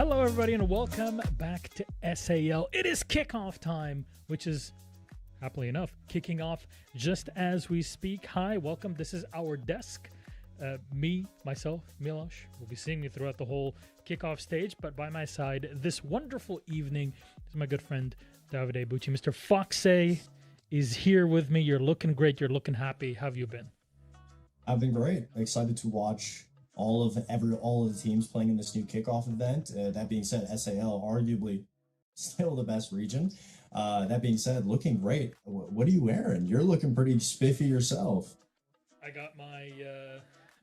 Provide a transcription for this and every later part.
Hello, everybody, and welcome back to SAL. It is kickoff time, which is, happily enough, kicking off just as we speak. Hi, welcome. This is our desk. Myself, Milosh, will be seeing me throughout the whole kickoff stage, but by my side this wonderful evening is my good friend, Davide Bucci. Mr. Foxe is here with me. You're looking great. You're looking happy. How have you been? I've been great. Excited to watch all of the teams playing in this new kickoff event. That being said, SAL arguably still the best region. That being said, looking great. What are you wearing? You're looking pretty spiffy yourself. I got my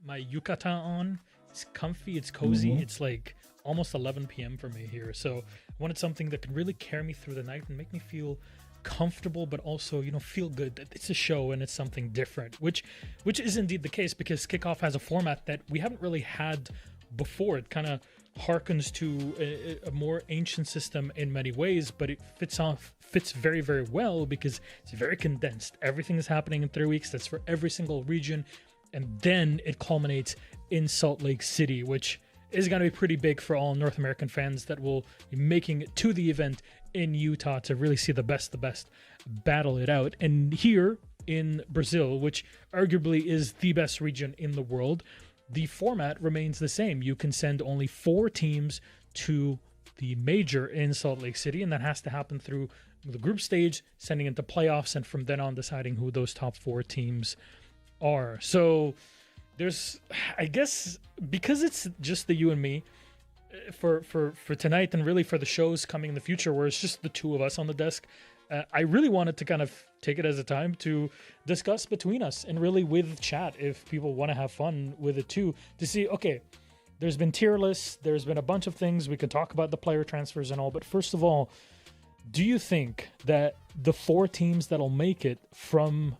my yukata on. It's comfy. It's cozy. It's like almost 11 p.m. for me here. So I wanted something that could really carry me through the night and make me feel comfortable, but also, feel good. It's a show and it's something different, which is indeed the case, because Kickoff has a format that we haven't really had before. It kind of harkens to a more ancient system in many ways, but it fits very, very well because it's very condensed. Everything is happening in 3 weeks. That's for every single region. And then it culminates in Salt Lake City, which is going to be pretty big for all North American fans that will be making it to the event in Utah to really see the best battle it out. And here in Brazil, which arguably is the best region in the world, the format remains the same. You can send only 4 teams to the major in Salt Lake City, and that has to happen through the group stage, sending into playoffs, and from then on deciding who those top 4 teams are. So there's, I guess, because it's just the you and me for tonight, and really for the shows coming in the future where it's just the two of us on the desk, I really wanted to kind of take it as a time to discuss between us and really with chat, if people want to have fun with it too, to see, okay, there's been tier lists, there's been a bunch of things, we can talk about the player transfers and all, but first of all, do you think that the 4 teams that'll make it from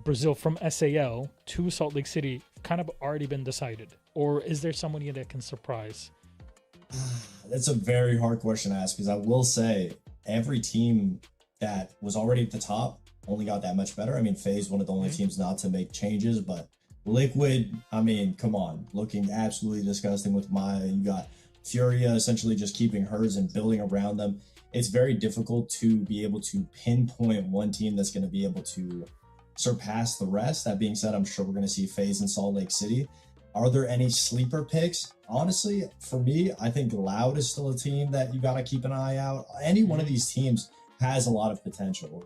Brazil, from SAL to Salt Lake City, kind of already been decided? Or is there someone here that can surprise? That's a very hard question to ask, because I will say every team that was already at the top only got that much better. I mean, FaZe, one of the only teams not to make changes, but Liquid, I mean, come on, looking absolutely disgusting with Maya. You got Furia essentially just keeping hers and building around them. It's very difficult to be able to pinpoint one team that's going to be able to surpass the rest. That being said, I'm sure we're going to see FaZe in Salt Lake City. Are there any sleeper picks? Honestly, for me, I think Loud is still a team that you got to keep an eye out. Any one of these teams has a lot of potential.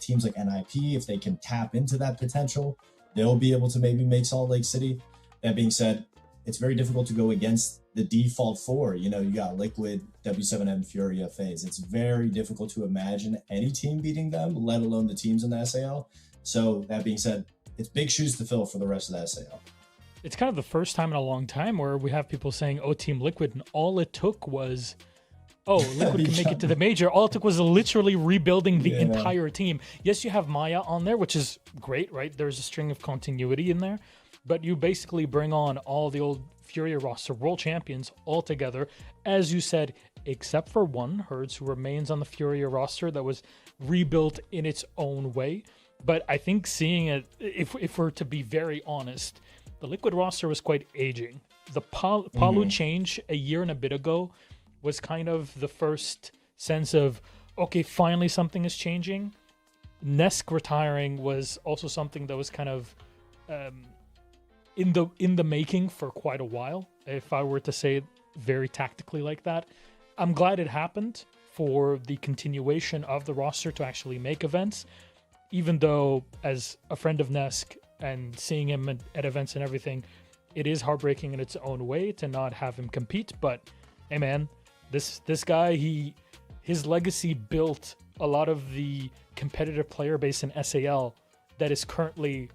Teams like NIP, if they can tap into that potential, they'll be able to maybe make Salt Lake City. That being said, it's very difficult to go against the default 4. You got Liquid, W7M, Furia, FaZe. It's very difficult to imagine any team beating them, let alone the teams in the SAL. So that being said, it's big shoes to fill for the rest of the SAL. It's kind of the first time in a long time where we have people saying, oh, Team Liquid, and all it took was, oh, Liquid can make it to the major. All it took was literally rebuilding the entire team. Yes, you have Maya on there, which is great, right? There's a string of continuity in there, but you basically bring on all the old Furia roster world champions all together, as you said, except for one, Herds, who remains on the Furia roster that was rebuilt in its own way. But I think seeing it, if we're to be very honest, the Liquid roster was quite aging. The Palu change a year and a bit ago was kind of the first sense of, okay, finally something is changing. Nesk retiring was also something that was kind of in the making for quite a while, if I were to say it very tactically like that. I'm glad it happened for the continuation of the roster to actually make events, even though as a friend of Nesk and seeing him at events and everything, it is heartbreaking in its own way to not have him compete. But hey man, this guy, his legacy built a lot of the competitive player base in SAL that is currently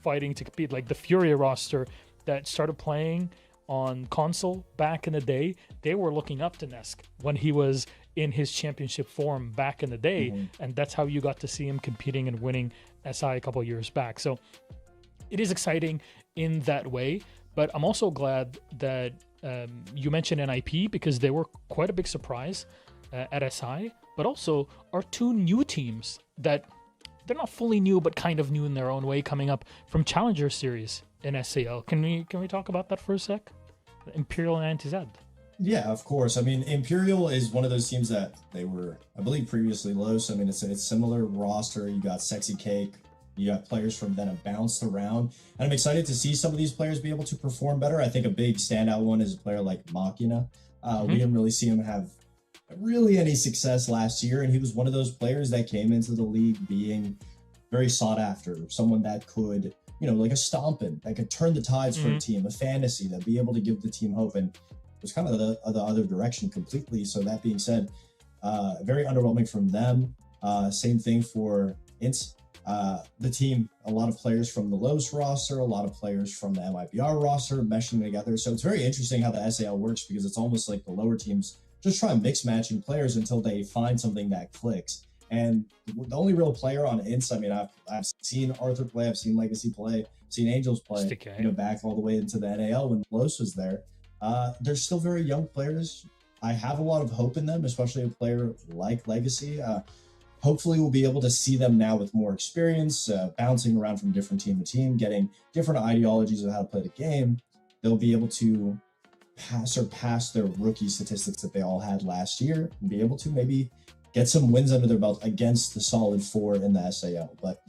fighting to compete. Like the Furia roster that started playing on console back in the day, they were looking up to Nesk when he was in his championship form back in the day, and that's how you got to see him competing and winning SI a couple of years back. So it is exciting in that way, but I'm also glad that you mentioned NIP, because they were quite a big surprise at SI, but also our 2 new teams that they're not fully new, but kind of new in their own way, coming up from Challenger Series in SAL. Can we talk about that for a sec? Imperial and Anti-Z. Yeah, of course. I mean, Imperial is one of those teams that they were, I believe, previously low. So I mean, it's similar roster. You got Sexy Cake. You got players from that have bounced around, and I'm excited to see some of these players be able to perform better. I think a big standout one is a player like Machina. We didn't really see him have really any success last year, and he was one of those players that came into the league being very sought after, someone that could, like a stompin, that could turn the tides for a team, a fantasy, that be able to give the team hope, and it was kind of the other direction completely. So that being said, very underwhelming from them. Same thing for Ints. The team, a lot of players from the Los roster, a lot of players from the MIBR roster meshing together. So it's very interesting how the SAL works, because it's almost like the lower teams just try mix matching players until they find something that clicks. And the only real player on Ints, I mean, I've seen Arthur play, I've seen Legacy play, seen Angels play, back all the way into the NAL when Los was there. They're still very young players. I have a lot of hope in them, especially a player like Legacy. Hopefully we'll be able to see them now with more experience, bouncing around from different team to team, getting different ideologies of how to play the game. They'll be able to surpass their rookie statistics that they all had last year, and be able to maybe get some wins under their belt against the solid four in the SAL. But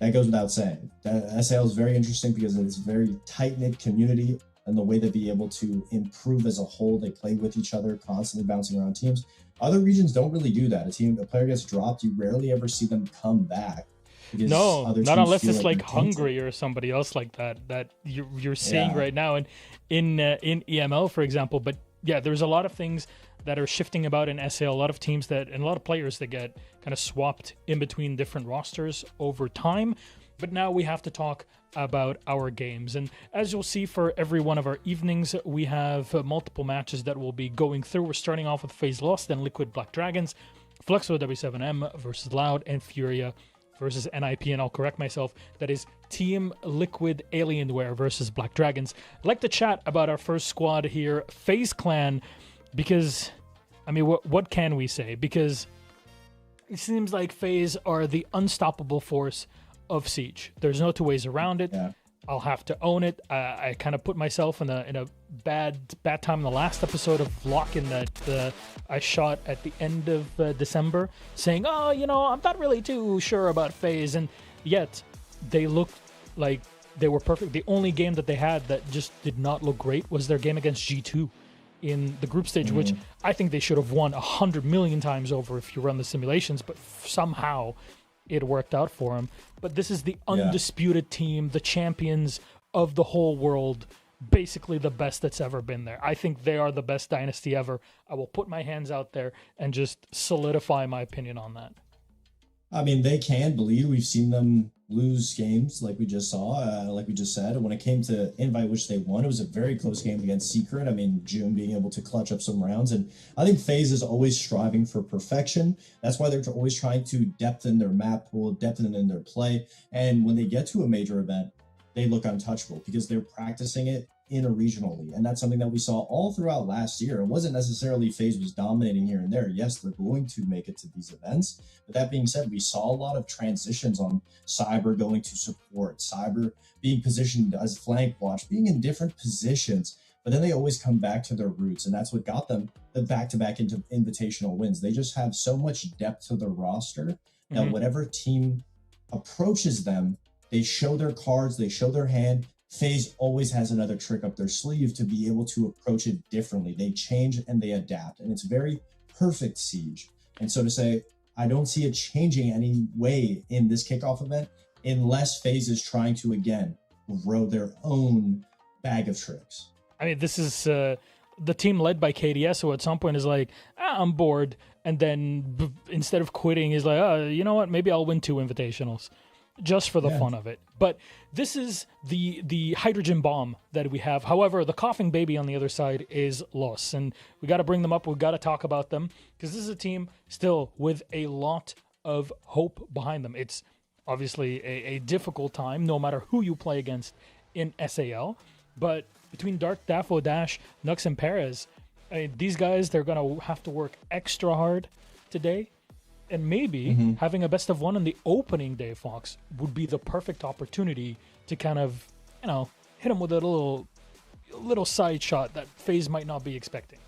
that goes without saying. The SAL is very interesting because it's a very tight-knit community, and the way they be able to improve as a whole. They play with each other, constantly bouncing around teams. Other regions don't really do that. A player gets dropped, you rarely ever see them come back. No, not unless it's like Hungary or somebody else like that you're seeing right now, and in EML, for example. But yeah, there's a lot of things that are shifting about in SAL. A lot of teams and a lot of players that get kind of swapped in between different rosters over time. But now we have to talk about our games. And as you'll see, for every one of our evenings, we have multiple matches that we'll be going through. We're starting off with FaZe Lost, then Liquid Black Dragons, Fluxo W7M versus Loud, and Furia versus NIP. And I'll correct myself, that is Team Liquid Alienware versus Black Dragons. I'd like to chat about our first squad here, FaZe Clan, because, I mean, what can we say? Because it seems like FaZe are the unstoppable force of Siege. There's no two ways around it. Yeah. I'll have to own it. I kind of put myself in a bad time in the last episode of Lock-In that I shot at the end of December, saying, I'm not really too sure about FaZe, and yet they looked like they were perfect. The only game that they had that just did not look great was their game against G2 in the group stage, which I think they should have won 100 million times over if you run the simulations, but somehow it worked out for him. But this is the undisputed team, the champions of the whole world, basically the best that's ever been there. I think they are the best dynasty ever. I will put my hands out there and just solidify my opinion on that. I mean, they can bleed. We've seen them lose games like we just saw, like we just said. When it came to Invite, which they won, it was a very close game against Secret. I mean, June being able to clutch up some rounds. And I think FaZe is always striving for perfection. That's why they're always trying to depth in their map pool, depth in their play. And when they get to a major event, they look untouchable because they're practicing it interregionally. And that's something that we saw all throughout last year. It wasn't necessarily FaZe was dominating here and there. Yes, they're going to make it to these events. But that being said, we saw a lot of transitions on Cyber going to support, Cyber being positioned as flank watch, being in different positions. But then they always come back to their roots. And that's what got them the back-to-back into invitational wins. They just have so much depth to the roster that whatever team approaches them, they show their cards, they show their hand. FaZe always has another trick up their sleeve to be able to approach it differently. They change and they adapt, and it's very perfect Siege. And so to say, I don't see it changing any way in this kickoff event unless FaZe is trying to, again, grow their own bag of tricks. I mean, this is the team led by KDS, who at some point is like, I'm bored. And then instead of quitting, he's like, oh, you know what? Maybe I'll win 2 invitationals. Just for the fun of it. But this is the hydrogen bomb that we have. However, the coughing baby on the other side is Los. And we got to bring them up. We've got to talk about them because this is a team still with a lot of hope behind them. It's obviously a difficult time no matter who you play against in SAL. But between Dark, Dafo, Dash, Nux, and Perez, I mean, these guys, they're going to have to work extra hard today. And maybe having a best of one on the opening day, Fox, would be the perfect opportunity to kind of, hit him with a little side shot that FaZe might not be expecting.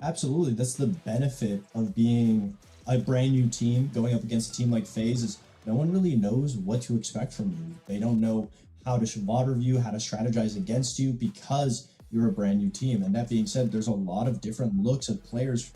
Absolutely. That's the benefit of being a brand new team going up against a team like FaZe is no one really knows what to expect from you. They don't know how to VOD review, how to strategize against you because you're a brand new team. And that being said, there's a lot of different looks of players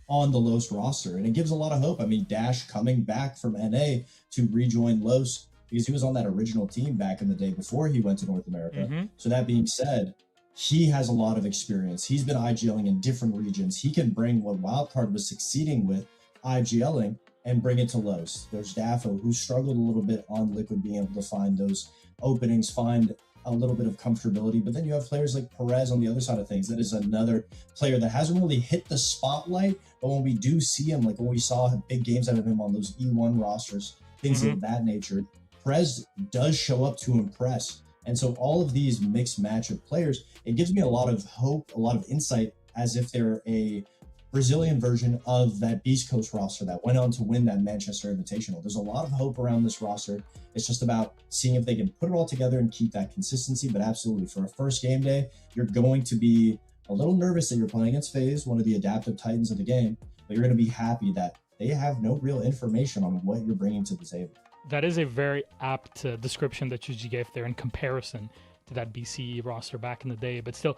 on the Los roster, and it gives a lot of hope. I mean, Dash coming back from NA to rejoin Los because he was on that original team back in the day before he went to North America. So that being said, he has a lot of experience. He's been IGLing in different regions. He can bring what Wildcard was succeeding with, IGLing, and bring it to Los. There's Daffo, who struggled a little bit on Liquid, being able to find those openings, find a little bit of comfortability. But then you have players like Perez on the other side of things. That is another player that hasn't really hit the spotlight, but when we do see him, like when we saw big games out of him on those E1 rosters, things of that nature, Perez does show up to impress. And so all of these mixed match of players, it gives me a lot of hope, a lot of insight, as if they're a Brazilian version of that Beast Coast roster that went on to win that Manchester Invitational. There's a lot of hope around this roster. It's just about seeing if they can put it all together and keep that consistency. But absolutely, for a first game day, you're going to be a little nervous that you're playing against FaZe, one of the adaptive titans of the game, but you're going to be happy that they have no real information on what you're bringing to the table. That is a very apt description that you gave there in comparison to that BCE roster back in the day. But still,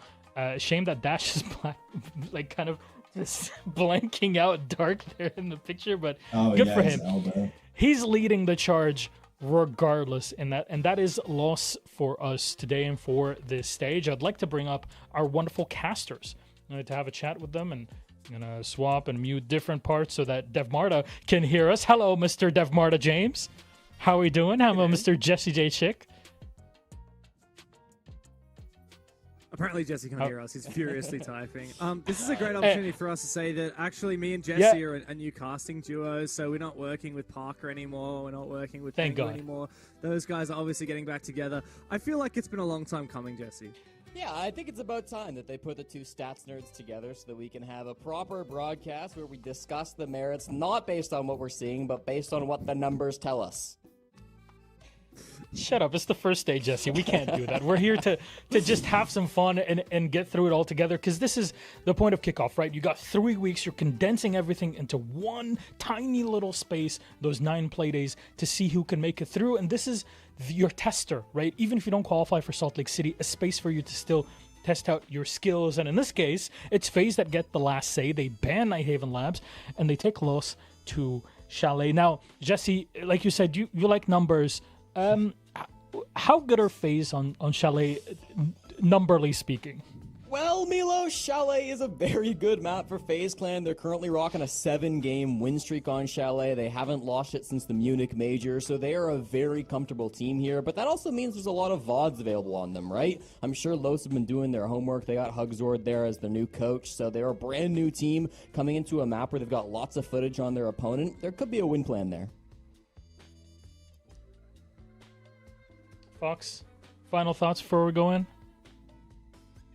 shame that Dash is like kind of just blanking out dark there in the picture. But good for him. He's leading the charge regardless, and that is loss for us today and for this stage. I'd like to bring up our wonderful casters to have a chat with them, and I'm gonna swap and mute different parts so that Dev Marta can hear us. Hello, Mr. Dev Marta James. How are we doing? Hello, Mr. Jesse J. Chick. Apparently Jesse can't hear us. He's furiously typing. This is a great opportunity for us to say that actually me and Jesse are a new casting duo, so we're not working with Parker anymore. We're not working with Pengu anymore. Those guys are obviously getting back together. I feel like it's been a long time coming, Jesse. Yeah, I think it's about time that they put the two stats nerds together so that we can have a proper broadcast where we discuss the merits, not based on what we're seeing, but based on what the numbers tell us. Shut up. It's the first day, Jesse. We can't do that. We're here to just have some fun and get through it all together, because this is the point of Kickoff, right? You got 3 weeks. You're condensing everything into one tiny little space, those 9 play days, to see who can make it through. And this is your tester, right? Even if you don't qualify for Salt Lake City, a space for you to still test out your skills. And in this case, it's FaZe that get the last say. They ban Nighthaven Labs, and they take loss to Chalet. Now, Jesse, like you said, you like numbers. How good are FaZe on Chalet, numberly speaking? Well, Milo, Chalet is a very good map for FaZe Clan. They're currently rocking a 7-game win streak on Chalet. They haven't lost it since the Munich Major, so they are a very comfortable team here. But that also means there's a lot of VODs available on them, right? I'm sure Los have been doing their homework. They got Hugzord there as their new coach, so they're a brand new team coming into a map where they've got lots of footage on their opponent. There could be a win plan there. Fox, final thoughts before we go in?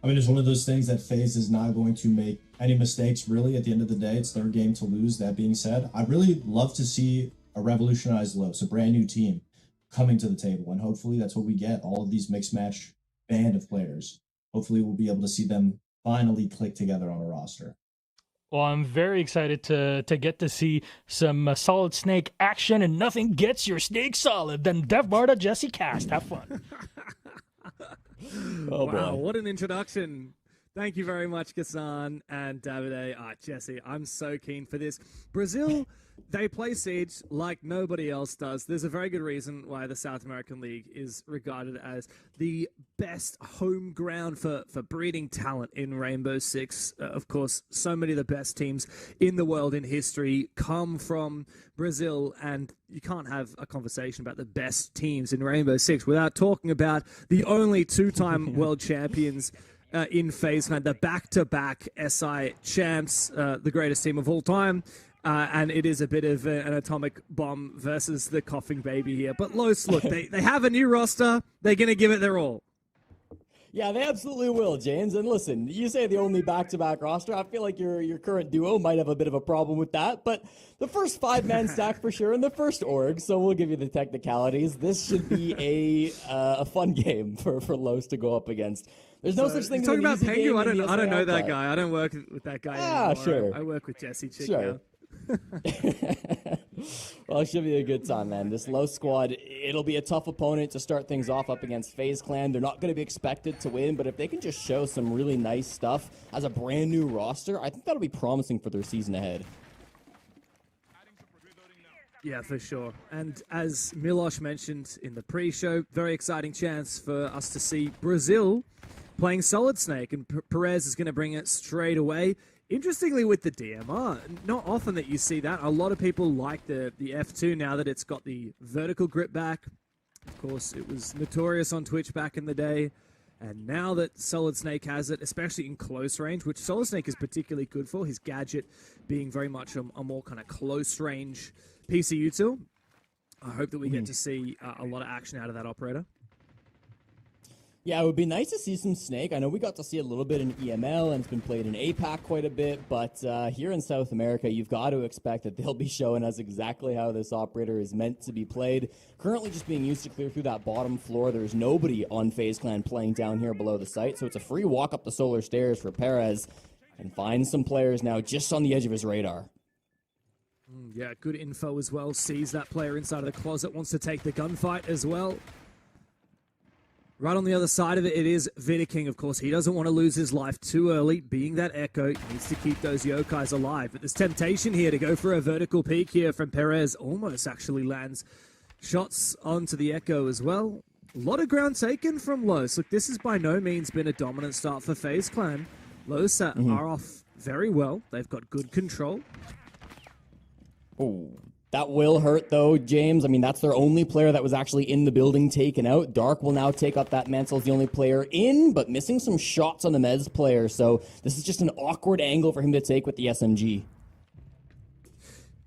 I mean, it's one of those things that FaZe is not going to make any mistakes, really. At the end of the day, it's their game to lose. That being said, I'd really love to see a revolutionized Los, a brand new team coming to the table. And hopefully that's what we get, all of these mixed match band of players. Hopefully we'll be able to see them finally click together on a roster. Well, I'm very excited to get to see some solid snake action, and nothing gets your snake solid than Dev Marta Jesse Cast. Have fun. Oh, wow, boy. What an introduction. Thank you very much, Gassan and Davide. Jesse, I'm so keen for this. Brazil, they play Siege like nobody else does. There's a very good reason why the South American League is regarded as the best home ground for breeding talent in Rainbow Six. Of course, so many of the best teams in the world in history come from Brazil, and you can't have a conversation about the best teams in Rainbow Six without talking about the only 2-time world champions in FaZe Clan, the back-to-back SI champs, the greatest team of all time. And it is a bit of an atomic bomb versus the coughing baby here. But Los, look, they have a new roster. They're going to give it their all. Yeah, they absolutely will, James. And listen, you say the only back-to-back roster. I feel like your current duo might have a bit of a problem with that, but the first 5-man stack for sure in the first org, so we'll give you the technicalities. This should be a fun game for Los to go up against. There's no such thing as an about easy game Pengu. in the I don't SAL, know that but- guy. I don't work with that guy anymore. Sure. I work with Jesse Chick Sure. now. Well, it should be a good time, man. This Los squad, it'll be a tough opponent to start things off up against FaZe Clan. They're not going to be expected to win, but if they can just show some really nice stuff as a brand new roster, I think that'll be promising for their season ahead. Yeah, for sure. And as Milosh mentioned in the pre-show, very exciting chance for us to see Brazil playing Solid Snake, and Perez is going to bring it straight away. Interestingly, with the DMR, not often that you see that. A lot of people like the F2 now that it's got the vertical grip back. Of course, it was notorious on Twitch back in the day. And now that Solid Snake has it, especially in close range, which Solid Snake is particularly good for, his gadget being very much a more kind of close range PCU tool. I hope that we get to see a lot of action out of that operator. Yeah, it would be nice to see some Snake. I know we got to see a little bit in EML, and it's been played in APAC quite a bit, but here in South America, you've got to expect that they'll be showing us exactly how this operator is meant to be played. Currently just being used to clear through that bottom floor. There's nobody on FaZe Clan playing down here below the site, so it's a free walk up the solar stairs for Perez, and find some players now just on the edge of his radar. Yeah, good info as well. Sees that player inside of the closet, wants to take the gunfight as well. Right on the other side of it, it is Vidiking, of course. He doesn't want to lose his life too early. Being that Echo, he needs to keep those Yokais alive. But there's temptation here to go for a vertical peek here from Perez. Almost actually lands shots onto the Echo as well. A lot of ground taken from Los. Look, this has by no means been a dominant start for FaZe Clan. Los are off very well. They've got good control. Oh, that will hurt, though, James. I mean, that's their only player that was actually in the building taken out. Dark will now take up that mantle as the only player in, but missing some shots on the Mez player. So this is just an awkward angle for him to take with the SMG.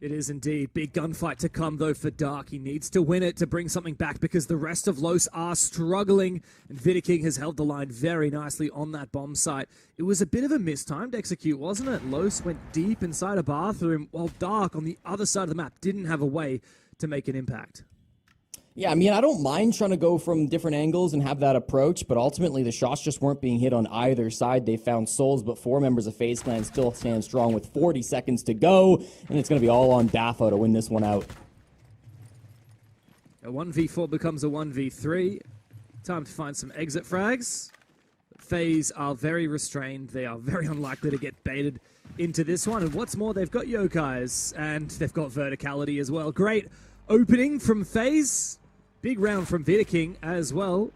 It is indeed. Big gunfight to come, though, for Dark. He needs to win it to bring something back because the rest of Los are struggling, and Vidiking has held the line very nicely on that bomb site. It was a bit of a mistimed execute, wasn't it? Los went deep inside a bathroom, while Dark on the other side of the map didn't have a way to make an impact. Yeah, I mean, I don't mind trying to go from different angles and have that approach, but ultimately the shots just weren't being hit on either side. They found souls, but 4 members of FaZe Clan still stand strong with 40 seconds to go, and it's going to be all on Daffo to win this one out. A 1v4 becomes a 1v3. Time to find some exit frags. FaZe are very restrained. They are very unlikely to get baited into this one. And what's more, they've got Yokais, and they've got verticality as well. Great opening from FaZe. Big round from Vidiking as well.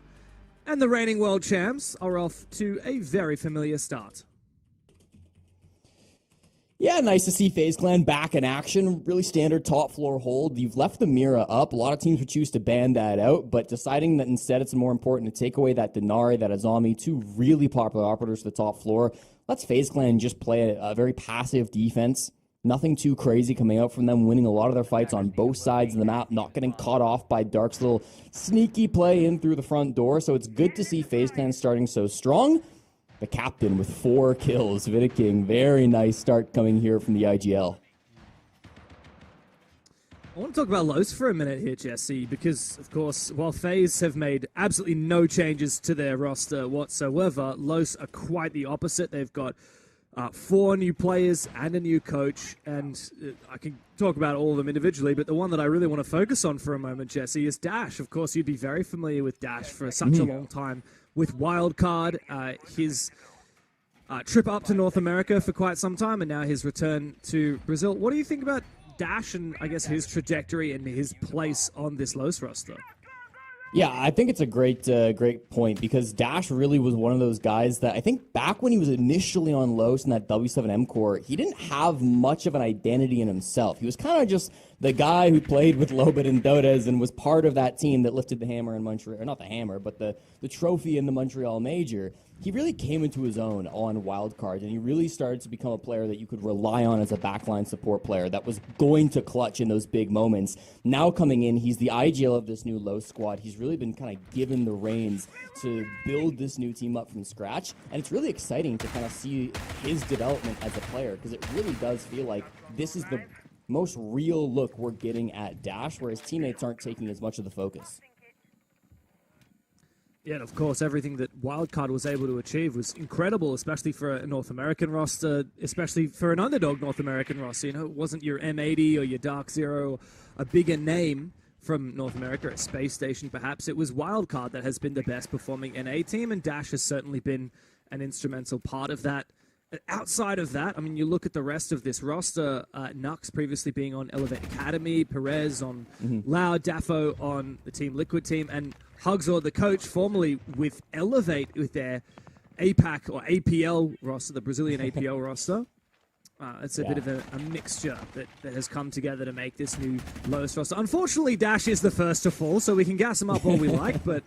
And the reigning world champs are off to a very familiar start. Yeah, nice to see FaZe Clan back in action. Really standard top floor hold. You've left the Mira up. A lot of teams would choose to ban that out, but deciding that instead it's more important to take away that Denari, that Azami, 2 really popular operators to the top floor. Let's FaZe Clan just play a very passive defense. Nothing too crazy coming out from them, winning a lot of their fights on both sides of the map, not getting caught off by Dark's little sneaky play in through the front door. So it's good to see FaZe Clan starting so strong. The captain with 4 kills, Vidiking. Very nice start coming here from the IGL. I want to talk about Los for a minute here, Jesse, because, of course, while FaZe have made absolutely no changes to their roster whatsoever, Los are quite the opposite. They've got 4 new players and a new coach, and I can talk about all of them individually, but the one that I really want to focus on for a moment, Jesse, is Dash. Of course, you'd be very familiar with Dash for such a long time with Wildcard, his trip up to North America for quite some time, and now his return to Brazil. What do you think about Dash and, I guess, his trajectory and his place on this Los roster? Yeah, I think it's a great point because Dash really was one of those guys that I think back when he was initially on Los in that W7M core, he didn't have much of an identity in himself. He was kind of just the guy who played with Lobit and Dodes and was part of that team that lifted the hammer in Montreal, or not the hammer, but the trophy in the Montreal Major. he really came into his own on wildcard, and he really started to become a player that you could rely on as a backline support player that was going to clutch in those big moments. Now coming in, he's the IGL of this new low squad. He's really been kind of given the reins to build this new team up from scratch, and it's really exciting to kind of see his development as a player, because it really does feel like this is the most real look we're getting at Dash, where his teammates aren't taking as much of the focus. Yeah, and of course, everything that Wildcard was able to achieve was incredible, especially for a North American roster, especially for an underdog North American roster. You know, it wasn't your M80 or your Dark Zero, a bigger name from North America, a Space Station perhaps. It was Wildcard that has been the best performing NA team, and Dash has certainly been an instrumental part of that. Outside of that, I mean, you look at the rest of this roster, Nux previously being on Elevate Academy, Perez on Loud, Daffo on the Team Liquid team, and Hugzor, the coach, formerly with Elevate with their APAC or APL roster, the Brazilian APL roster. It's a bit of a mixture that has come together to make this new lowest roster. Unfortunately, Dash is the first to fall, so we can gas him up all we like, but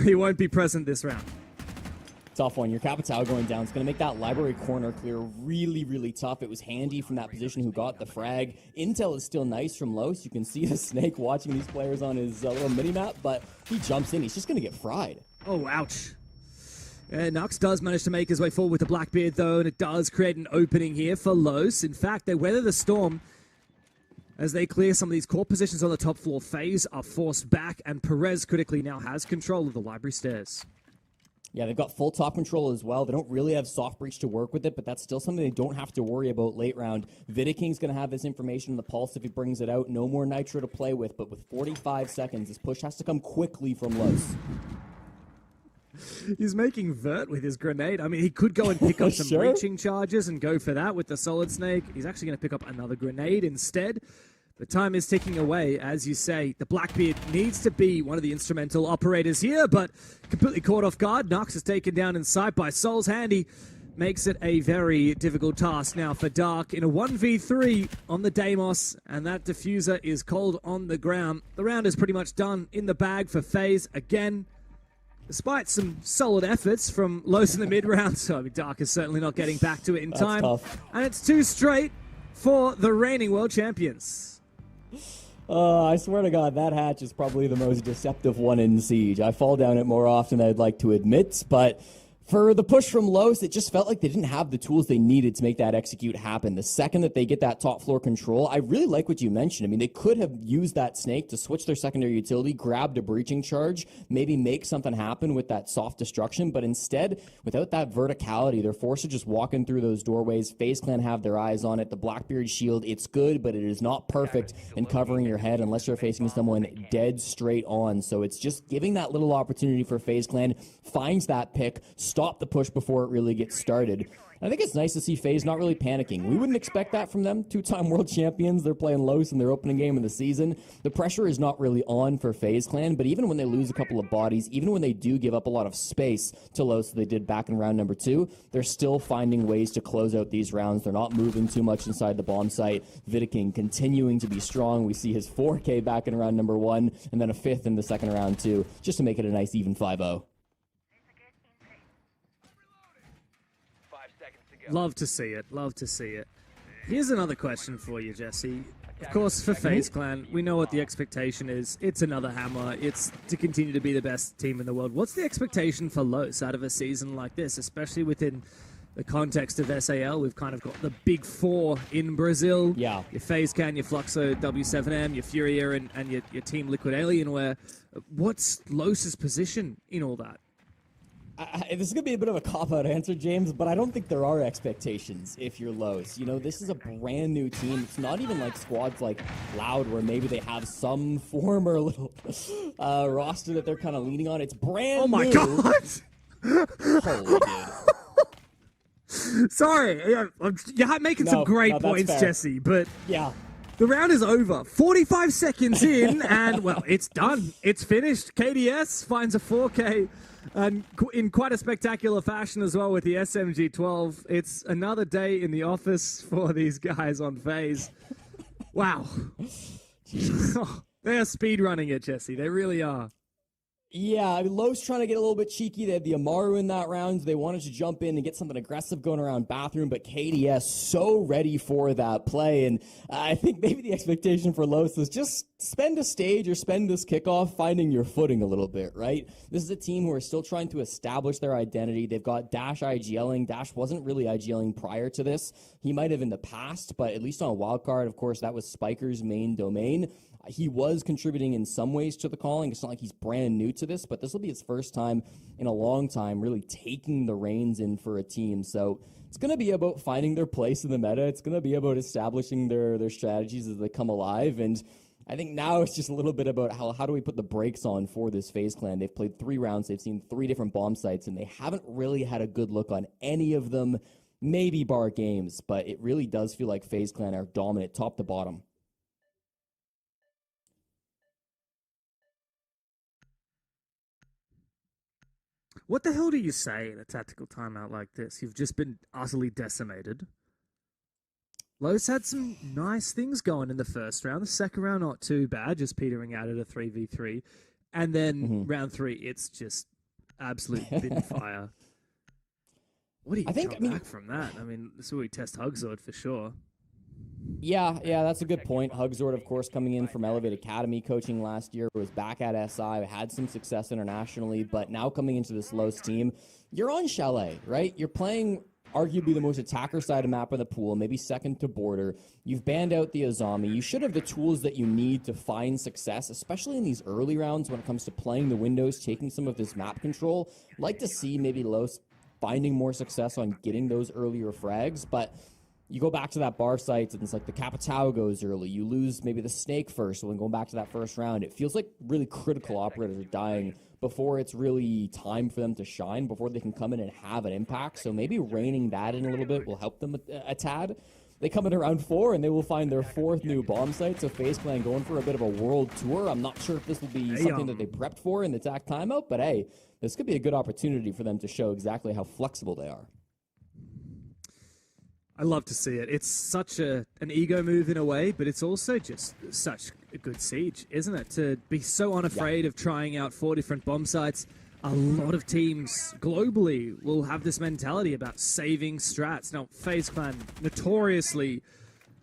he won't be present this round. Tough one. Your Capitao going down. It's going to make that library corner clear really, really tough. It was handy from that position who got the frag. Intel is still nice from Los. You can see the Snake watching these players on his little mini-map, but he jumps in. He's just going to get fried. Oh, ouch. Nux does manage to make his way forward with the Blackbeard, though, and it does create an opening here for Los. In fact, they weather the storm as they clear some of these core positions on the top floor. FaZe are forced back, and Perez critically now has control of the library stairs. Yeah, they've got full top control as well. They don't really have soft breach to work with it, but that's still something they don't have to worry about late round. Vidiking's going to have this information in the pulse if he brings it out. No more Nitro to play with, but with 45 seconds, this push has to come quickly from Los. He's making vert with his grenade. I mean, he could go and pick up some breaching charges and go for that with the Solid Snake. He's actually going to pick up another grenade instead. The time is ticking away, as you say. The Blackbeard needs to be one of the instrumental operators here, but completely caught off guard. Nux is taken down in sight by Soul's Handy. Makes it a very difficult task now for Dark in a 1v3 on the Deimos, and that diffuser is cold on the ground. The round is pretty much done in the bag for FaZe again. Despite some solid efforts from Los in the mid-round, so I mean, Dark is certainly not getting back to it in time. Tough. And it's 2 straight for the reigning world champions. I swear to God, that hatch is probably the most deceptive one in Siege. I fall down it more often than I'd like to admit, but for the push from Los, it just felt like they didn't have the tools they needed to make that execute happen. The second that they get that top floor control, I really like what you mentioned. I mean, they could have used that Snake to switch their secondary utility, grabbed a breaching charge, maybe make something happen with that soft destruction, but instead, without that verticality, they're forced to just walk in through those doorways. FaZe Clan have their eyes on it. The Blackbeard shield, it's good, but it is not perfect in covering your head unless you're facing someone dead straight on. So it's just giving that little opportunity for FaZe Clan, finds that pick, stop the push before it really gets started. I think it's nice to see FaZe not really panicking. We wouldn't expect that from them. 2-time world champions. They're playing Los in their opening game of the season. The pressure is not really on for FaZe Clan, but even when they lose a couple of bodies, even when they do give up a lot of space to Los that they did back in round number 2, they're still finding ways to close out these rounds. They're not moving too much inside the bomb site. Vidiking continuing to be strong. We see his 4K back in round number 1, and then a 5th in the second round too, just to make it a nice even 5-0. Love to see it. Love to see it. Here's another question for you, Jesse. Of course, for FaZe Clan, we know what the expectation is. It's another hammer. It's to continue to be the best team in the world. What's the expectation for Los out of a season like this, especially within the context of SAL? We've kind of got the big 4 in Brazil. Yeah. Your FaZe Clan, your Fluxo, W7M, your Furia, and your Team Liquid Alienware. What's Los's position in all that? This is going to be a bit of a cop-out answer, James, but I don't think there are expectations if you're Los. You know, this is a brand new team. It's not even like squads like Loud, where maybe they have some former little roster that they're kind of leaning on. It's brand new. Oh my God! Holy dude. Sorry, you're making some great points, Jesse, but yeah. The round is over. 45 seconds in, and, well, it's done. It's finished. KDS finds a 4K, and in quite a spectacular fashion as well with the SMG-12. It's another day in the office for these guys on FaZe. Wow. They are speedrunning it, Jesse. They really are. Yeah, I mean, Lowe's trying to get a little bit cheeky. They had the Amaru in that round. They wanted to jump in and get something aggressive going around bathroom, but KDS so ready for that play. And I think maybe the expectation for Lowe's is just spend a stage or spend this kickoff finding your footing a little bit, right? This is a team who are still trying to establish their identity. They've got Dash IGLing. Dash wasn't really IGLing prior to this. He might have in the past, but at least on a wild card, of course, that was Spiker's main domain. He was contributing in some ways to the calling. It's not like he's brand new to this, but this will be his first time in a long time really taking the reins in for a team. So it's going to be about finding their place in the meta. It's going to be about establishing their strategies as they come alive. And I think now it's just a little bit about how do we put the brakes on for this FaZe Clan. They've played 3 rounds. They've seen 3 different bomb sites, and they haven't really had a good look on any of them, maybe bar games. But it really does feel like FaZe Clan are dominant top to bottom. What the hell do you say in a tactical timeout like this? You've just been utterly decimated. Lowe's had some nice things going in the first round. The second round, not too bad, just petering out at a 3v3. And then round 3, it's just absolute bin fire. What do you come back from that? I mean, this is where we test Hugzord for sure. Yeah, that's a good point. Hugzord, of course, coming in from Elevate Academy coaching last year, was back at SI, had some success internationally, but now coming into this Lowe's team, you're on Chalet, right? You're playing arguably the most attacker side of map of the pool, maybe second to border. You've banned out the Azami. You should have the tools that you need to find success, especially in these early rounds when it comes to playing the windows, taking some of this map control. Like to see maybe Lowe's finding more success on getting those earlier frags, but you go back to that bar site, and it's like the Capitao goes early. You lose maybe the Snake first when going back to that first round. It feels like really critical operators are dying before it's really time for them to shine, before they can come in and have an impact. So maybe reining that in a little bit will help them a tad. They come in around 4, and they will find their 4th new bomb site. So FaZe Clan going for a bit of a world tour. I'm not sure if this will be something that they prepped for in the TAC timeout, but hey, this could be a good opportunity for them to show exactly how flexible they are. I love to see it. It's such an ego move in a way, but it's also just such a good siege, isn't it? To be so unafraid of trying out 4 different bomb sites. A lot of teams globally will have this mentality about saving strats. Now, FaZe Clan notoriously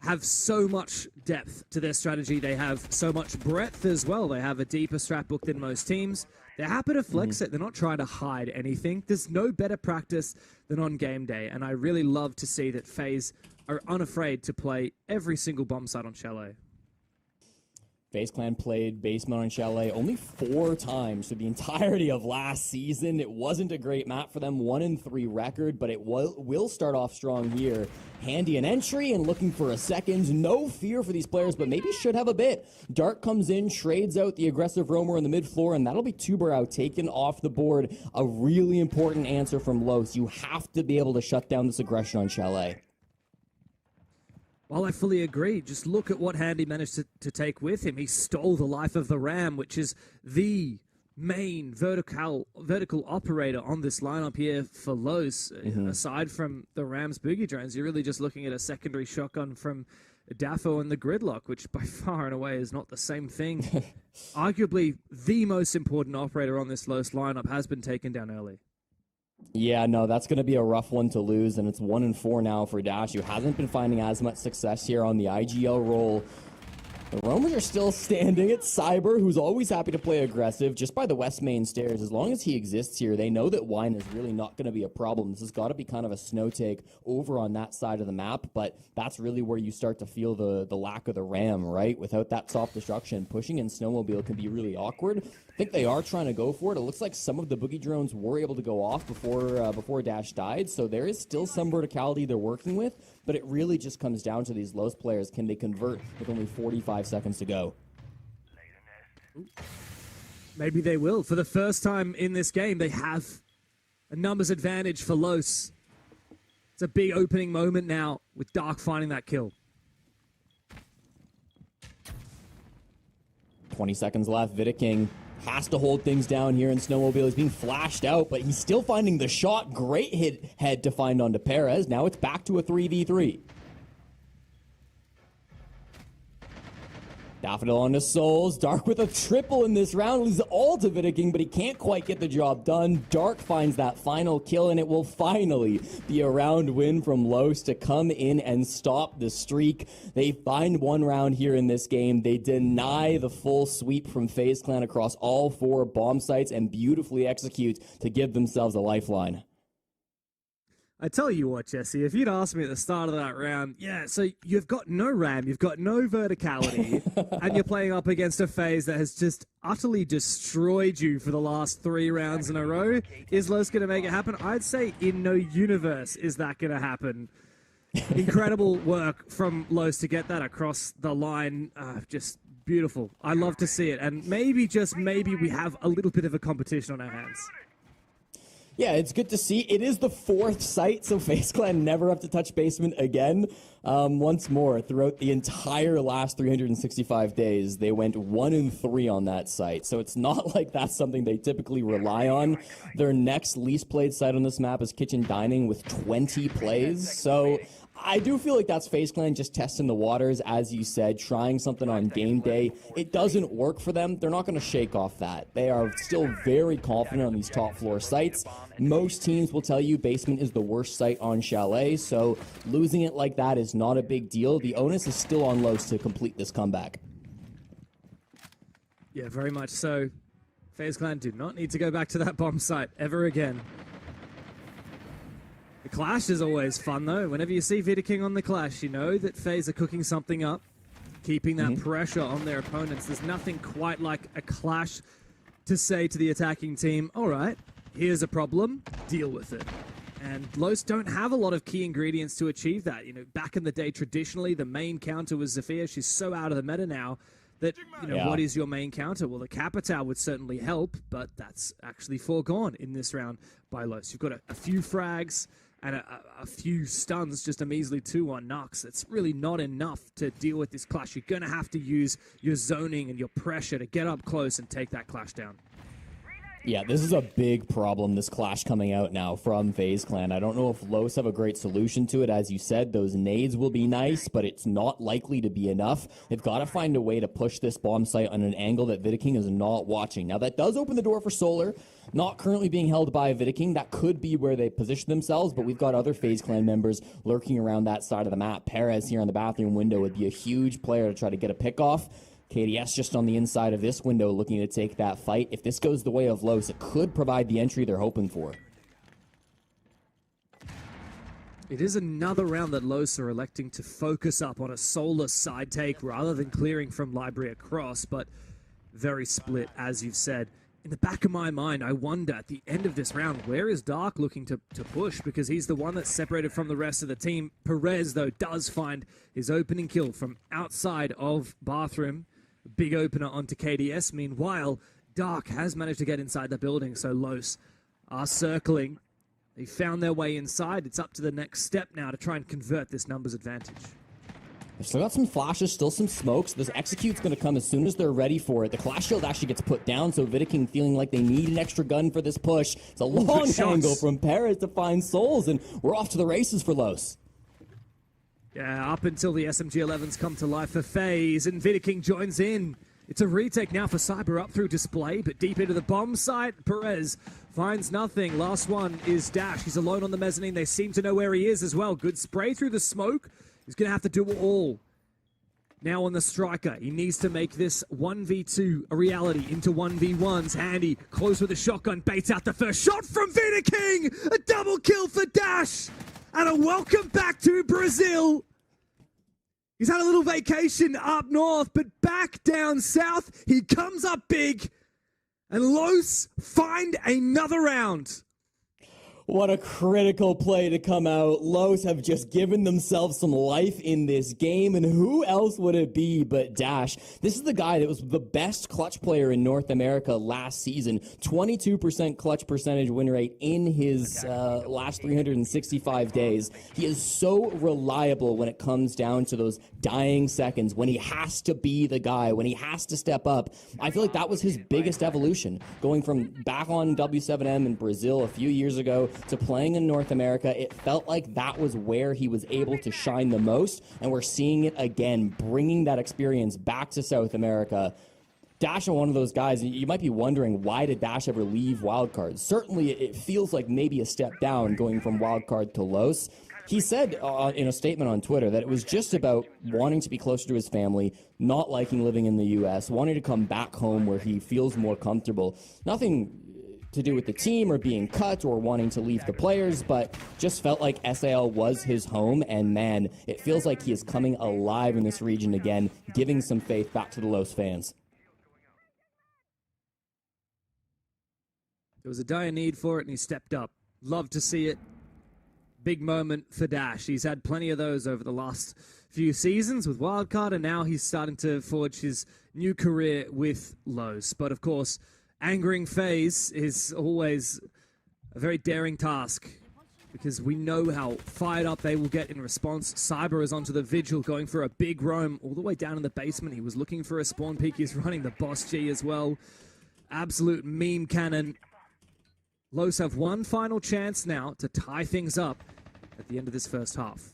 have so much depth to their strategy. They have so much breadth as well. They have a deeper strat book than most teams. They're happy to flex it. They're not trying to hide anything. There's no better practice than on game day, and I really love to see that FaZe are unafraid to play every single bomb site on Chalet. FaZe Clan played basement on Chalet only 4 times for the entirety of last season. It wasn't a great map for them, 1-3 record, but it will start off strong here. Handy an entry and looking for a second. No fear for these players, but maybe should have a bit. Dark comes in, trades out the aggressive roamer on the mid floor, and that'll be Tuberau taken off the board. A really important answer from Los. You have to be able to shut down this aggression on Chalet. Well, I fully agree. Just look at what Handy managed to take with him. He stole the life of the Ram, which is the main vertical operator on this lineup here for Los. Aside from the Ram's boogie drones, you're really just looking at a secondary shotgun from Daffo and the Gridlock, which by far and away is not the same thing. Arguably, the most important operator on this Los lineup has been taken down early. Yeah, no, that's going to be a rough one to lose, and it's 1-4 now for Dash, who hasn't been finding as much success here on the IGL role. The Romans are still standing. It's Cyber, who's always happy to play aggressive, just by the west main stairs. As long as he exists here, they know that Wine is really not going to be a problem. This has got to be kind of a snow take over on that side of the map, but that's really where you start to feel the lack of the Ram, right? Without that soft destruction, pushing in Snowmobile can be really awkward. I think they are trying to go for it. It looks like some of the boogie drones were able to go off before Dash died, so there is still some verticality they're working with, but it really just comes down to these Los players. Can they convert with only 45 seconds to go? Maybe they will. For the first time in this game, they have a numbers advantage for Los. It's a big opening moment now with Dark finding that kill. 20 seconds left. Vidiking has to hold things down here in Snowmobile. He's being flashed out, but he's still finding the shot. Great hit head to find onto Perez. Now it's back to a 3v3. Daffodil on to Souls. Dark with a triple in this round. Loses all to Vidiking, but he can't quite get the job done. Dark finds that final kill, and it will finally be a round win from Los to come in and stop the streak. They find one round here in this game. They deny the full sweep from FaZe Clan across all 4 bomb sites and beautifully execute to give themselves a lifeline. I tell you what, Jesse, if you'd asked me at the start of that round, so you've got no RAM, you've got no verticality, and you're playing up against a FaZe that has just utterly destroyed you for the last 3 rounds in a row. Is Los going to make it happen? I'd say in no universe is that going to happen. Incredible work from Los to get that across the line. Just beautiful. I love to see it. And maybe, just maybe, we have a little bit of a competition on our hands. Yeah, it's good to see. It is the 4th site, so FaZe Clan never have to touch basement again. Once more, throughout the entire last 365 days, they went 1-3 on that site. So it's not like that's something they typically rely on. Their next least played site on this map is Kitchen Dining with 20 plays. So I do feel like that's FaZe Clan just testing the waters, as you said, trying something on game day. It doesn't work for them. They're not going to shake off that. They are still very confident on these top floor sites. Most teams will tell you basement is the worst site on Chalet, so losing it like that is not a big deal. The onus is still on Los to complete this comeback. Yeah, very much so. FaZe Clan do not need to go back to that bomb site ever again. The Clash is always fun, though. Whenever you see Vidiking on the Clash, you know that FaZe are cooking something up, keeping that pressure on their opponents. There's nothing quite like a Clash to say to the attacking team, all right, here's a problem, deal with it. And Los don't have a lot of key ingredients to achieve that. You know, back in the day, traditionally, the main counter was Zafir. She's so out of the meta now that, you know, what is your main counter? Well, the Capitao would certainly help, but that's actually foregone in this round by Los. You've got a few frags and a few stuns, just a measly 2 on Nux. It's really not enough to deal with this Clash. You're going to have to use your zoning and your pressure to get up close and take that Clash down. Yeah, this is a big problem, this Clash coming out now from FaZe Clan. I don't know if Los have a great solution to it. As you said, those nades will be nice, but it's not likely to be enough. They've got to find a way to push this bomb site on an angle that Vidiking is not watching. Now, that does open the door for Solar, not currently being held by Vidiking. That could be where they position themselves, but we've got other FaZe Clan members lurking around that side of the map. Perez here on the bathroom window would be a huge player to try to get a pick off. KDS just on the inside of this window looking to take that fight. If this goes the way of Los, it could provide the entry they're hoping for. It is another round that Los are electing to focus up on a Solar side take rather than clearing from Library across, but very split, as you've said. In the back of my mind, I wonder at the end of this round, where is Dark looking to push? Because he's the one that's separated from the rest of the team. Perez, though, does find his opening kill from outside of Bathroom. Big opener onto KDS. Meanwhile, Dark has managed to get inside the building, so Los are circling. They found their way inside. It's up to the next step now to try and convert this numbers advantage. They've still got some flashes, still some smokes. This execute's going to come as soon as they're ready for it. The Clash shield actually gets put down, so Vidiking feeling like they need an extra gun for this push. It's a long angle from Perez to find Souls, and we're off to the races for Los. Yeah, up until the SMG-11s come to life for FaZe, and Vidiking joins in. It's a retake now for Cyber up through display, but deep into the bomb site, Perez finds nothing. Last one is Dash. He's alone on the mezzanine. They seem to know where he is as well. Good spray through the smoke. He's going to have to do it all. Now on the striker, he needs to make this 1v2 a reality into 1v1s. Handy, close with a shotgun, baits out the first shot from Vidiking! A double kill for Dash! And a welcome back to Brazil! He's had a little vacation up north, but back down south, he comes up big. And Los find another round. What a critical play to come out. Los have just given themselves some life in this game, and who else would it be but Dash? This is the guy that was the best clutch player in North America last season. 22% clutch percentage win rate in his last 365 days. He is so reliable when it comes down to those dying seconds, when he has to be the guy, when he has to step up. I feel like that was his biggest evolution, going from back on W7M in Brazil a few years ago to playing in North America. It felt like that was where he was able to shine the most, and we're seeing it again, bringing that experience back to South America. Dash is one of those guys, you might be wondering, why did Dash ever leave Wildcard? Certainly, it feels like maybe a step down going from Wildcard to Los. He said in a statement on Twitter that it was just about wanting to be closer to his family, not liking living in the U.S., wanting to come back home where he feels more comfortable. Nothing to do with the team or being cut or wanting to leave the players, but just felt like SAL was his home, and man, it feels like he is coming alive in this region again, giving some faith back to the Los fans. There was a dire need for it, and he stepped up. Love to see it. Big moment for Dash. He's had plenty of those over the last few seasons with Wildcard, and now he's starting to forge his new career with Los. But of course, angering FaZe is always a very daring task, because we know how fired up they will get in response. Cyber is onto the Vigil, going for a big roam all the way down in the basement. He was looking for a spawn peek. He's running the Boss G as well. Absolute meme cannon. Los have one final chance now to tie things up at the end of this first half.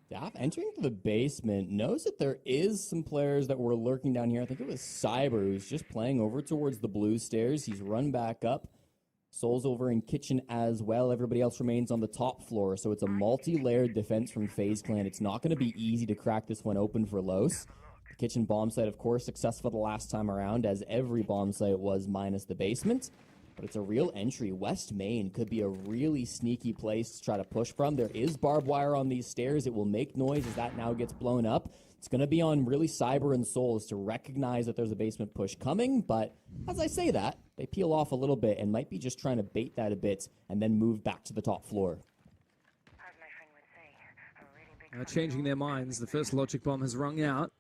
Daff entering the basement knows that there is some players that were lurking down here. I think it was Cyber who's just playing over towards the blue stairs. He's run back up. Soul's over in kitchen as well. Everybody else remains on the top floor. So it's a multi-layered defense from FaZe Clan. It's not going to be easy to crack this one open for Los. The kitchen bomb site, of course, successful the last time around, as every bomb site was minus the basement. But it's a real entry. West Main could be a really sneaky place to try to push from. There is barbed wire on these stairs. It will make noise as that now gets blown up. It's going to be on really Cyber and Souls to recognize that there's a basement push coming. But as I say that, they peel off a little bit and might be just trying to bait that a bit and then move back to the top floor. Changing their minds. The first logic bomb has rung out.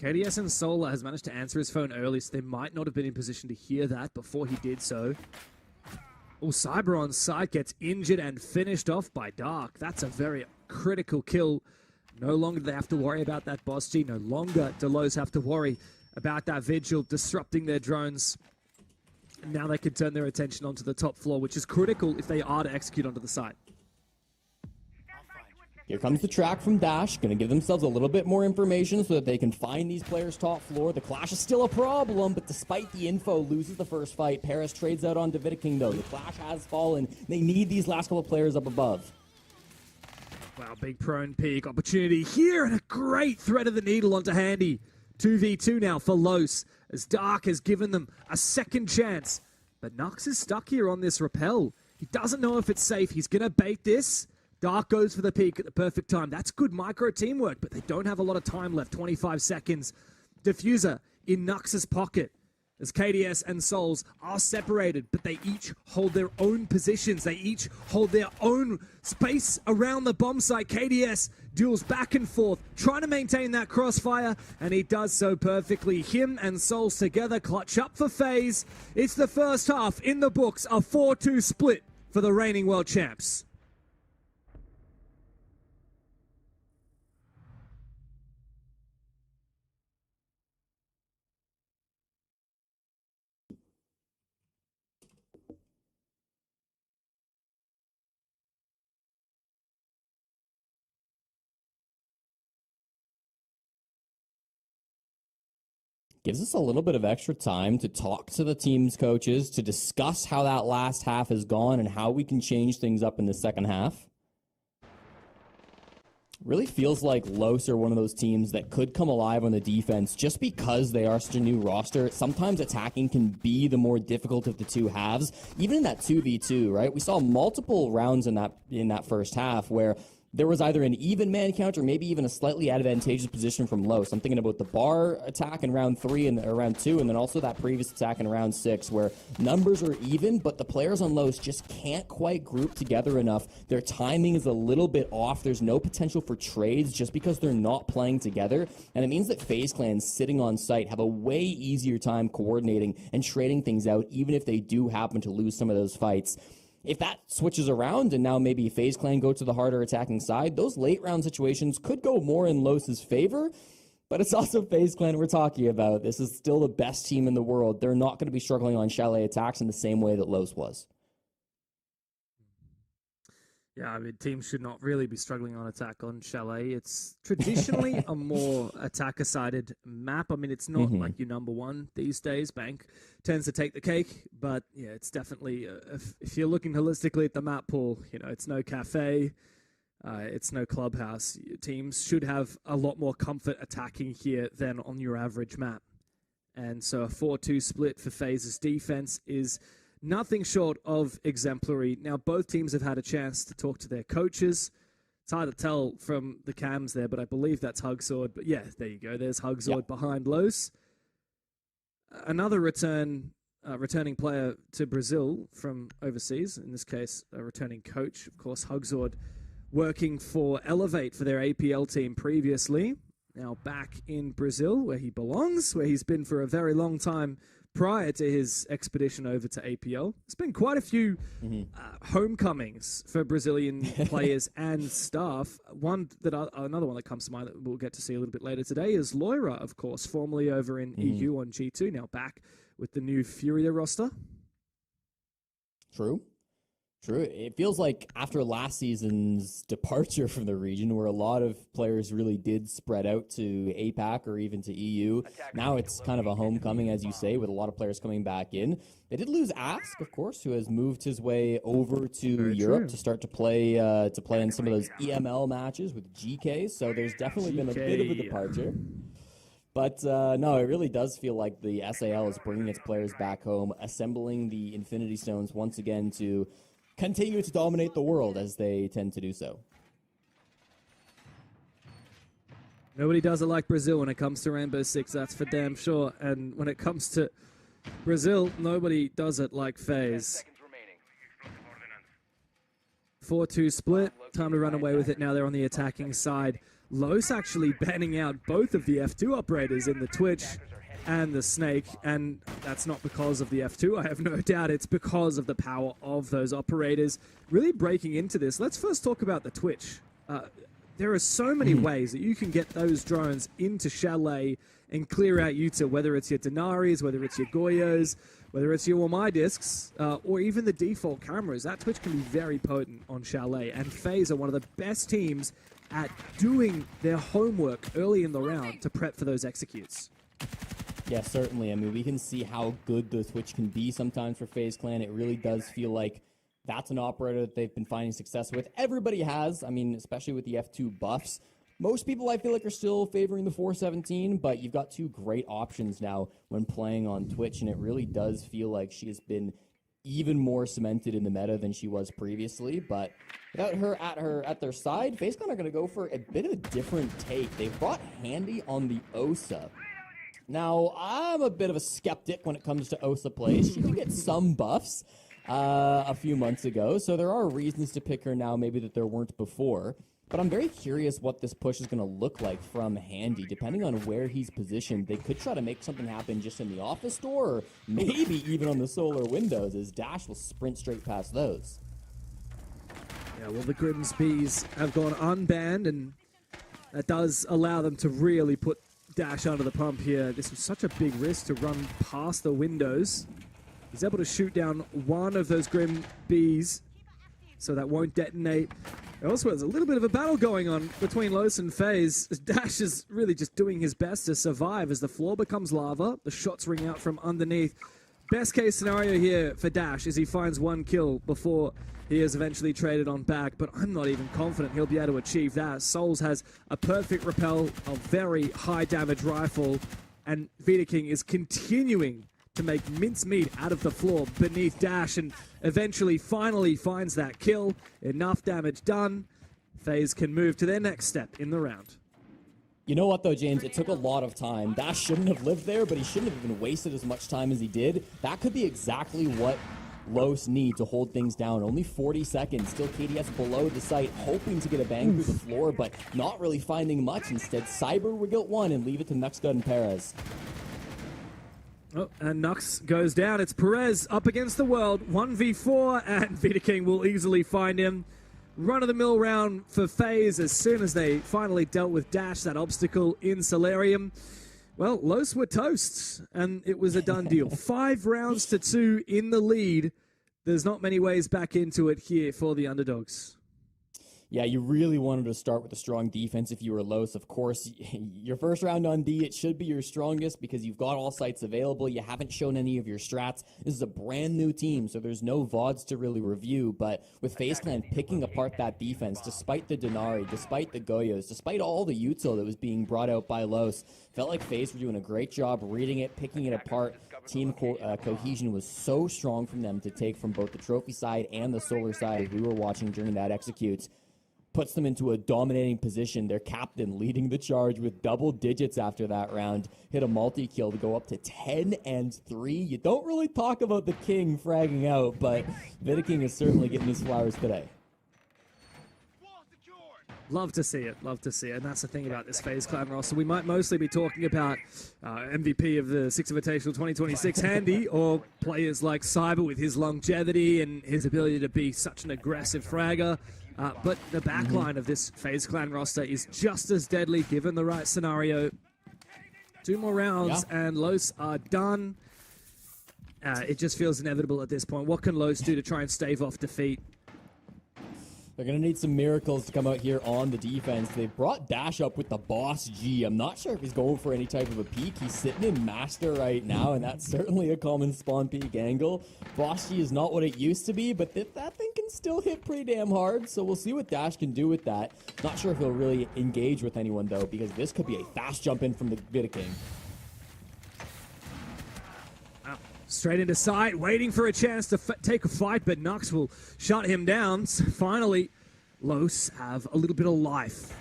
KDS and Solar has managed to answer his phone early, so they might not have been in position to hear that before he did so. Oh, Cyber on site gets injured and finished off by Dark. That's a very critical kill. No longer do they have to worry about that Boss G. No longer do Los have to worry about that Vigil disrupting their drones. And now they can turn their attention onto the top floor, which is critical if they are to execute onto the site. Here comes the track from Dash, going to give themselves a little bit more information so that they can find these players top floor. The clash is still a problem, but despite the info, loses the first fight. Paris trades out on Davidic King, though. The clash has fallen. They need these last couple of players up above. Wow, big prone peak opportunity here, and a great thread of the needle onto Handy. 2v2 now for Los, as Dark has given them a second chance. But Nux is stuck here on this rappel. He doesn't know if it's safe. He's going to bait this. Dark goes for the peak at the perfect time. That's good micro teamwork, but they don't have a lot of time left. 25 seconds. Diffuser in Nux's pocket as KDS and Souls are separated, but they each hold their own positions. They each hold their own space around the bomb site. KDS duels back and forth, trying to maintain that crossfire, and he does so perfectly. Him and Souls together clutch up for FaZe. It's the first half in the books, a 4-2 split for the reigning world champs. Gives us a little bit of extra time to talk to the team's coaches, to discuss how that last half has gone and how we can change things up in the second half. Really feels like Los are one of those teams that could come alive on the defense just because they are such a new roster. Sometimes attacking can be the more difficult of the two halves. Even in that 2v2, right? We saw multiple rounds in that first half where there was either an even man count or maybe even a slightly advantageous position from Los. I'm thinking about the bar attack in round 3 and round 2, and then also that previous attack in round 6, where numbers are even, but the players on Los just can't quite group together enough. Their timing is a little bit off. There's no potential for trades just because they're not playing together, and it means that FaZe Clans sitting on site have a way easier time coordinating and trading things out, even if they do happen to lose some of those fights. If that switches around and now maybe FaZe Clan go to the harder attacking side, those late round situations could go more in Los's favor, but it's also FaZe Clan we're talking about. This is still the best team in the world. They're not going to be struggling on chalet attacks in the same way that Los was. Yeah, I mean, teams should not really be struggling on attack on Chalet. It's traditionally a more attacker-sided map. I mean, it's not like your number one these days. Bank tends to take the cake, but yeah, it's definitely, if you're looking holistically at the map pool, it's no cafe, it's no clubhouse. Teams should have a lot more comfort attacking here than on your average map. And so a 4-2 split for FaZe's defense is nothing short of exemplary. Now, both teams have had a chance to talk to their coaches. It's hard to tell from the cams there, but I believe that's Hugsword. But yeah, there you go. There's Hugsword behind Los. Another returning player to Brazil from overseas, in this case, a returning coach. Of course, Hugsword working for Elevate for their APL team previously. Now back in Brazil, where he belongs, where he's been for a very long time prior to his expedition over to APL. There's been quite a few homecomings for Brazilian players and staff. Another one that comes to mind that we'll get to see a little bit later today is Loira, of course, formerly over in EU on G2, now back with the new Furia roster. True. It feels like after last season's departure from the region, where a lot of players really did spread out to APAC or even to EU, now it's kind of a homecoming, as you say, with a lot of players coming back in. They did lose Ask, of course, who has moved his way over to Europe to start to play in some of those EML matches with GK. So there's definitely been a bit of a departure. But no, it really does feel like the SAL is bringing its players back home, assembling the Infinity Stones once again to continue to dominate the world as they tend to do so. Nobody does it like Brazil when it comes to Rainbow Six, that's for damn sure. And when it comes to Brazil, nobody does it like FaZe. 4-2 split. Time to run away with it now. They're on the attacking side. Los actually banning out both of the F2 operators in the Twitch and the Snake, and that's not because of the F2, I have no doubt. It's because of the power of those operators really breaking into this. Let's first talk about the Twitch. There are so many ways that you can get those drones into Chalet and clear out Utah, whether it's your Denaris, whether it's your Goyos, whether it's your Wamai discs, or even the default cameras. That Twitch can be very potent on Chalet, and FaZe are one of the best teams at doing their homework early in the round to prep for those executes. Yeah, certainly. I mean, we can see how good the Twitch can be sometimes for FaZe Clan. It really does feel like that's an operator that they've been finding success with. Everybody has. I mean, especially with the F2 buffs. Most people, I feel like, are still favoring the 417, but you've got two great options now when playing on Twitch, and it really does feel like she has been even more cemented in the meta than she was previously. But without her at their side, FaZe Clan are going to go for a bit of a different take. They've brought Handy on the Osa. Now, I'm a bit of a skeptic when it comes to Osa plays. She did get some buffs a few months ago, so there are reasons to pick her now maybe that there weren't before. But I'm very curious what this push is going to look like from Handy. Depending on where he's positioned, they could try to make something happen just in the office store, or maybe even on the solar windows, as Dash will sprint straight past those. Yeah, well, the Grimsby's have gone unbanned, and that does allow them to really put Dash under the pump here. This was such a big risk to run past the windows. He's able to shoot down one of those Grim Bees, so that won't detonate. Also, there's a little bit of a battle going on between Los and FaZe. Dash is really just doing his best to survive as the floor becomes lava. The shots ring out from underneath. Best case scenario here for Dash is he finds one kill before he is eventually traded on back, but I'm not even confident he'll be able to achieve that. Souls has a perfect repel, a very high damage rifle, and Vita King is continuing to make mincemeat out of the floor beneath Dash, and eventually finally finds that kill. Enough damage done. FaZe can move to their next step in the round. You know what, though, James? It took a lot of time. Dash shouldn't have lived there, but he shouldn't have even wasted as much time as he did. That could be exactly what Los need to hold things down. Only 40 seconds. Still KDS below the site, hoping to get a bang through the floor, but not really finding much. Instead, Cyber will get one and leave it to Nuxgut and Perez. Oh, and Nux goes down. It's Perez up against the world. 1v4, and Vita King will easily find him. Run-of-the-mill round for FaZe as soon as they finally dealt with Dash, that obstacle in Solarium. Well, Los were toast, and it was a done deal. 5 rounds to 2 in the lead. There's not many ways back into it here for the underdogs. Yeah, you really wanted to start with a strong defense if you were Los. Of course, your first round on D, it should be your strongest because you've got all sites available. You haven't shown any of your strats. This is a brand new team, so there's no VODs to really review. But with FaZe Clan picking apart that defense, despite the Denari, despite the Goyos, despite all the util that was being brought out by Los, felt like FaZe were doing a great job reading it, picking it apart. Team cohesion was so strong from them to take from both the trophy side and the solar side as we were watching during that execute. Puts them into a dominating position. Their captain leading the charge with double digits after that round. Hit a multi-kill to go up to 10-3. You don't really talk about the king fragging out, but Vidiking is certainly getting his flowers today. Love to see it, love to see it. And that's the thing about this FaZe Clan roster. We might mostly be talking about MVP of the Six Invitational 2026, Handy, or players like Cyber with his longevity and his ability to be such an aggressive fragger. But the backline of this FaZe Clan roster is just as deadly given the right scenario. 2 more rounds and Los are done. It just feels inevitable at this point. What can Los do to try and stave off defeat? They're going to need some miracles to come out here on the defense. They brought Dash up with the Boss G. I'm not sure if he's going for any type of a peek. He's sitting in Master right now, and that's certainly a common spawn peek angle. Boss G is not what it used to be, but that thing can still hit pretty damn hard, so we'll see what Dash can do with that. Not sure if he'll really engage with anyone, though, because this could be a fast jump in from the Vidiking. Straight into sight, waiting for a chance to take a fight, but Nux will shut him down. So finally, Los have a little bit of life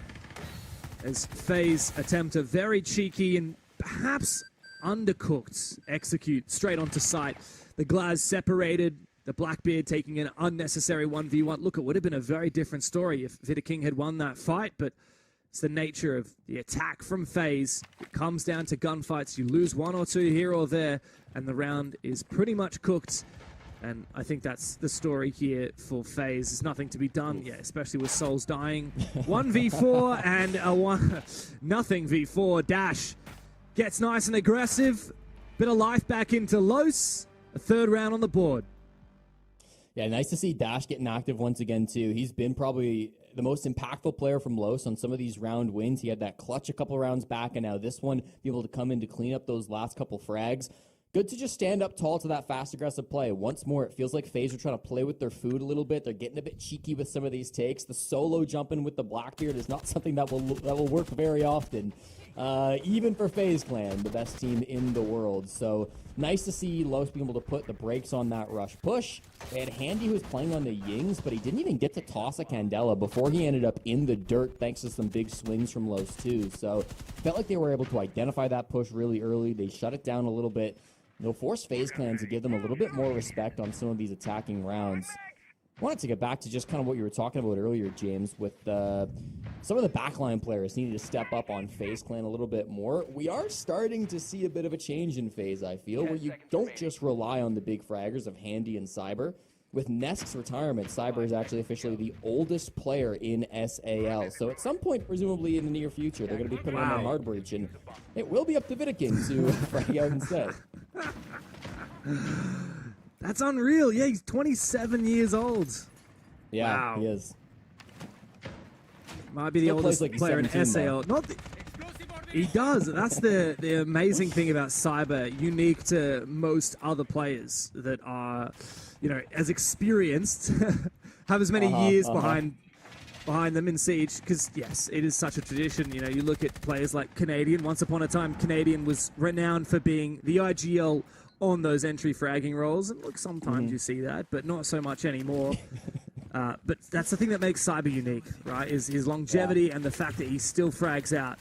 as FaZe attempt a very cheeky and perhaps undercooked execute straight onto sight. The Glaz separated, the Blackbeard taking an unnecessary 1v1. Look, it would have been a very different story if Vidiking had won that fight, but it's the nature of the attack from FaZe. It comes down to gunfights. You lose 1 or 2 here or there, and the round is pretty much cooked. And I think that's the story here for FaZe. There's nothing to be done, yeah, especially with souls dying. 1v4 and a nothing v4. Dash gets nice and aggressive. Bit of life back into Los. A 3rd round on the board. Yeah, nice to see Dash getting active once again, too. He's been probably the most impactful player from Los on some of these round wins. He had that clutch a couple rounds back, and now this one, be able to come in to clean up those last couple frags. Good to just stand up tall to that fast, aggressive play. Once more, it feels like FaZe are trying to play with their food a little bit. They're getting a bit cheeky with some of these takes. The solo jumping with the Blackbeard is not something that will work very often. Even for FaZe Clan, the best team in the world. So nice to see Los being able to put the brakes on that rush push. They had Handy who was playing on the Yings, but he didn't even get to toss a Candela before he ended up in the dirt thanks to some big swings from Los too. So felt like they were able to identify that push really early. They shut it down a little bit. They'll force FaZe Clan to give them a little bit more respect on some of these attacking rounds. I wanted to get back to just kind of what you were talking about earlier, James, with some of the backline players needing to step up on FaZe Clan a little bit more. We are starting to see a bit of a change in FaZe, I feel, where you don't just rely on the big fraggers of Handy and Cyber. With Nesk's retirement, Cyber is actually officially the oldest player in SAL. So at some point, presumably in the near future, they're going to be putting on a hard breach, and it will be up to Vidiking to frag out instead. That's unreal. Yeah, he's 27 years old. Yeah, wow. He is. Might be the oldest player in SAL. He does. That's the amazing thing about Cyber, unique to most other players that are, you know, as experienced, have as many years behind them in Siege. Because yes, it is such a tradition. You know, you look at players like Canadian. Once upon a time, Canadian was renowned for being the IGL on those entry fragging roles. And look, sometimes you see that, but not so much anymore. But that's the thing that makes Cyber unique, right? Is his longevity and the fact that he still frags out.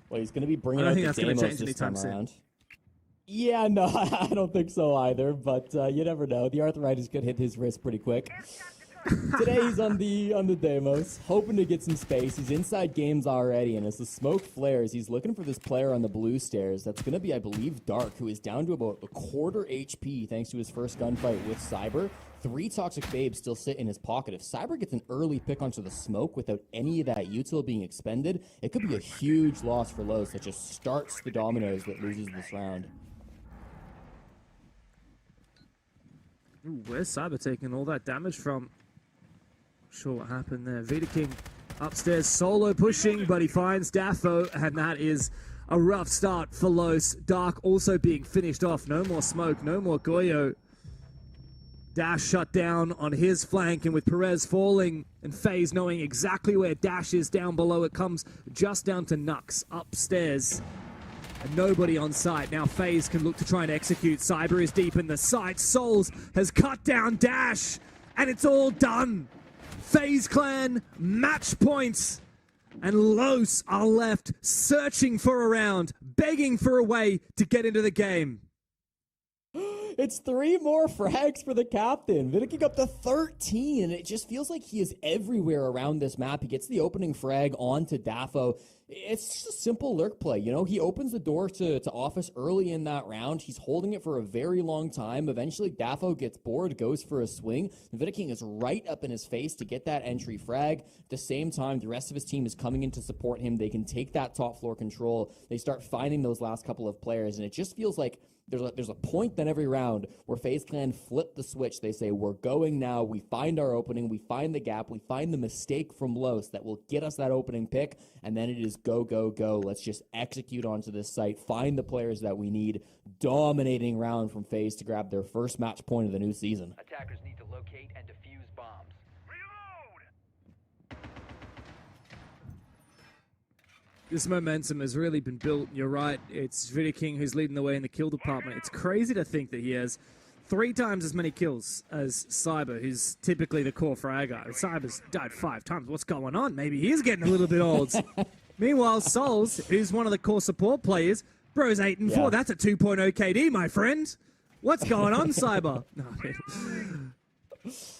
Well, he's going to be bringing out the demos this time around. Yeah, no, I don't think so either, but you never know. The arthritis could hit his wrist pretty quick. Today he's on the demos, hoping to get some space. He's inside games already, and as the smoke flares, he's looking for this player on the blue stairs. That's going to be, I believe, Dark, who is down to about a quarter HP thanks to his first gunfight with Cyber. 3 Toxic Babes still sit in his pocket. If Cyber gets an early pick onto the smoke without any of that util being expended, it could be a huge loss for Los that just starts the dominoes that loses this round. Ooh, where's Cyber taking all that damage from? Not sure what happened there. Vita King upstairs solo pushing, but he finds Daffo, and that is a rough start for Los. Dark also being finished off. No more smoke, no more Goyo. Dash shut down on his flank, and with Perez falling and FaZe knowing exactly where Dash is down below, it comes just down to Nux upstairs. And nobody on site. Now FaZe can look to try and execute. Cyber is deep in the site. Souls has cut down Dash, and it's all done. FaZe Clan match points, and Los are left searching for a round, begging for a way to get into the game. It's 3 more frags for the captain. Vidiking up to 13, and it just feels like he is everywhere around this map. He gets the opening frag onto Daffo. It's just a simple lurk play, you know? He opens the door to Office early in that round. He's holding it for a very long time. Eventually, Daffo gets bored, goes for a swing. Vidiking is right up in his face to get that entry frag. At the same time, the rest of his team is coming in to support him. They can take that top floor control. They start finding those last couple of players, and it just feels like there's a point in every round where FaZe Clan flip the switch. They say, we're going now. We find our opening. We find the gap. We find the mistake from Los that will get us that opening pick. And then it is go, go, go. Let's just execute onto this site. Find the players that we need. Dominating round from FaZe to grab their first match point of the new season. Attackers need to locate and defuse bombs. This momentum has really been built. You're right. It's Vita King who's leading the way in the kill department. It's crazy to think that he has 3 times as many kills as Cyber, who's typically the core fragger. Cyber's died 5 times. What's going on? Maybe he's getting a little bit old. Meanwhile, Souls, who's one of the core support players, bro's 8 and 4. Yeah. That's a 2.0 KD, my friend. What's going on, Cyber? No,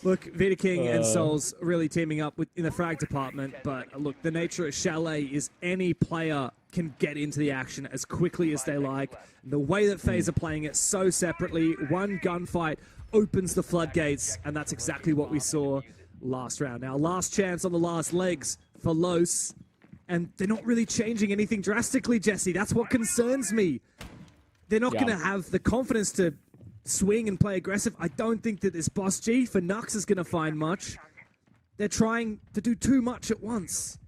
look, Vita King and Souls really teaming up in the frag department, but look, the nature of Chalet is any player can get into the action as quickly as they like. The way that FaZe are playing it so separately, one gunfight opens the floodgates, and that's exactly what we saw last round. Now, last chance on the last legs for Los, and they're not really changing anything drastically, Jesse. That's what concerns me. They're not going to have the confidence to swing and play aggressive. I don't think that this Boss G for Nux is going to find much. They're trying to do too much at once.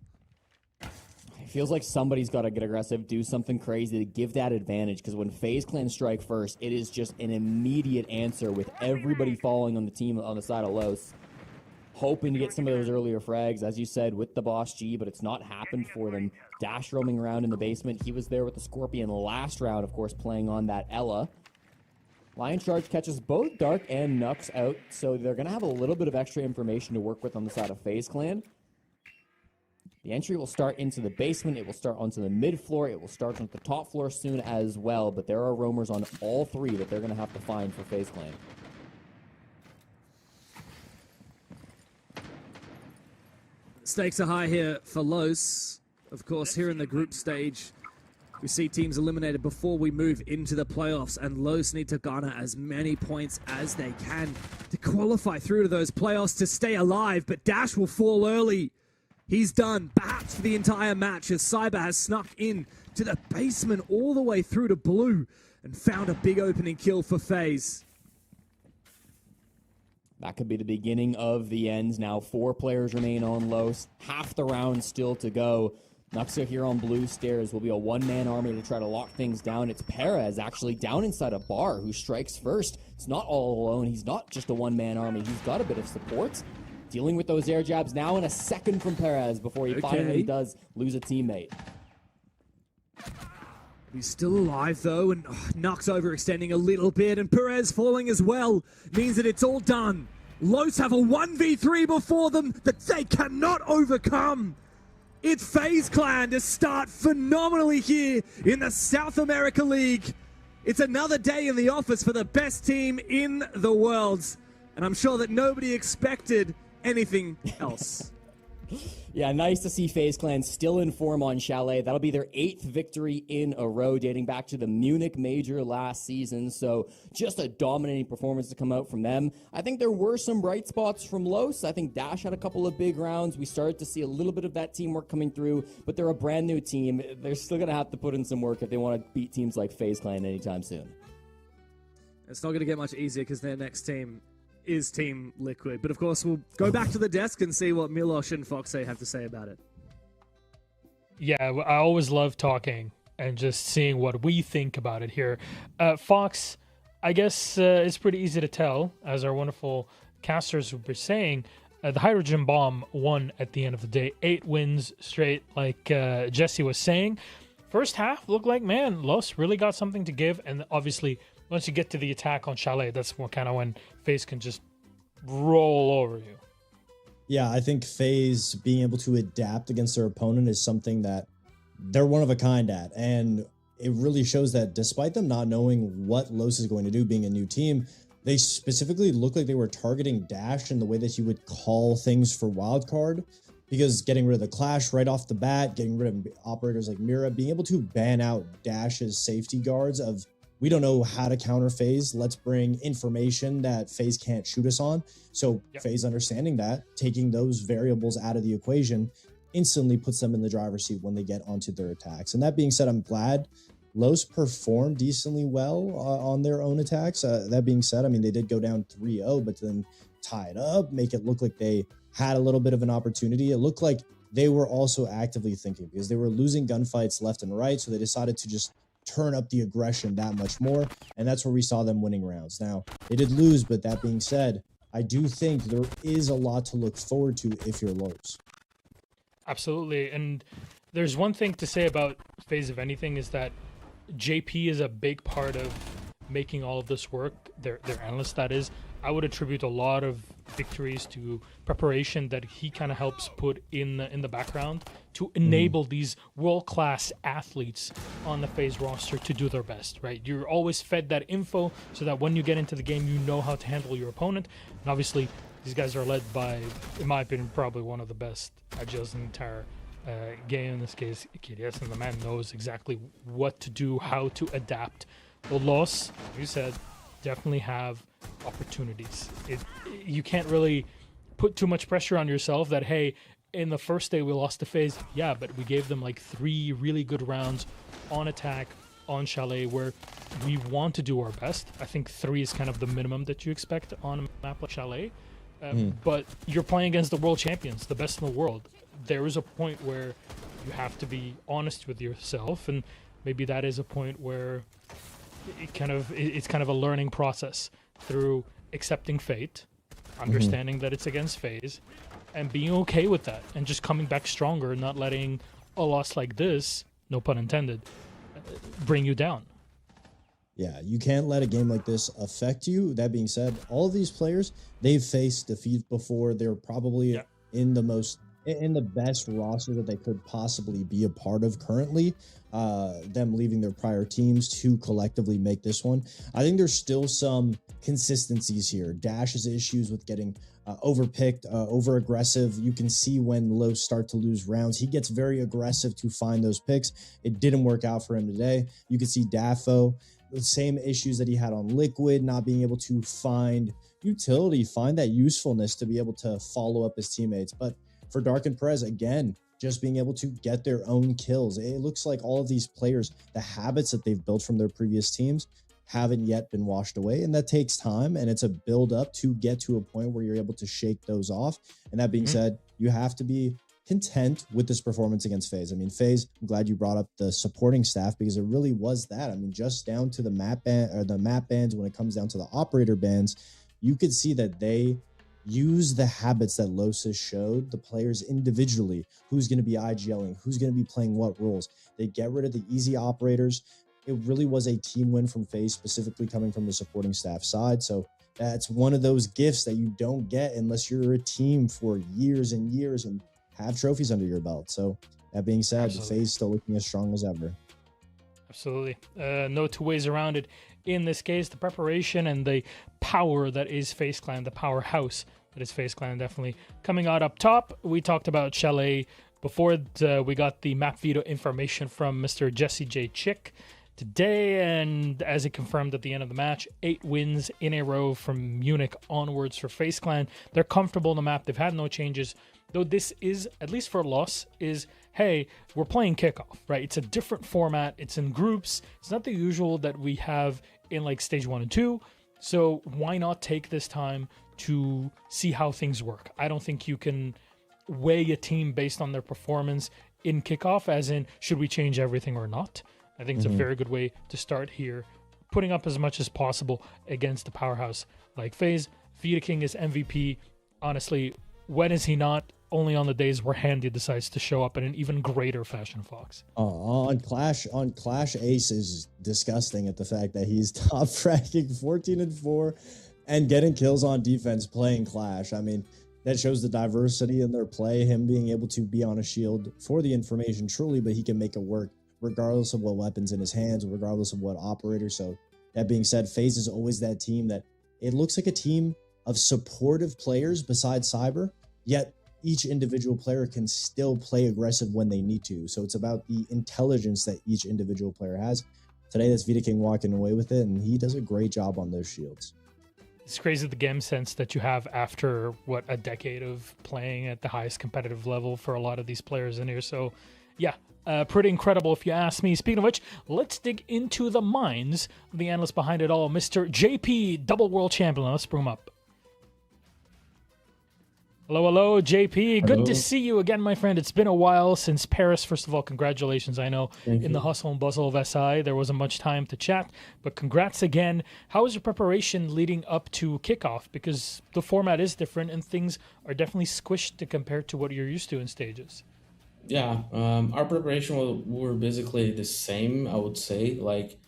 It feels like somebody's got to get aggressive, do something crazy to give that advantage, because when FaZe Clan strike first, it is just an immediate answer with everybody falling on the team on the side of Los. Hoping to get some of those earlier frags, as you said, with the Boss G, but it's not happened for them. Dash roaming around in the basement. He was there with the Scorpion last round, of course, playing on that Ella. Lion Charge catches both Dark and Nux out, so they're going to have a little bit of extra information to work with on the side of FaZe Clan. The entry will start into the basement, it will start onto the mid floor, it will start onto the top floor soon as well, but there are roamers on all 3 that they're going to have to find for FaZe Clan. Stakes are high here for Los. Of course, here in the group stage, we see teams eliminated before we move into the playoffs, and Los need to garner as many points as they can to qualify through to those playoffs to stay alive, but Dash will fall early. He's done, perhaps for the entire match, as Cyber has snuck in to the basement all the way through to blue and found a big opening kill for FaZe. That could be the beginning of the end. Now 4 players remain on Los, half the round still to go. Nuxa here on blue stairs will be a 1-man army to try to lock things down. It's Perez actually down inside a bar who strikes first. It's not all alone. He's not just a 1-man army. He's got a bit of support. Dealing with those air jabs now in a second from Perez before he finally does lose a teammate. He's still alive though, and Nux overextending a little bit, and Perez falling as well means that it's all done. Los have a 1v3 before them that they cannot overcome. It's FaZe Clan to start phenomenally here in the South America League. It's another day in the office for the best team in the world, and I'm sure that nobody expected anything else. Yeah, nice to see FaZe Clan still in form on Chalet. That'll be their 8th victory in a row, dating back to the Munich Major last season. So just a dominating performance to come out from them. I think there were some bright spots from Los. I think Dash had a couple of big rounds. We started to see a little bit of that teamwork coming through, but they're a brand new team. They're still going to have to put in some work if they want to beat teams like FaZe Clan anytime soon. It's not going to get much easier because their next team is Team Liquid. But of course, we'll go back to the desk and see what Milosh and Foxy have to say about it. Yeah, I always love talking and just seeing what we think about it here. Fox, I guess it's pretty easy to tell, as our wonderful casters were saying, the hydrogen bomb won at the end of the day. 8 wins straight, like Jesse was saying. First half looked like, man, Los really got something to give. And obviously, once you get to the attack on Chalet, that's kind of when FaZe can just roll over you. Yeah, I think FaZe being able to adapt against their opponent is something that they're one of a kind at. And it really shows that despite them not knowing what Los is going to do, being a new team, they specifically look like they were targeting Dash in the way that you would call things for wildcard, because getting rid of the Clash right off the bat, getting rid of operators like Mira, being able to ban out Dash's safety guards of, we don't know how to counter FaZe. Let's bring information that FaZe can't shoot us on. So FaZe understanding that, taking those variables out of the equation, instantly puts them in the driver's seat when they get onto their attacks. And that being said, I'm glad Los performed decently well on their own attacks. That being said, I mean, they did go down 3-0, but then tie it up, make it look like they had a little bit of an opportunity. It looked like they were also actively thinking, because they were losing gunfights left and right. So they decided to just turn up the aggression that much more, and that's where we saw them winning rounds. Now, they did lose, but that being said, I do think there is a lot to look forward to if you're Los. Absolutely, and there's one thing to say about FaZe, if anything, is that JP is a big part of making all of this work. Their analyst, that is. I would attribute a lot of victories to preparation that he kind of helps put in the background to enable these world-class athletes on the FaZe roster to do their best, right? You're always fed that info so that when you get into the game, you know how to handle your opponent. And obviously, these guys are led by, in my opinion, probably one of the best IGLs in the entire game. In this case, KDS, and the man knows exactly what to do, how to adapt. Well, Los, you said, definitely have opportunities. You can't really put too much pressure on yourself that, hey, in the first day we lost to FaZe. Yeah, but we gave them like 3 really good rounds on attack, on Chalet, where we want to do our best. I think 3 is kind of the minimum that you expect on a map like Chalet. But you're playing against the world champions, the best in the world. There is a point where you have to be honest with yourself, and maybe that is a point where it's kind of a learning process through accepting fate, understanding that it's against FaZe, and being okay with that, and just coming back stronger, not letting a loss like this, no pun intended, bring you down. Yeah, you can't let a game like this affect you. That being said, all of these players, they've faced defeat before. They're probably in the best roster that they could possibly be a part of currently. Them leaving their prior teams to collectively make this one. I think there's still some consistencies here. Dash's issues with getting overpicked, over aggressive. You can see when Los start to lose rounds, he gets very aggressive to find those picks. It didn't work out for him today. You can see Dafo, the same issues that he had on Liquid, not being able to find utility, find that usefulness to be able to follow up his teammates. But for Dark and Perez, again, just being able to get their own kills. It looks like all of these players, the habits that they've built from their previous teams haven't yet been washed away. And that takes time, and it's a build up to get to a point where you're able to shake those off. And that being said, you have to be content with this performance against FaZe. I mean, FaZe, I'm glad you brought up the supporting staff, because it really was that. I mean, just down to the map bans, when it comes down to the operator bans, you could see that they use the habits that Los showed the players individually. Who's going to be IGLing? Who's going to be playing what roles? They get rid of the easy operators. It really was a team win from FaZe, specifically coming from the supporting staff side. So that's one of those gifts that you don't get unless you're a team for years and years and have trophies under your belt. So that being said, FaZe still looking as strong as ever. Absolutely. No two ways around it. In this case, the preparation and the power that is FaZe Clan, the powerhouse that is FaZe Clan, definitely coming out up top. We talked about Chalet before. We got the map veto information from Mr. Jesse J. Chick today, and as he confirmed at the end of the match, 8 wins in a row from Munich onwards for FaZe Clan. They're comfortable on the map. They've had no changes. Though this is, at least for Los, is, hey, we're playing Kickoff, right? It's a different format. It's in groups. It's not the usual that we have in like stage 1 and 2. So why not take this time to see how things work? I don't think you can weigh a team based on their performance in kickoff, as in, should we change everything or not? I think it's a very good way to start here, putting up as much as possible against a powerhouse like FaZe. King is MVP. Honestly, when is he not? Only on the days where Handy decides to show up in an even greater fashion, Fox. On Clash, Ace is disgusting at the fact that he's top ranking 14-4 and getting kills on defense playing Clash. I mean, that shows the diversity in their play, him being able to be on a shield for the information truly, but he can make it work regardless of what weapons in his hands, regardless of what operator. So that being said, FaZe is always that team that it looks like a team of supportive players besides Cyber, yet each individual player can still play aggressive when they need to. So it's about the intelligence that each individual player has. Today, that's King walking away with it, and he does a great job on those shields. It's crazy the game sense that you have after, a decade of playing at the highest competitive level for a lot of these players in here. So, yeah, pretty incredible if you ask me. Speaking of which, let's dig into the minds of the analyst behind it all, Mr. JP, double world champion. Let's bring him up. Hello, JP. Good to see you again, my friend. It's been a while since Paris. First of all, congratulations. I know in the hustle and bustle of SI, there wasn't much time to chat, but congrats again. How was your preparation leading up to kickoff? Because the format is different and things are definitely squished to compare to what you're used to in stages. Yeah, our preparation were basically the same, I would say. Like,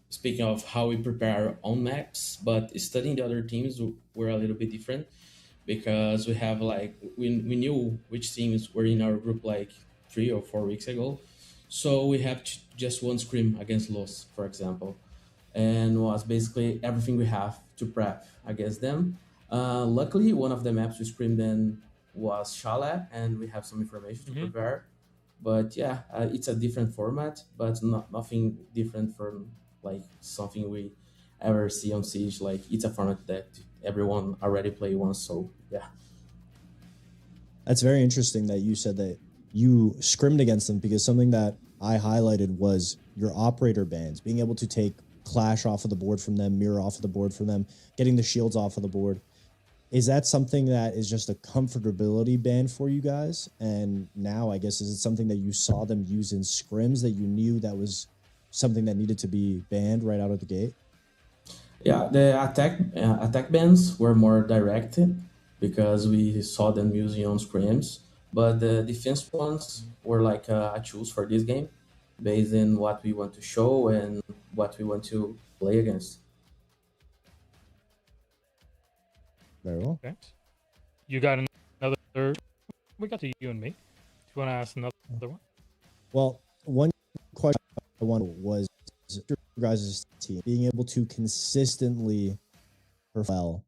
speaking of how we prepare our own maps, but studying the other teams were a little bit different. Because we have we knew which teams were in our group 3 or 4 weeks ago, so we have just one scrim against Los, for example, and was basically everything we have to prep against them. Luckily, one of the maps we scrimmed in was Chalet, and we have some information to prepare. But yeah, it's a different format, but nothing different from something we ever see on Siege. It's a format that everyone already played once, so yeah. That's very interesting that you said that you scrimmed against them, because something that I highlighted was your operator bans, being able to take Clash off of the board from them, Mirror off of the board from them, getting the shields off of the board. Is that something that is just a comfortability ban for you guys? And now, I guess, is it something that you saw them use in scrims that you knew that was something that needed to be banned right out of the gate? Yeah, the attack bans were more directed because we saw them using on scrims, but the defense ones were a choose for this game based on what we want to show and what we want to play against. Very well. Okay. You got another. We got to you and me. Do you want to ask another one? Well, one question I wanted was your guys' team being able to consistently perform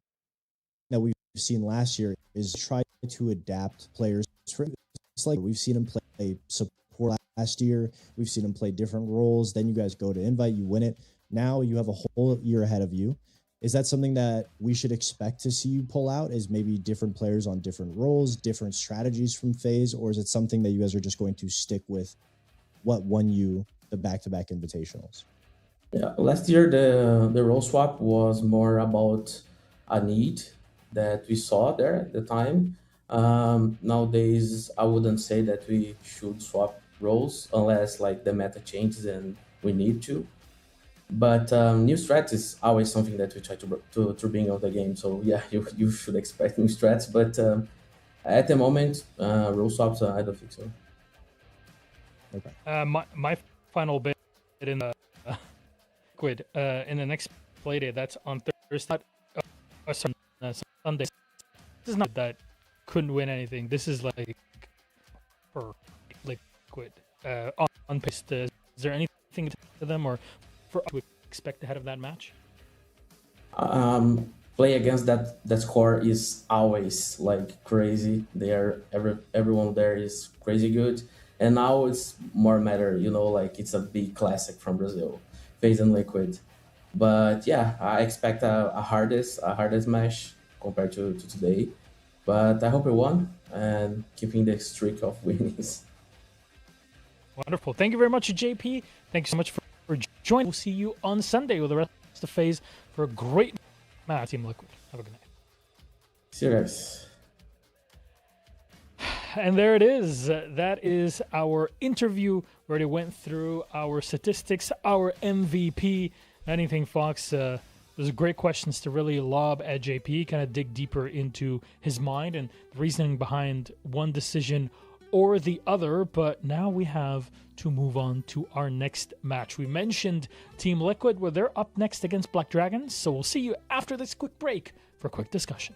that we've seen last year is try to adapt players. It's like we've seen them play support last year. We've seen them play different roles. Then you guys go to invite, you win it. Now you have a whole year ahead of you. Is that something that we should expect to see you pull out, as maybe different players on different roles, different strategies from FaZe, or is it something that you guys are just going to stick with what won you the back-to-back invitationals? Yeah, last year the role swap was more about a need that we saw there at the time. Nowadays, I wouldn't say that we should swap roles unless the meta changes and we need to. But new strats is always something that we try to bring out the game. So yeah, you should expect new strats. But at the moment, role swaps, I don't think so. Okay. My final bit in the Liquid in the next play day, that's on Thursday, Sunday. This is not that couldn't win anything. This is for Liquid on pace. Is there anything to them or for us to expect ahead of that match? Play against that score is always crazy. Everyone there is crazy good, and now it's more matter. It's a big classic from Brazil. FaZe and Liquid, but yeah, I expect a hardest match compared to today, but I hope we won and keeping the streak of winnings. Wonderful. Thank you very much, JP. Thank you so much for joining. We'll see you on Sunday with the rest It's the FaZe for a great match, Team Liquid. Have a good night. See you guys. And there it is. That is our interview. We already went through our statistics, our MVP. Anything, Fox? Those are great questions to really lob at JP, kind of dig deeper into his mind and the reasoning behind one decision or the other. But now we have to move on to our next match. We mentioned Team Liquid, where they're up next against Black Dragons. So we'll see you after this quick break for a quick discussion.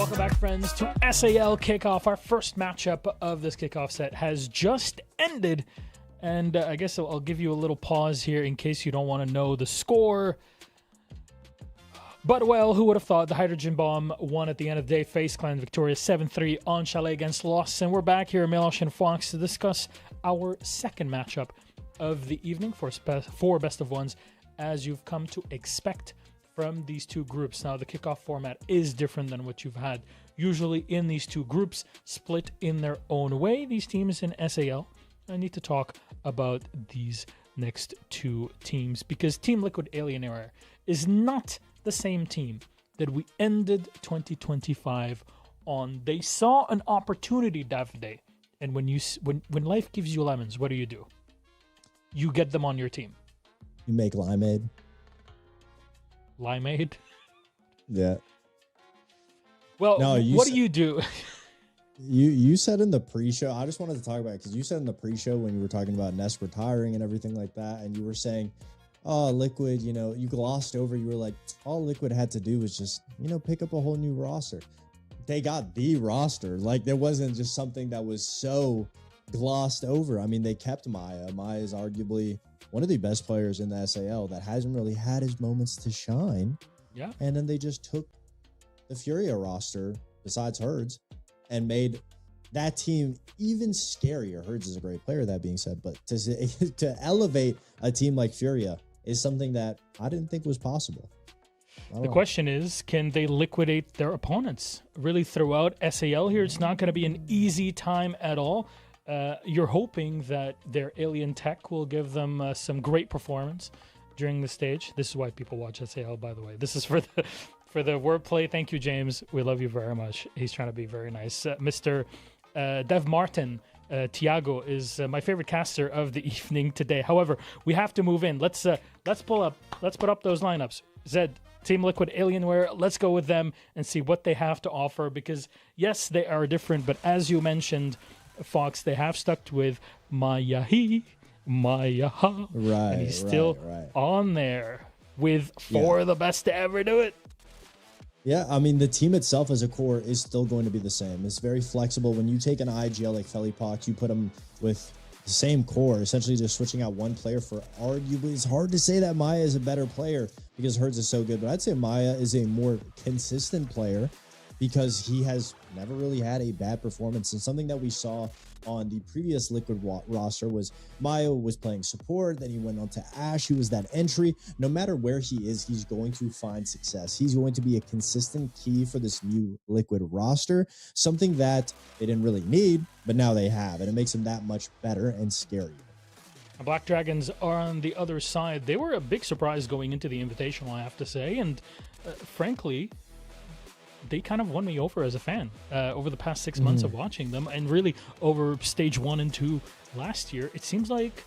Welcome back, friends, to SAL Kickoff. Our first matchup of this kickoff set has just ended. And I guess I'll give you a little pause here in case you don't want to know the score. But, well, who would have thought the Hydrogen Bomb won at the end of the day? FaZe Clan victorious 7-3 on Chalet against Lost. And we're back here, Milosh and Fox, to discuss our second matchup of the evening for best of ones, as you've come to expect from these two groups. Now, the kickoff format is different than what you've had usually in these two groups, split in their own way. These teams in SAL, I need to talk about these next two teams, because Team Liquid Alienware is not the same team that we ended 2025 on. They saw an opportunity, Davide, and when life gives you lemons, what do? You get them on your team. You make limeade. Limeade? Yeah. Well, no, what do you do? You said in the pre-show, I just wanted to talk about it because you said in the pre-show when you were talking about Ness retiring and everything like that, and you were saying, oh, Liquid, you glossed over. You were like, all Liquid had to do was just, pick up a whole new roster. They got the roster. Like, there wasn't just something that was so glossed over. I mean, they kept Maya. Maya is arguably one of the best players in the SAL that hasn't really had his moments to shine. Yeah. And then they just took the Furia roster, besides Herds, and made that team even scarier. Herds is a great player, that being said, but to elevate a team like Furia is something that I didn't think was possible. The question is, can they liquidate their opponents? Really throughout SAL here, it's not going to be an easy time at all. You're hoping that their alien tech will give them some great performance during the stage. This is why people watch SAL, by the way. This is for the wordplay. Thank you, James. We love you very much. He's trying to be very nice. Mr. Dev Martin, Tiago is my favorite caster of the evening today. However, we have to move in. Let's put up those lineups. Zed, Team Liquid Alienware, let's go with them and see what they have to offer, because yes, they are different, but as you mentioned, Fox, they have stuck with Mayahi, Mayaha, right, and he's still on there with four of the best to ever do it. Yeah, I mean, the team itself as a core is still going to be the same. It's very flexible. When you take an IGL like Felipox, you put them with the same core, essentially just switching out one player for arguably. It's hard to say that Maya is a better player because Herds is so good, but I'd say Maya is a more consistent player because he has never really had a bad performance. And something that we saw on the previous Liquid roster was Maya was playing support, then he went on to Ashe. He was that entry. No matter where he is, he's going to find success. He's going to be a consistent key for this new Liquid roster, something that they didn't really need, but now they have, and it makes them that much better and scarier. Black Dragons are on the other side. They were a big surprise going into the Invitational, I have to say, and frankly, they kind of won me over as a fan over the past 6 months of watching them, and really over stage 1 and 2 last year. It seems like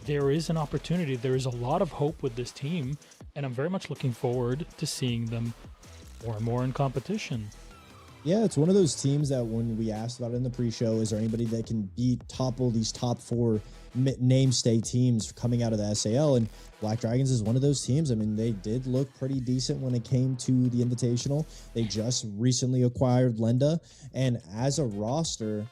there is an opportunity. There is a lot of hope with this team, and I'm very much looking forward to seeing them more and more in competition. Yeah, it's one of those teams that when we asked about it in the pre-show, is there anybody that can topple these top 4 namestay teams coming out of the SAL, and Black Dragons is one of those teams. I mean, they did look pretty decent when it came to the Invitational. They just recently acquired Lenda, and as a roster,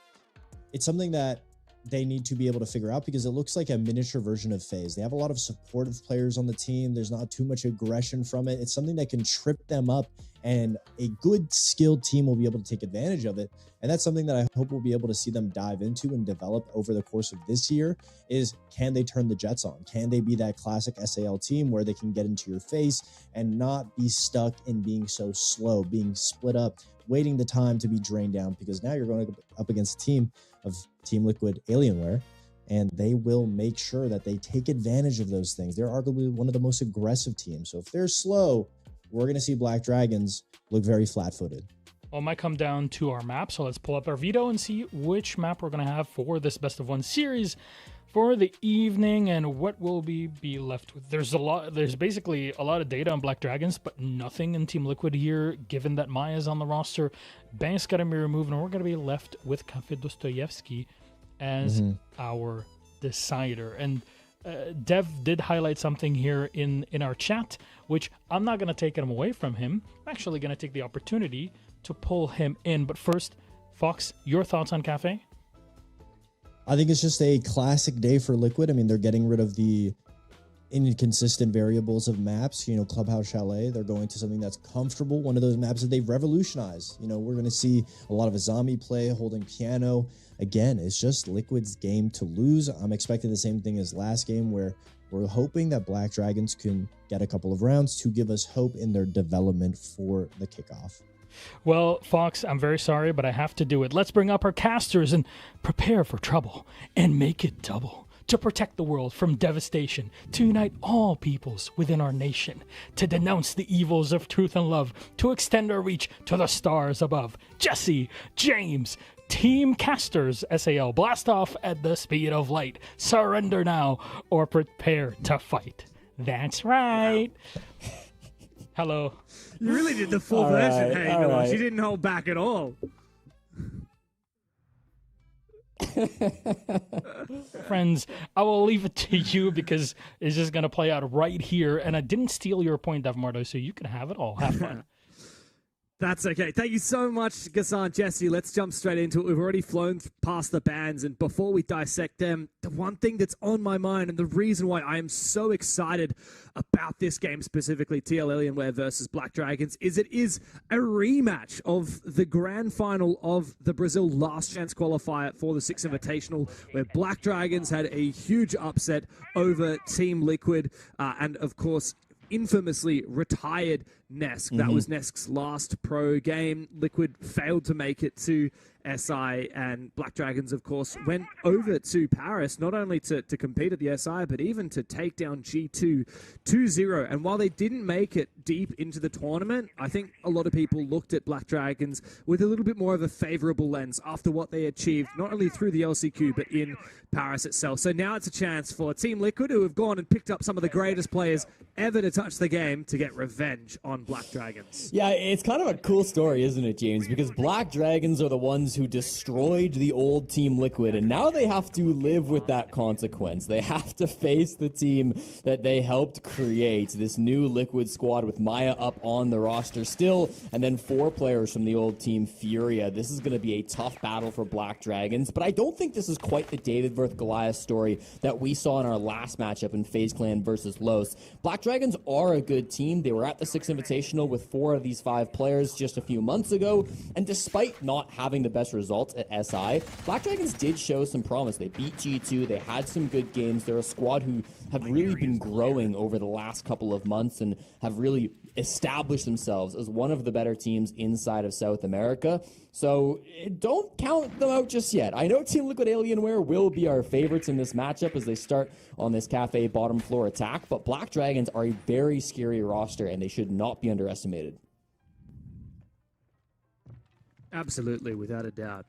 it's something that they need to be able to figure out because it looks like a miniature version of FaZe. They have a lot of supportive players on the team. There's not too much aggression from it. It's something that can trip them up, and a good skilled team will be able to take advantage of it. And that's something that I hope we'll be able to see them dive into and develop over the course of this year is, can they turn the Jets on? Can they be that classic SAL team where they can get into your face and not be stuck in being so slow, being split up, waiting the time to be drained down? Because now you're going up against a team of Team Liquid Alienware, and they will make sure that they take advantage of those things. They're arguably one of the most aggressive teams. So if they're slow, we're going to see Black Dragons look very flat-footed. Well, it might come down to our map, so let's pull up our veto and see which map we're going to have for this best of 1 series for the evening, and what will we be left with. There's basically a lot of data on Black Dragons, but nothing in Team Liquid here, given that Maya's on the roster. Bank's got to be removed, and we're going to be left with Cafe Dostoyevsky as our decider. And Dev did highlight something here in our chat, which I'm not going to take him away from him. I'm actually going to take the opportunity to pull him in. But first, Fox, your thoughts on Cafe? I think it's just a classic day for Liquid. I mean, they're getting rid of the inconsistent variables of maps. Clubhouse Chalet, they're going to something that's comfortable, one of those maps that they've revolutionized. We're going to see a lot of Azami play, holding piano. Again, it's just Liquid's game to lose. I'm expecting the same thing as last game, where we're hoping that Black Dragons can get a couple of rounds to give us hope in their development for the kickoff. Well, Fox, I'm very sorry, but I have to do it. Let's bring up our casters and prepare for trouble and make it double. To protect the world from devastation, to unite all peoples within our nation, to denounce the evils of truth and love, to extend our reach to the stars above. Jesse, James, Team Casters, SAL, blast off at the speed of light. Surrender now or prepare to fight. That's right. Hello. You really did the full version. Hey, Milosh, you didn't hold back at all. Friends, I will leave it to you because it's just going to play out right here. And I didn't steal your point, Davmardo, so you can have it all. Have fun. That's okay. Thank you so much, Gassan. Jesse, let's jump straight into it. We've already flown past the bans, and before we dissect them, the one thing that's on my mind and the reason why I am so excited about this game specifically, TL Alienware versus Black Dragons, is it is a rematch of the grand final of the Brazil Last Chance qualifier for the Six Invitational, where Black Dragons had a huge upset over Team Liquid, and of course, infamously retired Nesk. That was Nesk's last pro game. Liquid failed to make it to SI, and Black Dragons, of course, went over to Paris, not only to compete at the SI, but even to take down G2 2-0. And while they didn't make it deep into the tournament, I think a lot of people looked at Black Dragons with a little bit more of a favorable lens after what they achieved, not only through the LCQ, but in Paris itself. So now it's a chance for Team Liquid, who have gone and picked up some of the greatest players ever to touch the game, to get revenge on Black Dragons. Yeah, it's kind of a cool story, isn't it, James? Because Black Dragons are the ones who destroyed the old Team Liquid, and now they have to live with that consequence. They have to face the team that they helped create, this new Liquid squad with Maya up on the roster still, and then 4 players from the old team Furia. This is going to be a tough battle for Black Dragons, but I don't think this is quite the David versus Goliath story that we saw in our last matchup in FaZe Clan versus Los. Black Dragons are a good team. They were at the Six Invitational with 4 of these 5 players just a few months ago, and despite not having the best results at SI, Black Dragons did show some promise. They beat G2, they had some good games. They're a squad who have really been growing over the last couple of months and have really established themselves as one of the better teams inside of South America. So don't count them out just yet. I know Team Liquid Alienware will be our favorites in this matchup as they start on this Cafe bottom floor attack, but Black Dragons are a very scary roster and they should not be underestimated. Absolutely, without a doubt.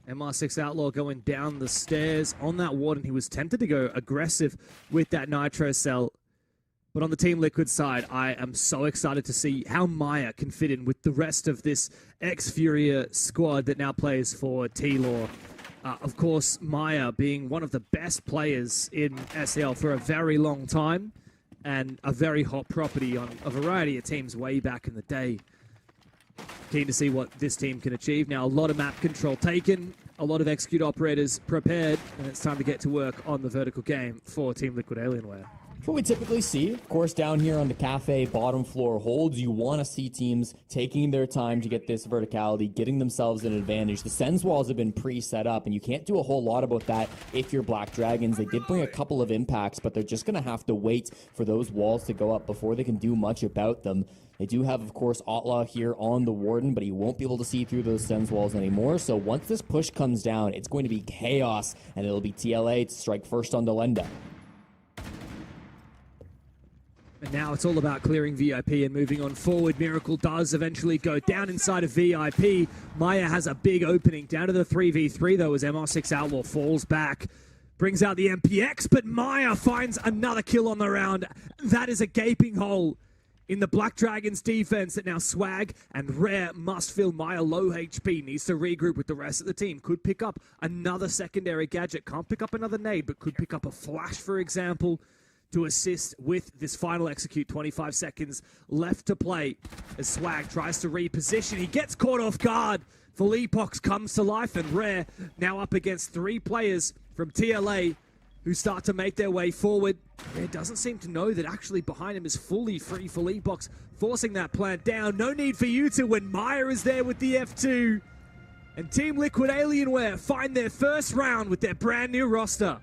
MR6 Outlaw going down the stairs on that Warden. He was tempted to go aggressive with that Nitro Cell. But on the Team Liquid side, I am so excited to see how Maya can fit in with the rest of this ex-Furia squad that now plays for T-Law. Of course, Maya being one of the best players in SAL for a very long time and a very hot property on a variety of teams way back in the day. Keen to see what this team can achieve. Now, a lot of map control taken, a lot of execute operators prepared, and it's time to get to work on the vertical game for Team Liquid Alienware. What we typically see, of course, down here on the Cafe bottom floor holds, you want to see teams taking their time to get this verticality, getting themselves an advantage. The Sens walls have been pre-set up, and you can't do a whole lot about that if you're Black Dragons. They did bring a couple of impacts, but they're just going to have to wait for those walls to go up before they can do much about them. They do have, of course, Outlaw here on the Warden, but he won't be able to see through those Sens walls anymore. So once this push comes down, it's going to be chaos, and it'll be TLA to strike first on Delenda. And now it's all about clearing VIP and moving on forward. Miracle does eventually go down inside of VIP. Maya has a big opening down to the 3v3, though, as MR6 Outlaw falls back. Brings out the MPX, but Maya finds another kill on the round. That is a gaping hole in the Black Dragons defense that now Swag and Rare must fill. Maya low HP, needs to regroup with the rest of the team. Could pick up another secondary gadget. Can't pick up another nade, but could pick up a flash, for example, to assist with this final execute. 25 seconds left to play as Swag tries to reposition. He gets caught off guard. Felipox comes to life, and Rare now up against 3 players from TLA who start to make their way forward. Rare doesn't seem to know that actually behind him is fully free Felipox, forcing that plant down. No need for you to when Maya is there with the F2. And Team Liquid Alienware find their first round with their brand new roster.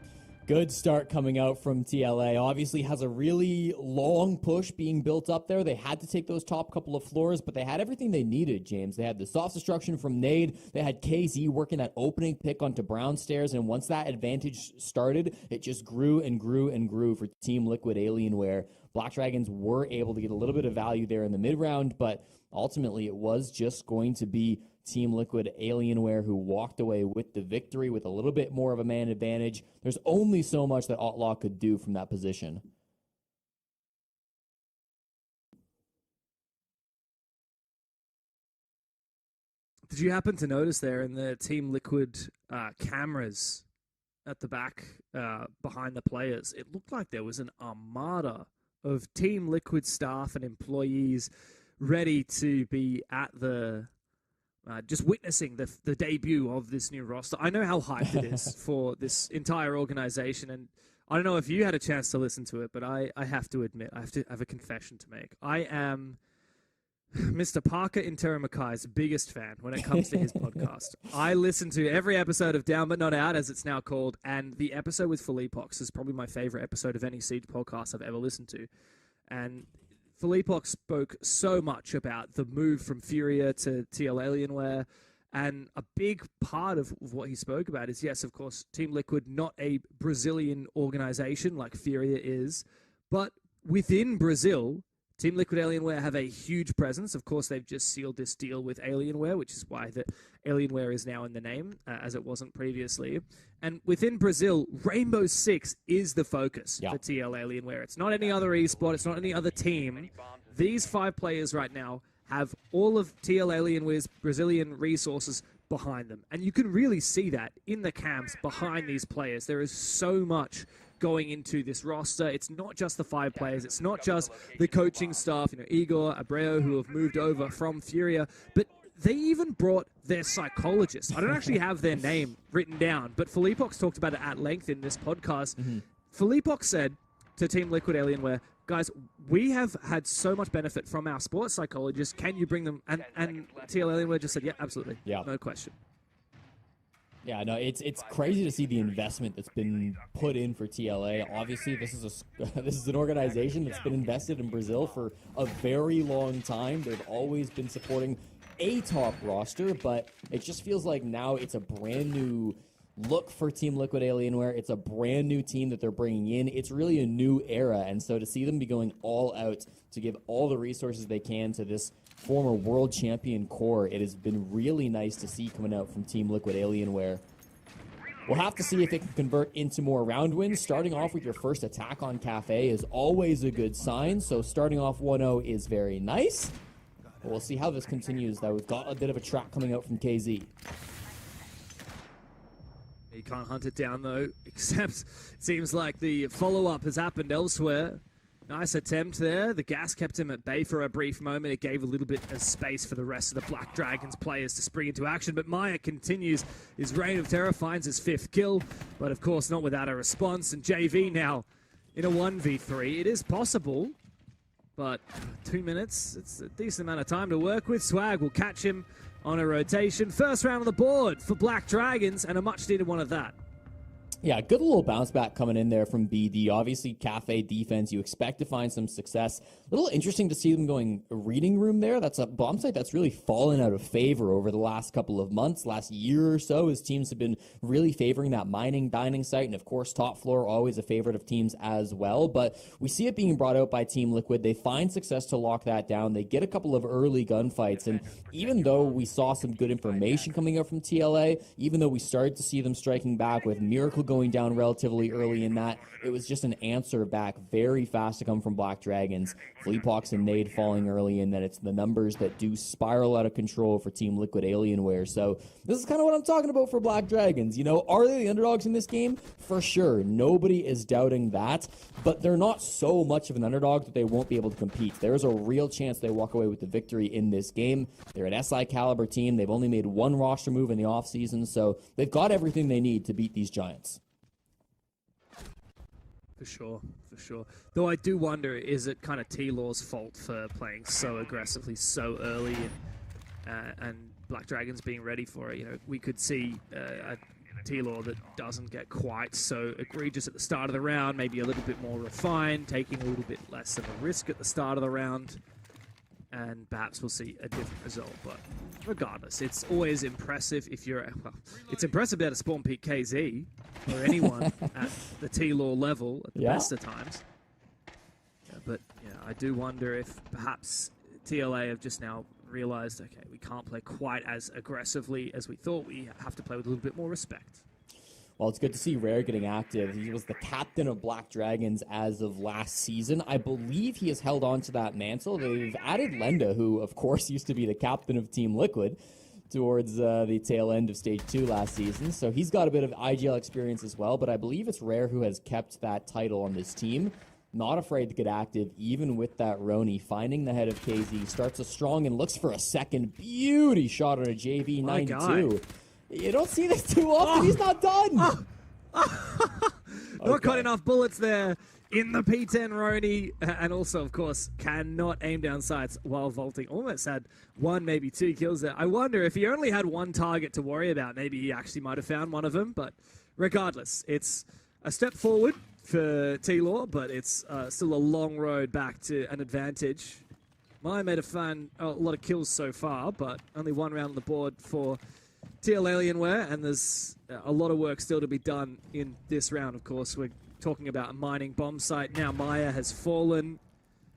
Good start coming out from TLA. Obviously has a really long push being built up there. They had to take those top couple of floors, but they had everything they needed, James. They had the soft destruction from Nade. They had KZ working that opening pick onto Brown Stairs, and once that advantage started, it just grew and grew and grew for Team Liquid Alienware. Black Dragons were able to get a little bit of value there in the mid-round, but ultimately it was just going to be Team Liquid Alienware who walked away with the victory with a little bit more of a man advantage. There's only so much that Outlaw could do from that position. Did you happen to notice there in the Team Liquid cameras at the back behind the players, it looked like there was an armada of Team Liquid staff and employees ready to be at the just witnessing the debut of this new roster. I know how hyped it is for this entire organization, and I don't know if you had a chance to listen to it, but I have to admit, I have a confession to make. I am Mr. Parker Interimacai's biggest fan when it comes to his podcast. I listen to every episode of Down But Not Out, as it's now called, and the episode with Felipox is probably my favorite episode of any Siege podcast I've ever listened to. And Felipox spoke so much about the move from Furia to TL Alienware, and a big part of what he spoke about is, yes, of course, Team Liquid, not a Brazilian organization like Furia is, but within Brazil, Team Liquid Alienware have a huge presence. Of course, they've just sealed this deal with Alienware, which is why the Alienware is now in the name, as it wasn't previously. And within Brazil, Rainbow Six is the focus for TL Alienware. It's not any other esport. It's not any other team. These 5 players right now have all of TL Alienware's Brazilian resources behind them. And you can really see that in the camps behind these players. There is so much going into this roster. It's not just the 5 players. It's not just the coaching staff, Igor, Abreu, who have moved over from Furia, but they even brought their psychologists. I don't actually have their name written down, but Felipox talked about it at length in this podcast. Felipox said to Team Liquid Alienware, guys, we have had so much benefit from our sports psychologists. Can you bring them? And TL Alienware just said, yeah, absolutely. Yeah. No question. Yeah, no, it's crazy to see the investment that's been put in for TLA. Obviously, this is an organization that's been invested in Brazil for a very long time. They've always been supporting a top roster, but it just feels like now it's a brand new look for Team Liquid Alienware. It's a brand new team that they're bringing in. It's really a new era, and so to see them be going all out to give all the resources they can to this former world champion core, it has been really nice to see coming out from Team Liquid Alienware. We'll have to see if it can convert into more round wins. Starting off with your first attack on Cafe is always a good sign, so starting off 1-0 is very nice. But we'll see how this continues, though. We've got a bit of a track coming out from KZ. He can't hunt it down, though, except it seems like the follow-up has happened elsewhere. Nice attempt there. The gas kept him at bay for a brief moment. It gave a little bit of space for the rest of the Black Dragons players to spring into action, but Maya continues. His reign of terror finds his 5th kill, but of course not without a response, and JV now in a 1v3. It is possible, but 2 minutes, it's a decent amount of time to work with. Swag will catch him on a rotation. First round on the board for Black Dragons, and a much-needed one at that. Yeah, good little bounce back coming in there from BD. Obviously, Cafe defense, you expect to find some success. A little interesting to see them going reading room there. That's a bomb site that's really fallen out of favor over the last couple of months, last year or so, as teams have been really favoring that mining, dining site. And of course, top floor, always a favorite of teams as well. But we see it being brought out by Team Liquid. They find success to lock that down. They get a couple of early gunfights. And even though we saw some good information coming out from TLA, even though we started to see them striking back with Miracle going going down relatively early in that. It was just an answer back very fast to come from Black Dragons. Fleepox and Nade falling early in that. It's the numbers that do spiral out of control for Team Liquid Alienware. So this is kind of what I'm talking about for Black Dragons. You know, are they the underdogs in this game? For sure. Nobody is doubting that. But they're not so much of an underdog that they won't be able to compete. There's a real chance they walk away with the victory in this game. They're an SI caliber team. They've only made one roster move in the offseason, so they've got everything they need to beat these Giants. For sure, for sure. Though I do wonder, is it kind of T-Law's fault for playing so aggressively so early and Black Dragons being ready for it? You know, we could see a T-Law that doesn't get quite so egregious at the start of the round, maybe a little bit more refined, taking a little bit less of a risk at the start of the round, and perhaps we'll see a different result. But regardless, it's always impressive if you're, well, it's impressive to be able to spawn peak KZ or anyone at the T-Law level at the best of times. But yeah, I do wonder if perhaps TLA have just now realized, okay, we can't play quite as aggressively as we thought. We have to play with a little bit more respect. Well, it's good to see Rare getting active. He was the captain of Black Dragons as of last season. I believe he has held on to that mantle. They've added Lenda, who, of course, used to be the captain of Team Liquid towards the tail end of Stage 2 last season. So he's got a bit of IGL experience as well, but I believe it's Rare who has kept that title on this team. Not afraid to get active, even with that Roni. Finding the head of KZ, starts a strong and looks for a second beauty shot on a JV 92. You don't see this too often. He's not done. Not got enough bullets there in the P10 Roni, and also, of course, cannot aim down sights while vaulting. Almost had one, maybe two kills there. I wonder if he only had one target to worry about, maybe he actually might have found one of them. But regardless, it's a step forward for T-Law, but it's still a long road back to an advantage. Maya made a lot of kills so far, but only one round on the board for TL Alienware, and there's a lot of work still to be done in this round. Of course, we're talking about a mining bomb site. Now Maya has fallen.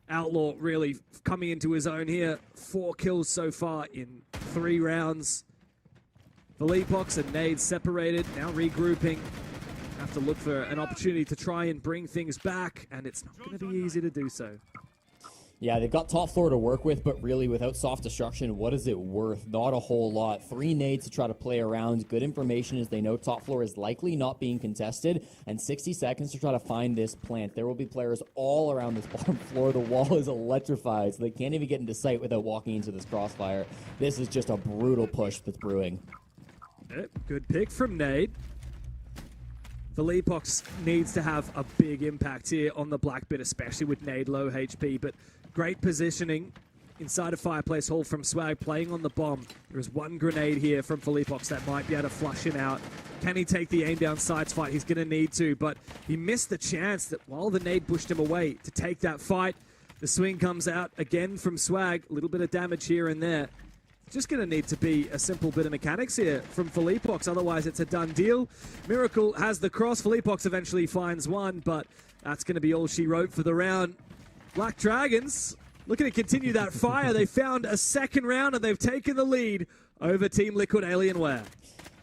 Outlaw really coming into his own here. 4 kills so far in 3 rounds. Valipox and Nade separated, now regrouping. Have to look for an opportunity to try and bring things back, and it's not going to be easy to do so. Yeah, they've got top floor to work with, but really without soft destruction, what is it worth? Not a whole lot. 3 nades to try to play around. Good information is they know top floor is likely not being contested, and 60 seconds to try to find this plant. There will be players all around this bottom floor. The wall is electrified, so they can't even get into sight without walking into this crossfire. This is just a brutal push that's brewing. Good pick from Nade. Valipox needs to have a big impact here on the black bit, especially with Nade low HP, but great positioning inside a fireplace hall from Swag, playing on the bomb. There is one grenade here from Valipox that might be able to flush him out. Can he take the aim down sights fight? He's going to need to, but he missed the chance that while the nade pushed him away to take that fight. The swing comes out again from Swag, a little bit of damage here and there. Just going to need to be a simple bit of mechanics here from Valipox, otherwise it's a done deal. Miracle has the cross. Valipox eventually finds one, but that's going to be all she wrote for the round. Black Dragons looking to continue that fire. They found a second round and they've taken the lead over Team Liquid Alienware.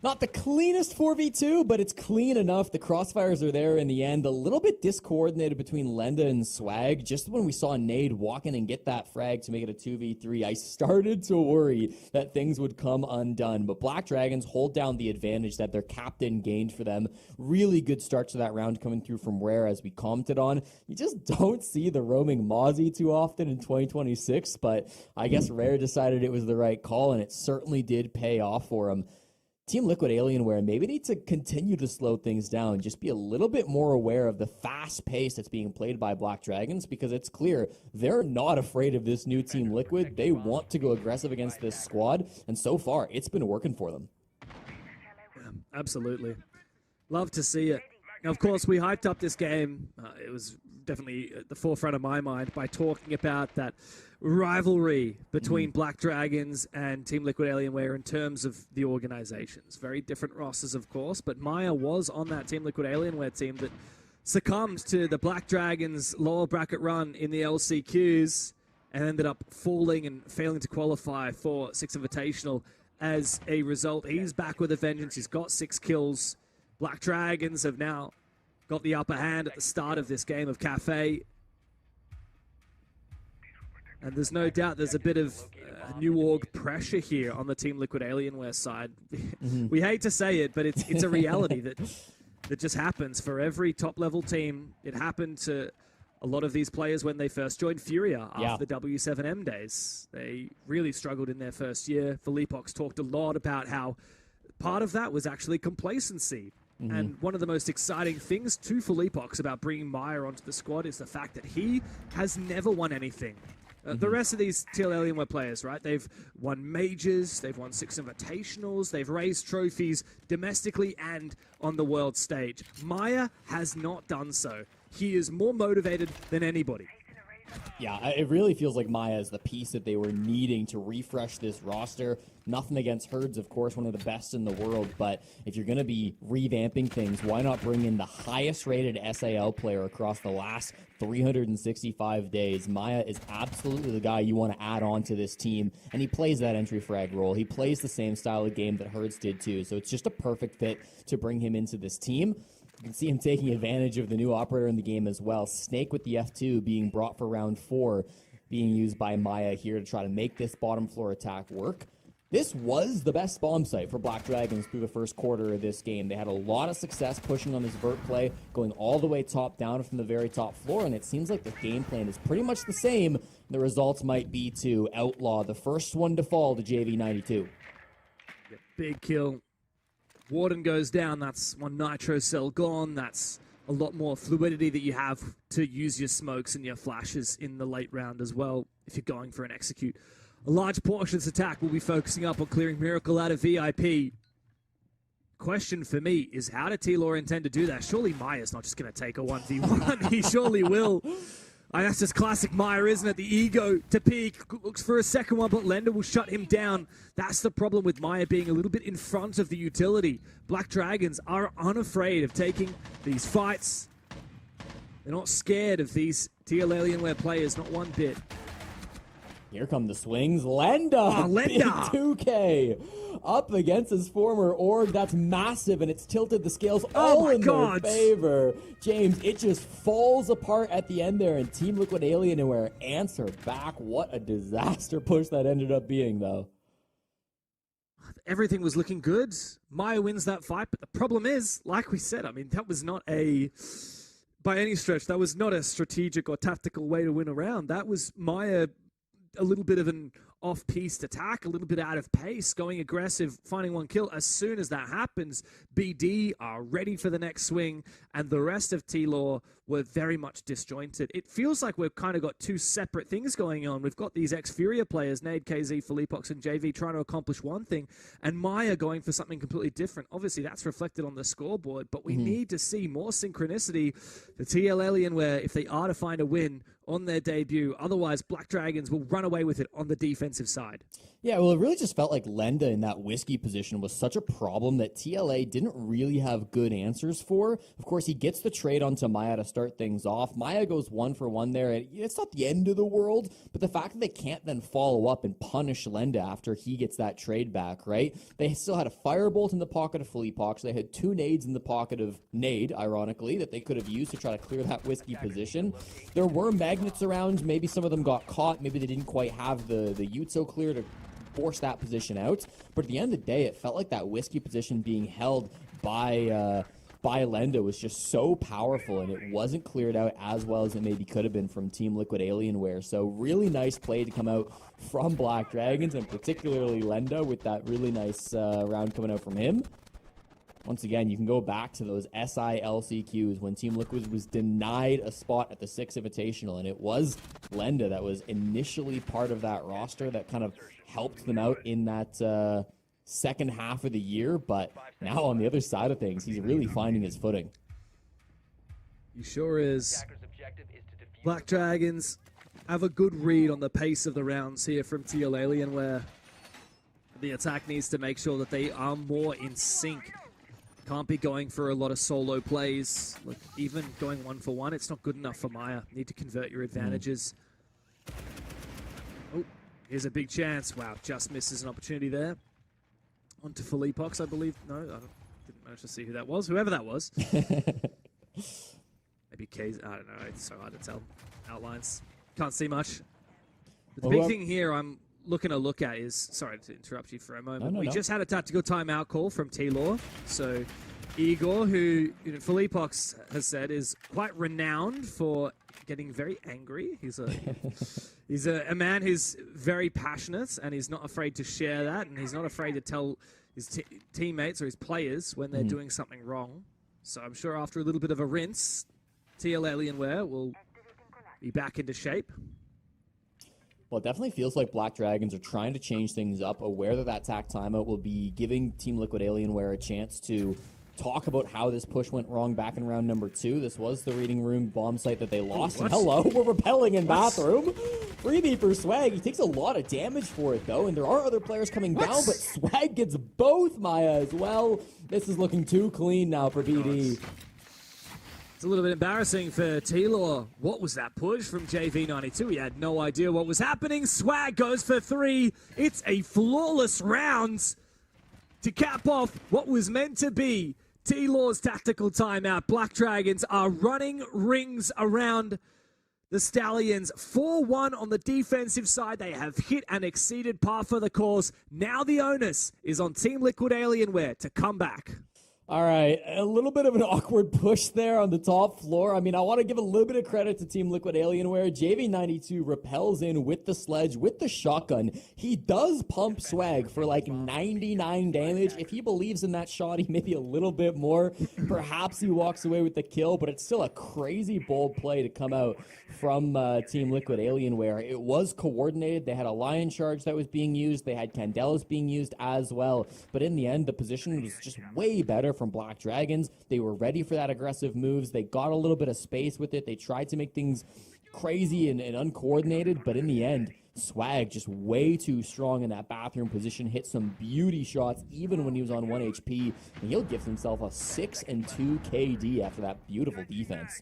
Not the cleanest 4v2, but it's clean enough. The crossfires are there in the end. A little bit discoordinated between Lenda and Swag. Just when we saw Nade walk in and get that frag to make it a 2v3, I started to worry that things would come undone. But Black Dragons hold down the advantage that their captain gained for them. Really good start to that round coming through from Rare, as we commented on. You just don't see the roaming Mozzie too often in 2026, but I guess Rare decided it was the right call, and it certainly did pay off for him. Team Liquid Alienware maybe need to continue to slow things down, just be a little bit more aware of the fast pace that's being played by Black Dragons, because it's clear they're not afraid of this new Team Liquid. They want to go aggressive against this squad, and so far it's been working for them. Absolutely. Love to see it. Now, of course, we hyped up this game. It was definitely at the forefront of my mind by talking about that rivalry between Black Dragons and Team Liquid Alienware in terms of the organizations. Very different rosters, of course, but Maya was on that Team Liquid Alienware team that succumbed to the Black Dragons lower bracket run in the LCQs and ended up falling and failing to qualify for 6 Invitational as a result. He's back with a vengeance. He's got 6 kills. Black Dragons have now got the upper hand at the start of this game of Cafe. And there's no doubt there's a bit of new org pressure here on the Team Liquid Alienware side. We hate to say it, but it's a reality that just happens for every top-level team. It happened to a lot of these players when they first joined Furia after the W7M days. They really struggled in their first year. Philippox talked a lot about how part of that was actually complacency. And one of the most exciting things to Philippox about bringing Maya onto the squad is the fact that he has never won anything. The rest of these TL Alienware players, right? They've won majors, they've won 6 invitationals, they've raised trophies domestically and on the world stage. Maya has not done so. He is more motivated than anybody. Yeah, it really feels like Maya is the piece that they were needing to refresh this roster. Nothing against Herds, of course, one of the best in the world, but if you're going to be revamping things, why not bring in the highest rated SAL player across the last 365 days? Maya is absolutely the guy you want to add on to this team, and he plays that entry frag role. He plays the same style of game that Herds did too, so it's just a perfect fit to bring him into this team. You can see him taking advantage of the new operator in the game as well. Snake with the F2 being brought for round 4, being used by Maya here to try to make this bottom floor attack work. This was the best bomb site for Black Dragons through the first quarter of this game. They had a lot of success pushing on this vert play, going all the way top down from the very top floor, and it seems like the game plan is pretty much the same. The results might be to outlaw the first one to fall to JV92. Big kill. Warden goes down. That's one nitro cell gone. That's a lot more fluidity that you have to use your smokes and your flashes in the late round as well if you're going for an execute. A large portion of this attack will be focusing up on clearing Miracle out of VIP. Question for me is, how did T-Law intend to do that? Surely Maya's not just going to take a 1v1. He surely will. That's just classic Maya, isn't it? The ego to peek, looks for a second one, but Lender will shut him down. That's the problem with Maya being a little bit in front of the utility. Black Dragons are unafraid of taking these fights. They're not scared of these TL Alienware players, not one bit. Here come the swings. Lenda! Lenda! Big 2K! Up against his former org. That's massive, and it's tilted the scales all in their favor. James, it just falls apart at the end there, and Team Liquid Alienware answer back. What a disaster push that ended up being, though. Everything was looking good. Maya wins that fight, but the problem is, like we said, I mean, that was not by any stretch, that was not a strategic or tactical way to win a round. That was Maya a little bit of an off-piste attack, a little bit out of pace, going aggressive, finding one kill. As soon as that happens, BD are ready for the next swing, and the rest of T-Law were very much disjointed. It feels like we've kind of got two separate things going on. We've got these ex-Furia players, Nade, KZ, Philippox, and JV, trying to accomplish one thing, and Maya going for something completely different. Obviously, that's reflected on the scoreboard, but we need to see more synchronicity for TL Alienware if they are to find a win on their debut. Otherwise, Black Dragons will run away with it on the defensive side. Yeah, well, it really just felt like Lenda in that whiskey position was such a problem that TLA didn't really have good answers for. Of course, he gets the trade onto Maya to start things off. Maya goes 1-for-1 there. It's not the end of the world, but the fact that they can't then follow up and punish Lenda after he gets that trade back, right? They still had a firebolt in the pocket of Philippox. They had 2 nades in the pocket of Nade, ironically, that they could have used to try to clear that whiskey position. There were magnets around. Maybe some of them got caught. Maybe they didn't quite have the Utso clear to force that position out. But at the end of the day, it felt like that whiskey position being held by Lenda was just so powerful, and it wasn't cleared out as well as it maybe could have been from Team Liquid Alienware. So really nice play to come out from Black Dragons, and particularly Lenda with that really nice round coming out from him. Once again, you can go back to those SILCQs when Team Liquid was denied a spot at the 6 Invitational, and it was Lenda that was initially part of that roster that kind of helped them out in that second half of the year, but now on the other side of things, he's really finding his footing. He sure is. Black Dragons have a good read on the pace of the rounds here from TL Alienware. The attack needs to make sure that they are more in sync. Can't be going for a lot of solo plays. Look, even going 1-for-1, it's not good enough for Maya. Need to convert your advantages. Oh, here's a big chance. Wow, just misses an opportunity there. On to Philippox, I believe. No, I didn't managed to see who that was, whoever that was. Maybe K's, I don't know, it's so hard to tell. Outlines, can't see much. But the big thing here I'm looking to look at is, sorry to interrupt you for a moment, we just had a tactical timeout call from T-Law. So Igor, who Philippox has said is quite renowned for getting very angry. He's a man who's very passionate, and he's not afraid to share that, and he's not afraid to tell his teammates or his players when they're doing something wrong. So I'm sure after a little bit of a rinse, TL Alienware will be back into shape. Well, it definitely feels like Black Dragons are trying to change things up, aware that that TAC timeout will be giving Team Liquid Alienware a chance to talk about how this push went wrong back in round number 2. This was the reading room bomb site that they lost. And hello, we're repelling in bathroom. Freebie for Swag. He takes a lot of damage for it, though, and there are other players coming down, but Swag gets both Maya as well. This is looking too clean now for BD. It's a little bit embarrassing for T-Law. What was that push from JV92? He had no idea what was happening. Swag goes for 3. It's a flawless round to cap off what was meant to be T-Law's tactical timeout. Black Dragons are running rings around the Stallions. 4-1 on the defensive side. They have hit and exceeded par for the course. Now the onus is on Team Liquid Alienware to come back. All right, a little bit of an awkward push there on the top floor. I mean, I want to give a little bit of credit to Team Liquid Alienware. JV92 repels in with the sledge, with the shotgun. He does pump Swag for like 99 damage. If he believes in that shot, he maybe a little bit more. Perhaps he walks away with the kill, but it's still a crazy bold play to come out from Team Liquid Alienware. It was coordinated. They had a Lion Charge that was being used. They had Candelas being used as well. But in the end, the position was just way better from Black Dragons. They were ready for that aggressive moves. They got a little bit of space with it. They tried to make things crazy and uncoordinated, but in the end, Swag just way too strong in that bathroom position, hit some beauty shots even when he was on 1 HP, and he'll give himself a 6-2 KD after that beautiful defense.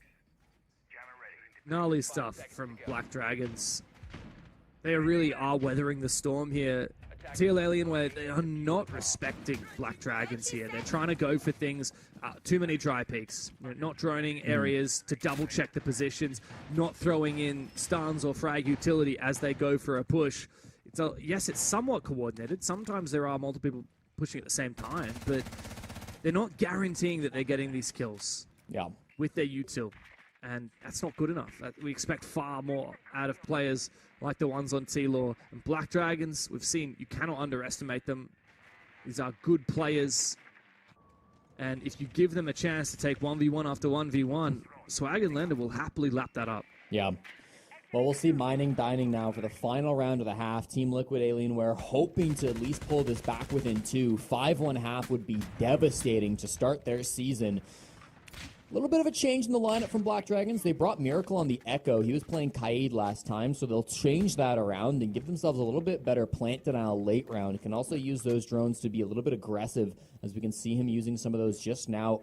Gnarly stuff from Black Dragons. They really are weathering the storm here. TL Alienware, they are not respecting Black Dragons here. They're trying to go for things, too many dry peaks, not droning areas to double check the positions, not throwing in stuns or frag utility as they go for a push. Yes, it's somewhat coordinated. Sometimes there are multiple people pushing at the same time, but they're not guaranteeing that they're getting these kills with their util. And that's not good enough. We expect far more out of players like the ones on T-Law. And Black Dragons, we've seen, you cannot underestimate them. These are good players. And if you give them a chance to take 1v1 after 1v1, Swag and Lender will happily lap that up. Yeah. Well, we'll see Mining Dining now for the final round of the half. Team Liquid Alienware hoping to at least pull this back within 2. 5-1 half would be devastating to start their season. A little bit of a change in the lineup from Black Dragons. They brought Miracle on the Echo. He was playing Kaid last time, so they'll change that around and give themselves a little bit better plant denial late round. Can also use those drones to be a little bit aggressive, as we can see him using some of those just now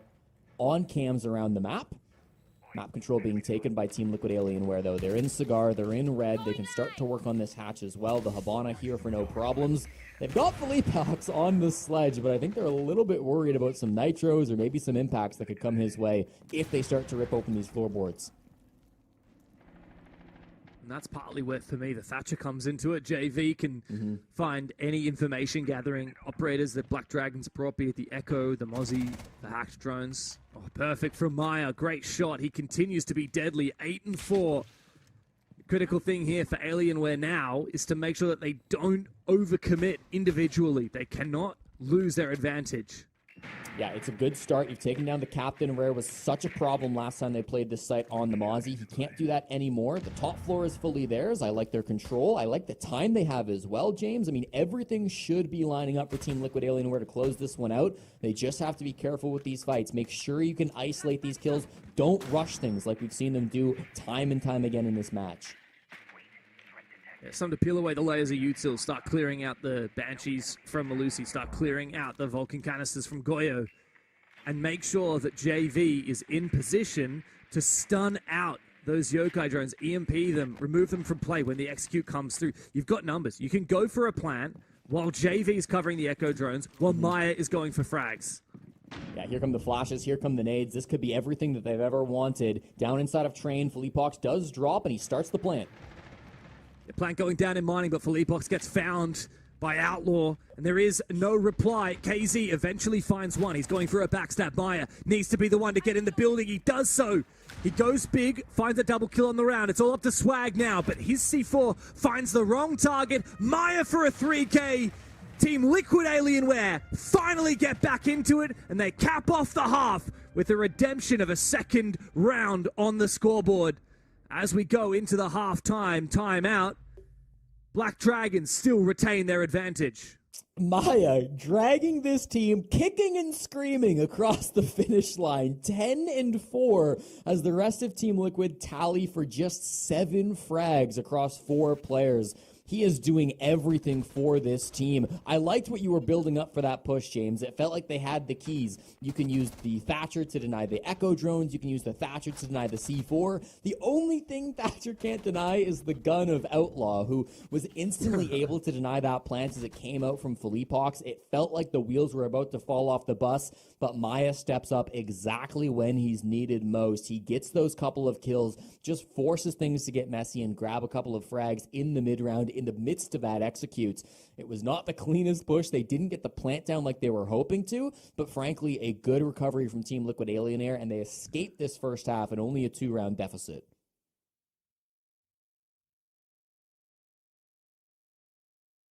on cams around the map. Map control being taken by Team Liquid Alienware, though. They're in Cigar, they're in Red. They can start to work on this hatch as well. The Habana here for no problems. They've got Philippox on the sledge, but I think they're a little bit worried about some nitros or maybe some impacts that could come his way if they start to rip open these floorboards. And that's partly where, for me, the Thatcher comes into it. JV can find any information gathering operators that Black Dragons brought, be it the Echo, the Mozzie, the hacked drones. Oh, perfect from Maya. Great shot. He continues to be deadly. 8-4. Critical thing here for Alienware now is to make sure that they don't overcommit individually. They cannot lose their advantage. Yeah, it's a good start. You've taken down the captain. Rare was such a problem last time they played this site on the Mozzie. He can't do that anymore. The top floor is fully theirs. I like their control. I like the time they have as well, James. I mean, everything should be lining up for Team Liquid Alienware to close this one out. They just have to be careful with these fights. Make sure you can isolate these kills. Don't rush things like we've seen them do time and time again in this match. Yeah, some to peel away the layers of util, start clearing out the Banshees from Malusi, start clearing out the Vulcan canisters from Goyo, and make sure that JV is in position to stun out those yokai drones, EMP them, remove them from play when the execute comes through. You've got numbers. You can go for a plant while JV is covering the Echo drones, while Maya is going for frags. Yeah, here come the flashes, here come the nades. This could be everything that they've ever wanted. Down inside of Train, Felipox does drop, and he starts the plant. The plant going down in mining, but Felipox gets found by Outlaw, and there is no reply. KZ eventually finds one. He's going for a backstab. Maya needs to be the one to get in the building. He does so. He goes big, finds a double kill on the round. It's all up to Swag now, but his C4 finds the wrong target. Maya for a 3K. Team Liquid Alienware finally get back into it, and they cap off the half with a redemption of a second round on the scoreboard. As we go into the halftime timeout, Black Dragons still retain their advantage. Maya dragging this team, kicking and screaming across the finish line. 10-4 as the rest of Team Liquid tally for just 7 frags across 4 players. He is doing everything for this team. I liked what you were building up for that push, James. It felt like they had the keys. You can use the Thatcher to deny the Echo drones. You can use the Thatcher to deny the C4. The only thing Thatcher can't deny is the gun of Outlaw, who was instantly able to deny that plant as it came out from Felipox. It felt like the wheels were about to fall off the bus, but Maya steps up exactly when he's needed most. He gets those couple of kills, just forces things to get messy and grab a couple of frags in the mid-round. In the midst of that, executes. It was not the cleanest push. They didn't get the plant down like they were hoping to, but frankly, a good recovery from Team Liquid Alienair, and they escaped this first half in only a 2-round deficit.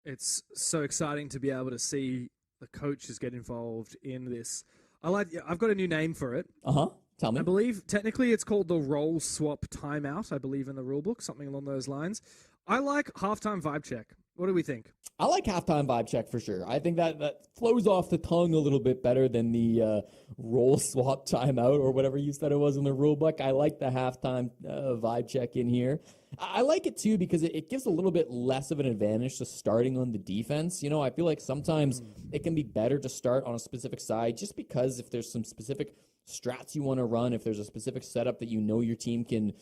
It's so exciting to be able to see the coaches get involved in this. I've got a new name for it. Tell me. I believe technically it's called the role swap timeout, I believe in the rulebook, something along those lines. I like halftime vibe check. What do we think? I like halftime vibe check for sure. I think that flows off the tongue a little bit better than the role swap timeout or whatever you said it was in the rulebook. I like the halftime vibe check in here. I like it too because it gives a little bit less of an advantage to starting on the defense. You know, I feel like sometimes it can be better to start on a specific side just because if there's some specific strats you want to run, if there's a specific setup that you know your team can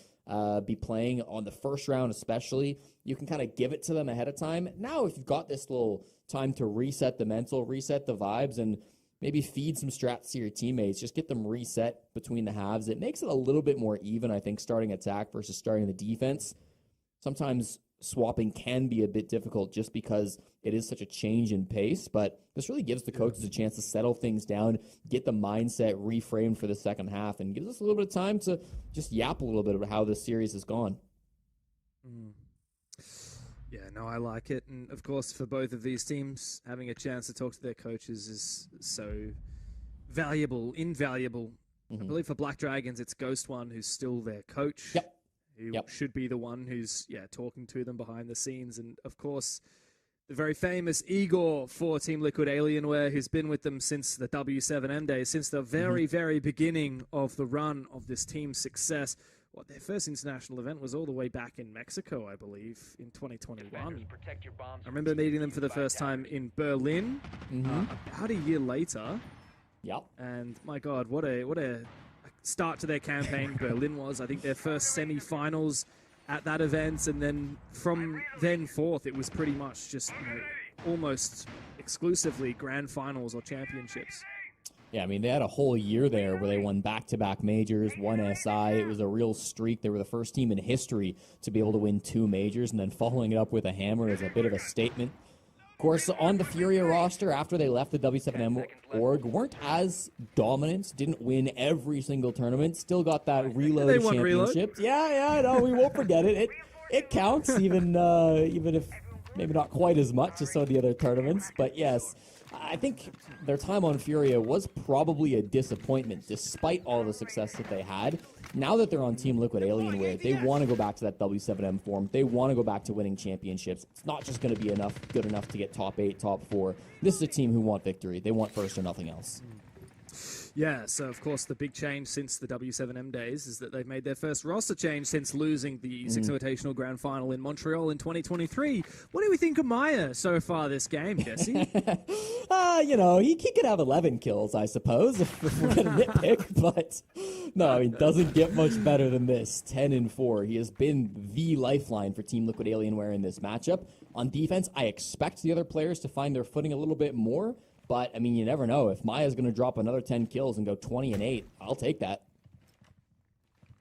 be playing on the first round especially, you can kind of give it to them ahead of time. Now, if you've got this little time to reset the mental, reset the vibes, and maybe feed some strats to your teammates, just get them reset between the halves, it makes it a little bit more even, I think, starting attack versus starting the defense. Sometimes swapping can be a bit difficult just because it is such a change in pace, but this really gives the coaches a chance to settle things down, get the mindset reframed for the second half, and gives us a little bit of time to just yap a little bit about how this series has gone. Yeah, no, I like it. And of course, for both of these teams, having a chance to talk to their coaches is so invaluable. I believe for Black Dragons, it's Ghost One who's still their coach. Who should be the one who's talking to them behind the scenes. And of course, the very famous Igor for Team Liquid Alienware, who's been with them since the W7M days, since the very, very beginning of the run of this team's success. Their first international event was all the way back in Mexico, I believe, in 2021. I remember meeting them for the first time in Berlin about a year later. And my God, what a start to their campaign Berlin was. I think their first semi-finals at that event, and then from then forth, it was pretty much just almost exclusively grand finals or championships. Yeah, I mean, they had a whole year there where they won back-to-back majors, won SI. It was a real streak. They were the first team in history to be able to win 2 majors, and then following it up with a hammer is a bit of a statement. Of course, on the Furia roster, after they left the W7M org, weren't as dominant, didn't win every single tournament, still got that reload They won championship. Yeah, no, we won't forget it. It counts, even if maybe not quite as much as some of the other tournaments. But yes, I think their time on Furia was probably a disappointment, despite all the success that they had. Now that they're on Team Liquid Alienware, they want to go back to that W7M form. They want to go back to winning championships. It's not just going to be good enough to get top 8, top 4. This is a team who want victory. They want first or nothing else. Yeah, so of course the big change since the W7M days is that they've made their first roster change since losing the Six Invitational Grand Final in Montreal in 2023. What do we think of Maya so far this game, Jesse? He could have 11 kills, I suppose, if we're going to nitpick, but no, he doesn't get much better than this. 10-4. He has been the lifeline for Team Liquid Alienware in this matchup. On defense, I expect the other players to find their footing a little bit more. But, I mean, you never know. If Maya's going to drop another 10 kills and go 20-8, I'll take that.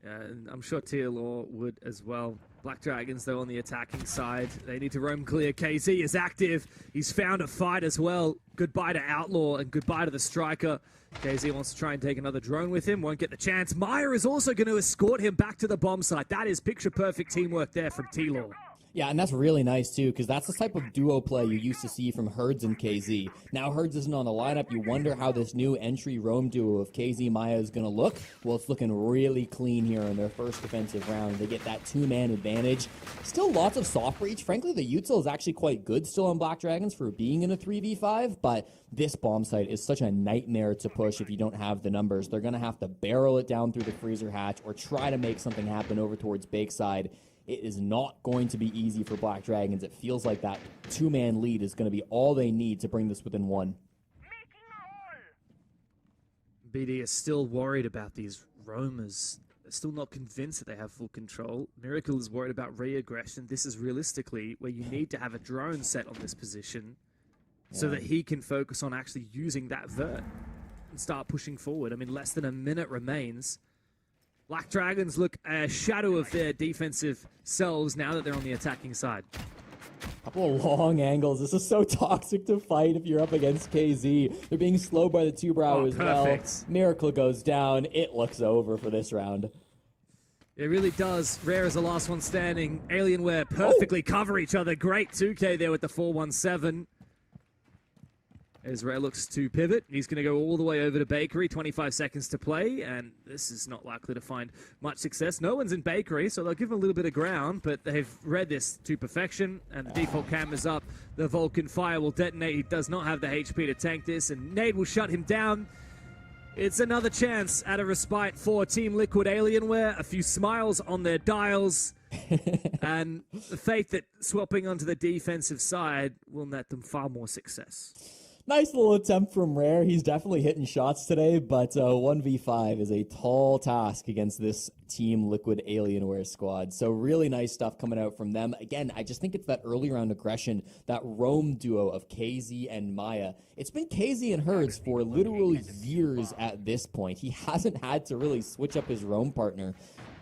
Yeah, and I'm sure TLO would as well. Black Dragons, though, on the attacking side. They need to roam clear. KZ is active. He's found a fight as well. Goodbye to Outlaw and goodbye to the Striker. KZ wants to try and take another drone with him. Won't get the chance. Maya is also going to escort him back to the bomb site. That is picture-perfect teamwork there from T-Law. Yeah, and that's really nice, too, because that's the type of duo play you used to see from Herds and KZ. Now Herds isn't on the lineup. You wonder how this new entry roam duo of KZ Maya is going to look. Well, it's looking really clean here in their first defensive round. They get that two-man advantage. Still lots of soft breach. Frankly, the util is actually quite good still on Black Dragons for being in a 3v5, but this bomb site is such a nightmare to push if you don't have the numbers. They're going to have to barrel it down through the freezer hatch or try to make something happen over towards Bakeside. It is not going to be easy for Black Dragons. It feels like that two-man lead is going to be all they need to bring this within one. BD is still worried about these roamers. They're still not convinced that they have full control. Miracle is worried about re-aggression. This is realistically where you need to have a drone set on this position so that he can focus on actually using that vert and start pushing forward. I mean, less than a minute remains. Black Dragons look a shadow of their defensive selves now that they're on the attacking side. Couple of long angles. This is so toxic to fight if you're up against KZ. They're being slowed by the two-brow as well. Miracle goes down. It looks over for this round. It really does. Rare is the last one standing. Alienware perfectly cover each other. Great 2K there with the 417. As Rare looks to pivot, he's going to go all the way over to Bakery. 25 seconds to play, and this is not likely to find much success. No one's in Bakery, so they'll give him a little bit of ground, but they've read this to perfection, and the default cam is up. The Vulcan Fire will detonate. He does not have the HP to tank this, and Nade will shut him down. It's another chance at a respite for Team Liquid Alienware. A few smiles on their dials, and the faith that swapping onto the defensive side will net them far more success. Nice little attempt from Rare. He's definitely hitting shots today, but 1v5 is a tall task against this Team Liquid Alienware squad. So really nice stuff coming out from them. Again, I just think it's that early round aggression, that roam duo of KZ and Maya. It's been KZ and Herds for literally years at this point. He hasn't had to really switch up his roam partner.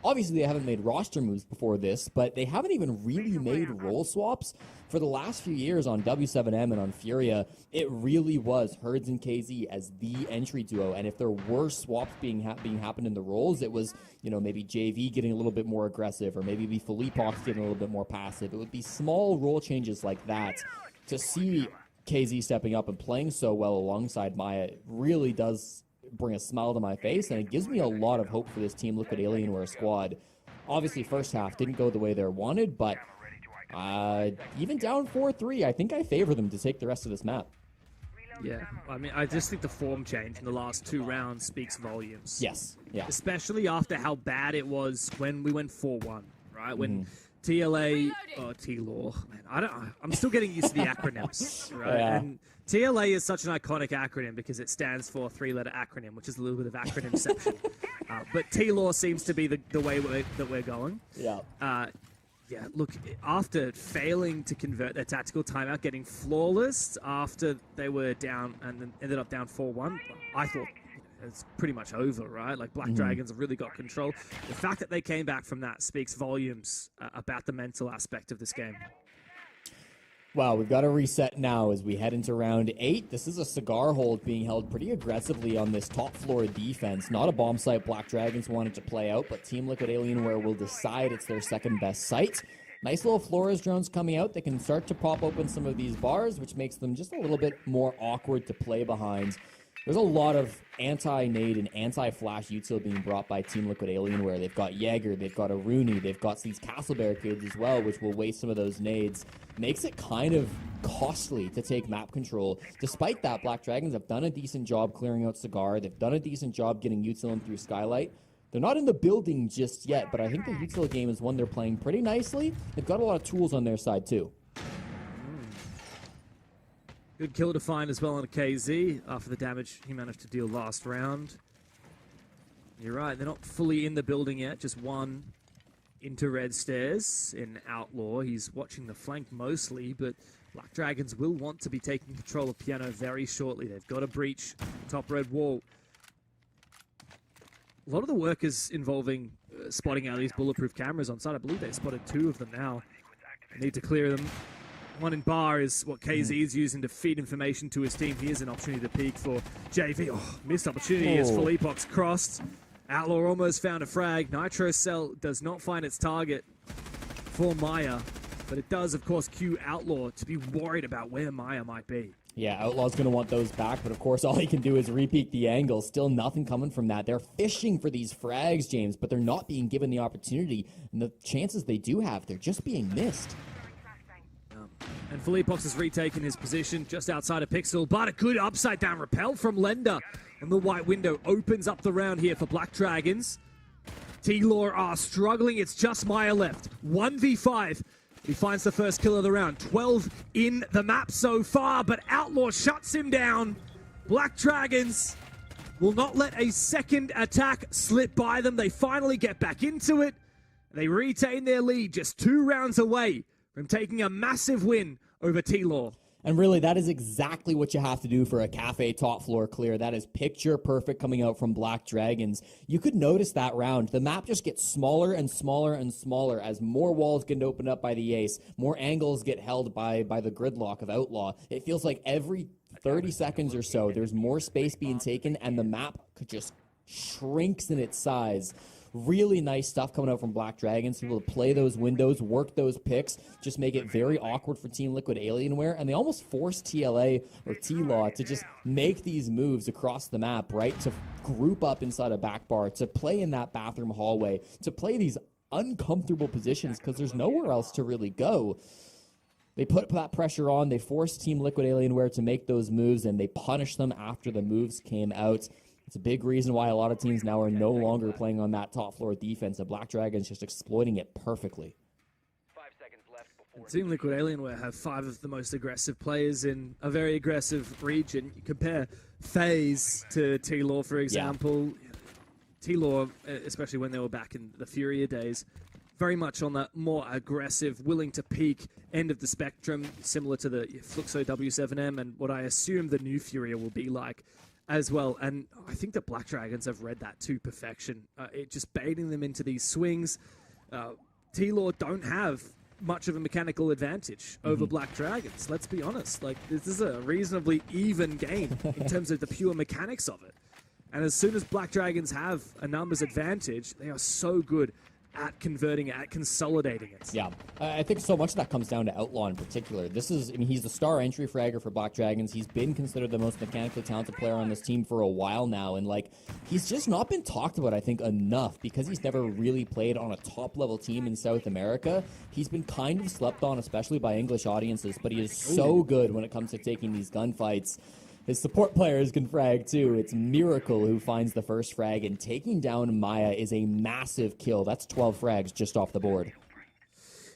Obviously, they haven't made roster moves before this, but they haven't even really made role swaps. For the last few years on W7M and on Furia, it really was Herds and KZ as the entry duo. And if there were swaps being happened in the roles, it was, maybe JV getting a little bit more aggressive, or maybe Philippox getting a little bit more passive. It would be small role changes like that. To see KZ stepping up and playing so well alongside Maya really does bring a smile to my face, and it gives me a lot of hope for this Team Liquid Alienware squad. Obviously, first half didn't go the way they wanted, but even down 4-3, I think I favor them to take the rest of this map. Yeah, I mean, I just think the form change in the last two rounds speaks volumes. Yes, yeah. Especially after how bad it was when we went 4-1, right? When TLA, T-Law, man, I'm still getting used to the acronyms, right? Yeah. And TLA is such an iconic acronym because it stands for a three-letter acronym, which is a little bit of acronymception. But T-Law seems to be the way that we're going. Yeah. Yeah, look, after failing to convert their tactical timeout, getting flawless after they were down and then ended up down 4-1, I thought it's pretty much over, right? Like, Black Dragons have really got control. The fact that they came back from that speaks volumes about the mental aspect of this game. Wow, we've got a reset now as we head into round 8. This is a cigar hold being held pretty aggressively on this top floor defense. Not a bomb site Black Dragons wanted to play out, but Team Liquid Alienware will decide it's their second best site. Nice little Flores drones coming out. They can start to pop open some of these bars, which makes them just a little bit more awkward to play behind. There's a lot of anti-nade and anti-flash util being brought by Team Liquid Alienware. They've got Jaeger, they've got a Rooney, they've got these castle barricades as well, which will waste some of those nades. Makes it kind of costly to take map control. Despite that, Black Dragons have done a decent job clearing out Cigar. They've done a decent job getting util in through Skylight. They're not in the building just yet, but I think the util game is one they're playing pretty nicely. They've got a lot of tools on their side too. Good kill to find as well on a KZ after the damage he managed to deal last round. You're right, they're not fully in the building yet, just one into red stairs in Outlaw. He's watching the flank mostly, but Black Dragons will want to be taking control of Piano very shortly. They've got to breach the top red wall. A lot of the work is involving spotting out these bulletproof cameras on site. I believe they've spotted 2 of them now. They need to clear them. One in bar is what KZ is using to feed information to his team. Here's an opportunity to peek for JV. Oh, missed opportunity as Philippox crossed. Outlaw almost found a frag. Nitro Cell does not find its target for Maya, but it does, of course, cue Outlaw to be worried about where Maya might be. Yeah, Outlaw's going to want those back, but of course all he can do is repeat the angle. Still nothing coming from that. They're fishing for these frags, James, but they're not being given the opportunity, and the chances they do have, they're just being missed. And Philippox has retaken his position just outside of Pixel, but a good upside-down repel from Lender. And the white window opens up the round here for Black Dragons. T-Law are struggling. It's just Maya left. 1v5. He finds the first kill of the round. 12 in the map so far, but Outlaw shuts him down. Black Dragons will not let a second attack slip by them. They finally get back into it. They retain their lead just 2 rounds away from taking a massive win over T-Law. And really, that is exactly what you have to do for a Cafe top floor clear. That is picture perfect coming out from Black Dragons. You could notice that round. The map just gets smaller and smaller and smaller as more walls get opened up by the Ace, more angles get held by the gridlock of Outlaw. It feels like every 30 seconds or so, there's more space being taken, and the map just shrinks in its size. Really nice stuff coming out from Black Dragons, able to play those windows, work those picks, just make it very awkward for Team Liquid Alienware, and they almost force TLA or T-Law to just make these moves across the map, right? To group up inside a back bar, to play in that bathroom hallway, to play these uncomfortable positions because there's nowhere else to really go. They put that pressure on, they force Team Liquid Alienware to make those moves, and they punish them after the moves came out. It's a big reason why a lot of teams now are no longer playing on that top floor defense. The Black Dragons just exploiting it perfectly. 5 seconds left before Team Liquid Alienware have 5 of the most aggressive players in a very aggressive region. You compare FaZe to T-Law, for example. Yeah. T-Law, especially when they were back in the Furia days, very much on that more aggressive, willing to peak end of the spectrum, similar to the Fluxo W7M and what I assume the new Furia will be like as well. And I think that Black Dragons have read that to perfection. It just baiting them into these swings. T-Law don't have much of a mechanical advantage over Black Dragons. Let's be honest. Like, this is a reasonably even game in terms of the pure mechanics of it. And as soon as Black Dragons have a numbers advantage, they are so good at converting it, at consolidating it. Yeah, I think so much of that comes down to Outlaw in particular. This is, I mean, he's the star entry fragger for Black Dragons. He's been considered the most mechanically talented player on this team for a while now, and like, he's just not been talked about, I think, enough because he's never really played on a top-level team in South America. He's been kind of slept on, especially by English audiences, but he is so good when it comes to taking these gunfights. His support players can frag too. It's Miracle who finds the first frag, and taking down Maya is a massive kill. That's 12 frags just off the board.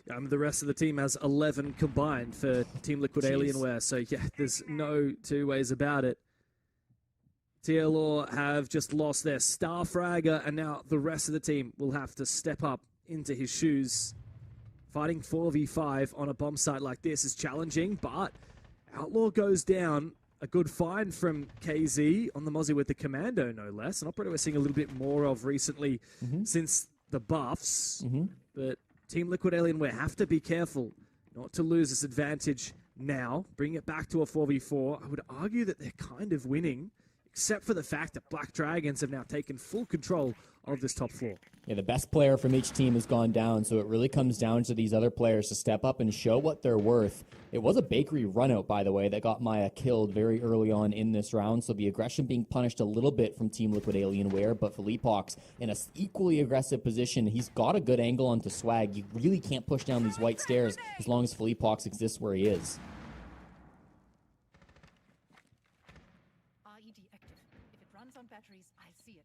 The rest of the team has 11 combined for Team Liquid Alienware, so yeah, there's no 2 ways about it. TLR have just lost their star fragger, and now the rest of the team will have to step up into his shoes. Fighting 4v5 on a bomb site like this is challenging, but Outlaw goes down. A good find from KZ on the Mozzie with the Commando, no less. An operator we're seeing a little bit more of recently since the buffs. But Team Liquid Alienware have to be careful not to lose this advantage now. Bring it back to a 4v4. I would argue that they're kind of winning, except for the fact that Black Dragons have now taken full control of this top floor. Yeah, the best player from each team has gone down, so it really comes down to these other players to step up and show what they're worth. It was a bakery runout, by the way, that got Maya killed very early on in this round, so the aggression being punished a little bit from Team Liquid Alienware, but Philippox in an equally aggressive position. He's got a good angle onto Swag. You really can't push down these white stairs as long as Philippox exists where he is. RED active. If it runs on batteries, I see it.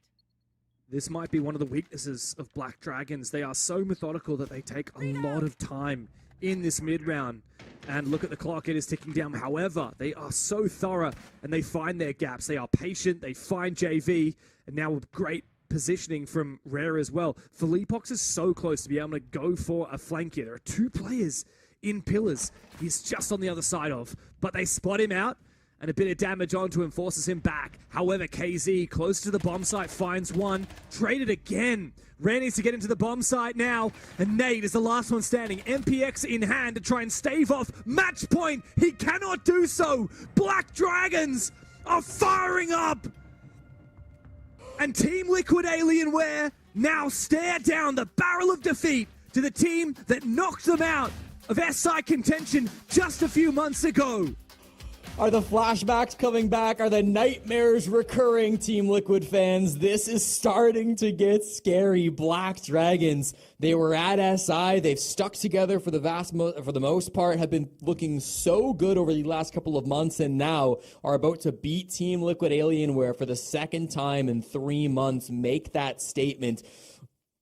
This might be one of the weaknesses of Black Dragons. They are so methodical that they take a lot of time in this mid-round. And look at the clock, it is ticking down. However, they are so thorough and they find their gaps. They are patient, they find JV, and now with great positioning from Rare as well. Philippox is so close to be able to go for a flank here. There are 2 players in pillars. He's just on the other side of, but they spot him out, and a bit of damage onto him forces him back. However, KZ, close to the bomb site, finds one. Traded again. Ran needs to get into the bomb site now, and Nate is the last one standing. MPX in hand to try and stave off match point. He cannot do so. Black Dragons are firing up. And Team Liquid Alienware now stare down the barrel of defeat to the team that knocked them out of SI contention just a few months ago. Are the flashbacks coming back? Are the nightmares recurring, Team Liquid fans? This is starting to get scary. Black Dragons, they were at SI. They've stuck together for the most part, have been looking so good over the last couple of months, and now are about to beat Team Liquid Alienware for the second time in 3 months. Make that statement.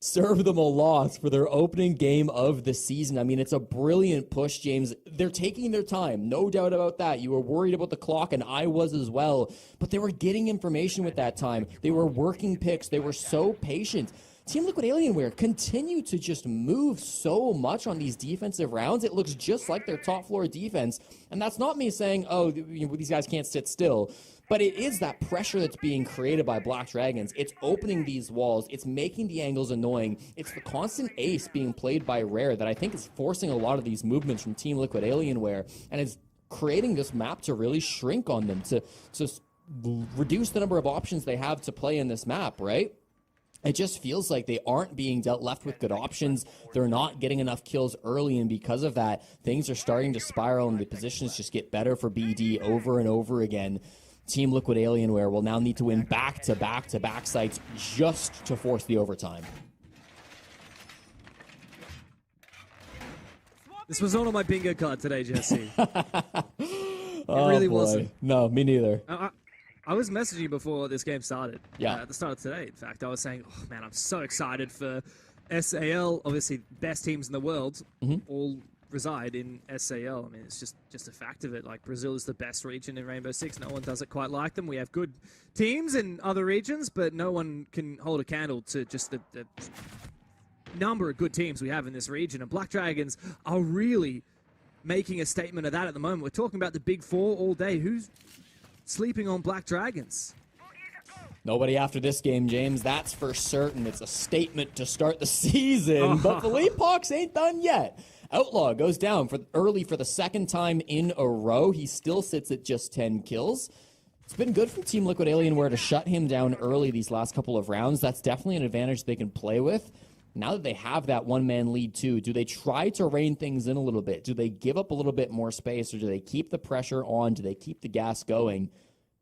Serve them a loss for their opening game of the season. I mean, it's a brilliant push, James. They're taking their time, no doubt about that. You were worried about the clock, and I was as well. But they were getting information with that time. They were working picks. They were so patient. Team Liquid Alienware continue to just move so much on these defensive rounds. It looks just like their top floor defense. And that's not me saying, oh, these guys can't sit still. But it is that pressure that's being created by Black Dragons. It's opening these walls. It's making the angles annoying. It's the constant ace being played by Rare that I think is forcing a lot of these movements from Team Liquid Alienware. And it's creating this map to really shrink on them, to reduce the number of options they have to play in this map, right? It just feels like they aren't being left with good options. They're not getting enough kills early, and because of that, things are starting to spiral, and the positions just get better for BD over and over again. Team Liquid Alienware will now need to win back-to-back-to-back sites just to force the overtime. This was not on my bingo card today, Jesse. It Oh, really boy. wasn't. No, me neither. I was messaging you before this game started. Yeah. At the start of today, in fact. I was saying, oh, man, I'm so excited for SAL. Obviously, best teams in the world all reside in SAL. I mean, it's just a fact of it. Like, Brazil is the best region in Rainbow Six. No one does it quite like them. We have good teams in other regions, but no one can hold a candle to just the number of good teams we have in this region. And Black Dragons are really making a statement of that at the moment. We're talking about the Big Four all day. Who's sleeping on Black Dragons? Nobody after this game, James. That's for certain. It's a statement to start the season. But Philippe Pox ain't done yet. Outlaw goes down early for the second time in a row. He still sits at just 10 kills. It's been good from Team Liquid Alienware to shut him down early these last couple of rounds. That's definitely an advantage they can play with. Now that they have that one-man lead too, do they try to rein things in a little bit? Do they give up a little bit more space, or do they keep the pressure on? Do they keep the gas going?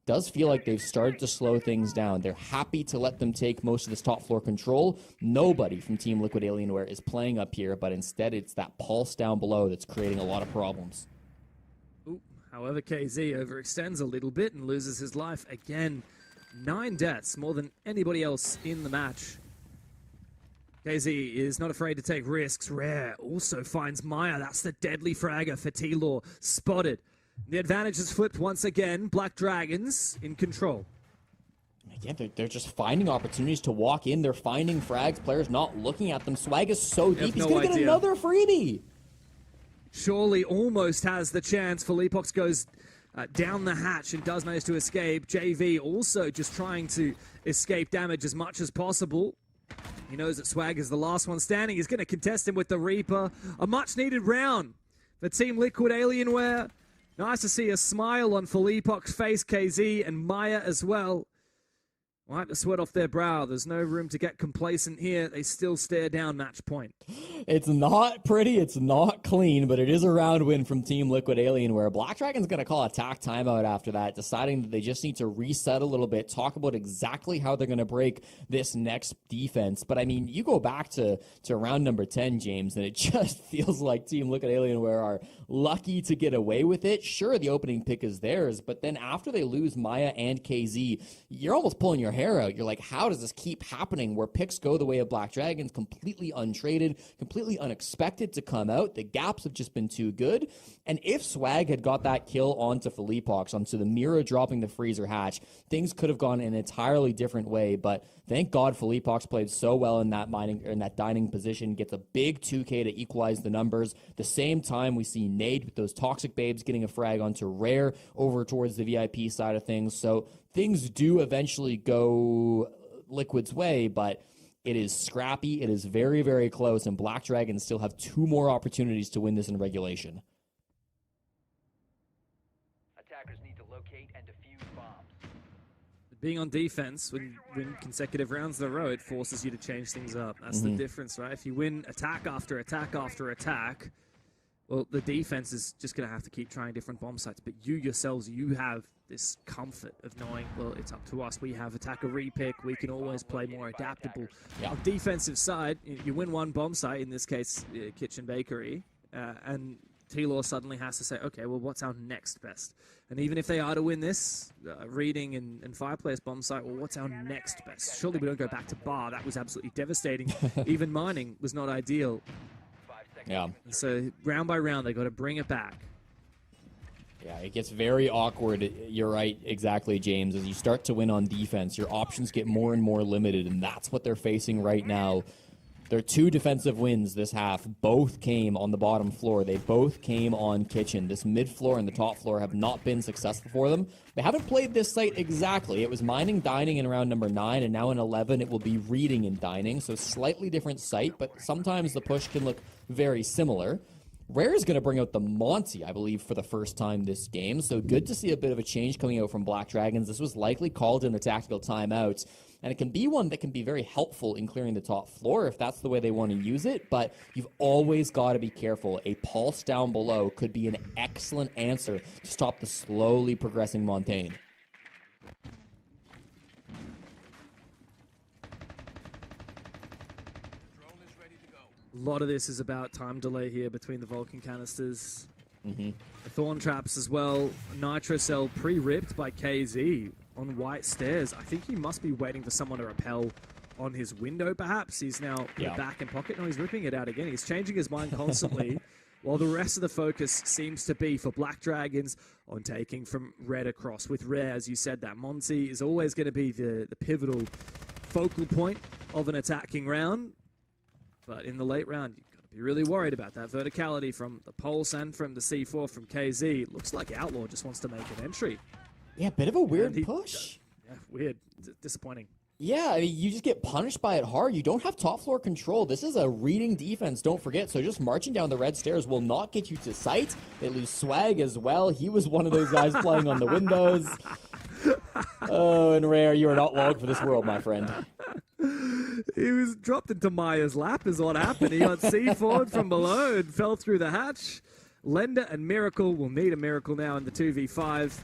Does feel like they've started to slow things down. They're happy to let them take most of this top floor control. Nobody from Team Liquid Alienware is playing up here, but instead it's that pulse down below that's creating a lot of problems. Ooh, however, KZ overextends a little bit and loses his life again. 9 deaths, more than anybody else in the match. KZ is not afraid to take risks. Rare also finds Maya. That's the deadly fragger for T-Law. Spotted. The advantage is flipped once again. Black Dragons in control. Again, they're just finding opportunities to walk in. They're finding frags. Players not looking at them. Swag is so deep. He's going to get another freebie. Surely almost has the chance. Philippox goes down the hatch and does manage to escape. JV also just trying to escape damage as much as possible. He knows that Swag is the last one standing. He's going to contest him with the Reaper. A much-needed round for Team Liquid Alienware. Nice to see a smile on Philippox's face, KZ, and Maya as well. Wipe the sweat off their brow. There's no room to get complacent here. They still stare down match point. It's not pretty, it's not clean, but it is a round win from Team Liquid Alienware. Black Dragon's going to call a tack timeout after that, deciding that they just need to reset a little bit, talk about exactly how they're going to break this next defense. But, I mean, you go back to round number 10, James, and it just feels like Team Liquid Alienware are lucky to get away with it. Sure, the opening pick is theirs, but then after they lose Maya and KZ, you're almost pulling your hair hair out. You're like, how does this keep happening where picks go the way of Black Dragons, completely untraded, completely unexpected to come out? The gaps have just been too good. And if Swag had got that kill onto Philippox, onto the Mira dropping the freezer hatch, things could have gone an entirely different way. But thank God Philippox played so well in that dining position, gets a big 2K to equalize the numbers. The same time we see Nade with those toxic babes getting a frag onto Rare over towards the VIP side of things. So things do eventually go Liquid's way, but it is scrappy. It is very, very close, and Black Dragons still have 2 more opportunities to win this in regulation. Attackers need to locate and defuse bombs. Being on defense, when you win consecutive rounds in a row, it forces you to change things up. That's the difference, right? If you win attack after attack after attack, well, the defense is just going to have to keep trying different bomb sites. But you yourselves, you have this comfort of knowing, well, it's up to us. We have attacker repick. We can always play more adaptable. Yeah. On defensive side, you win one bomb site, in this case, Kitchen Bakery, and T-Law suddenly has to say, okay, well, what's our next best? And even if they are to win this, Reading and Fireplace bomb site, well, what's our next best? Surely we don't go back to Bar. That was absolutely devastating. Even Mining was not ideal. Yeah. And so round by round, they got to bring it back. Yeah, it gets very awkward. You're right, exactly, James. As you start to win on defense, your options get more and more limited, and that's what they're facing right now. Their 2 defensive wins this half both came on the bottom floor. They both came on Kitchen. This mid floor and the top floor have not been successful for them. They haven't played this site exactly. It was Mining, Dining in round number 9, and now in 11 it will be Reading and Dining. So slightly different site, but sometimes the push can look very similar. Rare is going to bring out the Monty, I believe, for the first time this game. So good to see a bit of a change coming out from Black Dragons. This was likely called in the tactical timeouts. And it can be one that can be very helpful in clearing the top floor if that's the way they want to use it. But you've always got to be careful. A pulse down below could be an excellent answer to stop the slowly progressing Montaigne. A lot of this is about time delay here between the Vulcan canisters. The Thorn Traps as well. Nitro Cell pre-ripped by KZ on White Stairs. I think he must be waiting for someone to rappel on his window, perhaps. He's now back in pocket. No, he's ripping it out again. He's changing his mind constantly, while the rest of the focus seems to be for Black Dragons on taking from Red across. With Rare, as you said, that Monty is always going to be the pivotal focal point of an attacking round. But in the late round, you've got to be really worried about that verticality from the Pulse and from the C4 from KZ. It looks like Outlaw just wants to make an entry. Yeah, bit of a weird push. Yeah, weird. Disappointing. Yeah, I mean, you just get punished by it hard. You don't have top floor control. This is a Reading defense, don't forget. So just marching down the red stairs will not get you to sight. They lose Swag as well. He was one of those guys playing on the windows. Oh, and Rare, you are not long for this world, my friend. He was dropped into Maya's lap is what happened. He got C4'd from below and fell through the hatch. Lender and Miracle will need a miracle now in the 2v5.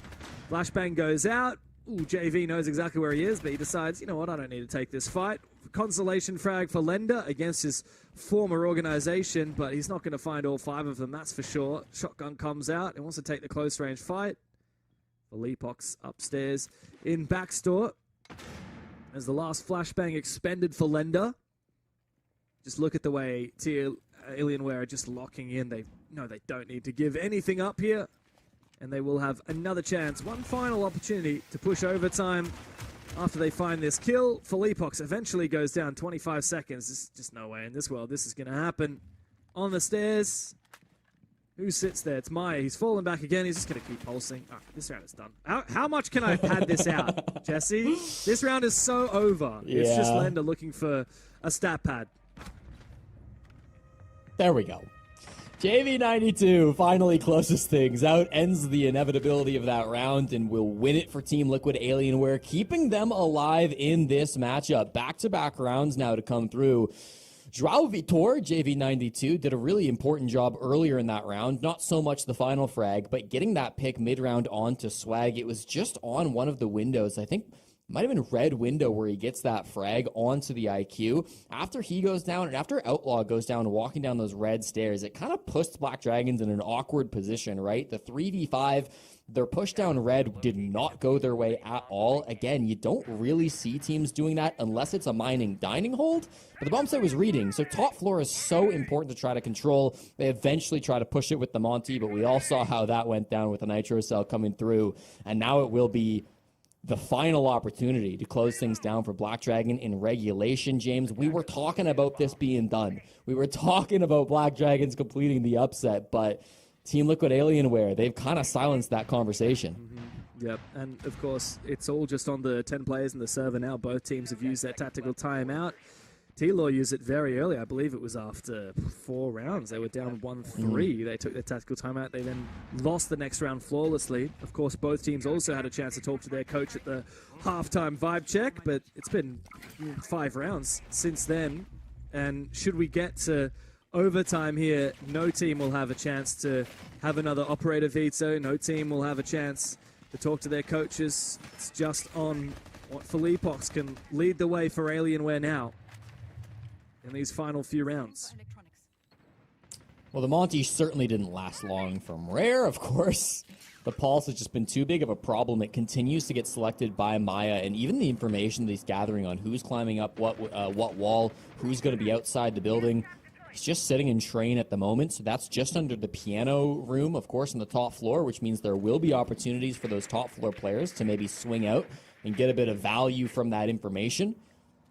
Flashbang goes out. Ooh, JV knows exactly where he is, but he decides, you know what, I don't need to take this fight. Consolation frag for Lender against his former organization, but he's not going to find all 5 of them, that's for sure. Shotgun comes out and wants to take the close range fight. Philippox upstairs in backstore. As the last flashbang expended for Lender. Just look at the way Alienware are just locking in. They don't need to give anything up here. And they will have another chance. One final opportunity to push overtime after they find this kill. Philippox eventually goes down 25 seconds. There's just no way in this world this is going to happen. On the stairs. Who sits there? It's Maya. He's fallen back again. He's just going to keep pulsing. Oh, this round is done. How much can I pad this out, Jesse? This round is so over. Yeah. It's just Lender looking for a stat pad. There we go. JV92 finally closes things out, ends the inevitability of that round, and will win it for Team Liquid Alienware, keeping them alive in this matchup. Back-to-back rounds now to come through. Joao Vitor, JV92, did a really important job earlier in that round. Not so much the final frag, but getting that pick mid-round onto Swag. It was just on one of the windows. I think might have been Red Window where he gets that frag onto the IQ. After he goes down and after Outlaw goes down walking down those red stairs, it kind of puts Black Dragons in an awkward position, right? The 3v5, their push down red did not go their way at all. Again, you don't really see teams doing that unless it's a mining dining hold. But the bomb site was reading, so top floor is so important to try to control. They eventually try to push it with the Monty, but we all saw how that went down with the Nitro Cell coming through. And now it will be the final opportunity to close things down for Black Dragon in regulation, James. We were talking about this being done. We were talking about Black Dragons completing the upset, but Team Liquid Alienware, they've kind of silenced that conversation. Yep, and of course, it's all just on the 10 players in the server now. Both teams have used their tactical timeout. T-Law used it very early. I believe it was after 4 rounds. They were down 1-3. They took their tactical timeout. They then lost the next round flawlessly. Of course, both teams also had a chance to talk to their coach at the halftime vibe check, but it's been 5 rounds since then. And should we get to overtime here, no team will have a chance to have another operator veto. No team will have a chance to talk to their coaches. It's just on what Philippox can lead the way for Alienware now in these final few rounds. Well, the Monty certainly didn't last long from Rare, of course. The pulse has just been too big of a problem. It continues to get selected by Maya, and even the information that he's gathering on who's climbing up what wall, who's going to be outside the building. He's just sitting in train at the moment, so that's just under the piano room, of course, on the top floor, which means there will be opportunities for those top floor players to maybe swing out and get a bit of value from that information.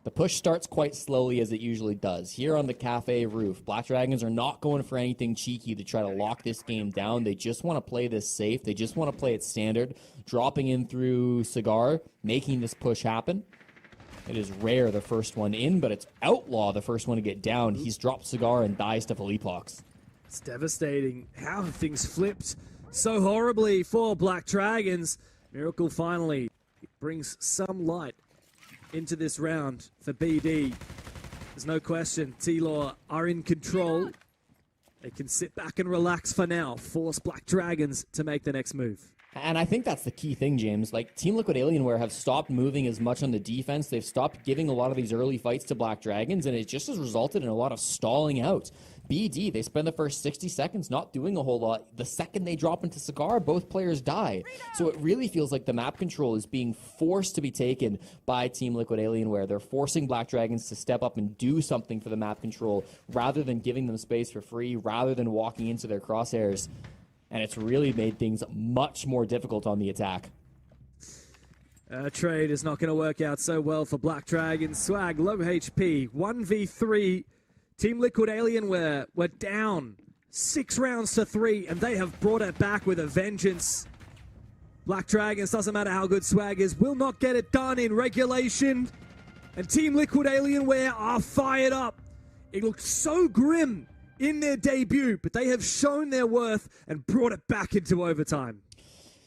The push starts quite slowly, as it usually does. Here on the cafe roof, Black Dragons are not going for anything cheeky to try to lock this game down. They just want to play this safe. They just want to play it standard, dropping in through Cigar, making this push happen. It is Rare, the first one in, but it's Outlaw, the first one to get down. He's dropped Cigar and dies to Philippox. It's devastating how things flipped so horribly for Black Dragons. Miracle finally brings some light into this round for BD. There's no question, T-Law are in control. They can sit back and relax for now, force Black Dragons to make the next move. And I think that's the key thing, James. Like, Team Liquid Alienware have stopped moving as much on the defense. They've stopped giving a lot of these early fights to Black Dragons, and it just has resulted in a lot of stalling out. BD, they spend the first 60 seconds not doing a whole lot. The second they drop into Cigar, both players die. So it really feels like the map control is being forced to be taken by Team Liquid Alienware. They're forcing Black Dragons to step up and do something for the map control rather than giving them space for free, rather than walking into their crosshairs. And it's really made things much more difficult on the attack. Trade is not going to work out so well for Black Dragons. Swag, low HP, 1v3. Team Liquid Alienware were down 6 rounds to 3, and they have brought it back with a vengeance. Black Dragons, doesn't matter how good Swag is, will not get it done in regulation. And Team Liquid Alienware are fired up. It looks so grim in their debut, but they have shown their worth and brought it back into overtime.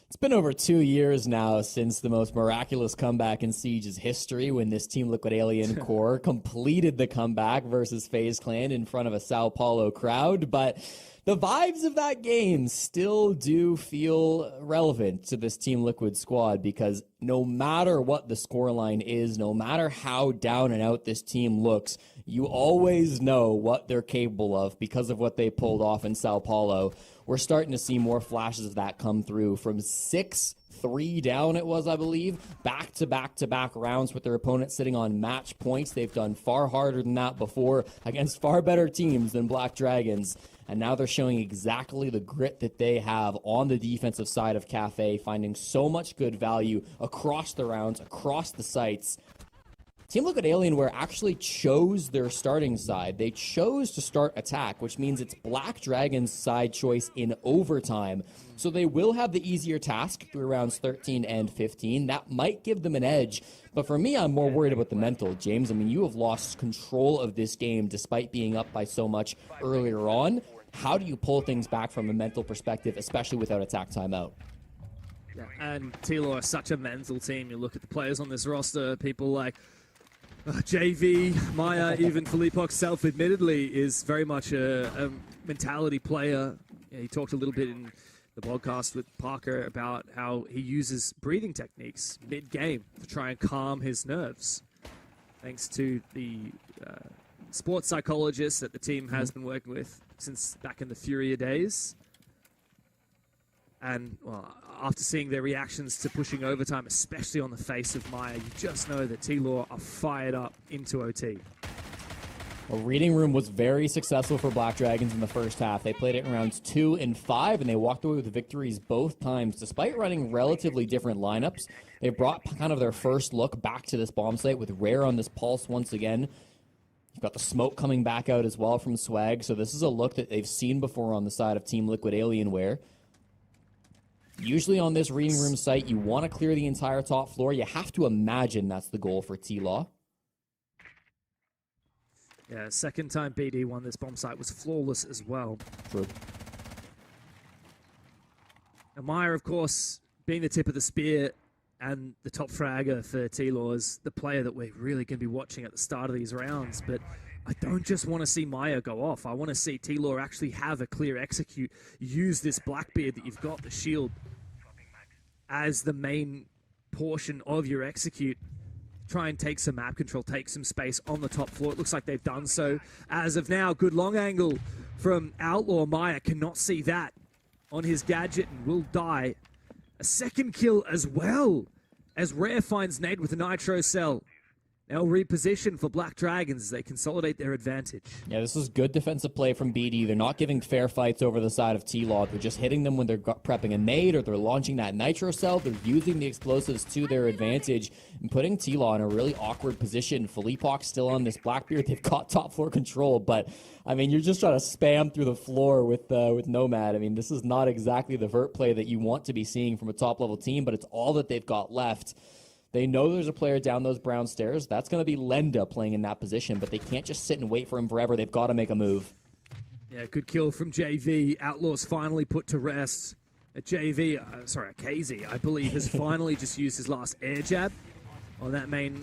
It's been over 2 years now since the most miraculous comeback in Siege's history, when this Team Liquid Alien core completed the comeback versus FaZe Clan in front of a Sao Paulo crowd, but the vibes of that game still do feel relevant to this Team Liquid squad, because no matter what the scoreline is, no matter how down and out this team looks, you always know what they're capable of because of what they pulled off in Sao Paulo. We're starting to see more flashes of that come through from 6-3 down, it was, I believe, back-to-back-to-back rounds with their opponents sitting on match points. They've done far harder than that before against far better teams than Black Dragons. And now they're showing exactly the grit that they have on the defensive side of Cafe, finding so much good value across the rounds, across the sites. Team Liquid Alienware actually chose their starting side. They chose to start attack, which means it's Black Dragon's side choice in overtime. So they will have the easier task through rounds 13 and 15. That might give them an edge. But for me, I'm more worried about the mental, James. I mean, you have lost control of this game despite being up by so much earlier on. How do you pull things back from a mental perspective, especially without attack timeout? Yeah, and T-Law is such a mental team. You look at the players on this roster, people like JV, Maya, even Philippox self-admittedly is very much a mentality player. Yeah, he talked a little bit in the podcast with Parker about how he uses breathing techniques mid-game to try and calm his nerves. Thanks to the sports psychologist that the team has been working with since back in the Furia days. And well, after seeing their reactions to pushing overtime, especially on the face of Maya, you just know that T-Law are fired up into OT. Well, Reading Room was very successful for Black Dragons in the first half. They played it in rounds 2 and 5, and they walked away with victories both times. Despite running relatively different lineups, they brought kind of their first look back to this bomb site with Rare on this pulse once again. You've got the smoke coming back out as well from Swag, so this is a look that they've seen before on the side of Team Liquid Alienware. Usually on this Reading Room site, you want to clear the entire top floor. You have to imagine that's the goal for T-Law. Yeah, second time BD won this bomb site was flawless as well. True. Amaya, of course, being the tip of the spear and the top fragger for T-Law is the player that we're really going to be watching at the start of these rounds. But I don't just want to see Maya go off. I want to see T-Law actually have a clear execute, use this Blackbeard that you've got, the shield, as the main portion of your execute. Try and take some map control, take some space on the top floor. It looks like they've done so as of now. Good long angle from Outlaw. Maya cannot see that on his gadget and will die. A second kill as well as Rare finds Nade with a Nitro Cell. Now reposition for Black Dragons as they consolidate their advantage. Yeah, this is good defensive play from BD. They're not giving fair fights over the side of T-Law. They're just hitting them when they're prepping a nade or they're launching that Nitro Cell. They're using the explosives to their advantage and putting T-Law in a really awkward position. Philippok's still on this Blackbeard. They've got top floor control, but I mean, you're just trying to spam through the floor with Nomad. I mean, this is not exactly the vert play that you want to be seeing from a top-level team, but it's all that they've got left. They know there's a player down those brown stairs. That's going to be Lenda playing in that position, but they can't just sit and wait for him forever. They've got to make a move. Yeah, good kill from JV. Outlaws finally put to rest. A KZ, I believe, has finally just used his last air jab on that main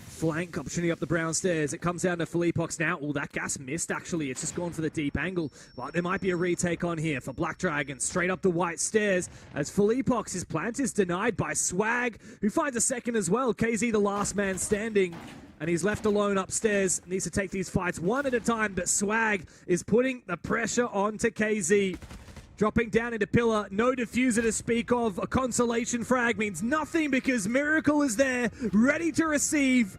flank opportunity up the brown stairs. It comes down to Philippok's now. Oh, that gas missed, actually. It's just gone for the deep angle. But there might be a retake on here for Black Dragon. Straight up the white stairs as Philippok's his plant is denied by Swag, who finds a second as well. KZ, the last man standing, and he's left alone upstairs. Needs to take these fights one at a time, but Swag is putting the pressure onto KZ. Dropping down into pillar, no diffuser to speak of. A consolation frag means nothing because Miracle is there, ready to receive.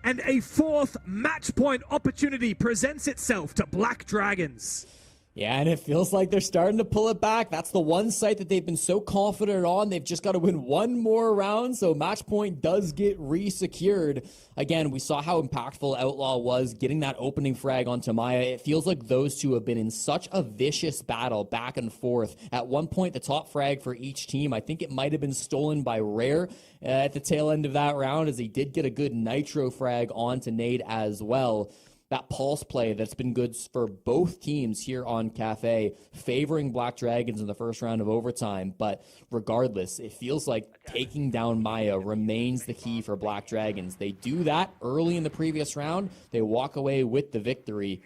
And a fourth match point opportunity presents itself to Black Dragons. Yeah, and it feels like they're starting to pull it back. That's the one site that they've been so confident on. They've just got to win one more round, so match point does get re-secured. Again, we saw how impactful Outlaw was getting that opening frag onto Maya. It feels like those two have been in such a vicious battle back and forth. At one point, the top frag for each team, I think it might have been stolen by Rare at the tail end of that round, as he did get a good nitro frag onto Nade as well. That pulse play that's been good for both teams here on Cafe, favoring Black Dragons in the first round of overtime. But regardless, it feels like taking down Maya remains the key for Black Dragons. They do that early in the previous round. They walk away with the victory.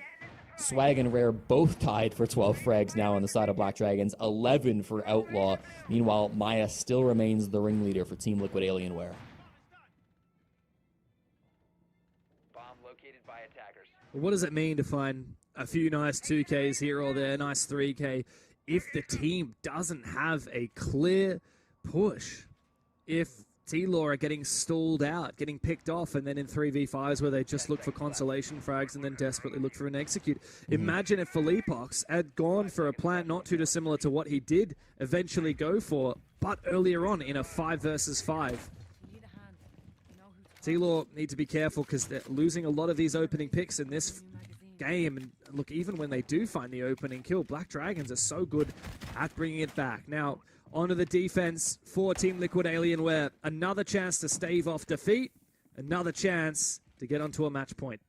Swag and Rare both tied for 12 frags now on the side of Black Dragons, 11 for Outlaw. Meanwhile, Maya still remains the ringleader for Team Liquid Alienware. What does it mean to find a few nice 2Ks here or there, nice 3K, if the team doesn't have a clear push? If T-Law are getting stalled out, getting picked off, and then in 3v5s where they just look for consolation frags and then desperately look for an execute. Imagine if Philippok's had gone for a plan not too dissimilar to what he did eventually go for, but earlier on in a 5 versus 5. T-Law need to be careful because they're losing a lot of these opening picks in this game. And look, even when they do find the opening kill, Black Dragons are so good at bringing it back. Now, onto the defense for Team Liquid Alienware. Another chance to stave off defeat. Another chance to get onto a match point.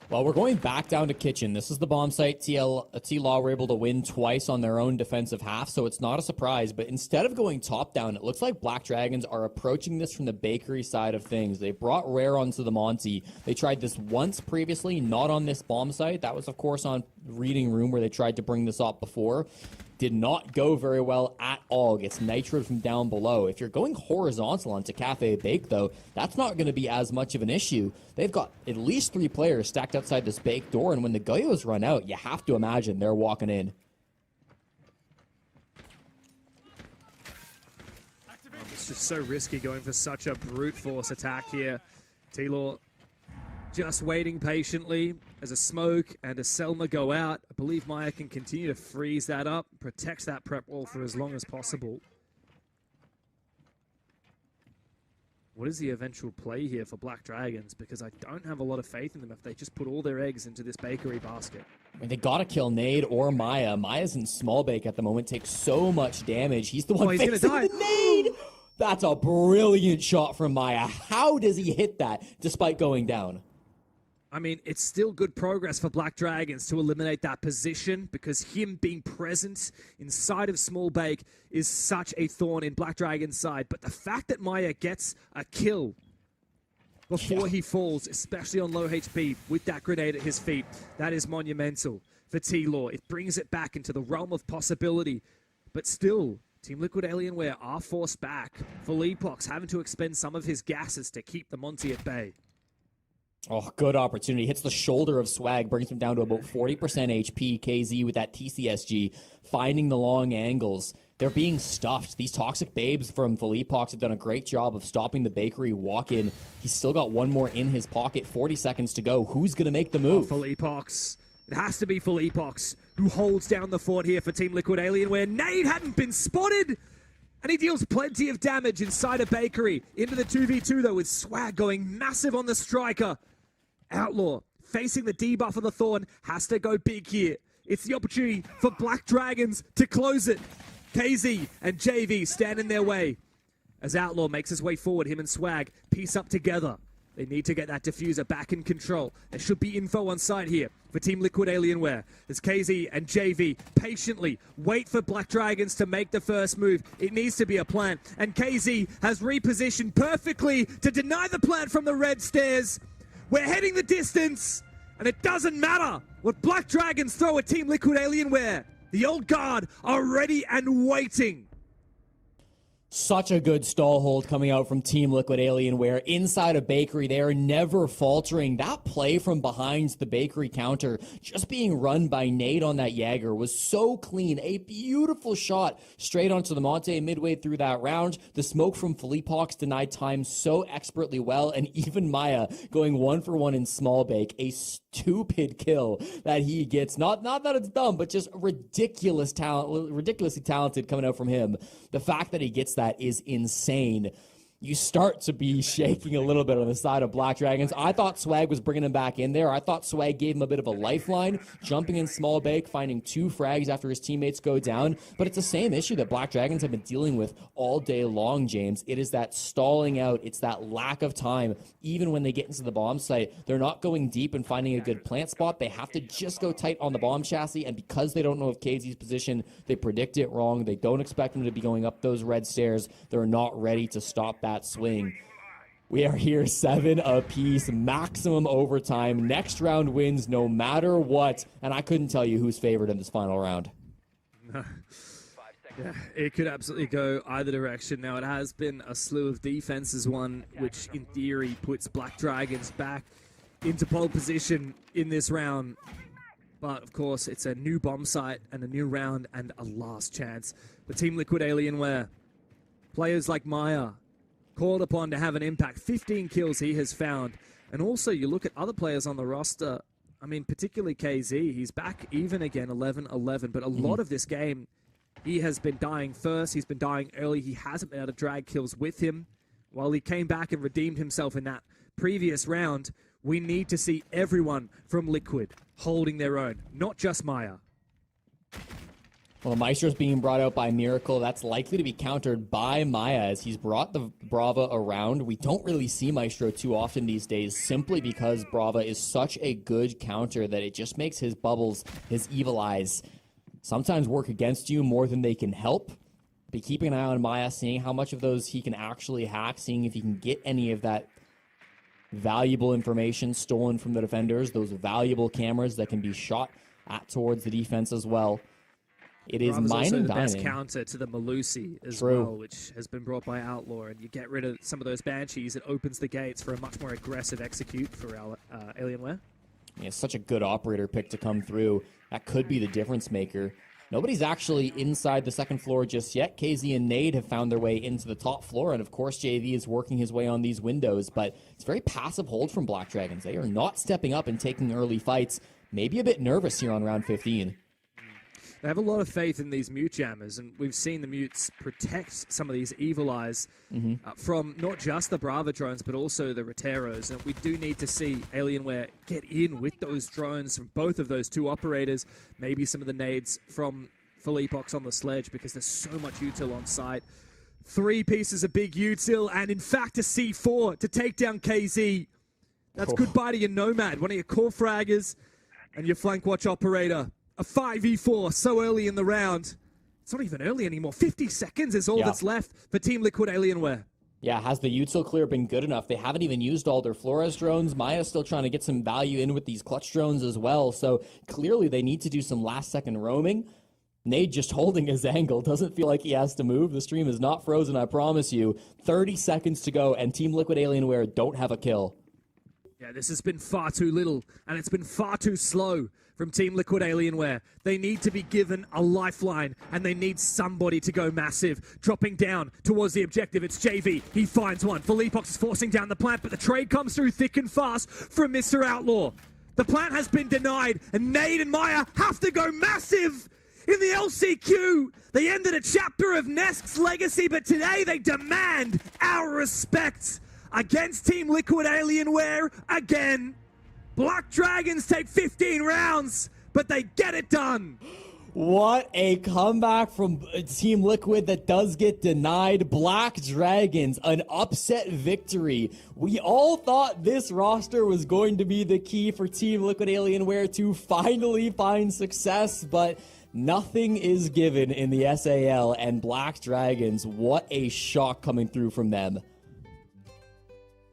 Well, we're going back down to Kitchen. This is the bomb site. T-Law were able to win twice on their own defensive half, so it's not a surprise. But instead of going top down, it looks like Black Dragons are approaching this from the bakery side of things. They brought Rare onto the Monty. They tried this once previously, not on this bomb site. That was, of course, on Reading Room where they tried to bring this up before. did not go very well at all. Gets nitroed from down below. If you're going horizontal onto Cafe Bake, though, that's not going to be as much of an issue. They've got at least 3 players stacked outside this bake door, and when the Goyos run out, you have to imagine they're walking in. It's just so risky going for such a brute force attack here. T-Law just waiting patiently as a smoke and a Selma go out. I believe Maya can continue to freeze that up, protects that prep wall for as long as possible. What is the eventual play here for Black Dragons? Because I don't have a lot of faith in them if they just put all their eggs into this bakery basket. I mean, they gotta kill Nade or Maya. Maya's in small bake at the moment, takes so much damage. He's the one he's facing gonna die. the Nade! That's a brilliant shot from Maya. How does he hit that despite going down? I mean, it's still good progress for Black Dragons to eliminate that position because him being present inside of Small Bake is such a thorn in Black Dragon's side. But the fact that Maya gets a kill before he falls, especially on low HP with that grenade at his feet, that is monumental for T-Law. It brings it back into the realm of possibility. But still, Team Liquid Alienware are forced back. Philippox having to expend some of his gases to keep the Monty at bay. Oh, good opportunity. Hits the shoulder of Swag, brings him down to about 40% HP. KZ with that TCSG, finding the long angles. They're being stuffed. These toxic babes from Philippox have done a great job of stopping the bakery walk-in. He's still got one more in his pocket. 40 seconds to go. Who's going to make the move? Philippox. It has to be Philippox who holds down the fort here for Team Liquid Alienware. Nade hadn't been spotted. And he deals plenty of damage inside a bakery. Into the 2v2, though, with Swag going massive on the striker. Outlaw, facing the debuff of the Thorn, has to go big here. It's the opportunity for Black Dragons to close it. KZ and JV stand in their way. As Outlaw makes his way forward, him and Swag piece up together. They need to get that diffuser back in control. There should be info on site here for Team Liquid Alienware. As KZ and JV patiently wait for Black Dragons to make the first move. It needs to be a plant. And KZ has repositioned perfectly to deny the plant from the red stairs. We're heading the distance, and it doesn't matter what Black Dragons throw at Team Liquid Alienware. The old guard are ready and waiting. Such a good stall hold coming out from Team Liquid Alienware. Inside a bakery, they are never faltering. That play from behind the bakery counter, just being run by Nade on that Jaeger, was so clean. A beautiful shot straight onto the Monte midway through that round. The smoke from Philippox denied time so expertly well, and even Maya going 1-for-1 in small bake. A stupid kill that he gets. Not that it's dumb, but just ridiculously talented coming out from him. The fact that he gets that is insane. You start to be shaking a little bit on the side of Black Dragons. I thought Swag was bringing him back in there. I thought Swag gave him a bit of a lifeline, jumping in small bake, finding 2 frags after his teammates go down. But it's the same issue that Black Dragons have been dealing with all day long, James. It is that stalling out. It's that lack of time. Even when they get into the bomb site, they're not going deep and finding a good plant spot. They have to just go tight on the bomb chassis. And because they don't know of KZ's position, they predict it wrong. They don't expect him to be going up those red stairs. They're not ready to stop that swing. We are here 7 apiece, maximum overtime. Next round wins no matter what. And I couldn't tell you who's favored in this final round. Yeah, it could absolutely go either direction. Now, it has been a slew of defenses, one which in theory puts Black Dragons back into pole position in this round. But of course, it's a new bomb site and a new round and a last chance. The Team Liquid Alienware, players like Maya, called upon to have an impact. 15 kills he has found. And also, you look at other players on the roster, I mean, particularly KZ, he's back even again, 11-11. But a lot of this game, he has been dying first. He's been dying early. He hasn't been able to drag kills with him. While he came back and redeemed himself in that previous round, we need to see everyone from Liquid holding their own, not just Maya. Well, Maestro's being brought out by Miracle. That's likely to be countered by Maya as he's brought the Brava around. We don't really see Maestro too often these days simply because Brava is such a good counter that it just makes his bubbles, his evil eyes, sometimes work against you more than they can help. Be keeping an eye on Maya, seeing how much of those he can actually hack, seeing if he can get any of that valuable information stolen from the defenders, those valuable cameras that can be shot at towards the defense as well. It is Brava's mine also and the best dining. counter to the Malusi as True. well, which has been brought by Outlaw, and you get rid of some of those Banshees, it opens the gates for a much more aggressive execute for Alienware. Yeah, it's such a good operator pick to come through. That could be the difference maker. Nobody's actually inside the second floor just yet. KZ and Nade have found their way into the top floor, and of course JV is working his way on these windows, but it's very passive hold from Black Dragons. They are not stepping up and taking early fights. Maybe a bit nervous here on round 15. They have a lot of faith in these mute jammers, and we've seen the mutes protect some of these evil eyes from not just the Brava drones, but also the Roteros. And we do need to see Alienware get in with those drones from both of those two operators, maybe some of the nades from Philippox on the sledge, because there's so much util on site. 3 pieces of big util, and in fact a C4 to take down KZ. That's goodbye to your Nomad, one of your core fraggers, and your flank watch operator. A 5v4 so early in the round. It's not even early anymore. 50 seconds is all that's left for Team Liquid Alienware. Yeah, has the util clear been good enough? They haven't even used all their Flores drones. Maya's still trying to get some value in with these clutch drones as well, so clearly they need to do some last-second roaming. Nade just holding his angle. Doesn't feel like he has to move. The stream is not frozen, I promise you. 30 seconds to go, and Team Liquid Alienware don't have a kill. Yeah, this has been far too little, and it's been far too slow from Team Liquid Alienware. They need to be given a lifeline, and they need somebody to go massive. Dropping down towards the objective, it's JV. He finds one. Philippox is forcing down the plant, but the trade comes through thick and fast from Mr. Outlaw. The plant has been denied, and Nade and Maya have to go massive in the LCQ. They ended a chapter of Nesk's legacy, but today they demand our respect against Team Liquid Alienware again. Black Dragons take 15 rounds, but they get it done. What a comeback from Team Liquid that does get denied. Black Dragons, an upset victory. We all thought this roster was going to be the key for Team Liquid Alienware to finally find success, but nothing is given in the SAL, and Black Dragons, what a shock coming through from them.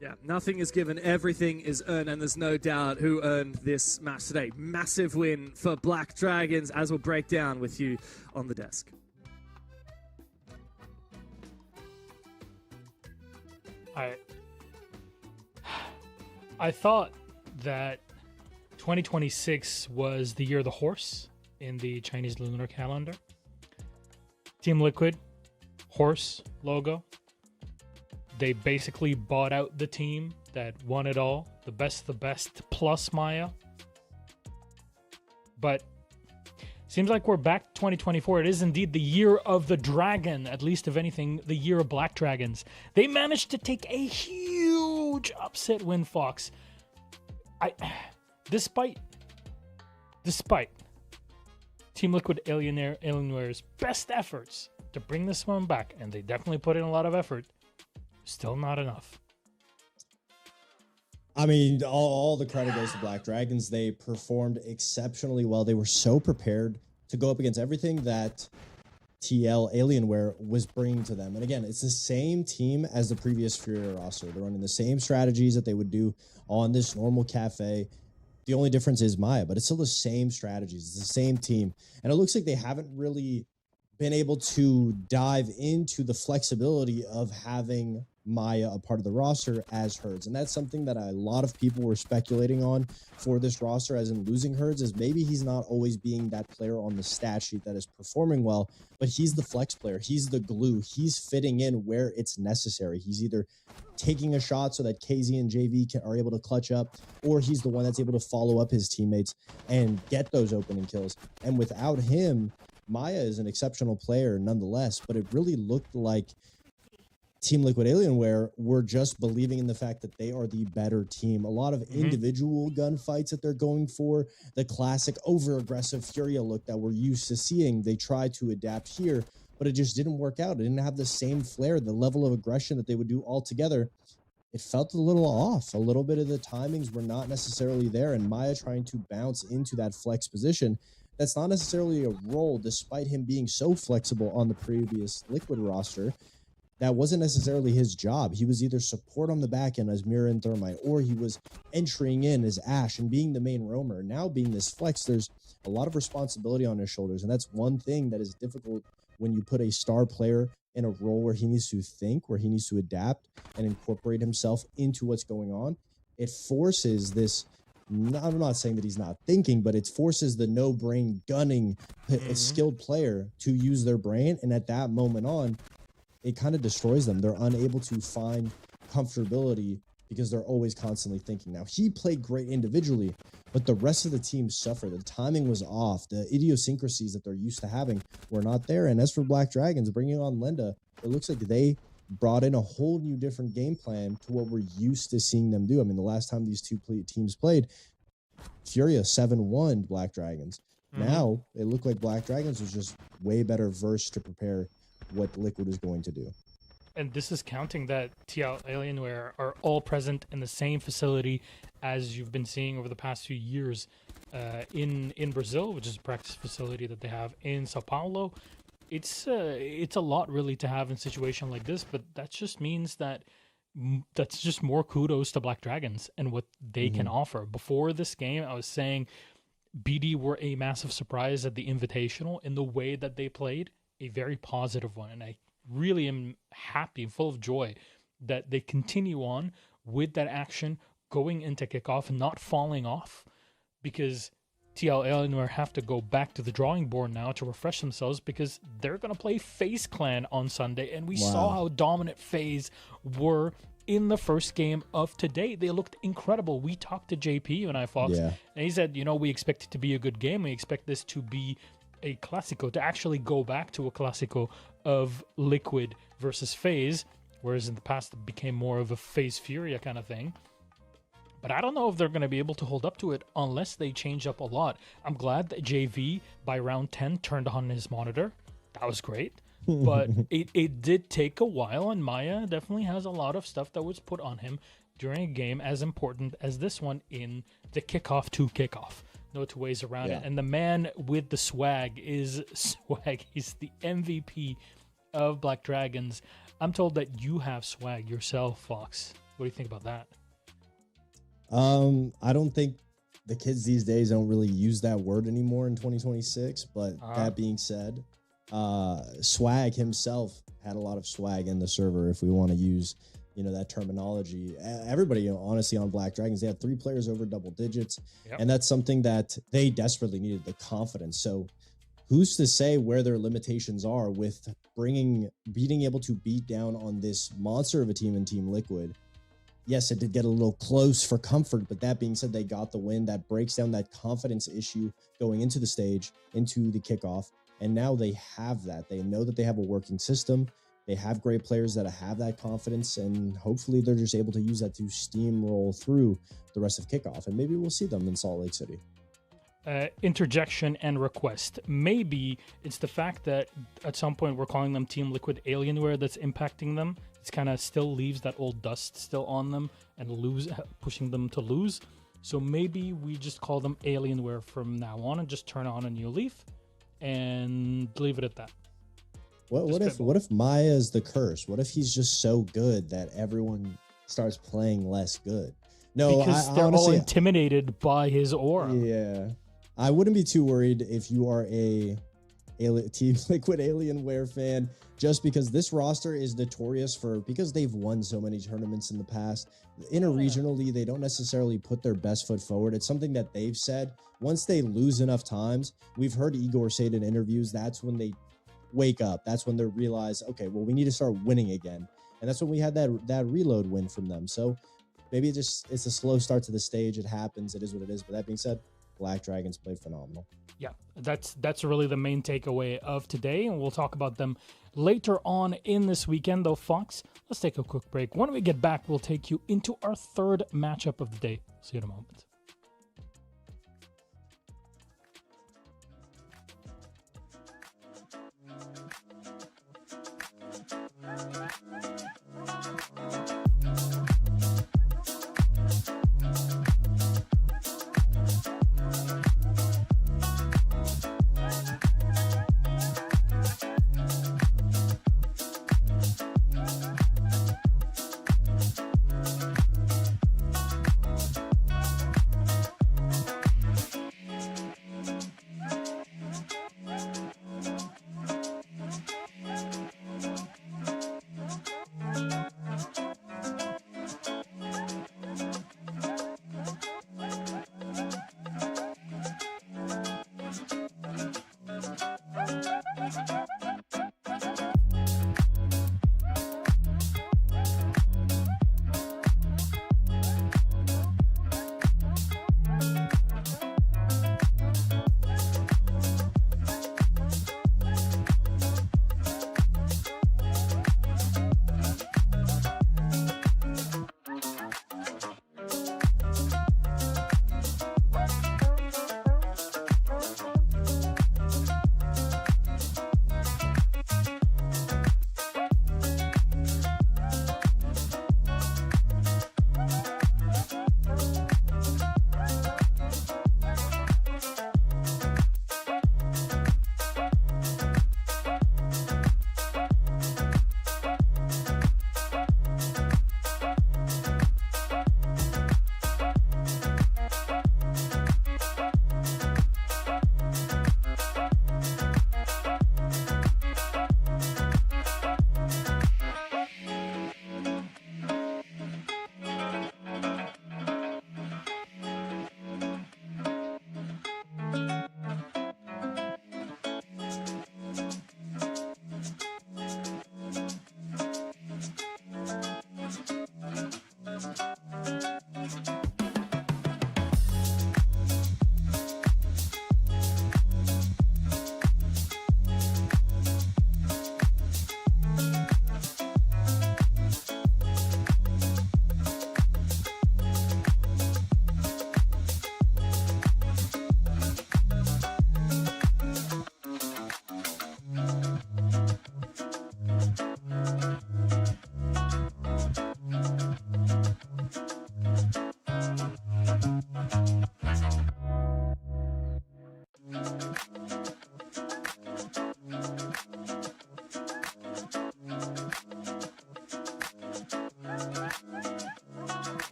Yeah, nothing is given, everything is earned, and there's no doubt who earned this match today. Massive win for Black Dragons, as we'll break down with you on the desk. I thought that 2026 was the year of the horse in the Chinese lunar calendar. Team Liquid, horse logo. They basically bought out the team that won it all. The best plus Maya. But seems like we're back to 2024. It is indeed the year of the dragon, at least if anything, the year of Black Dragons. They managed to take a huge upset win, Fox. Despite Team Liquid Alienware's best efforts to bring this one back, and they definitely put in a lot of effort, still not enough. I mean, all the credit goes to Black Dragons. They performed exceptionally well. They were so prepared to go up against everything that TL Alienware was bringing to them. And again, it's the same team as the previous Furia roster. They're running the same strategies that they would do on this normal cafe. The only difference is Maya, but it's still the same strategies. It's the same team. And it looks like they haven't really been able to dive into the flexibility of having Maya a part of the roster as Herds. And that's something that a lot of people were speculating on for this roster, as in losing Herds, is maybe he's not always being that player on the stat sheet that is performing well, but he's the flex player. He's the glue. He's fitting in where it's necessary. He's either taking a shot so that KZ and JV are able to clutch up, or he's the one that's able to follow up his teammates and get those opening kills. And without him, Maya is an exceptional player nonetheless, but it really looked like Team Liquid Alienware were just believing in the fact that they are the better team. A lot of individual gunfights that they're going for, the classic over-aggressive Furia look that we're used to seeing, they tried to adapt here, but it just didn't work out. It didn't have the same flair, the level of aggression that they would do all together. It felt a little off. A little bit of the timings were not necessarily there, and Maya trying to bounce into that flex position. That's not necessarily a role, despite him being so flexible on the previous Liquid roster. that wasn't necessarily his job. He was either support on the back end as Mira and Thermite, or he was entering in as Ash and being the main roamer. Now being this flex, there's a lot of responsibility on his shoulders. And that's one thing that is difficult when you put a star player in a role where he needs to think, where he needs to adapt and incorporate himself into what's going on. It forces this, I'm not saying that he's not thinking, but it forces the no brain gunning skilled player to use their brain. And at that moment on, it kind of destroys them. They're unable to find comfortability because they're always constantly thinking. Now, he played great individually, but the rest of the team suffered. The timing was off. The idiosyncrasies that they're used to having were not there. And as for Black Dragons, bringing on Lenda, it looks like they brought in a whole new different game plan to what we're used to seeing them do. I mean, the last time these two teams played, Furia 7-1 Black Dragons. Now, it looked like Black Dragons was just way better versed to prepare what Liquid is going to do. And this is counting that TL Alienware are all present in the same facility as you've been seeing over the past few years in Brazil, which is a practice facility that they have in Sao Paulo. It's a lot really to have in a situation like this, but that just means that that's just more kudos to Black Dragons and what they can offer. Before this game, I was saying BD were a massive surprise at the Invitational in the way that they played, a very positive one, and I really am happy and full of joy that they continue on with that action going into kickoff and not falling off, because TL Alienware have to go back to the drawing board now to refresh themselves, because they're going to play FaZe Clan on Sunday, and we saw how dominant FaZe were in the first game of today. They looked incredible. We talked to JP and I, Fox, and he said, you know, we expect it to be a good game. We expect this to be a Classico, to actually go back to a Classico of Liquid versus FaZe, whereas in the past it became more of a FaZe Furia kind of thing. But I don't know if they're going to be able to hold up to it unless they change up a lot. I'm glad that JV by round 10 turned on his monitor. That was great. But it did take a while, and Maya definitely has a lot of stuff that was put on him during a game as important as this one in the Kickoff to Kickoff. No two ways around it. And the man with the swag is Swag. He's the MVP of Black Dragons. I'm told that you have swag yourself, Fox. What do you think about that? I don't think the kids these days don't really use that word anymore in 2026. But that being said, Swag himself had a lot of swag in the server, if we want to use, you know, that terminology. Everybody, you know, honestly, on Black Dragons, they had 3 players over double digits, and that's something that they desperately needed, the confidence. So who's to say where their limitations are with being able to beat down on this monster of a team in Team Liquid? Yes, it did get a little close for comfort, but that being said, they got the win. That breaks down that confidence issue going into the stage, into the kickoff, and now they have that. They know that they have a working system. They have great players that have that confidence, and hopefully they're just able to use that to steamroll through the rest of kickoff, and maybe we'll see them in Salt Lake City. Interjection and request. Maybe it's the fact that at some point we're calling them Team Liquid Alienware that's impacting them. It's kind of still leaves that old dust still on them and pushing them to lose. So maybe we just call them Alienware from now on and just turn on a new leaf and leave it at that. What if Maya is the curse? What if he's just so good that everyone starts playing less good? No, because they're honestly all intimidated by his aura. Yeah, I wouldn't be too worried if you are a Team Liquid Alienware fan, just because this roster is notorious because they've won so many tournaments in the past. Interregionally, they don't necessarily put their best foot forward. It's something that they've said. Once they lose enough times, we've heard Igor say it in interviews, that's when they wake up. That's when they realize, okay, well, we need to start winning again. And that's when we had that reload win from them. So maybe it's a slow start to the stage. It happens. It is what it is. But that being said, Black Dragons played phenomenal. Yeah, that's really the main takeaway of today, and we'll talk about them later on in this weekend, though. Fox, let's take a quick break. When we get back, we'll take you into our third matchup of the day. See you in a moment.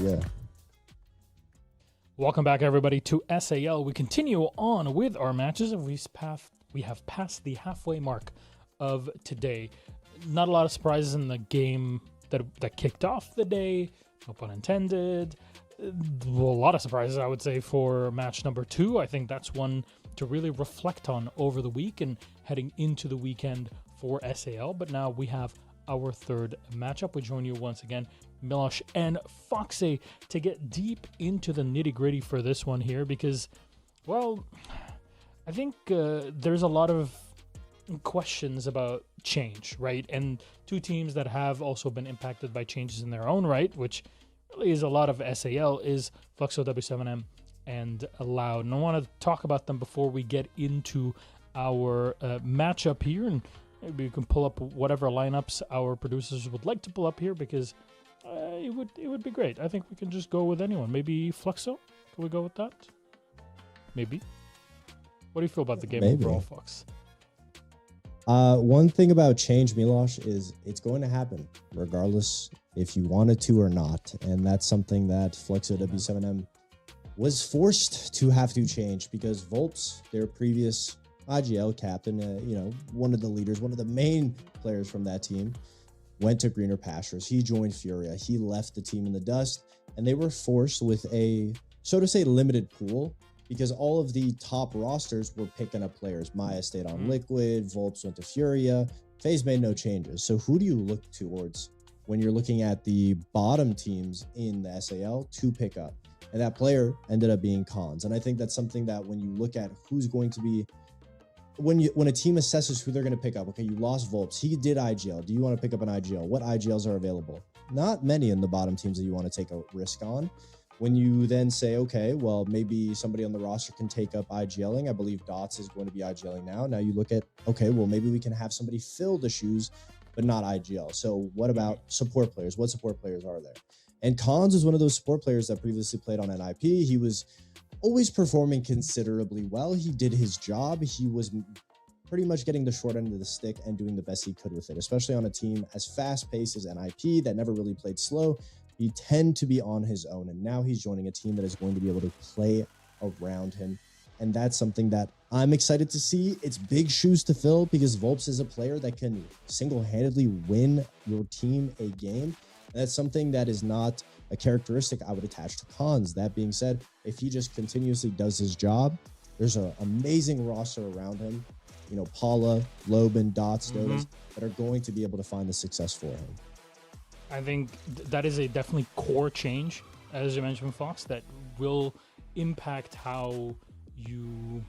Yeah. Welcome back, everybody, to SAL. We continue on with our matches, and we have passed the halfway mark of today. Not a lot of surprises in the game that kicked off the day, no pun intended. A lot of surprises, I would say, for match number 2. I think that's one to really reflect on over the week and heading into the weekend for SAL. But now we have our third matchup. We join you once again, Milosh and Foxy, to get deep into the nitty-gritty for this one here, because, well, I think there's a lot of questions about change, right? And two teams that have also been impacted by changes in their own right, which really is a lot of SAL, is Fluxo W7M and Loud. And I want to talk about them before we get into our matchup here, and maybe we can pull up whatever lineups our producers would like to pull up here, because it would be great. I think we can just go with anyone. Maybe Fluxo? Can we go with that? Maybe. What do you feel about the game overall, Fox? One thing about change, Milosh, is it's going to happen regardless if you wanted to or not. And that's something that Fluxo W7M was forced to have to change, because Volps, their previous IGL captain, one of the leaders, one of the main players from that team, went to greener pastures. He joined Furia. He left the team in the dust, and they were forced with a, so to say, limited pool, because all of the top rosters were picking up players. Maya stayed on Liquid, Volps went to Furia, FaZe made no changes. So who do you look towards when you're looking at the bottom teams in the SAL to pick up? And that player ended up being Cons. And I think that's something that when you look at who's going to be, when a team assesses who they're going to pick up, okay, you lost Volps, he did IGL. Do you want to pick up an IGL? What IGLs are available? Not many in the bottom teams that you want to take a risk on. When you then say, okay, well, maybe somebody on the roster can take up IGLing. I believe Dots is going to be IGLing now. Now you look at, okay, well, maybe we can have somebody fill the shoes, but not IGL. So what about support players? What support players are there? And Cons is one of those support players that previously played on NIP. He was always performing considerably well. He did his job. He was pretty much getting the short end of the stick and doing the best he could with it, especially on a team as fast-paced as NIP that never really played slow. He tend to be on his own, and now he's joining a team that is going to be able to play around him, and that's something that I'm excited to see. It's big shoes to fill, because Volps is a player that can single-handedly win your team a game, and that's something that is not a characteristic I would attach to Cons. That being said, if he just continuously does his job, there's an amazing roster around him, Paula, Loban, Dots, those that are going to be able to find the success for him. I think that is a definitely core change, as you mentioned, Fox, that will impact how you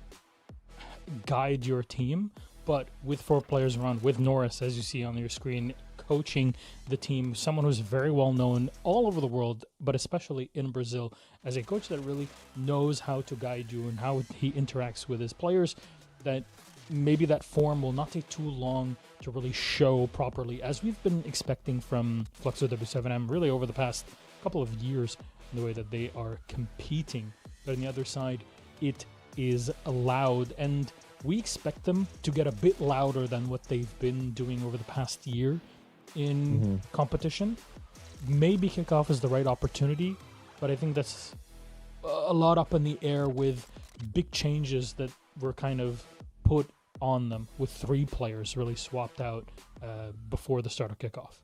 guide your team. But with 4 players around, with Norris, as you see on your screen, coaching the team, someone who's very well known all over the world, but especially in Brazil, as a coach that really knows how to guide you and how he interacts with his players, that maybe that form will not take too long to really show properly, as we've been expecting from Fluxo W7M really over the past couple of years, in the way that they are competing. But on the other side, it is Loud, and we expect them to get a bit louder than what they've been doing over the past year in competition. Maybe Kickoff is the right opportunity, but I think that's a lot up in the air with big changes that were kind of put on them, with 3 players really swapped out before the start of Kickoff.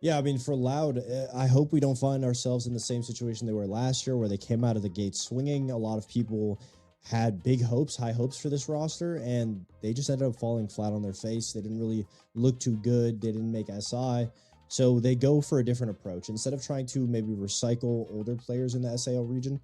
Yeah, I mean, for Loud, I hope we don't find ourselves in the same situation they were last year, where they came out of the gate swinging. A lot of people had big hopes, high hopes for this roster, and they just ended up falling flat on their face. They didn't really look too good. They didn't make SI. So they go for a different approach. Instead of trying to maybe recycle older players in the SAL region,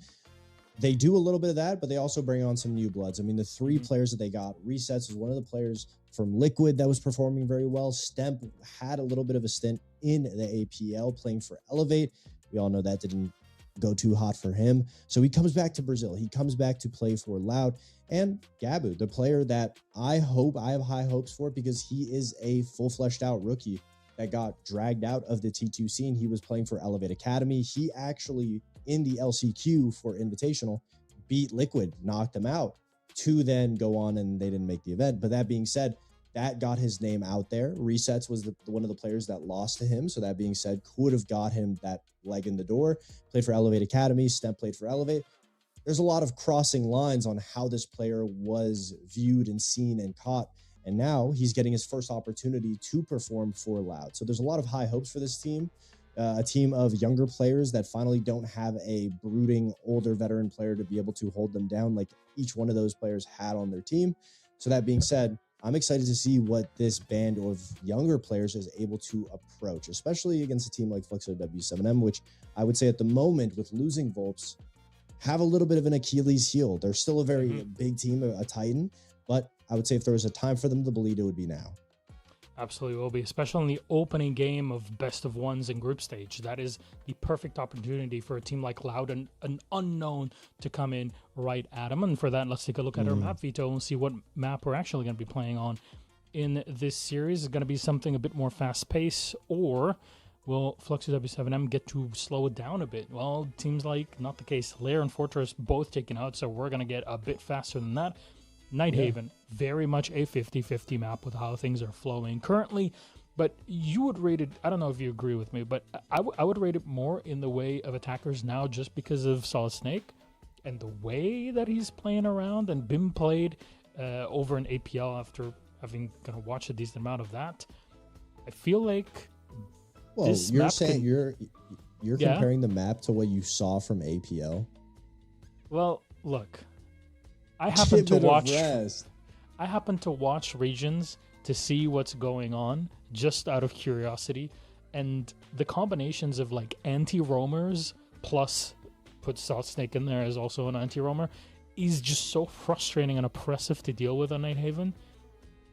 they do a little bit of that, but they also bring on some new bloods. I mean, the 3 players that they got, Resets was one of the players from Liquid that was performing very well. Stemp had a little bit of a stint in the APL playing for Elevate. We all know that didn't go too hot for him. So he comes back to Brazil. He comes back to play for Loud. And Gabu, the player that I have high hopes for, because he is a full fleshed out rookie that got dragged out of the T2 scene. He was playing for Elevate Academy. He actually, in the LCQ for Invitational, beat Liquid, knocked them out, to then go on and they didn't make the event. But that being said, that got his name out there. Resets was one of the players that lost to him. So that being said, could have got him that leg in the door. Played for Elevate Academy, Stemp played for Elevate. There's a lot of crossing lines on how this player was viewed and seen and caught. And now he's getting his first opportunity to perform for Loud. So there's a lot of high hopes for this team. A team of younger players that finally don't have a brooding older veteran player to be able to hold them down like each one of those players had on their team. So that being said, I'm excited to see what this band of younger players is able to approach, especially against a team like Flexo W7M, which I would say at the moment with losing Volps have a little bit of an Achilles heel. They're still a very big team, a Titan, but I would say if there was a time for them to bleed, it would be now. Absolutely will be, especially in the opening game of best of ones in group stage. That is the perfect opportunity for a team like Loud and an unknown to come in right at them. And for that, let's take a look at our map, Vito, and see what map we're actually going to be playing on in this series. Is going to be something a bit more fast-paced, or will Fluxus W7M get to slow it down a bit? Well, it seems like not the case. Lair and Fortress both taken out, so we're going to get a bit faster than that. Nighthaven, very much a 50-50 map with how things are flowing currently, but you would rate it, I don't know if you agree with me, but I would rate it more in the way of attackers now just because of Solid Snake and the way that he's playing around and been played over in APL after having kind of watched a decent amount of that. I feel like this you're map saying you're comparing the map to what you saw from APL? Well, look, I happen to watch regions to see what's going on just out of curiosity, and the combinations of like anti-roamers plus put Salt Snake in there as also an anti-roamer is just so frustrating and oppressive to deal with on Nighthaven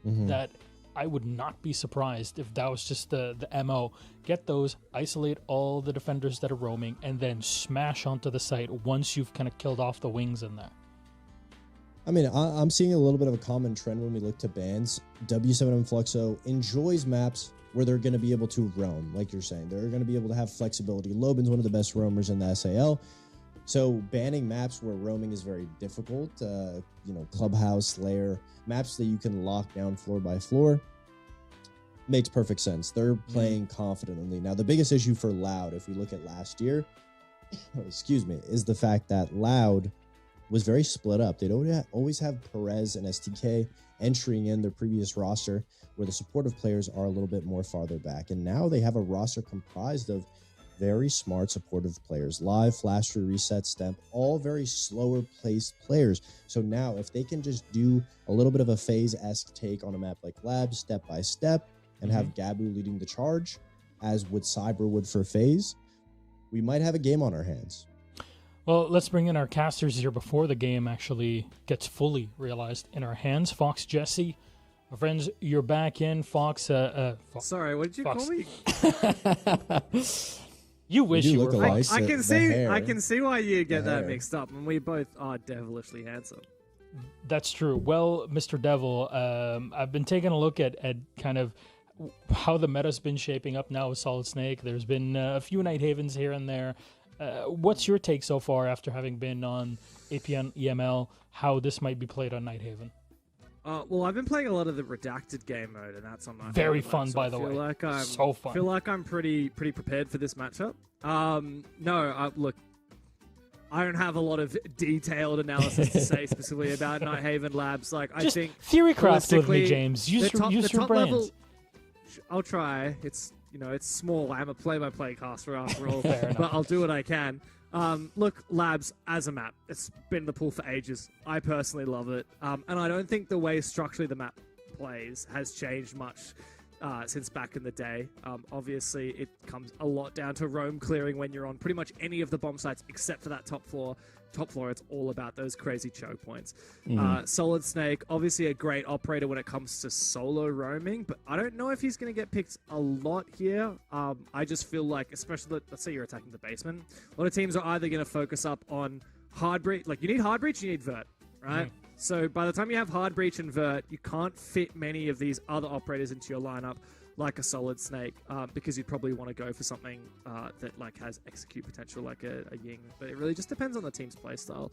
that I would not be surprised if that was just the MO. Get those, isolate all the defenders that are roaming, and then smash onto the site once you've kind of killed off the wings in there. I mean, I'm seeing a little bit of a common trend when we look to bans. W7M Fluxo enjoys maps where they're going to be able to roam, like you're saying. They're going to be able to have flexibility. Lobin's one of the best roamers in the SAL. So banning maps where roaming is very difficult, Clubhouse, Lair, maps that you can lock down floor by floor, makes perfect sense. They're playing confidently. Now, the biggest issue for Loud, if we look at last year, is the fact that Loud was very split up. They'd always have Perez and STK entering in their previous roster where the supportive players are a little bit more farther back. And now they have a roster comprised of very smart supportive players. Live, Flash, Reset, Stemp, all very slower placed players. So now if they can just do a little bit of a FaZe-esque take on a map like Lab, step by step, and have Gabu leading the charge, as would Cyber would for FaZe, we might have a game on our hands. Well, let's bring in our casters here before the game actually gets fully realized in our hands. Fox, Jesse, my friends, you're back in. Fox, Sorry, what did you call me? You wish you were Fox. I can see why you get that mixed up, and we both are devilishly handsome. That's true. Well, Mr. Devil, I've been taking a look at kind of how the meta's been shaping up now with Solid Snake. There's been a few Nighthavens here and there. What's your take so far after having been on APN EML, how this might be played on Nighthaven? Well, I've been playing a lot of the redacted game mode, and that's on my very fun, so by the way. So fun. I feel like I'm pretty prepared for this matchup. Look, I don't have a lot of detailed analysis to say specifically about Nighthaven Labs. Like, just I think theorycraft with me, James. Use your brains. Level, I'll try. It's small. I'm a play-by-play caster after all, but I'll do what I can. Look, Labs, as a map, it's been in the pool for ages. I personally love it. And I don't think the way structurally the map plays has changed much since back in the day. Obviously, it comes a lot down to roam clearing when you're on pretty much any of the bomb sites except for that top floor. Top floor, it's all about those crazy choke points. Solid Snake, obviously a great operator when it comes to solo roaming, but I don't know if he's going to get picked a lot here. I just feel like, especially, let's say you're attacking the basement, a lot of teams are either going to focus up on hard breach. Like, you need hard breach, you need vert, right? So by the time you have hard breach and vert, you can't fit many of these other operators into your lineup like a Solid Snake, because you'd probably want to go for something that like has execute potential like a Ying. But it really just depends on the team's playstyle.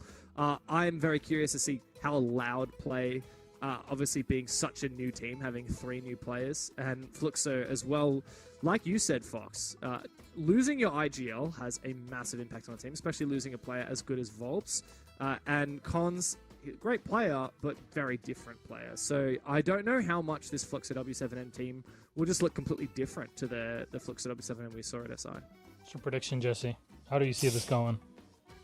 I'm very curious to see how Loud play obviously being such a new team, having 3 new players, and Fluxo as well. Like you said, Fox, losing your IGL has a massive impact on the team, especially losing a player as good as Volps. And Cons, great player, but very different player. So I don't know how much this Fluxo W7M team will just look completely different to the Fluxo W7M we saw at SI. What's your prediction, Jesse? How do you see this going?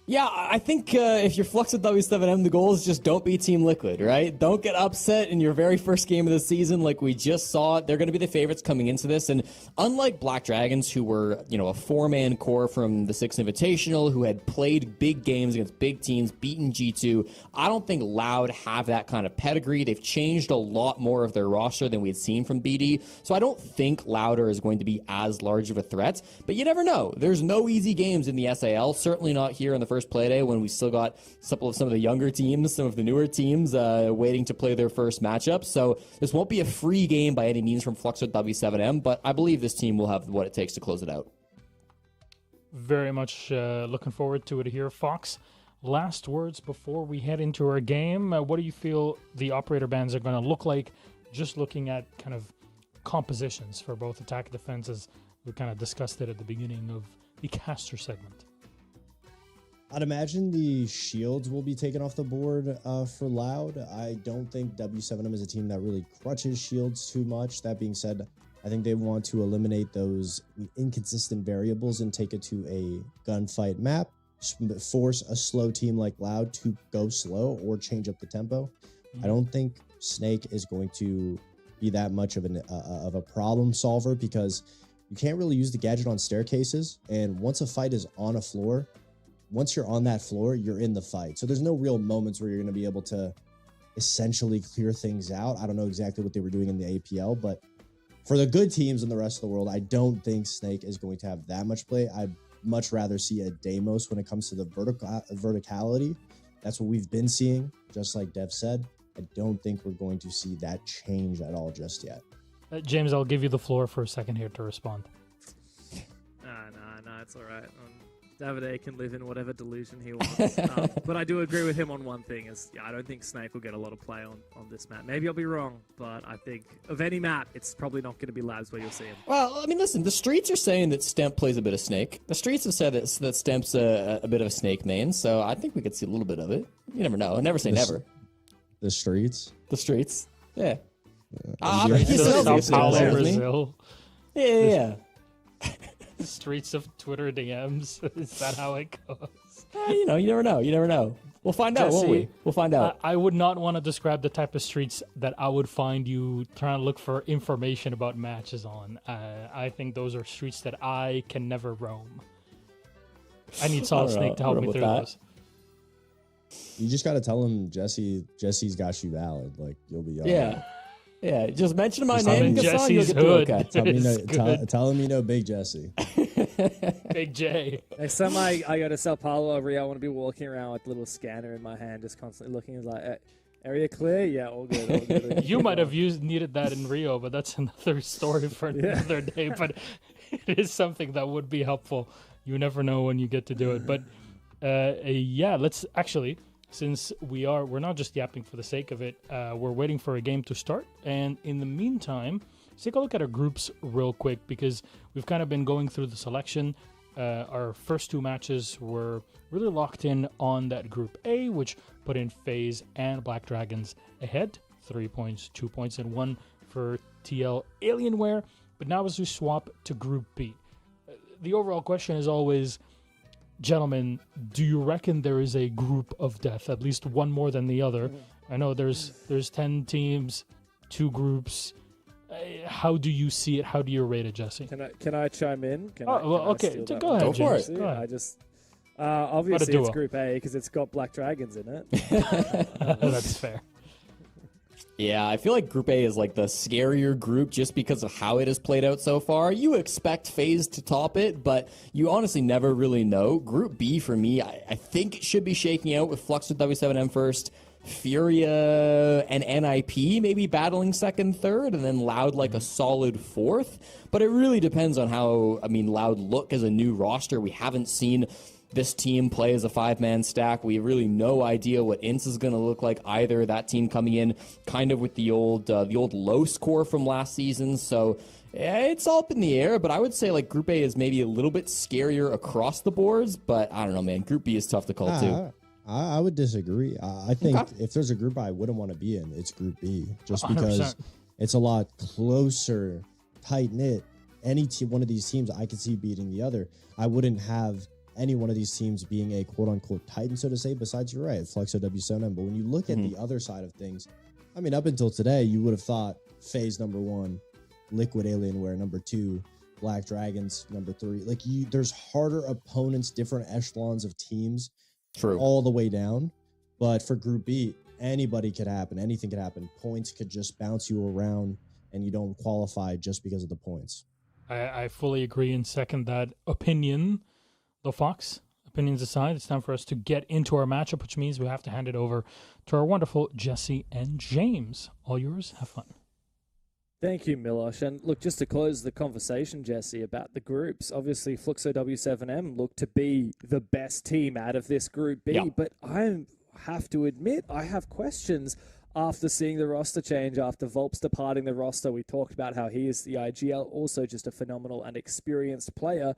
Yeah, I think if you're Flux with W7M, the goal is just don't be Team Liquid, right? Don't get upset in your very first game of the season like we just saw. They're going to be the favorites coming into this. And unlike Black Dragons, who were, a 4-man core from the Six Invitational, who had played big games against big teams, beaten G2, I don't think Loud have that kind of pedigree. They've changed a lot more of their roster than we had seen from BD. So I don't think Louder is going to be as large of a threat. But you never know. There's no easy games in the SAL, certainly not here in the first play day when we still got some of the younger teams, some of the newer teams waiting to play their first matchup. So this won't be a free game by any means from Flux with W7M, but I believe this team will have what it takes to close it out. Very much looking forward to it here, Fox. Last words before we head into our game. What do you feel the operator bands are going to look like, just looking at kind of compositions for both attack and defense, as we kind of discussed it at the beginning of the caster segment? I'd imagine the shields will be taken off the board for Loud. I don't think W7M is a team that really crutches shields too much. That being said, I think they want to eliminate those inconsistent variables and take it to a gunfight map, force a slow team like Loud to go slow or change up the tempo. I don't think Snake is going to be that much of a problem solver, because you can't really use the gadget on staircases, and once a fight is on a floor, once you're on that floor, you're in the fight. So there's no real moments where you're going to be able to essentially clear things out. I don't know exactly what they were doing in the APL, but for the good teams in the rest of the world, I don't think Snake is going to have that much play. I'd much rather see a Deimos when it comes to the verticality. That's what we've been seeing, just like Dev said. I don't think we're going to see that change at all just yet. James, I'll give you the floor for a second here to respond. No, it's all right. Davide can live in whatever delusion he wants. But I do agree with him on one thing, is I don't think Snake will get a lot of play on this map. Maybe I'll be wrong, but I think of any map, it's probably not going to be Labs where you'll see him. Well, I mean, listen, the streets are saying that Stemp plays a bit of Snake. The streets have said that Stemp's a bit of a Snake main, so I think we could see a little bit of it. You never know. Never say never. The streets? The streets. Yeah. Sao Paulo, Brazil. Yeah. The streets of Twitter DMs. Is that how it goes? You never know. We'll find out, won't we? We'll find out. I would not want to describe the type of streets that I would find you trying to look for information about matches on. I think those are streets that I can never roam. I need Solid Snake to help me through those. You just got to tell him Jesse's got you valid. Like, you'll be all right. Yeah, just mention my name, Jesse's you'll get through okay. Tell him you know Big Jesse. Big J. Next time I go to Sao Paulo over here, I want to be walking around with a little scanner in my hand, just constantly looking like, area clear? Yeah, all good. You might have needed that in Rio, but that's another story for another day. But it is something that would be helpful. You never know when you get to do it. But let's actually... Since we're not just yapping for the sake of it, we're waiting for a game to start. And in the meantime, let's take a look at our groups real quick, because we've kind of been going through the selection. Our first 2 matches were really locked in on that Group A, which put in FaZe and Black Dragons ahead. 3 points, 2 points, and 1 for TL Alienware. But now as we swap to Group B, the overall question is always... Gentlemen, do you reckon there is a group of death, at least one more than the other? I know there's 10 teams, 2 groups. How do you see it? How do you rate it, Jesse? Can I chime in? Okay. Go ahead, James. Go ahead. I just obviously it's Group A because it's got Black Dragons in it. That's fair. Yeah, I feel like Group A is like the scarier group just because of how it has played out so far. You expect FaZe to top it, but you honestly never really know. Group B, for me, I think it should be shaking out with Flux with W7M first, Furia and NIP maybe battling second, third, and then Loud like a solid fourth. But it really depends on how, Loud look as a new roster. We haven't seen this team play as a 5-man stack. We have really no idea what Ince is going to look like either. That team coming in kind of with the old low score from last season. So it's all up in the air, but I would say like Group A is maybe a little bit scarier across the boards, but I don't know, man. Group B is tough to call too. I would disagree. I think if there's a group I wouldn't want to be in, it's Group B, just because 100%. it's a lot closer, tight-knit. Any one of these teams I could see beating the other. I wouldn't have any one of these teams being a quote-unquote Titan, so to say, besides, you're right, Fluxo W7M. But when you look at the other side of things, I mean, up until today, you would have thought FaZe number 1, Liquid Alienware number 2, Black Dragons number 3. Like, there's harder opponents, different echelons of teams, all the way down. But for Group B, anybody could happen. Anything could happen. Points could just bounce you around, and you don't qualify just because of the points. I fully agree and second that opinion. Though Fox, opinions aside, it's time for us to get into our matchup, which means we have to hand it over to our wonderful Jesse and James. All yours. Have fun. Thank you, Milosh. And look, just to close the conversation, Jesse, about the groups, obviously Fluxo W7M looked to be the best team out of this Group B, but I have to admit I have questions after seeing the roster change, after Volp's departing the roster. We talked about how he is the IGL, also just a phenomenal and experienced player.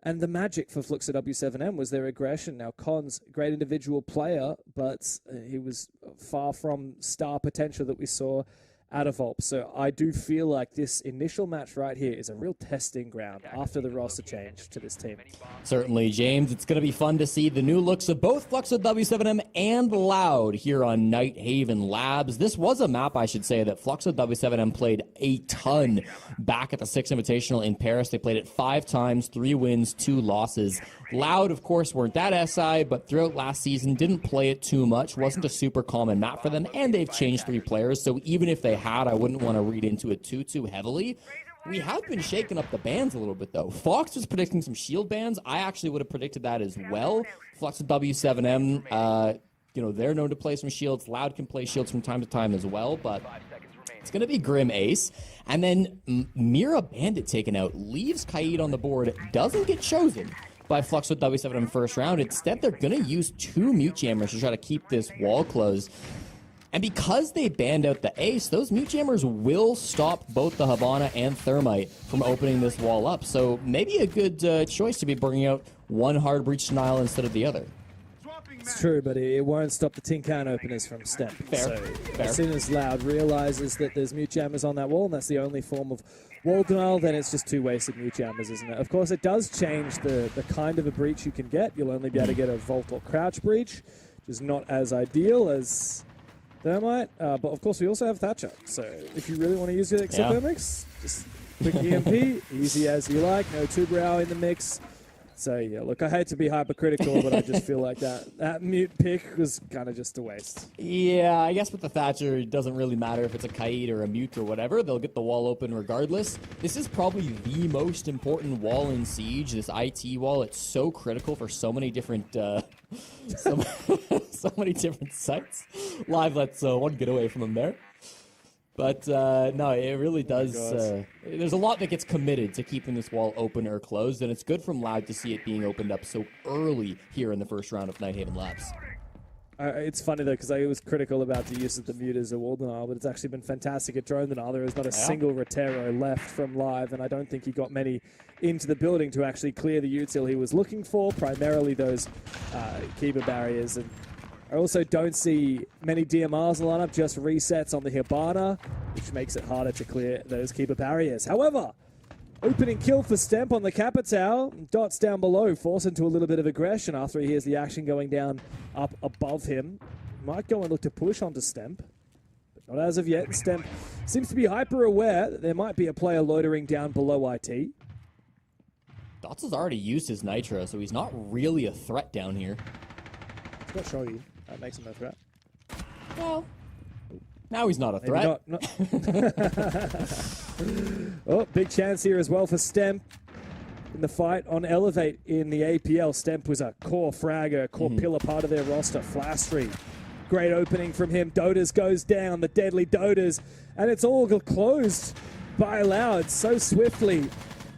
And the magic for Fluxo W7M was their aggression. Now, Con's great individual player, but he was far from star potential that we saw out of Volp. So I do feel like this initial match right here is a real testing ground after the roster change to this team. Certainly, James. It's going to be fun to see the new looks of both Fluxo W7M and Loud here on Night Haven Labs. This was a map, I should say, that Fluxo W7M played a ton back at the 6 Invitational in Paris. They played it 5 times, 3 wins, 2 losses. Loud, of course, weren't that SI, but throughout last season, didn't play it too much. Wasn't a super common map for them, and they've changed 3 players, so even if they had, I wouldn't want to read into it too heavily. We have been shaking up the bans a little bit, though. Fox was predicting some shield bans. I actually would have predicted that as well. Flux of W7M, they're known to play some shields. Loud can play shields from time to time as well, but it's going to be Grim Ace. And then Mira Bandit taken out, leaves Kaid on the board, doesn't get chosen by Flux with W7M first round. Instead, they're going to use 2 Mute Jammers to try to keep this wall closed. And because they banned out the Ace, those Mute Jammers will stop both the Havana and Thermite from opening this wall up. So maybe a good choice to be bringing out one hard breach denial instead of the other. It's true, but it won't stop the tin can openers from Stemp. Fair. As soon as Loud realizes that there's Mute Jammers on that wall, and that's the only form of wall denial, then it's just 2 wasted Mute Jammers, isn't it? Of course, it does change the kind of a breach you can get. You'll only be able to get a Vault or Crouch breach, which is not as ideal as Thermite, but of course we also have Thatcher. So if you really want to use your Exothermics, just quick EMP, easy as you like, no Tubrau in the mix. So yeah, look, I hate to be hypercritical, but I just feel like that Mute pick was kind of just a waste. Yeah, I guess with the Thatcher, it doesn't really matter if it's a Kaid or a Mute or whatever. They'll get the wall open regardless. This is probably the most important wall in Siege, this IT wall. It's so critical for so many different so many different sites. Live lets one get away from him there. But no, it really does. There's a lot that gets committed to keeping this wall open or closed, and it's good from Loud to see it being opened up so early here in the first round of Night Haven Labs. It's funny, though, because I was critical about the use of the Mute as a wall denial, but it's actually been fantastic at drone denial. There is not a single Rotero left from Live, and I don't think he got many into the building to actually clear the util he was looking for, primarily those Kiba barriers. And I also don't see many DMRs in the lineup, just resets on the Hibana, which makes it harder to clear those Kiba barriers. However, opening kill for Stemp on the Capitao. Dots down below, force into a little bit of aggression after he hears the action going down up above him. Might go and look to push onto Stemp, but not as of yet. Stemp seems to be hyper aware that there might be a player loitering down below IT. Dots has already used his Nitro, so he's not really a threat down here. It's not Shogi. That makes him no threat. Well, now he's not a threat. Oh, big chance here as well for Stemp in the fight on Elevate in the APL. Stemp was a core fragger, core pillar part of their roster. Flastry, great opening from him. Dotas goes down, the deadly Dotas, and it's all closed by Loud so swiftly.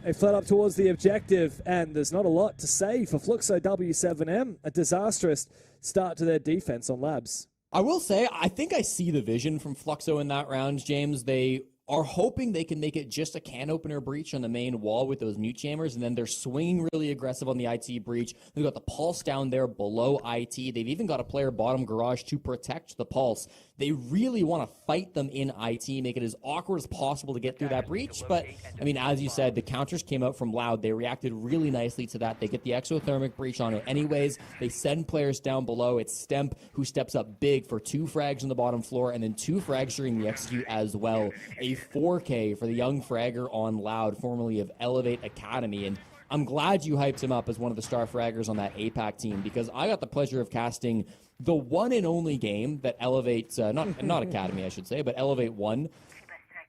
They fled up towards the objective, and there's not a lot to say for Fluxo W7M. A disastrous start to their defense on Labs. I will say, I think I see the vision from Fluxo in that round, James. They are hoping they can make it just a can opener breach on the main wall with those mute jammers, and then they're swinging really aggressive on the IT breach. They've got the pulse down there below IT. They've even got a player bottom garage to protect the pulse. They really want to fight them in IT, make it as awkward as possible to get through that breach. But, I mean, as you said, the counters came out from Loud. They reacted really nicely to that. They get the exothermic breach on it anyways. They send players down below. It's Stemp who steps up big for 2 frags on the bottom floor and then 2 frags during the execute as well. A 4K for the young fragger on Loud, formerly of Elevate Academy. And I'm glad you hyped him up as one of the star fraggers on that APAC team, because I got the pleasure of casting the one and only game that Elevate, not Academy I should say, but Elevate won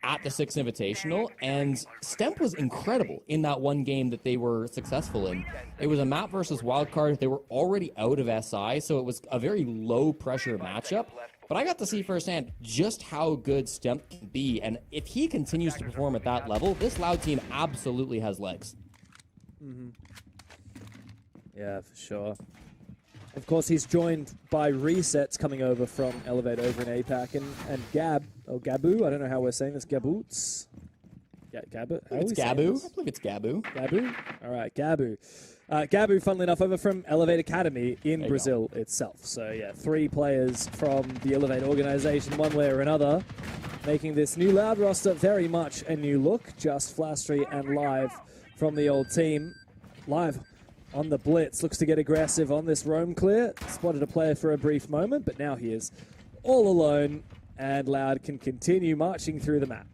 at the Six Invitational, and Stemp was incredible in that one game that they were successful in. It was a map versus wildcard. They were already out of SI, so it was a very low pressure matchup. But I got to see firsthand just how good Stemp can be, and if he continues to perform at that level, this Loud team absolutely has legs. Yeah, for sure. Of course, he's joined by Resets coming over from Elevate over in APAC, and Gabu, I don't know how we're saying this, Gaboots? Yeah, Gabu? It's Gabu. I believe it's Gabu. Gabu? All right, Gabu. Gabu, funnily enough, over from Elevate Academy in Brazil itself. So, yeah, 3 players from the Elevate organization, one way or another, making this new Loud roster very much a new look. Just Flastry and Live from the old team. Live on the blitz, looks to get aggressive on this roam clear. Spotted a player for a brief moment, but now he is all alone, and Loud can continue marching through the map.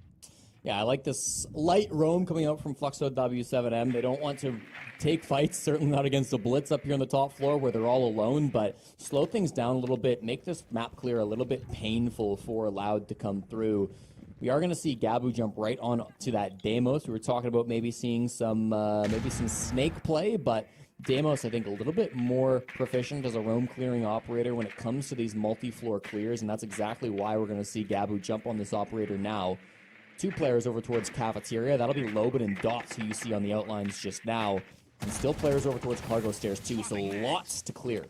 Yeah, I like this light roam coming out from Fluxo W7M. They don't want to take fights, certainly not against the blitz up here on the top floor where they're all alone, but slow things down a little bit, make this map clear a little bit painful for Loud to come through. We are going to see Gabu jump right on to that Deimos. We were talking about maybe seeing some snake play, but Deimos, I think, a little bit more proficient as a roam clearing operator when it comes to these multi-floor clears, and that's exactly why we're going to see Gabu jump on this operator now. 2 players over towards Cafeteria. That'll be Loban and Dots, who you see on the outlines just now. And still players over towards Cargo Stairs, too, so lots to clear.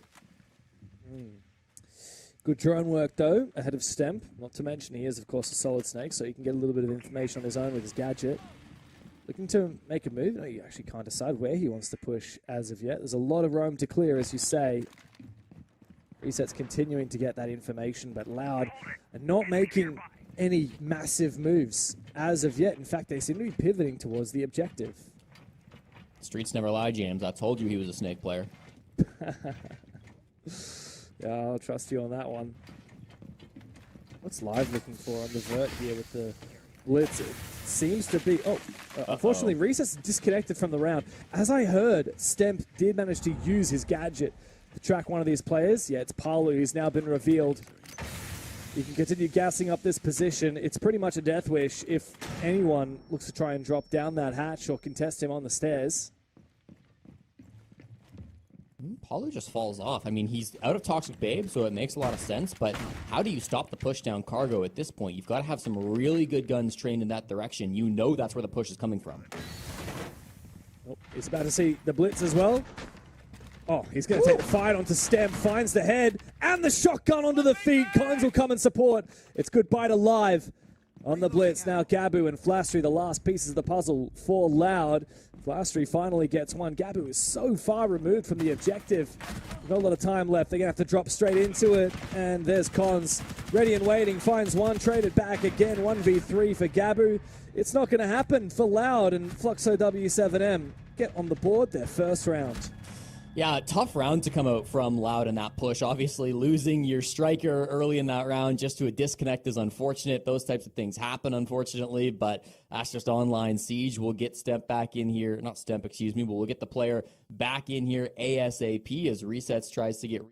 Good drone work, though, ahead of Stemp. Not to mention he is, of course, a solid snake, so he can get a little bit of information on his own with his gadget. Looking to make a move. No, you actually can't decide where he wants to push as of yet. There's a lot of roam to clear, as you say. Reset's continuing to get that information, but Loud and not making any massive moves as of yet. In fact, they seem to be pivoting towards the objective. Streets never lie, James. I told you he was a snake player. Yeah, I'll trust you on that one. What's Live looking for on the vert here with the blitz? It seems to be... unfortunately, Reset's disconnected from the round. As I heard, Stemp did manage to use his gadget to track one of these players. Yeah, it's Palu, who's now been revealed. You can continue gassing up this position. It's pretty much a death wish if anyone looks to try and drop down that hatch or contest him on the stairs. Palu just falls off. I mean, he's out of Toxic Babe, so it makes a lot of sense, but how do you stop the push down Cargo at this point? You've got to have some really good guns trained in that direction. You know that's where the push is coming from. Oh, he's about to see the blitz as well. Oh, he's going to take the fight onto Stemp, finds the head, and the shotgun onto the feet. Collins will come and support. It's goodbye to Live on the blitz. Now Gabu and Flastry, the last pieces of the puzzle for Loud. Flastry finally gets one. Gabu is so far removed from the objective. Not a lot of time left. They're going to have to drop straight into it. And there's Cons, ready and waiting, finds one, traded back again. 1v3 for Gabu. It's not going to happen for Loud, and Fluxo W7M get on the board their first round. Yeah, tough round to come out from Loud in that push. Obviously, losing your striker early in that round just to a disconnect is unfortunate. Those types of things happen, unfortunately, but that's just online Siege. We'll get Stemp back in here. Not Stemp, excuse me, but we'll get the player back in here ASAP as Resets tries to get...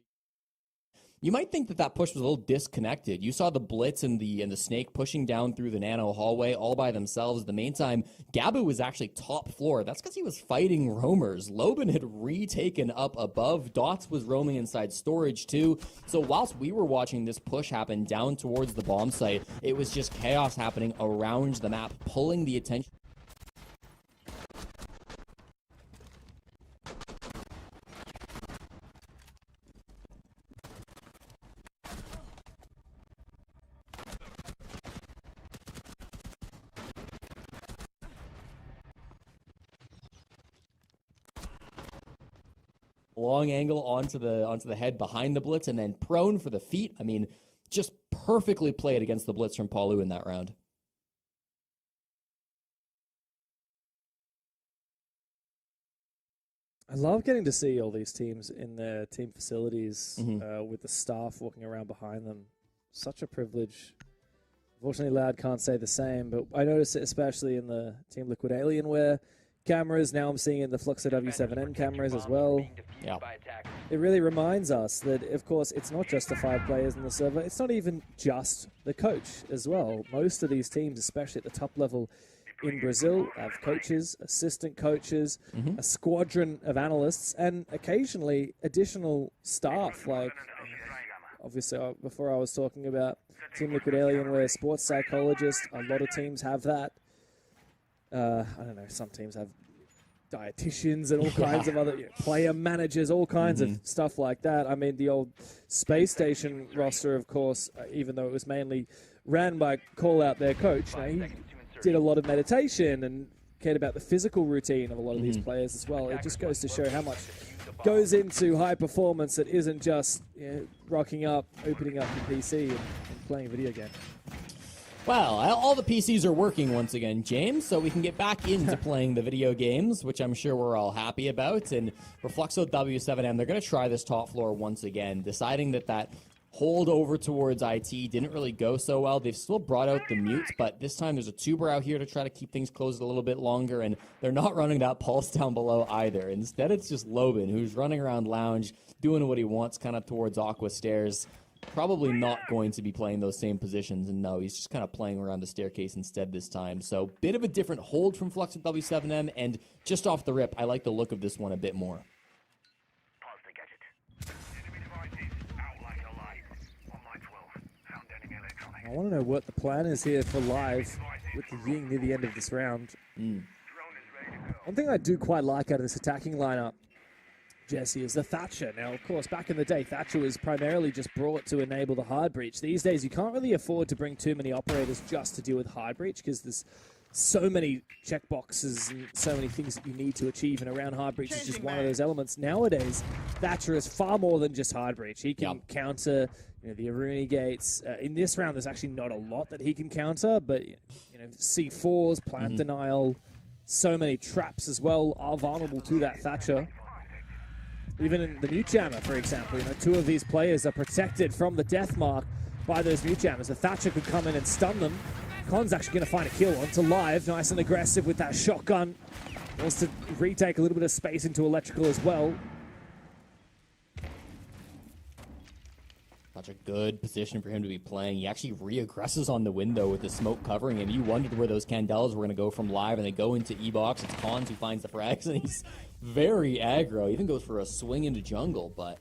You might think that that push was a little disconnected. You saw the blitz and the snake pushing down through the nano hallway all by themselves. The main time, Gabu was actually top floor. That's because he was fighting roamers. Loban had retaken up above. Dots was roaming inside storage too. So whilst we were watching this push happen down towards the bomb site, it was just chaos happening around the map, pulling the attention. long angle onto the head behind the blitz, and then prone for the feet. I mean, just perfectly played against the blitz from Palu in that round. I love getting to see all these teams in their team facilities with the staff walking around behind them. Such a privilege. Unfortunately, Loud can't say the same, but I notice it especially in the Team Liquid Alienware cameras. Now I'm seeing it in the Fluxo W7M cameras as well. Yeah. It really reminds us that, of course, it's not just the 5 players in the server. It's not even just the coach as well. Most of these teams, especially at the top level in Brazil, have coaches, assistant coaches, a squadron of analysts, and occasionally additional staff. Like, obviously, before I was talking about Team Liquid Alienware sports psychologist, a lot of teams have that. I don't know, some teams have dietitians and all kinds of other player managers, all kinds of stuff like that. I mean, the old space station roster, of course, even though it was mainly ran by Call Out, their coach, he did a lot of meditation and cared about the physical routine of a lot of these players as well. It just goes to show how much goes into high performance that isn't just rocking up, opening up your PC and playing a video game. Well, all the PCs are working once again, James, so we can get back into playing the video games, which I'm sure we're all happy about. And for Fluxo W7M, they're going to try this top floor once again, deciding that hold over towards IT didn't really go so well. They've still brought out the mutes, but this time there's a tuber out here to try to keep things closed a little bit longer, and they're not running that pulse down below either. Instead, it's just Loban, who's running around lounge, doing what he wants kind of towards Aqua Stairs. Probably not going to be playing those same positions, and no, he's just kind of playing around the staircase instead this time. So, bit of a different hold from Flux at W7M, and just off the rip, I like the look of this one a bit more. I want to know what the plan is here for live with the Ying near the end of this round. One thing I do quite like out of this attacking lineup, Jesse, is the Thatcher. Now, of course, back in the day, Thatcher was primarily just brought to enable the hard breach. These days, you can't really afford to bring too many operators just to deal with hard breach because there's so many checkboxes and so many things that you need to achieve, and around hard breach is just one of those elements. Nowadays, Thatcher is far more than just hard breach. He can counter the Aruni gates. In this round, there's actually not a lot that he can counter, but C4s, plant denial, so many traps as well are vulnerable to that Thatcher. Even in the mute jammer, for example, 2 of these players are protected from the death mark by those mute jammers. The Thatcher could come in and stun them. Con's actually going to find a kill onto Live. Nice and aggressive with that shotgun. Wants to retake a little bit of space into electrical as well. Such a good position for him to be playing. He actually re-aggresses on the window with the smoke covering him. You wondered where those Candelas were going to go from Live, and they go into E-Box. It's Cons who finds the frags, and he's very aggro. Even goes for a swing into jungle, but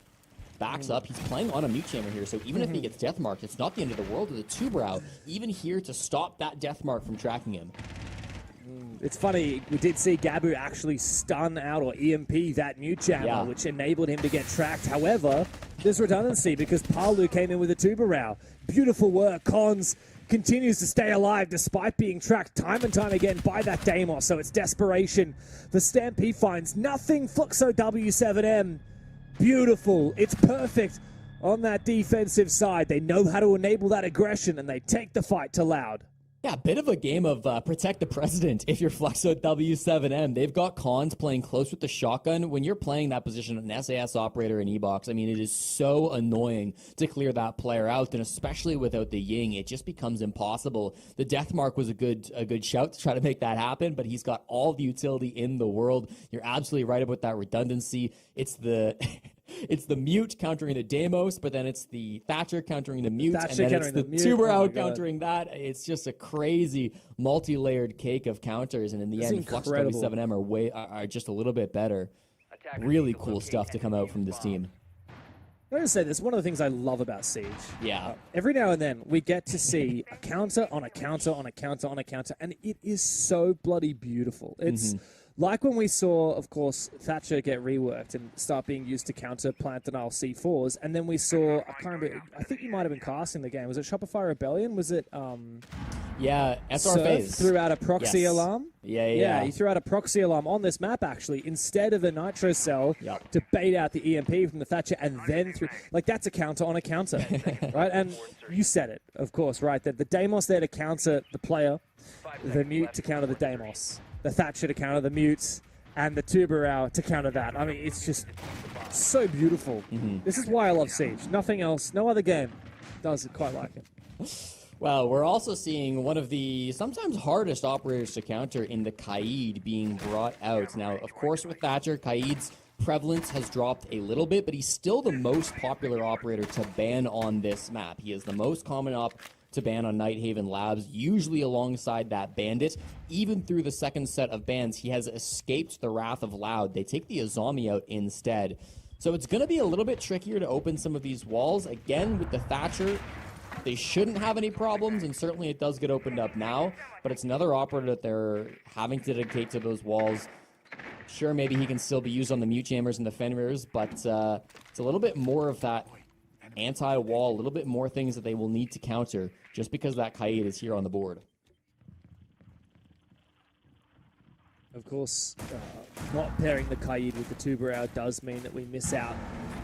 backs up. He's playing on a mute chamber here, so even if he gets death marked, it's not the end of the world with a two-brow. Even here to stop that death mark from tracking him. It's funny, we did see Gabu actually stun out or EMP that mute jammer, which enabled him to get tracked. However, there's redundancy because Palu came in with a tuberau. Beautiful work. Cons continues to stay alive despite being tracked time and time again by that Deimos, so it's desperation. The Stampede finds nothing. Fluxo W7M. Beautiful. It's perfect on that defensive side. They know how to enable that aggression, and they take the fight to Loud. Yeah, a bit of a game of protect the president if you're Fluxo W7M. They've got Cons playing close with the shotgun. When you're playing that position, an SAS operator in E-Box, I mean, it is so annoying to clear that player out, and especially without the Ying, it just becomes impossible. The death mark was a good shout to try to make that happen, but he's got all the utility in the world. You're absolutely right about that redundancy. It's the... It's the mute countering the Deimos, but then it's the Thatcher countering the mute, and then it's the tuberau countering that. It's just a crazy multi-layered cake of counters, and in the end, Flux W7M are just a little bit better. Really cool stuff to come out from this team. I'm going to say this, one of the things I love about Siege. Yeah. Every now and then, we get to see a counter on a counter on a counter on a counter, and it is so bloody beautiful. It's... like when we saw, of course, Thatcher get reworked and start being used to counter plant denial C4s, and then we saw, I think you might have been casting the game. Was it Shopify Rebellion? Was it Yeah, SR Surf FaZe threw out a proxy Yes. alarm. Yeah. He threw out a proxy alarm on this map, actually, instead of a Nitro Cell Yep. to bait out the EMP from the Thatcher and then through. Like, that's a counter on a counter, right? And you said it, of course, right? That the Deimos there to counter the player, the Mute to counter the Deimos, the Thatcher to counter the Mute, and the Tuberau to counter that. I mean, it's just so beautiful. This is why I love Siege. Nothing else, no other game does it quite like it. Well, we're also seeing one of the sometimes hardest operators to counter in the Kaid being brought out. Now, of course, with Thatcher, Kaid's prevalence has dropped a little bit, but he's still the most popular operator to ban on this map. He is the most common op to ban on Nighthaven Labs, usually alongside that Bandit. Even through the second set of bans, he has escaped the wrath of Loud. They take the Azami out instead. So it's going to be a little bit trickier to open some of these walls. Again, with the Thatcher, they shouldn't have any problems, and certainly it does get opened up now, but it's another operator that they're having to dedicate to those walls. Sure, maybe he can still be used on the Mute Jammers and the Fenrir's, but it's a little bit more of that anti-wall, a little bit more things that they will need to counter just because that Kaid is here on the board. Of course, not pairing the Kaid with the Tuberau does mean that we miss out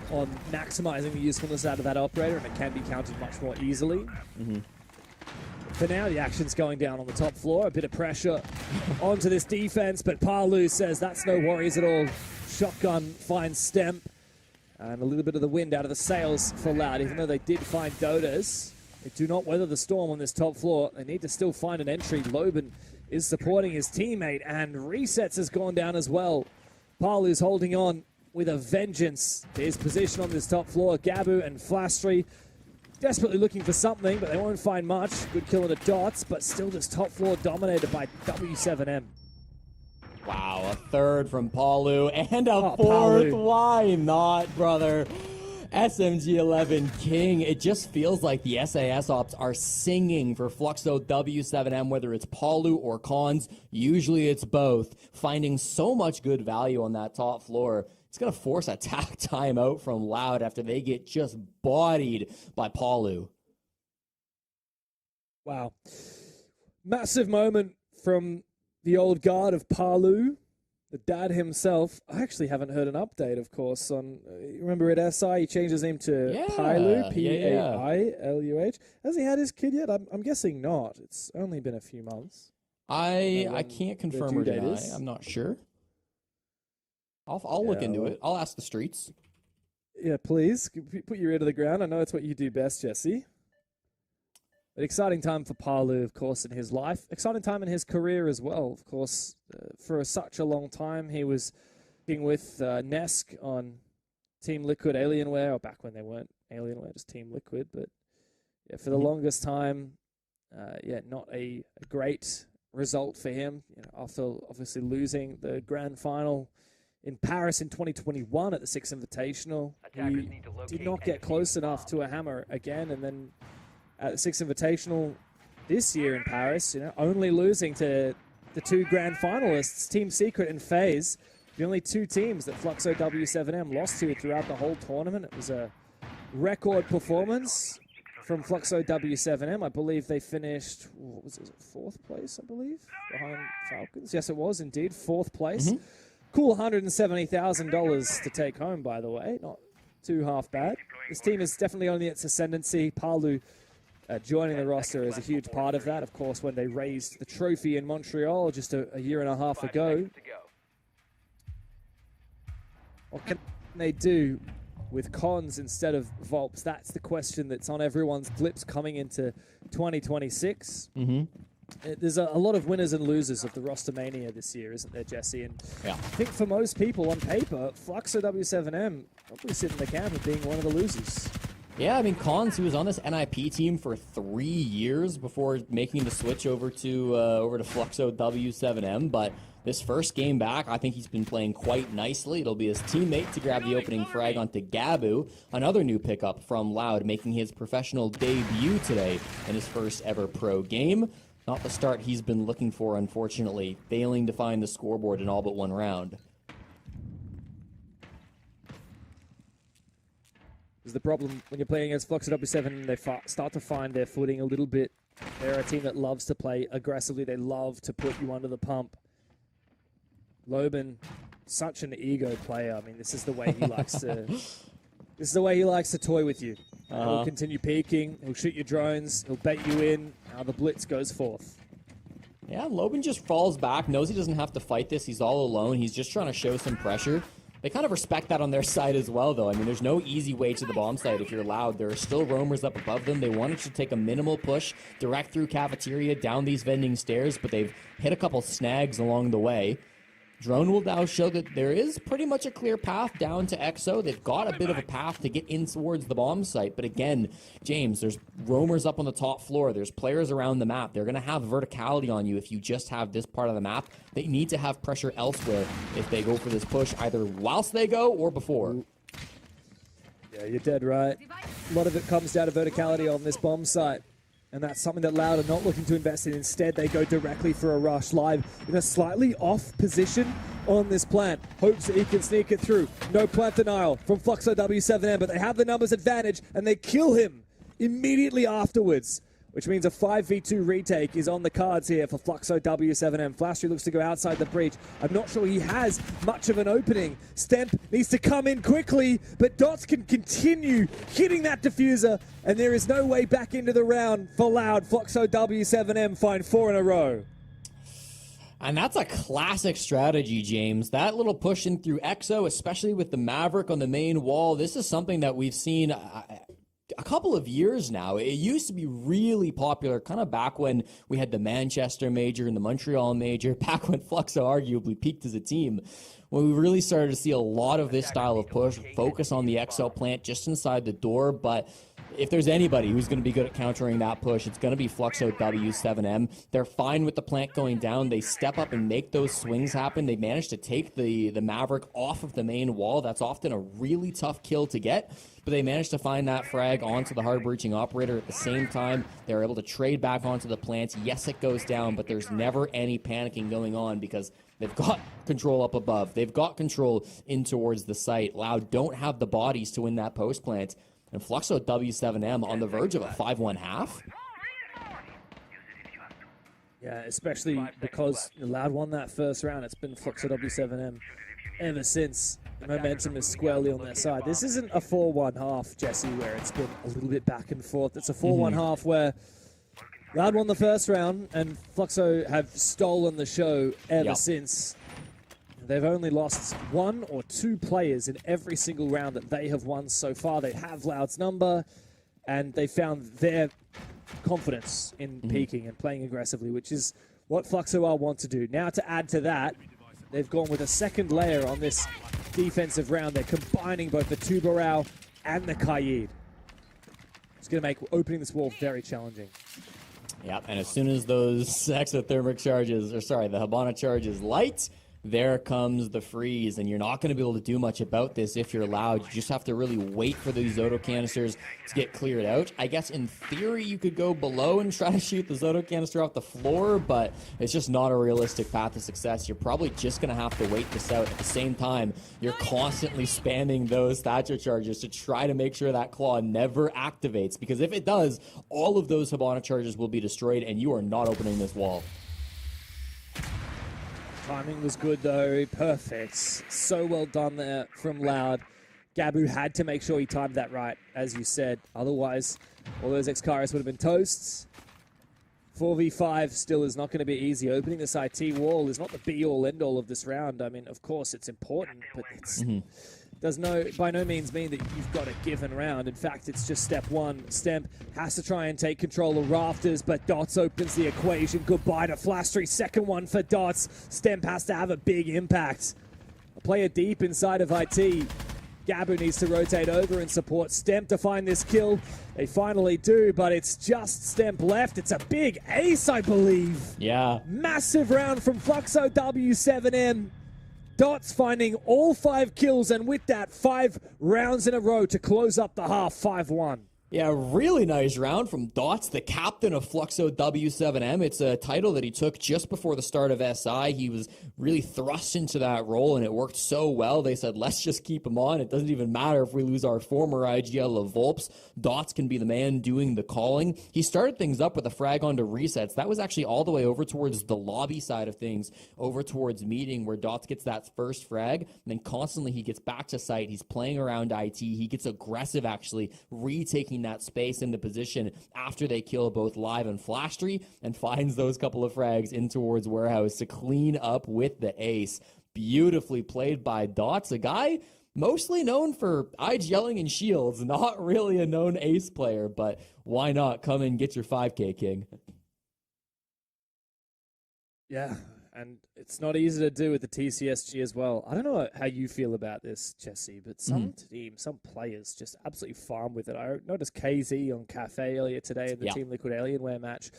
on maximizing the usefulness out of that operator, and it can be countered much more easily. For now, the action's going down on the top floor. A bit of pressure onto this defense, but Palu says that's no worries at all. Shotgun finds Stemp, and a little bit of the wind out of the sails for Loud. Even though they did find Dotas, they do not weather the storm on this top floor. They need to still find an entry. Loban is supporting his teammate, and Resets has gone down as well. Palu's holding on with a vengeance to his position on this top floor. Gabu and Flastry desperately looking for something, but they won't find much. Good kill on the dots, but still this top floor dominated by W7M. Wow, a third from Palu and a fourth. Palu. Why not, brother? SMG11 King. It just feels like the SAS ops are singing for Fluxo W7M, whether it's Palu or Cons. Usually it's both. Finding so much good value on that top floor. It's going to force a tack time out from Loud after they get just bodied by Palu. Wow. Massive moment from the old guard of Palu, the dad himself. I actually haven't heard an update, of course, on, you remember at SI, he changed his name to Pailuh, P-A-I-L-U-H. Has he had his kid yet? I'm guessing not. It's only been a few months. I can't confirm or deny. is. I'm not sure. I'll look into it. I'll ask the streets. Yeah, please. Put your ear to the ground. I know it's what you do best, Jesse. An exciting time for Palu, of course, in his life. Exciting time in his career as well, of course. For such a long time, he was working with Nesk on Team Liquid Alienware, or back when they weren't Alienware, just Team Liquid. But yeah, for the longest time, not a great result for him. You know, after obviously losing the grand final in Paris in 2021 at the Six Invitational, he did not get close enough to a hammer again, and then at the Six Invitational this year in Paris, only losing to the two grand finalists, Team Secret and FaZe, the only two teams that Fluxo W7M lost to throughout the whole tournament. It was a record performance from Fluxo W7M. I believe they finished, what was it, fourth place, I believe, behind Falcons. Yes, it was indeed, fourth place. Cool $170,000 to take home, by the way. Not too half bad. This team is definitely on its ascendancy. Palu joining the roster is a huge part of that. Of course, when they raised the trophy in Montreal just a year and a half ago. What can they do with Cons instead of Volps? That's the question that's on everyone's lips coming into 2026. There's a lot of winners and losers of the roster mania this year, isn't there, Jesse? And I think for most people on paper, Fluxo W7M probably sit in the camp of being one of the losers. Yeah, I mean, Cons, he was on this NIP team for 3 years before making the switch over to Fluxo W7M, but this first game back, I think he's been playing quite nicely. It'll be his teammate to grab the opening frag onto Gabu, another new pickup from Loud, making his professional debut today in his first ever pro game. Not the start he's been looking for, unfortunately, failing to find the scoreboard in all but one round. Is the problem when you're playing against Fluxo W7, they start to find their footing a little bit They're a team that loves to play aggressively. They love to put you under the pump. Loban, such an ego player. I mean, this is the way he likes to. This is the way he likes to toy with you. He'll continue peeking. He'll shoot your drones. He'll bait you in. Now the blitz goes forth. Yeah, Loban just falls back, knows he doesn't have to fight this. He's all alone. He's just trying to show some pressure. They kind of respect that on their side as well, though. I mean, there's no easy way to the bomb site if you're loud. There are still roamers up above them. They wanted to take a minimal push direct through cafeteria, down these vending stairs, but they've hit a couple snags along the way. Drone will now show that there is pretty much a clear path down to EXO. They've got a bit of a path to get in towards the bomb site. But again, James, there's roamers up on the top floor. There's players around the map. They're going to have verticality on you if you just have this part of the map. They need to have pressure elsewhere if they go for this push, either whilst they go or before. Yeah, you're dead right. A lot of it comes down to verticality on this bomb site. And that's something that Loud are not looking to invest in. Instead, they go directly for a rush. Live in a slightly off position on this plant. Hopes that he can sneak it through. No plant denial from Fluxo W7M, but they have the numbers advantage, and they kill him immediately afterwards, which means a 5v2 retake is on the cards here for Fluxo W7M. Flastry looks to go outside the breach. I'm not sure he has much of an opening. Stemp needs to come in quickly, but Dots can continue hitting that diffuser, and there is no way back into the round for Loud. Fluxo W7M find 4 in a row. And that's a classic strategy, James. That little push in through EXO, especially with the Maverick on the main wall, this is something that we've seen a couple of years now. It used to be really popular kind of back when we had the Manchester Major and the Montreal Major, back when Fluxo arguably peaked as a team, when we really started to see a lot of this style of push, focus on the EXO plant just inside the door. But if there's anybody who's going to be good at countering that push, it's going to be Fluxo W7M. They're fine with the plant going down. They step up and make those swings happen. They manage to take the Maverick off of the main wall. That's often a really tough kill to get, but they managed to find that frag onto the hard breaching operator. At the same time, they're able to trade back onto the plant. Yes, it goes down, but there's never any panicking going on because they've got control up above. They've got control in towards the site. Loud don't have the bodies to win that post plant. And Fluxo W7M on the verge of a 5-1 half. Yeah, especially because Loud won that first round. It's been Fluxo W7M ever since. The momentum is squarely on their side. This isn't a 4-1 half, Jesse, where it's been a little bit back and forth. It's a 4-1 half where Loud won the first round and Fluxo have stolen the show ever since. They've only lost 1 or 2 players in every single round that they have won so far. They have Loud's number, and they found their confidence in peaking and playing aggressively, which is what Fluxo want to do. Now to add to that, they've gone with a second layer on this defensive round. They're combining both the Tubarão and the Kaid. It's going to make opening this wall very challenging. Yep, and as soon as those exothermic charges, or sorry, the Hibana charges light, there comes the freeze, and you're not going to be able to do much about this if you're Loud. You just have to really wait for these Zoto canisters to get cleared out. I guess in theory you could go below and try to shoot the Zoto canister off the floor, but it's just not a realistic path to success. You're probably just going to have to wait this out. At the same time, you're constantly spamming those Thatcher charges to try to make sure that claw never activates, because if it does, all of those Hibana charges will be destroyed, and you are not opening this wall. Timing was good, though. Perfect. So well done there from Loud. Gabu had to make sure he timed that right, as you said. Otherwise, all those Xcaris would have been toasts. 4v5 still is not going to be easy. Opening this IT wall is not the be-all, end-all of this round. I mean, of course, it's important, but it's does by no means mean that you've got a given round. In fact, it's just step one. Stemp has to try and take control of Rafters, but Dots opens the equation. Goodbye to Flastry. Second one for Dots. Stemp has to have a big impact. A player deep inside of IT. Gabu needs to rotate over and support Stemp to find this kill. They finally do, but it's just Stemp left. It's a big ace, I believe. Yeah. Massive round from Fluxo W7M. Dots finding all 5 kills, and with that, 5 rounds in a row to close up the half, 5-1. Yeah, really nice round from Dots, the captain of Fluxo W7M. It's a title that he took just before the start of SI. He was really thrust into that role, and it worked so well. They said, let's just keep him on. It doesn't even matter if we lose our former IGL of Volps. Dots can be the man doing the calling. He started things up with a frag onto resets. That was actually all the way over towards the lobby side of things, over towards meeting, where Dots gets that first frag. And then constantly he gets back to site. He's playing around IT. He gets aggressive, actually, retaking that space in the position after they kill both Live and Flashtree, and finds those couple of frags in towards Warehouse to clean up with the ace. Beautifully played by Dots, a guy mostly known for IGLing and shields, not really a known ace player, but why not come and get your 5K, King? Yeah, and it's not easy to do with the TCSG as well. I don't know how you feel about this, Jesse, but some teams, some players just absolutely farm with it. I noticed KZ on Cafe earlier today in the Team Liquid Alienware match.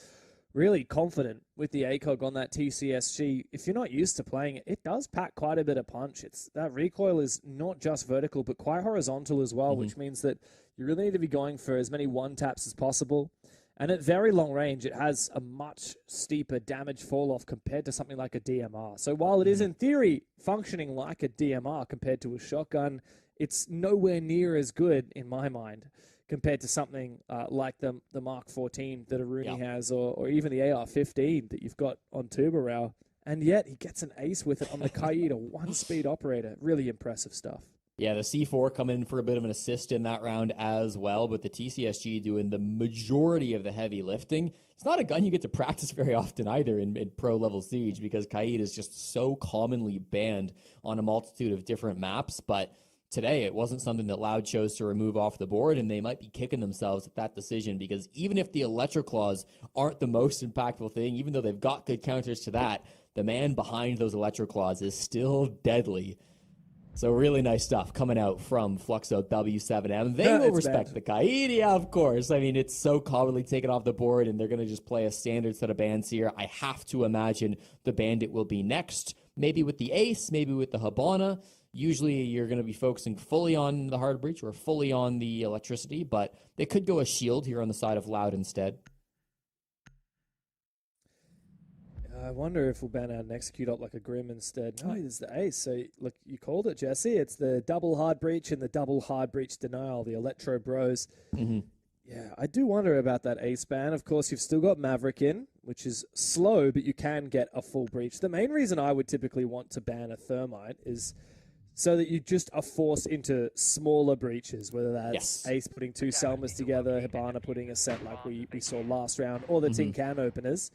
Really confident with the ACOG on that TCSG. If you're not used to playing it, it does pack quite a bit of punch. That recoil is not just vertical, but quite horizontal as well, which means that you really need to be going for as many one-taps as possible. And at very long range, it has a much steeper damage fall-off compared to something like a DMR. So while it is in theory functioning like a DMR compared to a shotgun, it's nowhere near as good, in my mind, compared to something like the Mark 14 that Aruni has, or even the AR-15 that you've got on Tubarao. And yet he gets an ace with it on the Kaid, a one-speed operator. Really impressive stuff. Yeah, the C4 coming in for a bit of an assist in that round as well, but the TCSG doing the majority of the heavy lifting. It's not a gun you get to practice very often either in pro-level Siege, because Kaid is just so commonly banned on a multitude of different maps, but today it wasn't something that Loud chose to remove off the board, and they might be kicking themselves at that decision, because even if the Electroclaws aren't the most impactful thing, even though they've got good counters to that, the man behind those Electroclaws is still deadly. So really nice stuff coming out from Fluxo W7M. They will respect the Kaid, yeah, of course. I mean, it's so commonly taken off the board, and they're going to just play a standard set of bans here. I have to imagine the Bandit will be next, maybe with the Ace, maybe with the Habana. Usually you're going to be focusing fully on the Hard Breach or fully on the Electricity, but they could go a Shield here on the side of Loud instead. I wonder if we'll ban out and execute up like a Grim instead. No, there's the ace. So, look, you called it, Jesse. It's the double hard breach and the double hard breach denial, the Electro Bros. Yeah, I do wonder about that ace ban. Of course, you've still got Maverick in, which is slow, but you can get a full breach. The main reason I would typically want to ban a Thermite is so that you just are forced into smaller breaches, whether that's Ace putting two Selmas together, Hibana putting a set like we saw last round, or the tin can openers.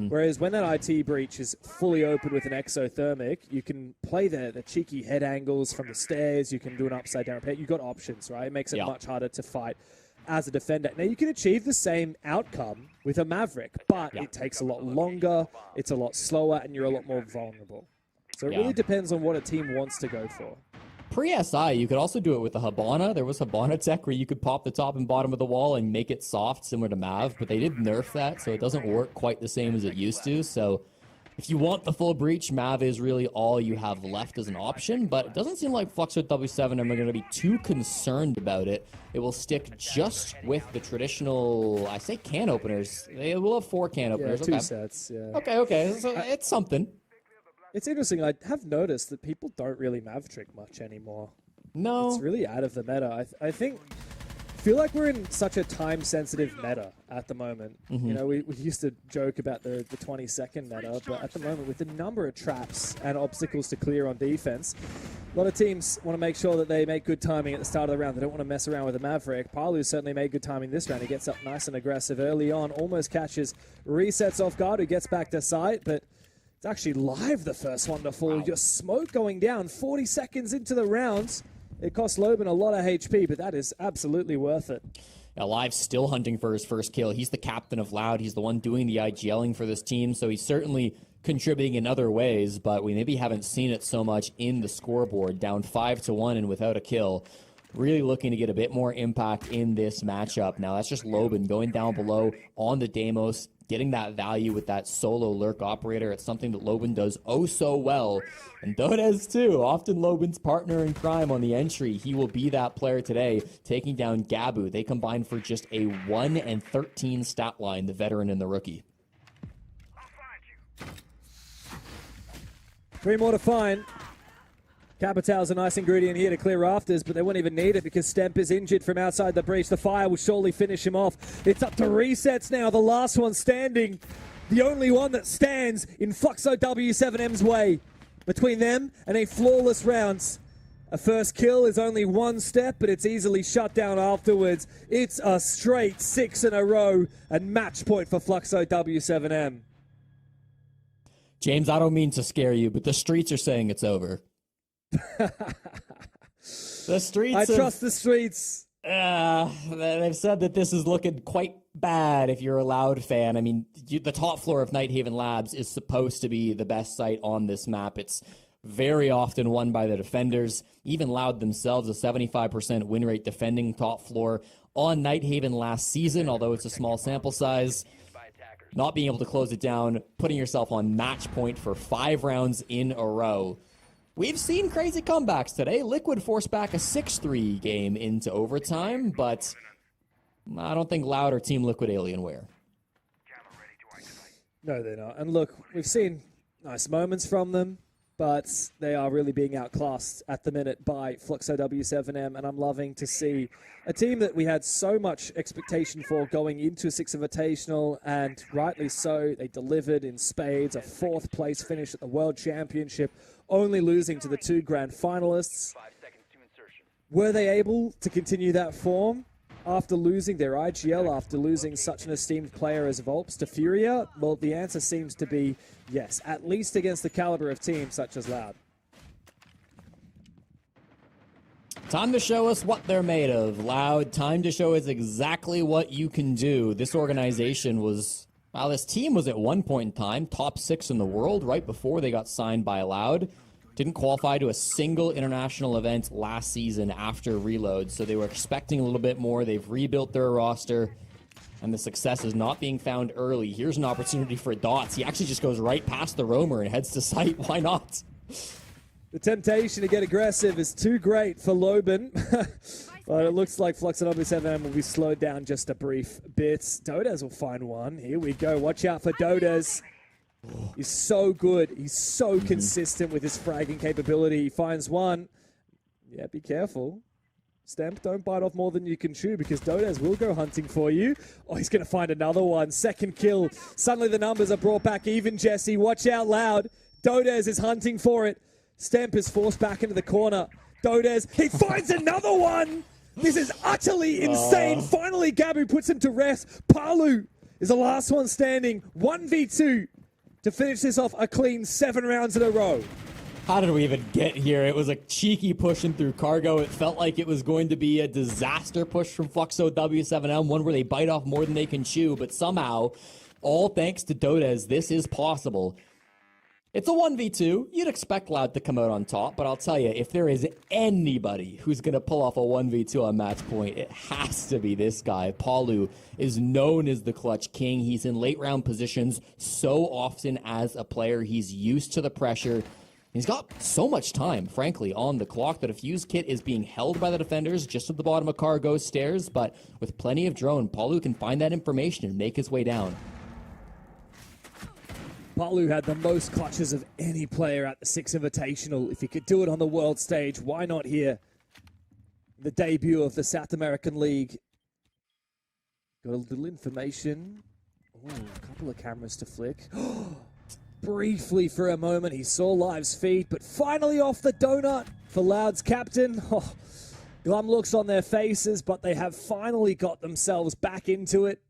Whereas when that IT breach is fully open with an exothermic, you can play the cheeky head angles from the stairs, you can do an upside down repair. You've got options, right? It makes it much harder to fight as a defender. Now, you can achieve the same outcome with a Maverick, but it takes a lot longer, it's a lot slower, and you're a lot more vulnerable. So it really depends on what a team wants to go for. Pre-SI, you could also do it with the Habana. There was Habana tech where you could pop the top and bottom of the wall and make it soft, similar to Mav, but they did nerf that, so it doesn't work quite the same as it used to. So if you want the full breach, Mav is really all you have left as an option, but it doesn't seem like Fluxo W7 are going to be too concerned about it. It will stick just with the traditional, I say can openers. They will have 4 can openers. Two sets, Okay, so it's something. It's interesting. I have noticed that people don't really Mav trick much anymore. No. It's really out of the meta. I feel like we're in such a time-sensitive meta at the moment. You know, we used to joke about the 20-second meta, but at the moment, with the number of traps and obstacles to clear on defense, a lot of teams want to make sure that they make good timing at the start of the round. They don't want to mess around with a Maverick. Palu certainly made good timing this round. He gets up nice and aggressive early on, almost catches, resets off guard, who gets back to site, but it's actually Live, the first one to fall. Your smoke going down 40 seconds into the rounds. It costs Loban a lot of HP, but that is absolutely worth it. Yeah, Live's still hunting for his first kill. He's the captain of Loud. He's the one doing the IGLing for this team, so he's certainly contributing in other ways, but we maybe haven't seen it so much in the scoreboard. Down 5-1 and without a kill. Really looking to get a bit more impact in this matchup. Now, that's just Loban going down below on the Deimos, getting that value with that solo lurk operator. It's something that Loban does oh so well. And Dodez too, often Loban's partner in crime on the entry. He will be that player today, taking down Gabu. They combine for just a 1 and 13 stat line, the veteran and the rookie. 3 more to find. Capital's a nice ingredient here to clear rafters, but they won't even need it because Stemp is injured from outside the breach. The fire will surely finish him off. It's up to resets now. The last one standing. The only one that stands in Fluxo W7M's way. Between them and a flawless round. A first kill is only one step, but it's easily shut down afterwards. It's a straight 6 in a row and match point for Fluxo W7M. James, I don't mean to scare you, but the streets are saying it's over. The streets. I trust the streets. They've said that this is looking quite bad if you're a Loud fan. I mean, the top floor of Nighthaven Labs is supposed to be the best site on this map. It's very often won by the defenders. Even Loud themselves, a 75% win rate defending top floor on Nighthaven last season, although it's a small sample size. Not being able to close it down, putting yourself on match point for 5 rounds in a row. We've seen crazy comebacks today. Liquid forced back a 6-3 game into overtime, but I don't think Loud or Team Liquid Alienware. No, they're not. And look, we've seen nice moments from them, but they are really being outclassed at the minute by Fluxo W7M, and I'm loving to see a team that we had so much expectation for going into a 6 Invitational, and rightly so, they delivered in spades, a 4th place finish at the World Championship, only losing to the 2 grand finalists. Were they able to continue that form after losing their IGL, after losing such an esteemed player as Volps to Furia? Well, the answer seems to be yes, at least against the caliber of teams such as Loud. Time to show us what they're made of, Loud. Time to show us exactly what you can do. This organization was, well, this team was at one point in time top 6 in the world right before they got signed by Loud. Didn't qualify to a single international event last season after Reload, so they were expecting a little bit more. They've rebuilt their roster, and the success is not being found early. Here's an opportunity for Dots. He actually just goes right past the roamer and heads to site. Why not? The temptation to get aggressive is too great for Loban. But it looks like Flux and W7M will be slowed down just a brief bit. Dodez will find one. Here we go. Watch out for Dodez. He's so good. He's so consistent with his fragging capability. He finds one. Yeah, be careful. Stamp, don't bite off more than you can chew because Dodez will go hunting for you. Oh, he's going to find another one. Second kill. Suddenly the numbers are brought back even, Jesse. Watch out, Loud. Dodez is hunting for it. Stamp is forced back into the corner. Dodez, he finds another one. This is utterly insane. Finally, Gabu puts him to rest. Palu is the last one standing. 1v2 to finish this off a clean 7 rounds in a row. How did we even get here? It was a cheeky pushing through cargo. It felt like it was going to be a disaster push from Fluxo W7M, one where they bite off more than they can chew, but somehow, all thanks to Dodez, this is possible. It's a 1v2. You'd expect Loud to come out on top, but I'll tell you, if there is anybody who's going to pull off a 1v2 on match point, it has to be this guy. Palu is known as the clutch king. He's in late round positions so often as a player. He's used to the pressure. He's got so much time, frankly, on the clock that a fuse kit is being held by the defenders just at the bottom of cargo stairs, but with plenty of drone, Palu can find that information and make his way down. Palu had the most clutches of any player at the 6 Invitational. If he could do it on the world stage, why not here? The debut of the South American League. Got a little information. Oh, a couple of cameras to flick. Briefly for a moment, he saw Live's feet, but finally off the donut for Loud's captain. Oh, glum looks on their faces, but they have finally got themselves back into it.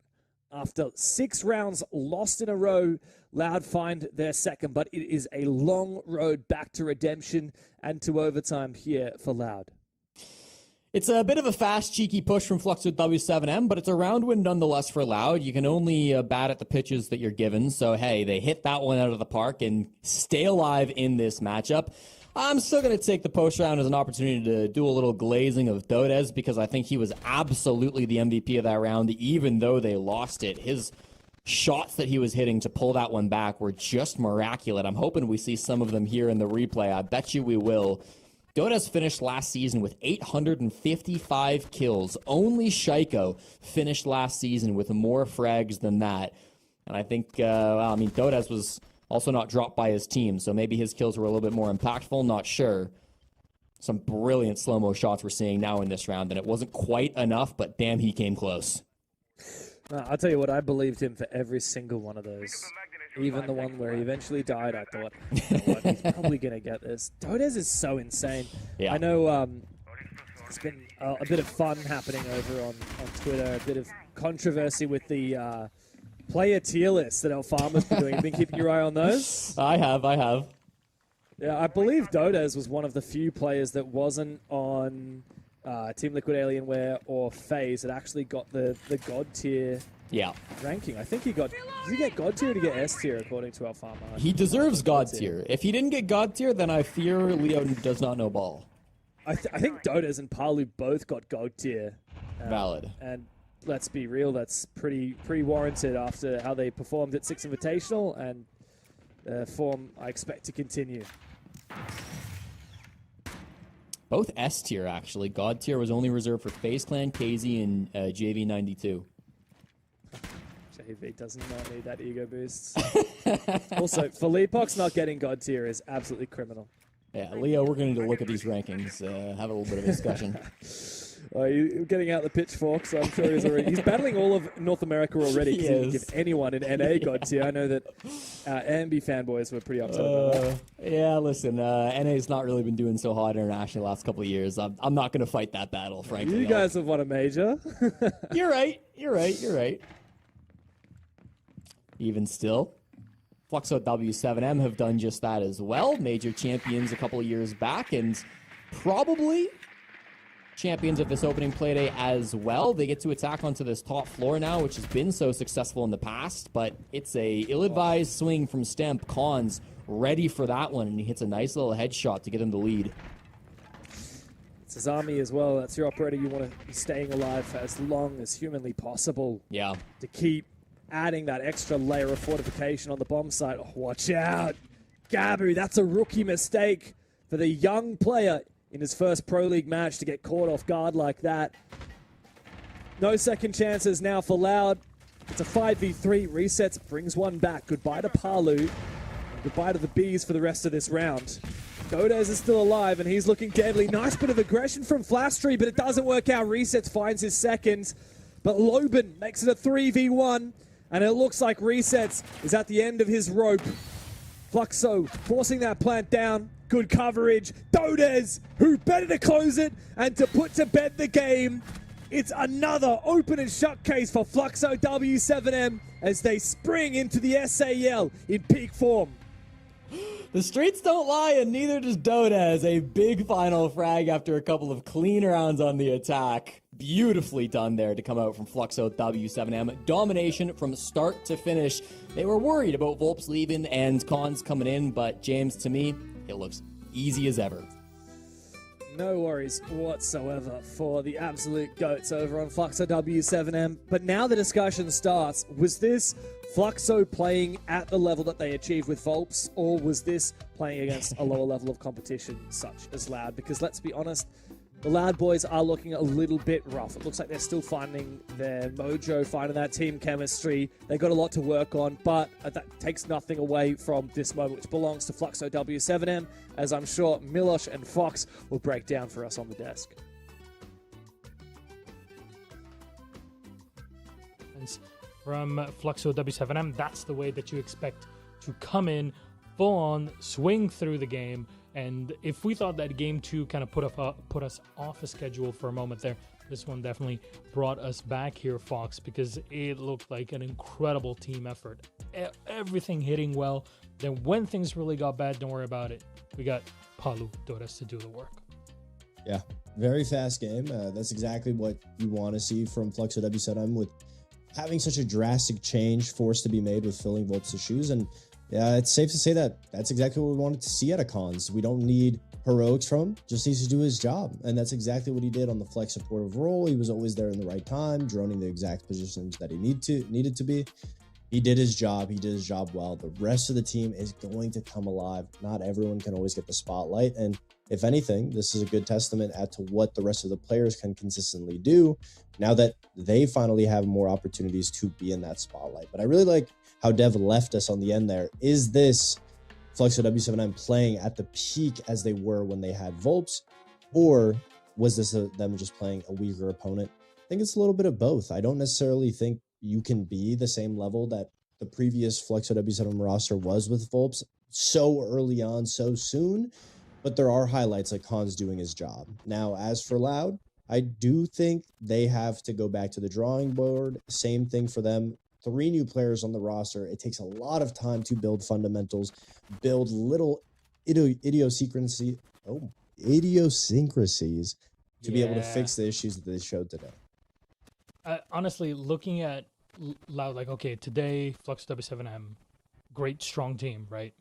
After 6 rounds lost in a row, Loud find their second, but it is a long road back to redemption and to overtime here for Loud. It's a bit of a fast, cheeky push from Flux with W7M, but it's a round win nonetheless for Loud. You can only bat at the pitches that you're given, so hey, they hit that one out of the park and stay alive in this matchup. I'm still going to take the post round as an opportunity to do a little glazing of Dodez because I think he was absolutely the MVP of that round, even though they lost it. His shots that he was hitting to pull that one back were just miraculous. I'm hoping we see some of them here in the replay. I bet you we will. Dota's finished last season with 855 kills. Only Shaiko finished last season with more frags than that. And I think, Dotas was also not dropped by his team, so maybe his kills were a little bit more impactful, not sure. Some brilliant slow-mo shots we're seeing now in this round, and it wasn't quite enough, but damn, he came close. I'll tell you what, I believed him for every single one of those. Even the one where he eventually died, I thought, you know what, he's probably going to get this. Dodes is so insane. Yeah. I know it's been a bit of fun happening over on Twitter, a bit of controversy with the player tier list that Alfama's been doing. You've been keeping your eye on those? I have. Yeah, I believe Dodes was one of the few players that wasn't on Team Liquid Alienware or FaZe that actually got the God tier ranking. I think he got... Did he get God tier or did he get S tier according to Alfama? He deserves God tier. If he didn't get God tier, then I fear Leo does not know ball. I think Dodes and Palu both got God tier. Valid. And let's be real, that's pretty warranted after how they performed at Six Invitational, and form I expect to continue. Both S tier, actually. God tier was only reserved for FaZe Clan, KZ, and JV92. JV does not need that ego boost. Also, Felipox not getting God tier is absolutely criminal. Yeah, Leo, we're going to look at these rankings, have a little bit of a discussion. You're getting out the pitchforks. I'm sure he's battling all of North America already. He didn't give anyone in NA God tier. I know that Ambi fanboys were pretty upset about that. Yeah, listen, NA's not really been doing so hot internationally the last couple of years. I'm not going to fight that battle, frankly. You guys have won a major. You're right. Even still, Fluxo W7M have done just that as well. Major champions a couple of years back, and probably champions of this opening playday as well. They get to attack onto this top floor now, which has been so successful in the past, but it's a ill-advised swing from Stemp. Cons ready for that one, and he hits a nice little headshot to get him the lead. It's his army as well. That's your operator. You want to be staying alive for as long as humanly possible. Yeah. To keep adding that extra layer of fortification on the bomb site. Oh, watch out. Gabu, that's a rookie mistake for the young player in his first Pro League match to get caught off guard like that. No second chances now for Loud. It's a 5v3. Resets, brings one back. Goodbye to Palu. Goodbye to the Bees for the rest of this round. Dodes is still alive, and he's looking deadly. Nice bit of aggression from Flastry, but it doesn't work out. Resets finds his second, but Loban makes it a 3v1, and it looks like Resets is at the end of his rope. Fluxo forcing that plant down. Good coverage. Dodes, who better to close it and to put to bed the game. It's another open and shut case for Fluxo W7M as they spring into the SAL in peak form. The streets don't lie, and neither does Dodes. A big final frag after a couple of clean rounds on the attack. Beautifully done there to come out from Fluxo W7M. Domination from start to finish. They were worried about Volps leaving and Cons coming in, but James, to me, it looks easy as ever. No worries whatsoever for the absolute GOATs over on Fluxo W7M. But now the discussion starts. Was this Fluxo playing at the level that they achieved with Volps, or was this playing against a lower level of competition such as Loud? Because let's be honest, the Loud boys are looking a little bit rough. It looks like they're still finding their mojo, finding that team chemistry. They got a lot to work on, but that takes nothing away from this moment, which belongs to Fluxo W7M, as I'm sure Milosh and Fox will break down for us on the desk. From Fluxo W7M, that's the way that you expect to come in, full on, swing through the game. And if we thought that game 2 kind of put us off a schedule for a moment there, this one definitely brought us back here, Fox, because it looked like an incredible team effort. Everything hitting well. Then when things really got bad, don't worry about it. We got Palu Dodes to do the work. Yeah, very fast game. That's exactly what you want to see from Fluxo W7M, with having such a drastic change forced to be made with filling Volps' shoes. And yeah, it's safe to say that that's exactly what we wanted to see out of Cons. We don't need heroics from him, just needs to do his job. And that's exactly what he did on the flex supportive role. He was always there in the right time, droning the exact positions that he needed to be. He did his job. He did his job well. The rest of the team is going to come alive. Not everyone can always get the spotlight. And if anything, this is a good testament as to what the rest of the players can consistently do now that they finally have more opportunities to be in that spotlight. But I really like how Dev left us on the end there. Is this Fluxo W7M playing at the peak as they were when they had Volps? Or was this them just playing a weaker opponent? I think it's a little bit of both. I don't necessarily think you can be the same level that the previous Fluxo W7M roster was with Volps so early on, so soon. But there are highlights like Khan's doing his job. Now, as for Loud, I do think they have to go back to the drawing board. Same thing for them. 3 new players on the roster. It takes a lot of time to build fundamentals, build little idiosyncrasies to be able to fix the issues that they showed today. Honestly, looking at Loud, like, okay, today, Flux W7M, great, strong team, right?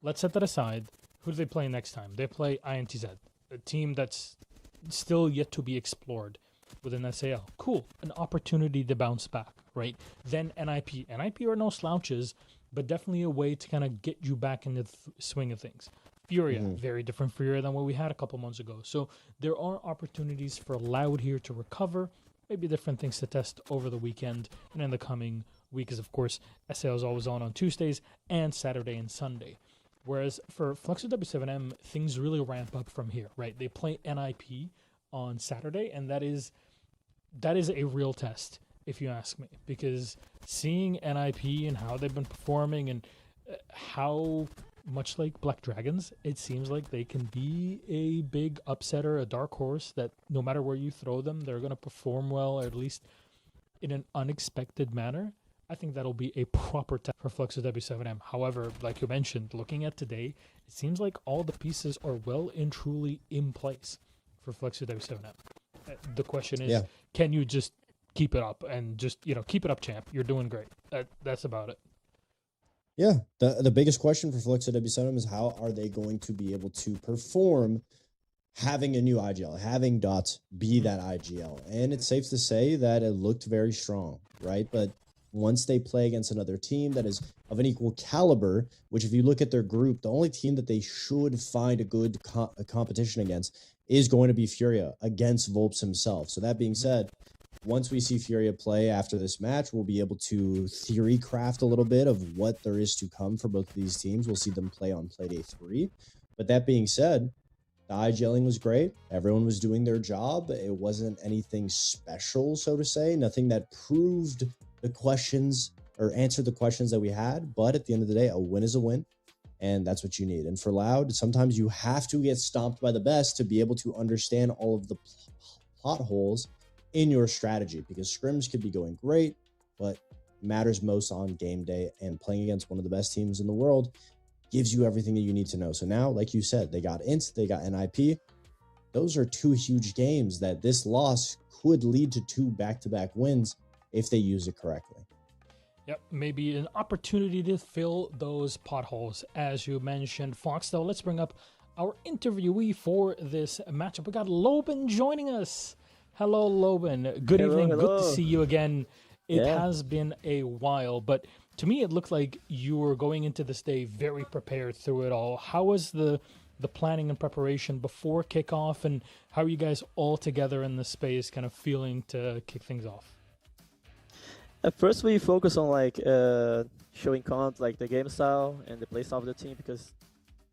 Let's set that aside. Who do they play next time? They play INTZ, a team that's still yet to be explored within SAL. Cool. An opportunity to bounce back, right? Then NIP. NIP are no slouches, but definitely a way to kind of get you back in the swing of things. Furia, very different Furia than what we had a couple months ago. So there are opportunities for Loud here to recover, maybe different things to test over the weekend and in the coming week, because of course SAL is always on Tuesdays and Saturday and Sunday. Whereas for Fluxo W7M, things really ramp up from here, right? They play NIP on Saturday, and that is a real test, if you ask me, because seeing NIP and how they've been performing and how much like Black Dragons, it seems like they can be a big upsetter, a dark horse that no matter where you throw them, they're going to perform well, or at least in an unexpected manner. I think that'll be a proper test for Fluxo W7M. However, like you mentioned, looking at today, it seems like all the pieces are well and truly in place for Fluxo W7M. The question is, can you just keep it up and just, keep it up, champ? You're doing great. That's about it. Yeah, the biggest question for Fluxo W7M is how are they going to be able to perform having a new IGL, having Dots be that IGL. And it's safe to say that it looked very strong, right? But once they play against another team that is of an equal caliber, which if you look at their group, the only team that they should find a good competition against is going to be Furia against Volps himself. So that being said, once we see Furia play after this match, we'll be able to theory craft a little bit of what there is to come for both of these teams. We'll see them play on Playday 3. But that being said, the IGLing was great. Everyone was doing their job. It wasn't anything special, so to say. Nothing that proved the questions or answered the questions that we had. But at the end of the day, a win is a win. And that's what you need. And for Loud, sometimes you have to get stomped by the best to be able to understand all of the plot holes in your strategy, because scrims could be going great, but matters most on game day, and playing against one of the best teams in the world gives you everything that you need to know. So now, like you said, they got INT, they got NIP. Those are 2 huge games that this loss could lead to 2 back-to-back wins if they use it correctly. Yep, maybe an opportunity to fill those potholes, as you mentioned. Fox, though, let's bring up our interviewee for this matchup. We got Loban joining us. Hello, Loban. Good evening. Hello. Good to see you again. It has been a while, but to me, it looked like you were going into this day very prepared through it all. How was the planning and preparation before kickoff, and how are you guys all together in the space kind of feeling to kick things off? At first, we focus on showing Kant the game style and the play style of the team, because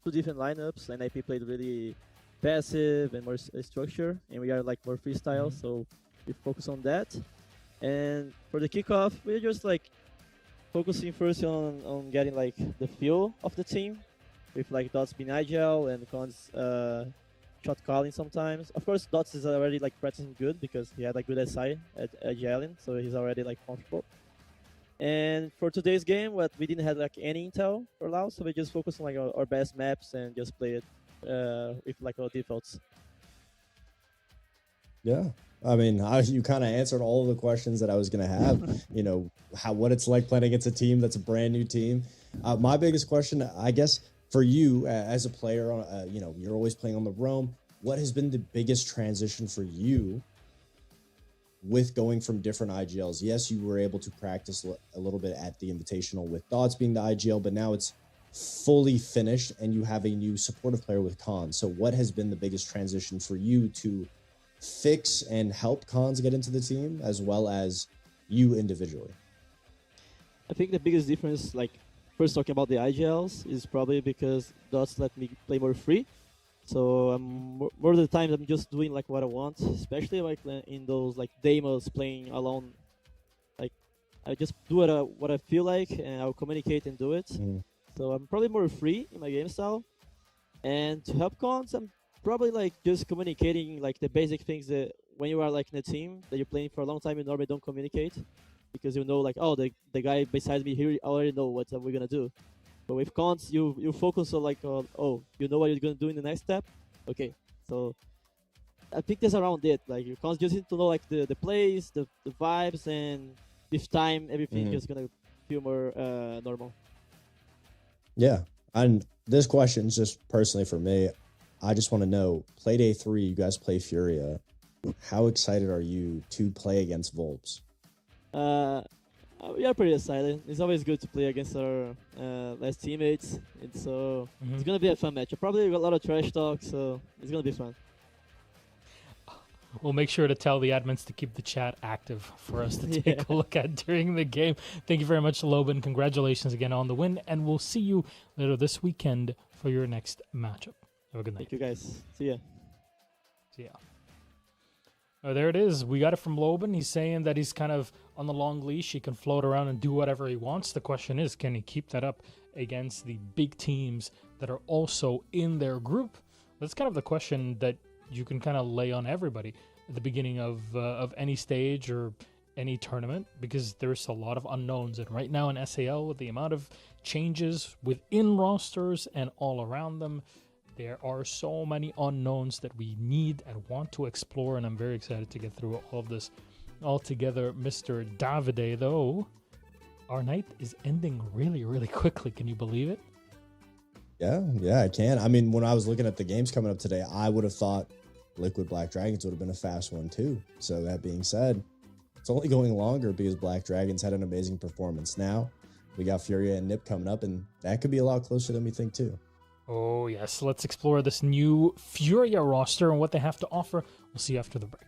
2 different lineups. NIP played really passive and more structure, and we are more freestyle, so we focus on that. And for the kickoff, we're just focusing first on getting the feel of the team, with Dots being agile and Khan's shot calling sometimes. Of course, Dots is already practicing good because he had good SI at agiling, so he's already comfortable. And for today's game, we didn't have any intel for Loud, so we just focus on our best maps and just play it with our defaults. Yeah, I mean, you kind of answered all of the questions that I was going to have. What it's like playing against a team that's a brand new team. My biggest question, I guess, for you as a player, you're always playing on the roam. What has been the biggest transition for you with going from different IGLs, yes, you were able to practice a little bit at the Invitational with Thoughts being the IGL, but now it's fully finished and you have a new supportive player with Cons. So what has been the biggest transition for you to fix and help Cons get into the team, as well as you individually? I think the biggest difference, like first talking about the IGLs, is probably because Dots let me play more free. So more of the time I'm just doing like what I want, especially like in those like demos playing alone. Like I just do what I feel like, and I'll communicate and do it. So I'm probably more free in my game style. And to help Cons, I'm probably like just communicating like the basic things that when you are like in a team that you're playing for a long time, you normally don't communicate, because you know like, oh, the guy beside me here already know what we're gonna do. But with Cons, you focus on like, oh, you know what you're gonna do in the next step. Okay, so I think that's around it. Like your Cons just need to know like the plays, the vibes, and with time everything is gonna feel more normal. Yeah, and this question is just personally for me. I just want to know, play day 3, you guys play Furia. How excited are you to play against Volps? We are pretty excited. It's always good to play against our last teammates. And so it's going to be a fun match. Probably a lot of trash talk, so it's going to be fun. We'll make sure to tell the admins to keep the chat active for us to take a look at during the game. Thank you very much, Loban. Congratulations again on the win, and we'll see you later this weekend for your next matchup. Have a good night. Thank you, guys. See ya. See ya. Oh, there it is. We got it from Loban. He's saying that he's kind of on the long leash. He can float around and do whatever he wants. The question is, can he keep that up against the big teams that are also in their group? That's kind of the question that you can kind of lay on everybody at the beginning of any stage or any tournament, because there's a lot of unknowns. And right now in SAL, with the amount of changes within rosters and all around them, there are so many unknowns that we need and want to explore, and I'm very excited to get through all of this all together. Mr. Davide, though, our night is ending really, really quickly. Can you believe it? Yeah, I can. I mean, when I was looking at the games coming up today, I would have thought Liquid Black Dragons would have been a fast one too. So that being said, it's only going longer because Black Dragons had an amazing performance. Now we got Furia and Nip coming up, and that could be a lot closer than we think too. Oh, yes. Let's explore this new Furia roster and what they have to offer. We'll see you after the break.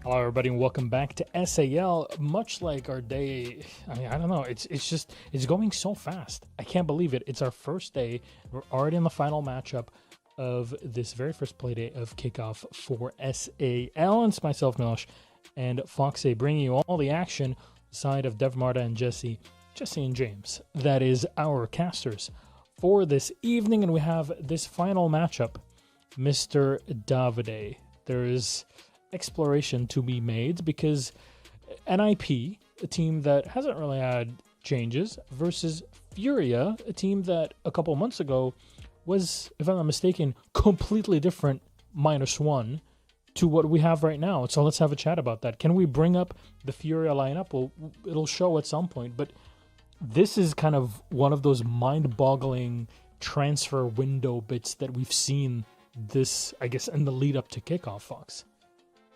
Hello, everybody, and welcome back to SAL. Much like our day, I don't know. It's going so fast. I can't believe it. It's our first day. We're already in the final matchup of this very first play day of Kickoff for SAL. And it's myself, Milosh, and Foxy bringing you all the action. Side of Dev Marta and Jesse and James. That is our casters for this evening, and we have this final matchup, Mr. Davide. There is exploration to be made because NIP, a team that hasn't really had changes, versus Furia, a team that a couple months ago was, if I'm not mistaken, completely different -1 to what we have right now. So let's have a chat about that. Can we bring up the Furia lineup? Well, it'll show at some point, but this is kind of one of those mind-boggling transfer window bits that we've seen this, I guess, in the lead up to Kickoff, Fox.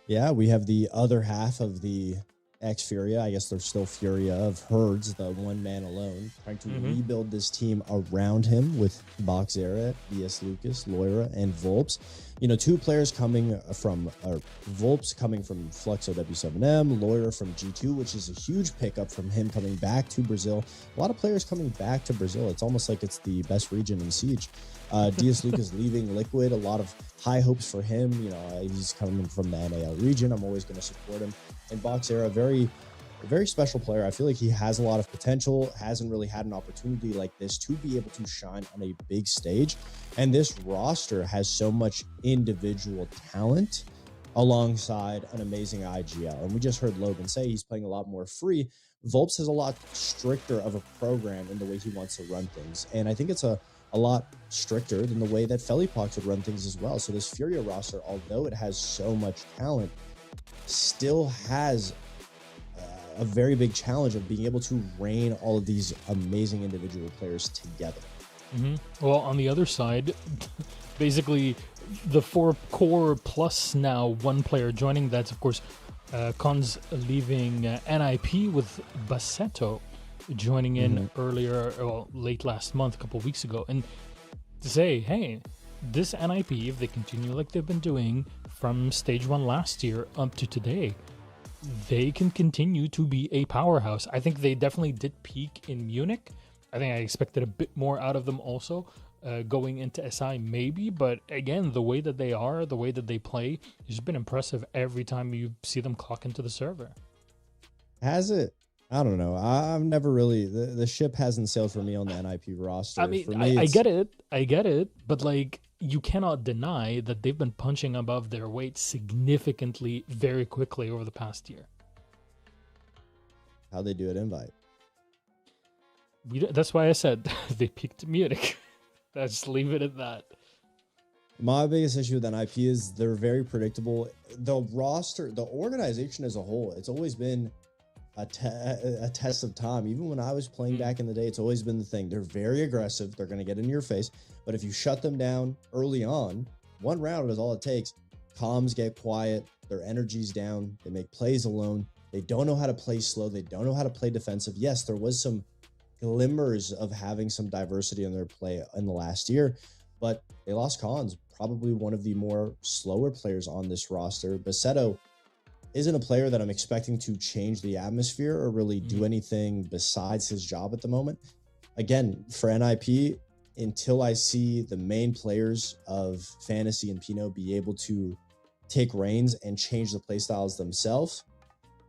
Yeah, we have the other half of the ex-Furia. I guess they're still Furia of Herds, the one man alone, trying to rebuild this team around him with Boxera, VS Lucas, Loira, and Volps. You know, two players coming from, Volps coming from Fluxo W7M, Loira from G2, which is a huge pickup from him coming back to Brazil. A lot of players coming back to Brazil. It's almost like it's the best region in Siege. DS Lucas leaving Liquid, a lot of high hopes for him. You know, he's coming from the NAL region. I'm always going to support him. And Boxera, a very special player. I feel like he has a lot of potential, hasn't really had an opportunity like this to be able to shine on a big stage. And this roster has so much individual talent alongside an amazing IGL. And we just heard Logan say he's playing a lot more free. Volps has a lot stricter of a program in the way he wants to run things. And I think it's a lot stricter than the way that Felipox would run things as well. So this Furia roster, although it has so much talent, still has a very big challenge of being able to rein all of these amazing individual players together. Well, on the other side, basically the 4 core plus now one player joining. That's, of course, Cons leaving NIP with Bassetto joining in earlier, well, late last month, a couple of weeks ago, and to say, hey, this NIP, if they continue like they've been doing from stage 1 last year up to today, they can continue to be a powerhouse. I think they definitely did peak in Munich. I think I expected a bit more out of them also going into SI maybe, but again, the way that they are, the way that they play, it's been impressive every time you see them clock into the server. Has it? I don't know. I've never really, the ship hasn't sailed for me on the NIP roster. I mean, for me, I get it, but like, you cannot deny that they've been punching above their weight significantly very quickly over the past year. How they do at Invite. That's why I said they peaked Munich. Let's leave it at that. My biggest issue with NIP is they're very predictable. The roster, the organization as a whole, it's always been a test of time. Even when I was playing back in the day, it's always been the thing. They're very aggressive. They're going to get in your face. But if you shut them down early on, one round is all it takes. Comms get quiet. Their energy's down. They make plays alone. They don't know how to play slow. They don't know how to play defensive. Yes, there was some glimmers of having some diversity in their play in the last year, but they lost Cons, probably one of the more slower players on this roster. Bassetto isn't a player that I'm expecting to change the atmosphere or really do anything besides his job at the moment. Again, for NIP, until I see the main players of Fantasy and Pinot be able to take reins and change the playstyles themselves,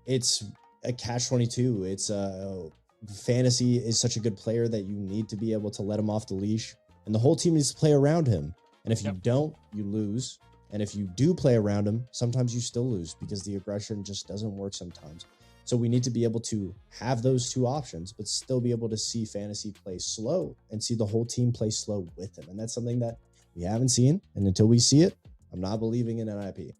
it's a catch-22. It's Fantasy is such a good player that you need to be able to let him off the leash, and the whole team needs to play around him. And if you don't, you lose. And if you do play around him, sometimes you still lose because the aggression just doesn't work sometimes. So we need to be able to have those two options, but still be able to see Fantasy play slow and see the whole team play slow with him. And that's something that we haven't seen. And until we see it, I'm not believing in NIP.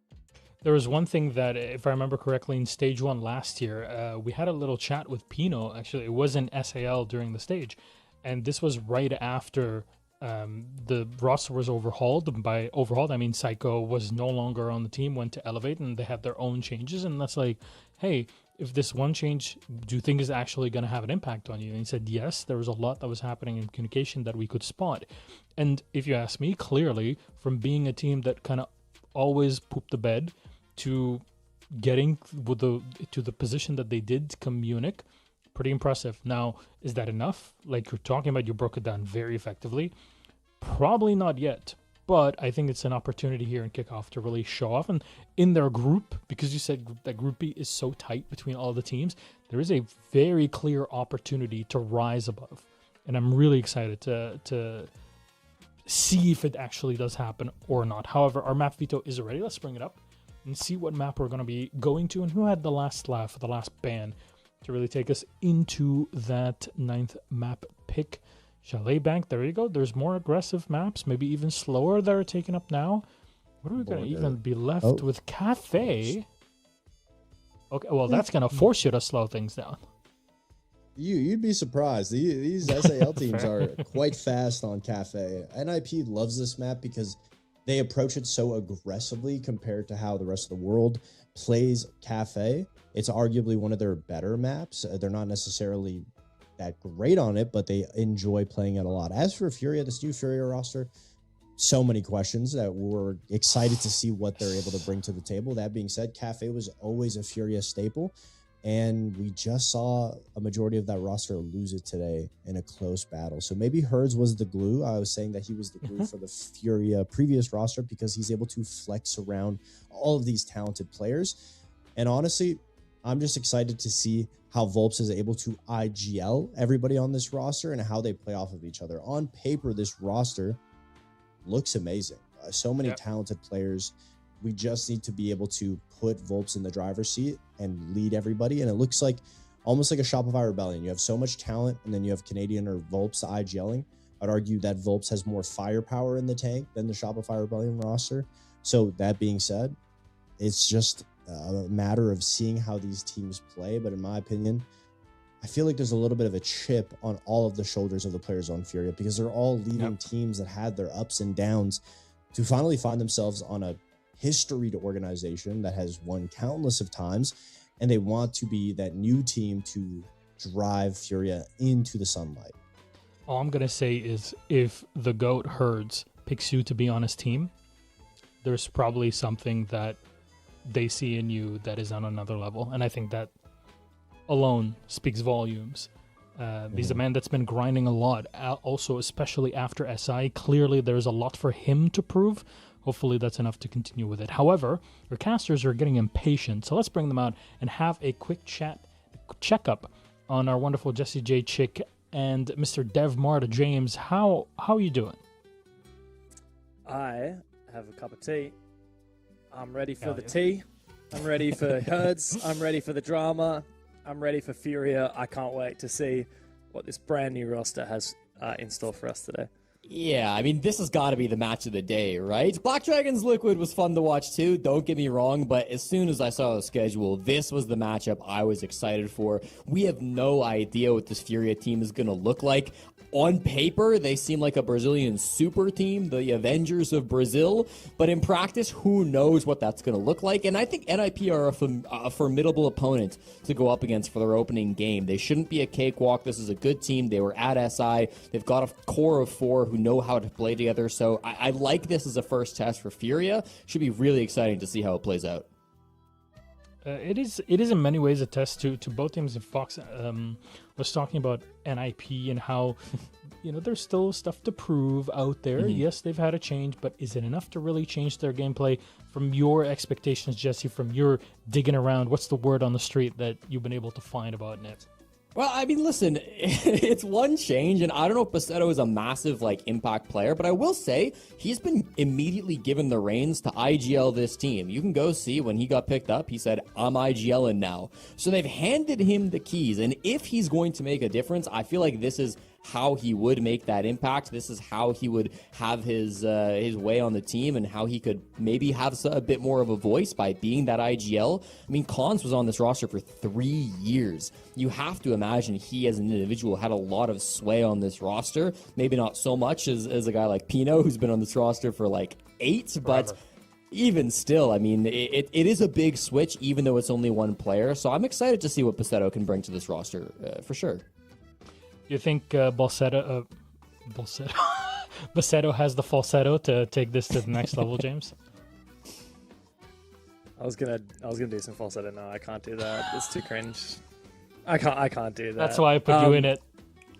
There was one thing that, if I remember correctly, in stage 1 last year, we had a little chat with Pino. Actually, it was in SAL during the stage. And this was right after the roster was overhauled. By overhauled, I mean Psycho was no longer on the team, went to Elevate, and they had their own changes. And that's like, hey, if this one change, do you think is actually going to have an impact on you? And he said, yes, there was a lot that was happening in communication that we could spot. And if you ask me, clearly, from being a team that kind of always pooped the bed to getting to the position that they did come Munich, pretty impressive. Now, is that enough? Like you're talking about, you broke it down very effectively. Probably not yet, but I think it's an opportunity here in Kickoff to really show off. And in their group, because you said that Group B is so tight between all the teams, there is a very clear opportunity to rise above. And I'm really excited to see if it actually does happen or not. However, our map veto is ready. Let's bring it up and see what map we're going to be going to and who had the last laugh, the last ban to really take us into that 9th map pick. Chalet Bank, there you go. There's more aggressive maps, maybe even slower that are taken up now. What are we going to even be left with? Cafe. Okay, well, that's going to force you to slow things down. You'd be surprised. These SAL teams are quite fast on Cafe. NIP loves this map because they approach it so aggressively compared to how the rest of the world plays Cafe. It's arguably one of their better maps. They're not necessarily that great on it, but they enjoy playing it a lot. As for Furia, this new Furia roster, so many questions that we're excited to see what they're able to bring to the table. That being said, Cafe was always a Furia staple, and we just saw a majority of that roster lose it today in a close battle. So maybe Herds was the glue. I was saying that he was the glue for the Furia previous roster because he's able to flex around all of these talented players. And honestly, I'm just excited to see how Volps is able to IGL everybody on this roster and how they play off of each other. On paper, this roster looks amazing. So many talented players. We just need to be able to put Volps in the driver's seat and lead everybody. And it looks like almost like a Shopify Rebellion. You have so much talent, and then you have Canadian or Volps IGLing. I'd argue that Volps has more firepower in the tank than the Shopify Rebellion roster. So that being said, it's just a matter of seeing how these teams play. But in my opinion, I feel like there's a little bit of a chip on all of the shoulders of the players on Furia because they're all leaving teams that had their ups and downs to finally find themselves on a historied organization that has won countless of times, and they want to be that new team to drive Furia into the sunlight. All I'm going to say is if the GOAT Herds picks you to be on his team, there's probably something that they see in you that is on another level. And I think that alone speaks volumes. He's a man that's been grinding a lot, also especially after SI. Clearly there's a lot for him to prove. Hopefully that's enough to continue with it. However, your casters are getting impatient, so let's bring them out and have a quick checkup on our wonderful Jesse J. Chick and Mr. Dev Marta James. How are you doing? I have a cup of tea. I'm ready for the tea. I'm ready for Herds. I'm ready for the drama. I'm ready for Furia. I can't wait to see what this brand new roster has in store for us today. Yeah, I mean, this has got to be the match of the day, right? Black Dragons Liquid was fun to watch too, don't get me wrong, but as soon as I saw the schedule, this was the matchup I was excited for. We have no idea what this Furia team is going to look like. On paper, they seem like a Brazilian super team, the Avengers of Brazil, but in practice, who knows what that's going to look like? And I think NIP are a formidable opponent to go up against for their opening game. They shouldn't be a cakewalk. This is a good team. They were at SI. They've got a core of 4 who know how to play together, so I like this as a first test for Furia. Should be really exciting to see how it plays out. It is in many ways a test to both teams. And Fox was talking about NIP and how there's still stuff to prove out there. Mm-hmm. Yes, they've had a change, but is it enough to really change their gameplay? From your expectations, Jesse, from your digging around, what's the word on the street that you've been able to find about Net? Well, I mean, listen, it's one change, and I don't know if Basetto is a massive, impact player, but I will say he's been immediately given the reins to IGL this team. You can go see when he got picked up, he said, I'm IGLing now. So they've handed him the keys, and if he's going to make a difference, I feel like this is how he would make that impact. This is how he would have his way on the team and how he could maybe have a bit more of a voice by being that IGL. I mean, Cons was on this roster for 3 years. You have to imagine he as an individual had a lot of sway on this roster. Maybe not so much as a guy like Pino, who's been on this roster for 8, but even still, I mean, it is a big switch, even though it's only one player. So I'm excited to see what Basetto can bring to this roster, for sure. You think Basetto has the falsetto to take this to the next level, James? I was gonna do some falsetto. No, I can't do that. It's too cringe. I can't do that. That's why I put you in it.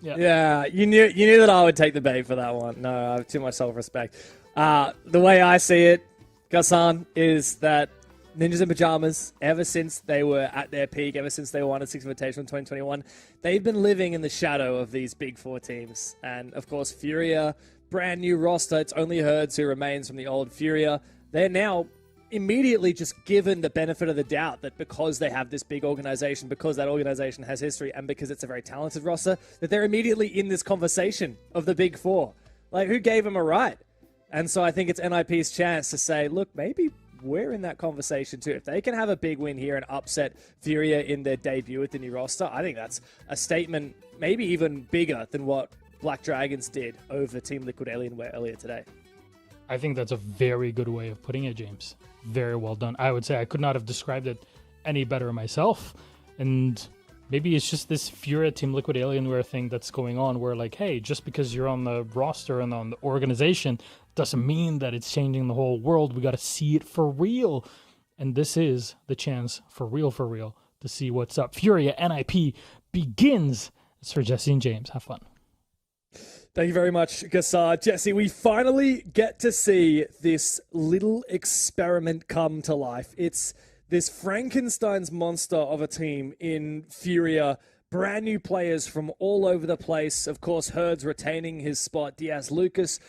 Yeah, you knew that I would take the bait for that one. No, I have too much self-respect. The way I see it, Ghassan, is that Ninjas in Pajamas, ever since they were at their peak, ever since they won a Six Invitational in 2021, they've been living in the shadow of these big four teams. And of course, Furia, brand new roster. It's only Herds who remains from the old Furia. They're now immediately just given the benefit of the doubt that because they have this big organization, because that organization has history, and because it's a very talented roster, that they're immediately in this conversation of the big four. Like, who gave them a right? And so I think it's NIP's chance to say, look, maybe we're in that conversation too. If they can have a big win here and upset Furia in their debut with the new roster, I think that's a statement maybe even bigger than what Black Dragons did over Team Liquid Alienware earlier today. I think that's a very good way of putting it, James. Very well done. I would say I could not have described it any better myself. And maybe it's just this Furia Team Liquid Alienware thing that's going on where, like, hey, just because you're on the roster and on the organization doesn't mean that it's changing the whole world. We got to see it for real. And this is the chance for real to see what's up. Furia NIP begins. It's for Jesse and James. Have fun. Thank you very much, Ghassan. Jesse, we finally get to see this little experiment come to life. It's this Frankenstein's monster of a team in Furia. Brand new players from all over the place. Of course, Herds retaining his spot. Diaz Lucas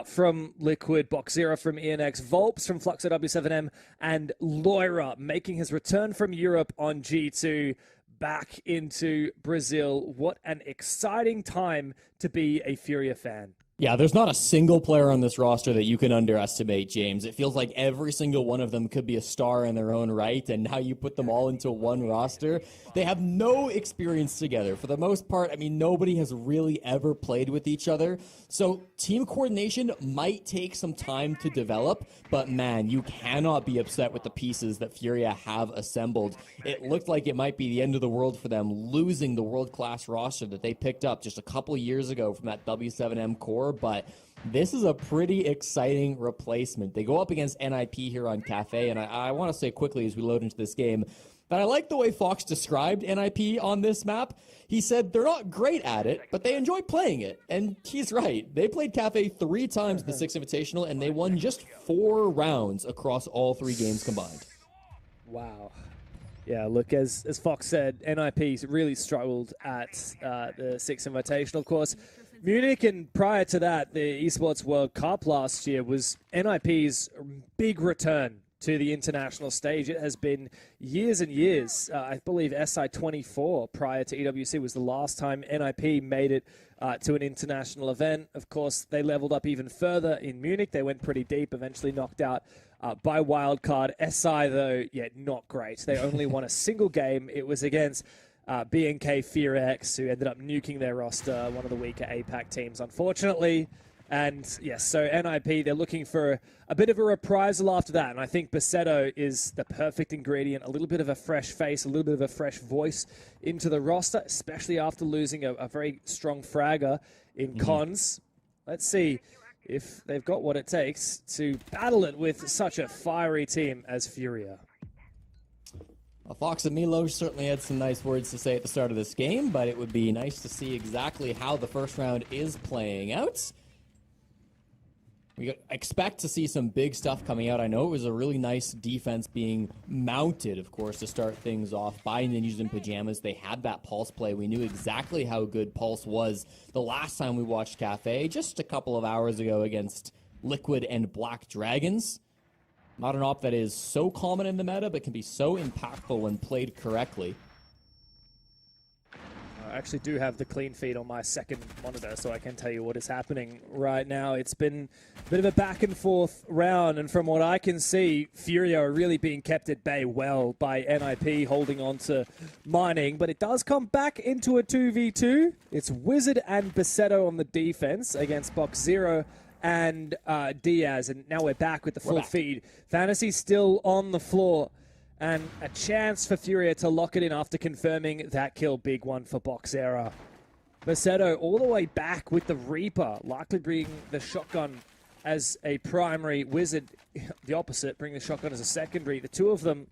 from Liquid, Boxera from ENX, Volps from Flux at W7M, and Loira making his return from Europe on G2 back into Brazil. What an exciting time to be a Furia fan. Yeah, there's not a single player on this roster that you can underestimate, James. It feels like every single one of them could be a star in their own right, and now you put them all into one roster. They have no experience together. For the most part, I mean, nobody has really ever played with each other. So team coordination might take some time to develop, but man, you cannot be upset with the pieces that Furia have assembled. It looked like it might be the end of the world for them, losing the world-class roster that they picked up just a couple years ago from that W7M core. But this is a pretty exciting replacement. They go up against NIP here on Cafe, and I want to say quickly as we load into this game that I like the way Fox described NIP on this map. He said they're not great at it, but they enjoy playing it. And he's right. They played Cafe 3 times the Six Invitational, and they won just 4 rounds across all 3 games combined. Wow. Yeah, look, as Fox said, NIP really struggled at the Six Invitational. Of course, Munich, and prior to that, the Esports World Cup last year was NIP's big return to the international stage. It has been years and years. I believe SI24 prior to EWC was the last time NIP made it to an international event. Of course, they leveled up even further in Munich. They went pretty deep, eventually knocked out by wildcard. SI, though, yeah, not great. They only won a single game. It was against BNK Fear X, who ended up nuking their roster, one of the weaker APAC teams, unfortunately. And yes, so NIP, they're looking for a bit of a reprisal after that. And I think Basetto is the perfect ingredient, a little bit of a fresh face, a little bit of a fresh voice into the roster, especially after losing a very strong fragger in cons. Let's see if they've got what it takes to battle it with such a fiery team as Furia. Well, Fox and Milo certainly had some nice words to say at the start of this game, but it would be nice to see exactly how the first round is playing out. We expect to see some big stuff coming out. I know it was a really nice defense being mounted, of course, to start things off by Ninjas in Pajamas. They had that Pulse play. We knew exactly how good Pulse was the last time we watched Cafe, just a couple of hours ago against Liquid and Black Dragons. Not an op that is so common in the meta, but can be so impactful when played correctly. I actually do have the clean feed on my second monitor, so I can tell you what is happening right now. It's been a bit of a back and forth round, and from what I can see, Furia are really being kept at bay well by NIP holding on to mining, but it does come back into a 2v2. It's Wizard and Basetto on the defense against Box Zero and Diaz, and now we're back with the full feed. Fantasy still on the floor, and a chance for Furia to lock it in after confirming that kill. Big one for Boxera. Basetto all the way back with the Reaper, likely bringing the shotgun as a primary, Wizard the opposite, bringing the shotgun as a secondary. The two of them,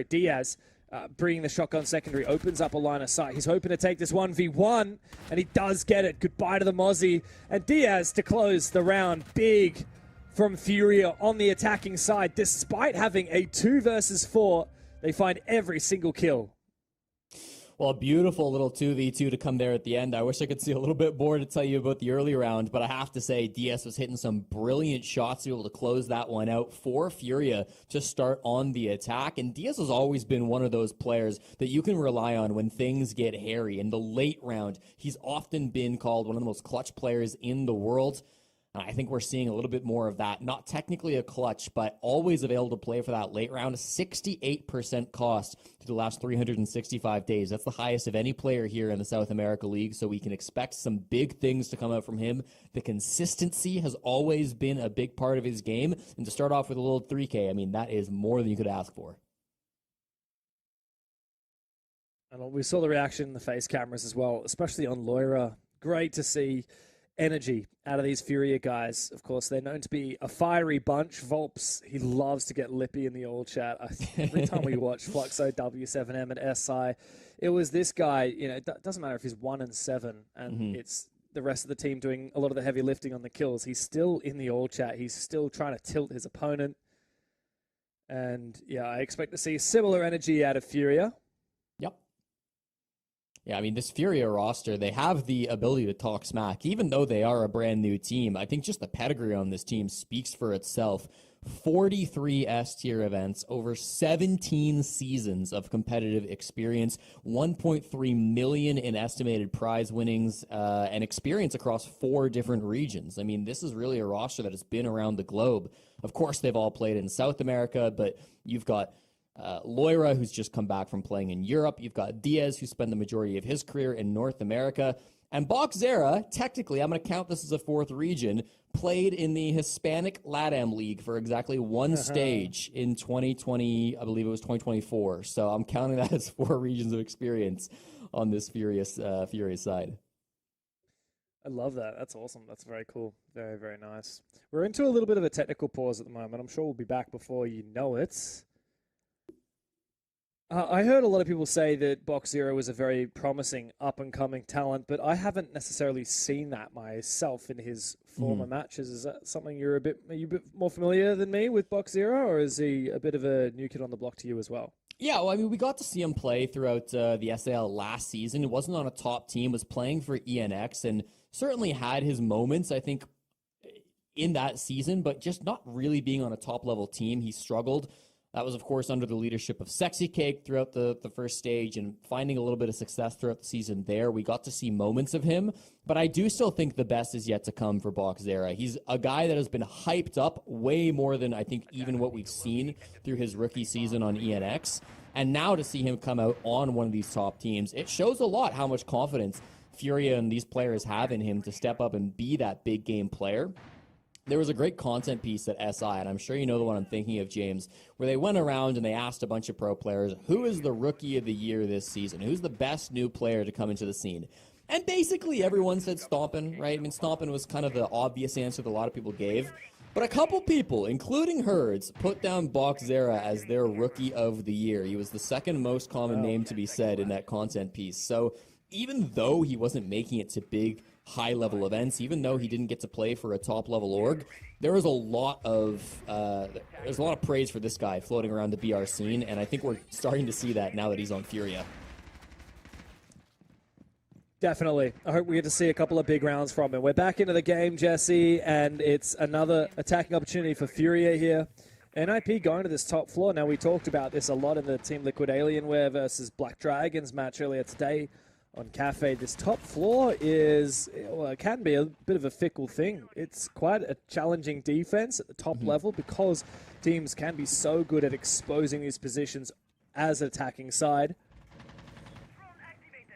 Diaz, bringing the shotgun secondary, opens up a line of sight. He's hoping to take this 1v1, and he does get it. Goodbye to the Mozzie. And Diaz to close the round. Big from Furia on the attacking side. Despite having a 2 versus 4, they find every single kill. Well, a beautiful little 2v2 to come there at the end. I wish I could see a little bit more to tell you about the early round, but I have to say Diaz was hitting some brilliant shots to be able to close that one out for Furia to start on the attack. And Diaz has always been one of those players that you can rely on when things get hairy. In the late round, he's often been called one of the most clutch players in the world. I think we're seeing a little bit more of that. Not technically a clutch, but always available to play for that late round. 68% cost through the last 365 days. That's the highest of any player here in the South America League, so we can expect some big things to come out from him. The consistency has always been a big part of his game, and to start off with a little 3K, I mean, that is more than you could ask for. And we saw the reaction in the face cameras as well, especially on Loira. Great to see energy out of these Furia guys. Of course, they're known to be a fiery bunch. Volps, he loves to get lippy in the old chat. Every time we watch Fluxo, W7M, and SI, it was this guy, it doesn't matter if he's 1 and 7, and it's the rest of the team doing a lot of the heavy lifting on the kills. He's still in the old chat. He's still trying to tilt his opponent. And yeah, I expect to see similar energy out of Furia. Yeah, I mean, this Furia roster, they have the ability to talk smack, even though they are a brand new team. I think just the pedigree on this team speaks for itself. 43 S-tier events, over 17 seasons of competitive experience, 1.3 million in estimated prize winnings, and experience across 4 different regions. I mean, this is really a roster that has been around the globe. Of course, they've all played in South America, but you've got Loira, who's just come back from playing in Europe. You've got Diaz, who spent the majority of his career in North America. And Boxzera, technically, I'm going to count this as a 4th region, played in the Hispanic LATAM League for exactly 1 stage in 2020, I believe it was 2024. So I'm counting that as 4 regions of experience on this Furia side. I love that. That's awesome. That's very cool. Very, very nice. We're into a little bit of a technical pause at the moment. I'm sure we'll be back before you know it. I heard a lot of people say that Boxzera was a very promising up-and-coming talent, but I haven't necessarily seen that myself in his former matches. Is that something are you a bit more familiar than me with Boxzera, or is he a bit of a new kid on the block to you as well? Yeah, well, I mean, we got to see him play throughout the SAL last season. He wasn't on a top team, was playing for ENX, and certainly had his moments, I think, in that season, but just not really being on a top-level team. He struggled. That was, of course, under the leadership of Sexy Cake throughout the first stage and finding a little bit of success throughout the season there. We got to see moments of him, but I do still think the best is yet to come for Boxzera. He's a guy that has been hyped up way more than I think even what we've seen through his rookie season on ENX. And now to see him come out on one of these top teams, it shows a lot how much confidence Furia and these players have in him to step up and be that big game player. There was a great content piece at SI, and I'm sure you know the one I'm thinking of, James, where they went around and they asked a bunch of pro players, who is the rookie of the year this season? Who's the best new player to come into the scene? And basically everyone said Stompin', right? I mean, Stompin' was kind of the obvious answer that a lot of people gave. But a couple people, including Herds, put down Boxzera as their rookie of the year. He was the 2nd most common name to be said in that content piece. So even though he wasn't making it to big high-level events, even though he didn't get to play for a top-level org, there was a lot of praise for this guy floating around the BR scene, and I think we're starting to see that now that he's on Furia. Definitely. I hope we get to see a couple of big rounds from him. We're back into the game, Jesse, and it's another attacking opportunity for Furia here. NIP going to this top floor. Now, we talked about this a lot in the Team Liquid Alienware versus Black Dragons match earlier today on Cafe. This top floor is, well, it can be a bit of a fickle thing. It's quite a challenging defense at the top level because teams can be so good at exposing these positions as an attacking side.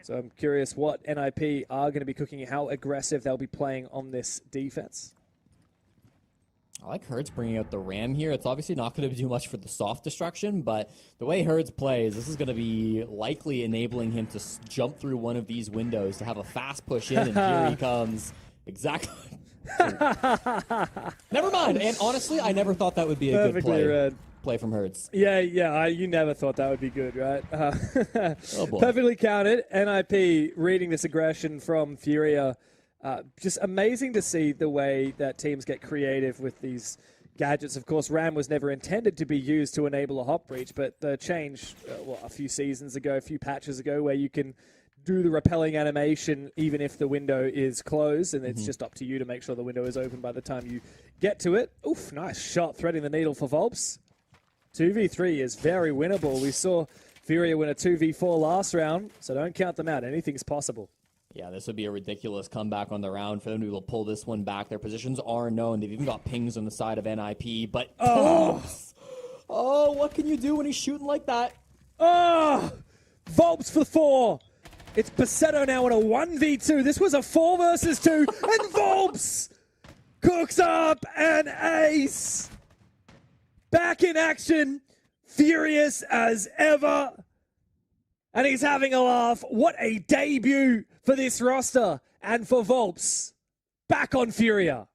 So I'm curious what NIP are going to be cooking, how aggressive they'll be playing on this defense. I like Herds bringing out the Ram here. It's obviously not going to do much for the soft destruction, but the way Herds plays, this is going to be likely enabling him to jump through one of these windows to have a fast push in, and here he comes. Exactly. Never mind. And honestly, I never thought that would be a good Perfectly play. read. Play from Hertz. Yeah, you never thought that would be good, right? Oh boy. Perfectly counted. NIP reading this aggression from Furia. Just amazing to see the way that teams get creative with these gadgets. Of course, RAM was never intended to be used to enable a hop breach, but the change, a few seasons ago, a few patches ago, where you can do the repelling animation even if the window is closed, and it's just up to you to make sure the window is open by the time you get to it. Oof, nice shot, threading the needle for Volps. 2v3 is very winnable. We saw Furia win a 2v4 last round, so don't count them out. Anything's possible. Yeah, this would be a ridiculous comeback on the round for them to be able to pull this one back. Their positions are known. They've even got pings on the side of NIP, but... Oh, what can you do when he's shooting like that? Oh! Volps for 4. It's Passetto now in a 1v2. This was a 4 versus 2, and Volps cooks up an ace. Back in action, furious as ever. And he's having a laugh. What a debut for this roster and for Volps. Back on Furia.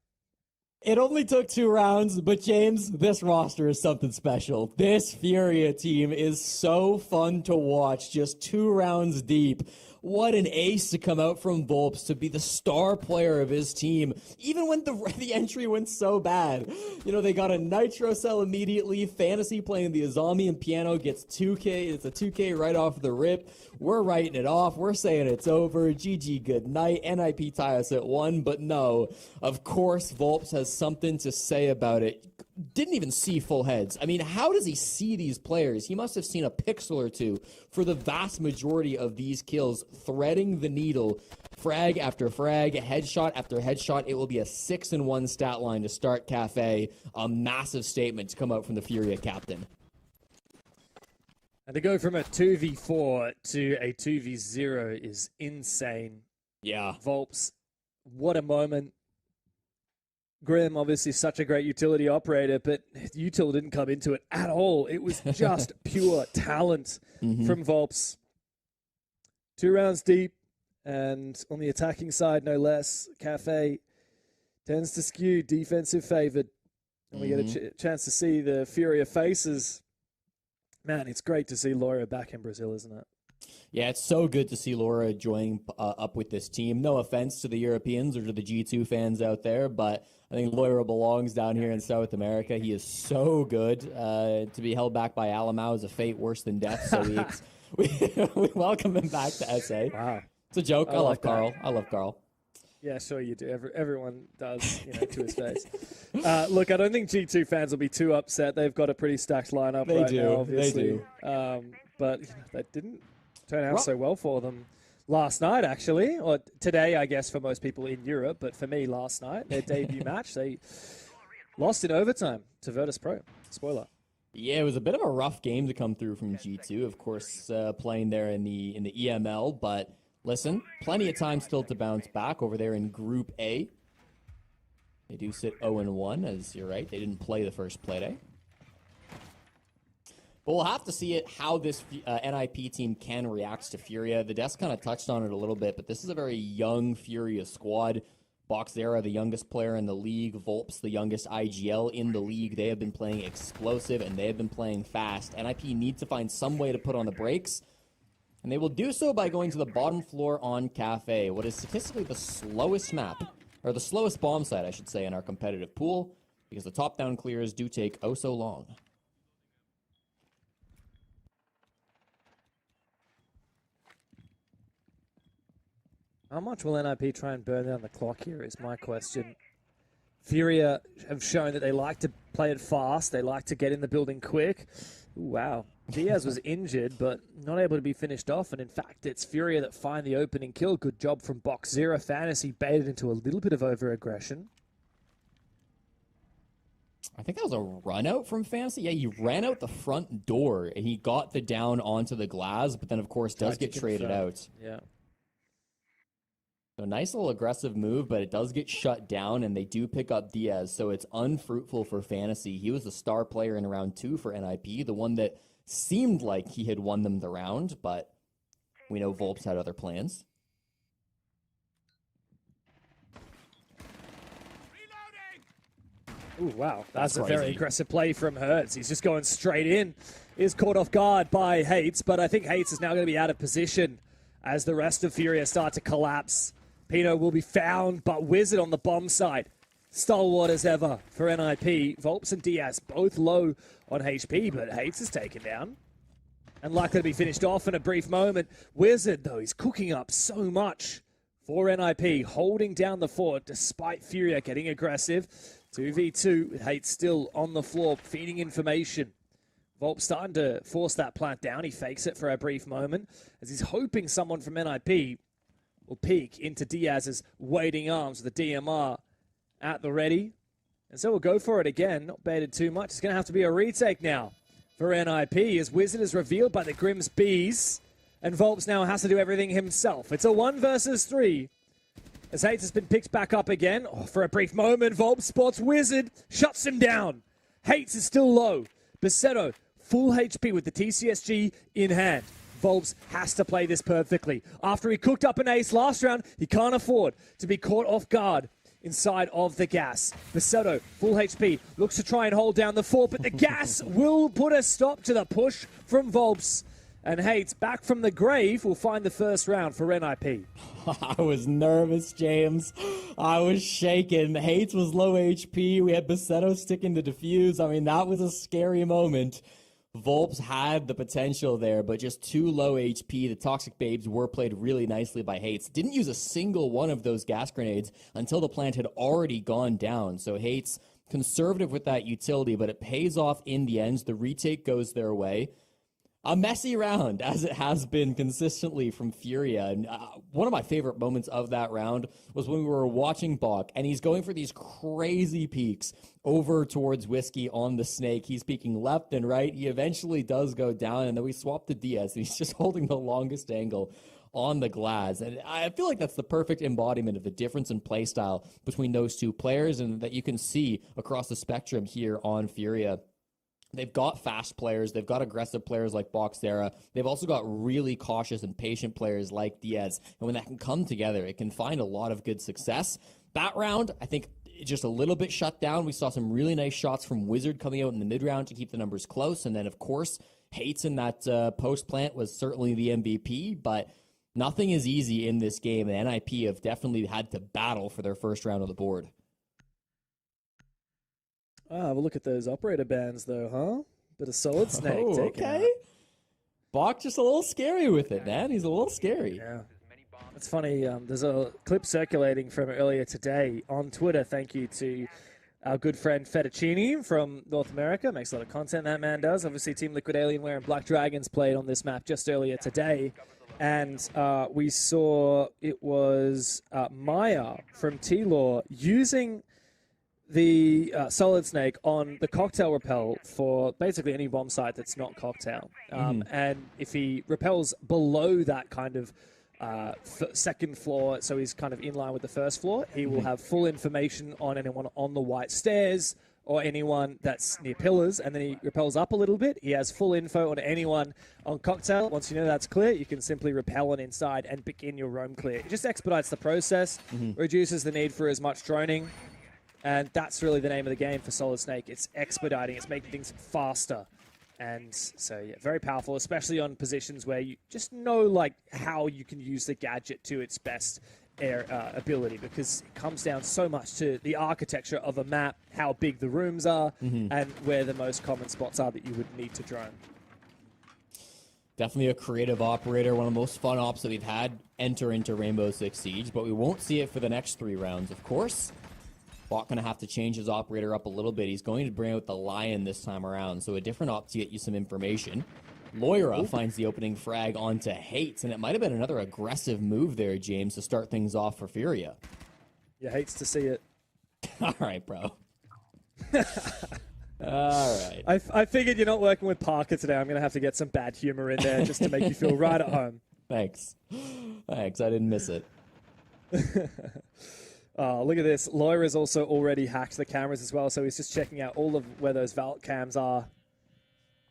It only took 2 rounds, but James, this roster is something special. This Furia team is so fun to watch, just 2 rounds deep. What an ace to come out from Volps to be the star player of his team, even when the entry went so bad. You know, they got a Nitro cell immediately. Fantasy playing the Azami and Piano gets 2K. It's a 2K right off the rip. We're writing it off. We're saying it's over. GG, good night. NIP tie us at 1, but no. Of course, Volps has something to say about it. Didn't even see full heads. I mean, how does he see these players? He must have seen a pixel or two for the vast majority of these kills, threading the needle, frag after frag, headshot after headshot. It will be a 6-1 stat line to start Cafe. A massive statement to come out from the Furia captain. And to go from a 2v4 to a 2v0 is insane. Yeah. Volps, what a moment. Grim, obviously such a great utility operator, but util didn't come into it at all. It was just pure talent from Volps. 2 rounds deep, and on the attacking side, no less, Cafe tends to skew defensive favored. And we get a chance to see the Furia faces. Man, it's great to see Laura back in Brazil, isn't it? Yeah, it's so good to see Laura joining up with this team. No offense to the Europeans or to the G2 fans out there, but I think Laura belongs down here in South America. He is so good. To be held back by Alamau is a fate worse than death, so we welcome him back to SA. Wow. It's a joke. I love Carl. that. I love Carl. Yeah, sure you do. Everyone does, to his face. Look, I don't think G2 fans will be too upset. They've got a pretty stacked lineup They right do. now, obviously. They do. But that didn't turn out so well for them last night, actually. Or today, I guess, for most people in Europe. But for me, last night, their debut match, they lost in overtime to Virtus Pro. Spoiler. Yeah, it was a bit of a rough game to come through from G2. Of course, playing there in the EML, but listen, plenty of time still to bounce back over there in Group A. They do sit 0-1, as you're right. They didn't play the first play day. But we'll have to see how this NIP team can react to Furia. The desk kind of touched on it a little bit, but this is a very young Furia squad. Boxera, the youngest player in the league. Volps, the youngest IGL in the league. They have been playing explosive, and they have been playing fast. NIP needs to find some way to put on the brakes, and they will do so by going to the bottom floor on Cafe, what is statistically the slowest map, or the slowest bomb site, I should say, in our competitive pool, because the top-down clears do take oh so long. How much will NIP try and burn down the clock here is my question. Furia have shown that they like to play it fast. They like to get in the building quick. Ooh, wow. Diaz was injured, but not able to be finished off. And in fact, it's Furia that find the opening kill. Good job from Boxera. Fantasy baited into a little bit of over-aggression. I think that was a run out from Fantasy. Yeah, he ran out the front door, and he got the down onto the glass, but then, of course, does get traded out. Yeah. So nice little aggressive move, but it does get shut down, and they do pick up Diaz, so it's unfruitful for Fantasy. He was the star player in round 2 for NIP, the one that seemed like he had won them the round, but we know Volps had other plans. Ooh, wow. That's a crazy. very aggressive play from Hertz. He's just going straight in. Is caught off guard by Hates, but I think Hates is now going to be out of position as the rest of Furia start to collapse. Pino will be found, but Wizard on the bomb side. Stalwart as ever for NIP. Volps and Diaz both low on HP, but Hates is taken down. And likely to be finished off in a brief moment. Wizard, though, he's cooking up so much for NIP, holding down the fort despite Furia getting aggressive. 2v2 with Hates still on the floor, feeding information. Volp starting to force that plant down. He fakes it for a brief moment as he's hoping someone from NIP will peek into Diaz's waiting arms with the DMR at the ready. And so we'll go for it again. Not baited too much. It's going to have to be a retake now for NIP as Wizard is revealed by the Grimm's Bees. And Volps now has to do everything himself. It's a 1 versus 3. As Hates has been picked back up again. Oh, for a brief moment, Volps spots Wizard, shuts him down. Hates is still low. Besetto, full HP with the TCSG in hand. Volps has to play this perfectly. After he cooked up an ace last round, he can't afford to be caught off guard inside of the gas. Besetto, full HP, looks to try and hold down the fort, but the gas will put a stop to the push from Volps. And Hates, back from the grave, will find the first round for NIP. I was nervous, James. I was shaking. Hates was low HP. We had Besetto sticking to defuse. I mean, that was a scary moment. Volps had the potential there, but just too low HP. The Toxic Babes were played really nicely by Hates. Didn't use a single one of those gas grenades until the plant had already gone down. So Hates, conservative with that utility, but it pays off in the end. The retake goes their way. A messy round, as it has been consistently from Furia. And one of my favorite moments of that round was when we were watching Bach, and he's going for these crazy peaks over towards Whiskey on the snake. He's peeking left and right. He eventually does go down, and then we swap to Diaz, and he's just holding the longest angle on the glass. And I feel like that's the perfect embodiment of the difference in play style between those two players, and that you can see across the spectrum here on Furia. They've got fast players. They've got aggressive players like Boxera. They've also got really cautious and patient players like Diaz. And when that can come together, it can find a lot of good success. That round, I think, just a little bit shut down. We saw some really nice shots from Wizard coming out in the mid-round to keep the numbers close. And then, of course, Hates in that post-plant was certainly the MVP. But nothing is easy in this game. And NIP have definitely had to battle for their first round on the board. Ah, well, look at those operator bands, though, huh? Bit of Solid Snake taken out. Bach just a little scary with it, man. He's a little scary. Yeah. It's funny. There's a clip circulating from earlier today on Twitter. Thank you to our good friend Fettuccini from North America. Makes a lot of content, that man does. Obviously, Team Liquid Alienware and Black Dragons played on this map just earlier today. And we saw it was Maya from T-Law using the Solid Snake on the cocktail repel for basically any bomb site that's not cocktail. And if he repels below that kind of second floor, so he's kind of in line with the first floor, he will have full information on anyone on the white stairs or anyone that's near pillars, and then he repels up a little bit. He has full info on anyone on cocktail. Once you know that's clear, you can simply repel on inside and begin your roam clear. It just expedites the process, reduces the need for as much droning. And that's really the name of the game for Solid Snake. It's expediting. It's making things faster. And so, yeah, very powerful, especially on positions where you just know, like, how you can use the gadget to its best ability, because it comes down so much to the architecture of a map, how big the rooms are, and where the most common spots are that you would need to drone. Definitely a creative operator, one of the most fun ops that we've had enter into Rainbow Six Siege, but we won't see it for the next 3 rounds, of course. Bot going to have to change his operator up a little bit. He's going to bring out the Lion this time around, so a different op to get you some information. Loira finds the opening frag onto Hates, and it might have been another aggressive move there, James, to start things off for Furia. Yeah, Hates to see it. All right, bro. All right. I figured you're not working with Parker today. I'm going to have to get some bad humor in there just to make you feel right at home. Thanks. Thanks. I didn't miss it. Look at this. Loira's also already hacked the cameras as well, so he's just checking out all of where those vault cams are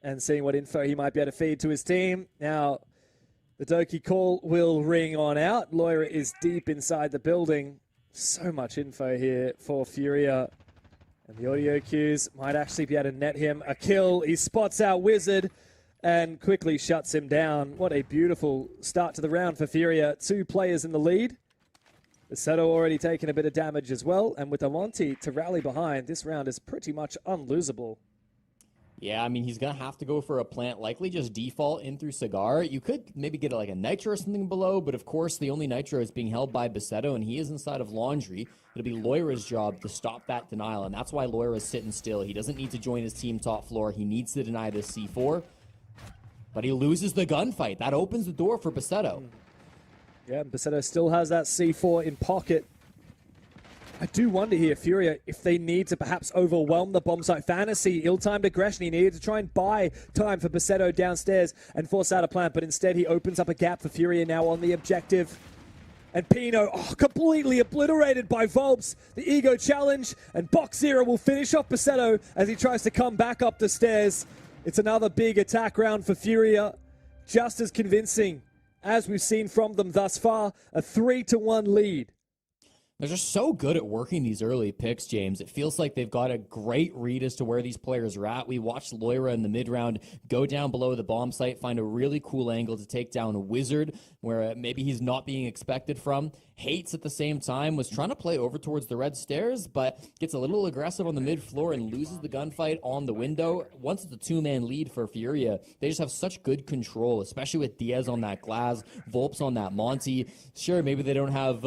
and seeing what info he might be able to feed to his team. Now, the Doki call will ring on out. Loira is deep inside the building. So much info here for Furia. And the audio cues might actually be able to net him a kill. He spots out Wizard and quickly shuts him down. What a beautiful start to the round for Furia. 2 players in the lead. Basetto already taking a bit of damage as well. And with Amonte to rally behind, this round is pretty much unlosable. Yeah, I mean, he's going to have to go for a plant, likely just default in through Cigar. You could maybe get like a Nitro or something below, but of course the only Nitro is being held by Basetto, and he is inside of Laundry. It'll be Loira's job to stop that denial, and that's why Loira's sitting still. He doesn't need to join his team top floor. He needs to deny this C4, but he loses the gunfight. That opens the door for Basetto. Yeah, Basetto still has that C4 in pocket. I do wonder here, Furia, if they need to perhaps overwhelm the bomb site. Fantasy, ill-timed aggression. He needed to try and buy time for Basetto downstairs and force out a plant, but instead he opens up a gap for Furia now on the objective. And Pino, completely obliterated by Volps. The ego challenge, and Box Zero will finish off Basetto as he tries to come back up the stairs. It's another big attack round for Furia. Just as convincing as we've seen from them thus far. A 3-1 lead. They're just so good at working these early picks, James. It feels like they've got a great read as to where these players are at. We watched Loira in the mid-round go down below the bomb site, find a really cool angle to take down a Wizard, where maybe he's not being expected from. Hates at the same time, was trying to play over towards the red stairs, but gets a little aggressive on the mid-floor and loses the gunfight on the window. Once it's a 2-man lead for Furia, they just have such good control, especially with Diaz on that Glass, Volps on that Monty. Sure, maybe they don't have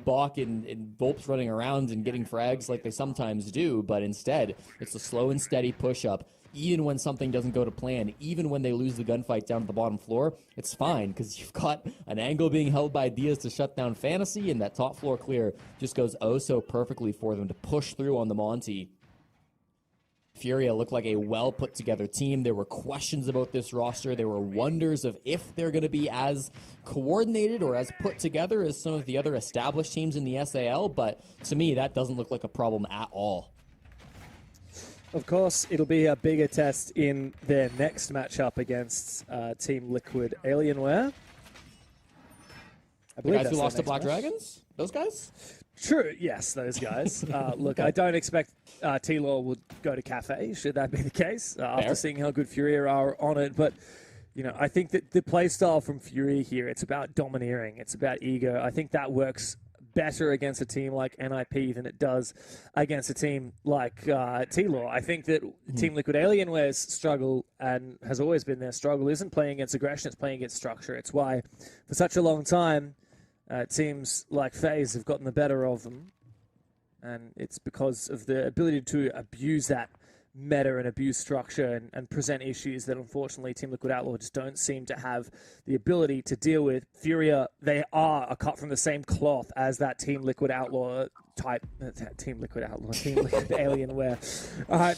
Bach and Volps running around and getting frags like they sometimes do, but instead, it's a slow and steady push-up. Even when something doesn't go to plan, even when they lose the gunfight down to the bottom floor, it's fine, because you've got an angle being held by Diaz to shut down Fantasy, and that top floor clear just goes oh so perfectly for them to push through on the Monty. Furia looked like a well-put-together team. There were questions about this roster. There were wonders of if they're going to be as coordinated or as put together as some of the other established teams in the SAL, but to me, that doesn't look like a problem at all. Of course, it'll be a bigger test in their next matchup against Team Liquid Alienware. The guys who lost to Black Dragons? Those guys? True, yes, those guys. Look, I don't expect T-Law would go to Cafe, should that be the case, after seeing how good Furia are on it. But, you know, I think that the playstyle from Furia here, it's about domineering. It's about ego. I think that works better against a team like NIP than it does against a team like T-Law. I think that Team Liquid Alienware's struggle, and has always been their struggle, isn't playing against aggression, it's playing against structure. It's why, for such a long time, teams like FaZe have gotten the better of them, and it's because of the ability to abuse that meta and abuse structure and present issues that unfortunately Team Liquid Outlaw just don't seem to have the ability to deal with. Furia, they are a cut from the same cloth as that Team Liquid Outlaw type, Team Liquid Alienware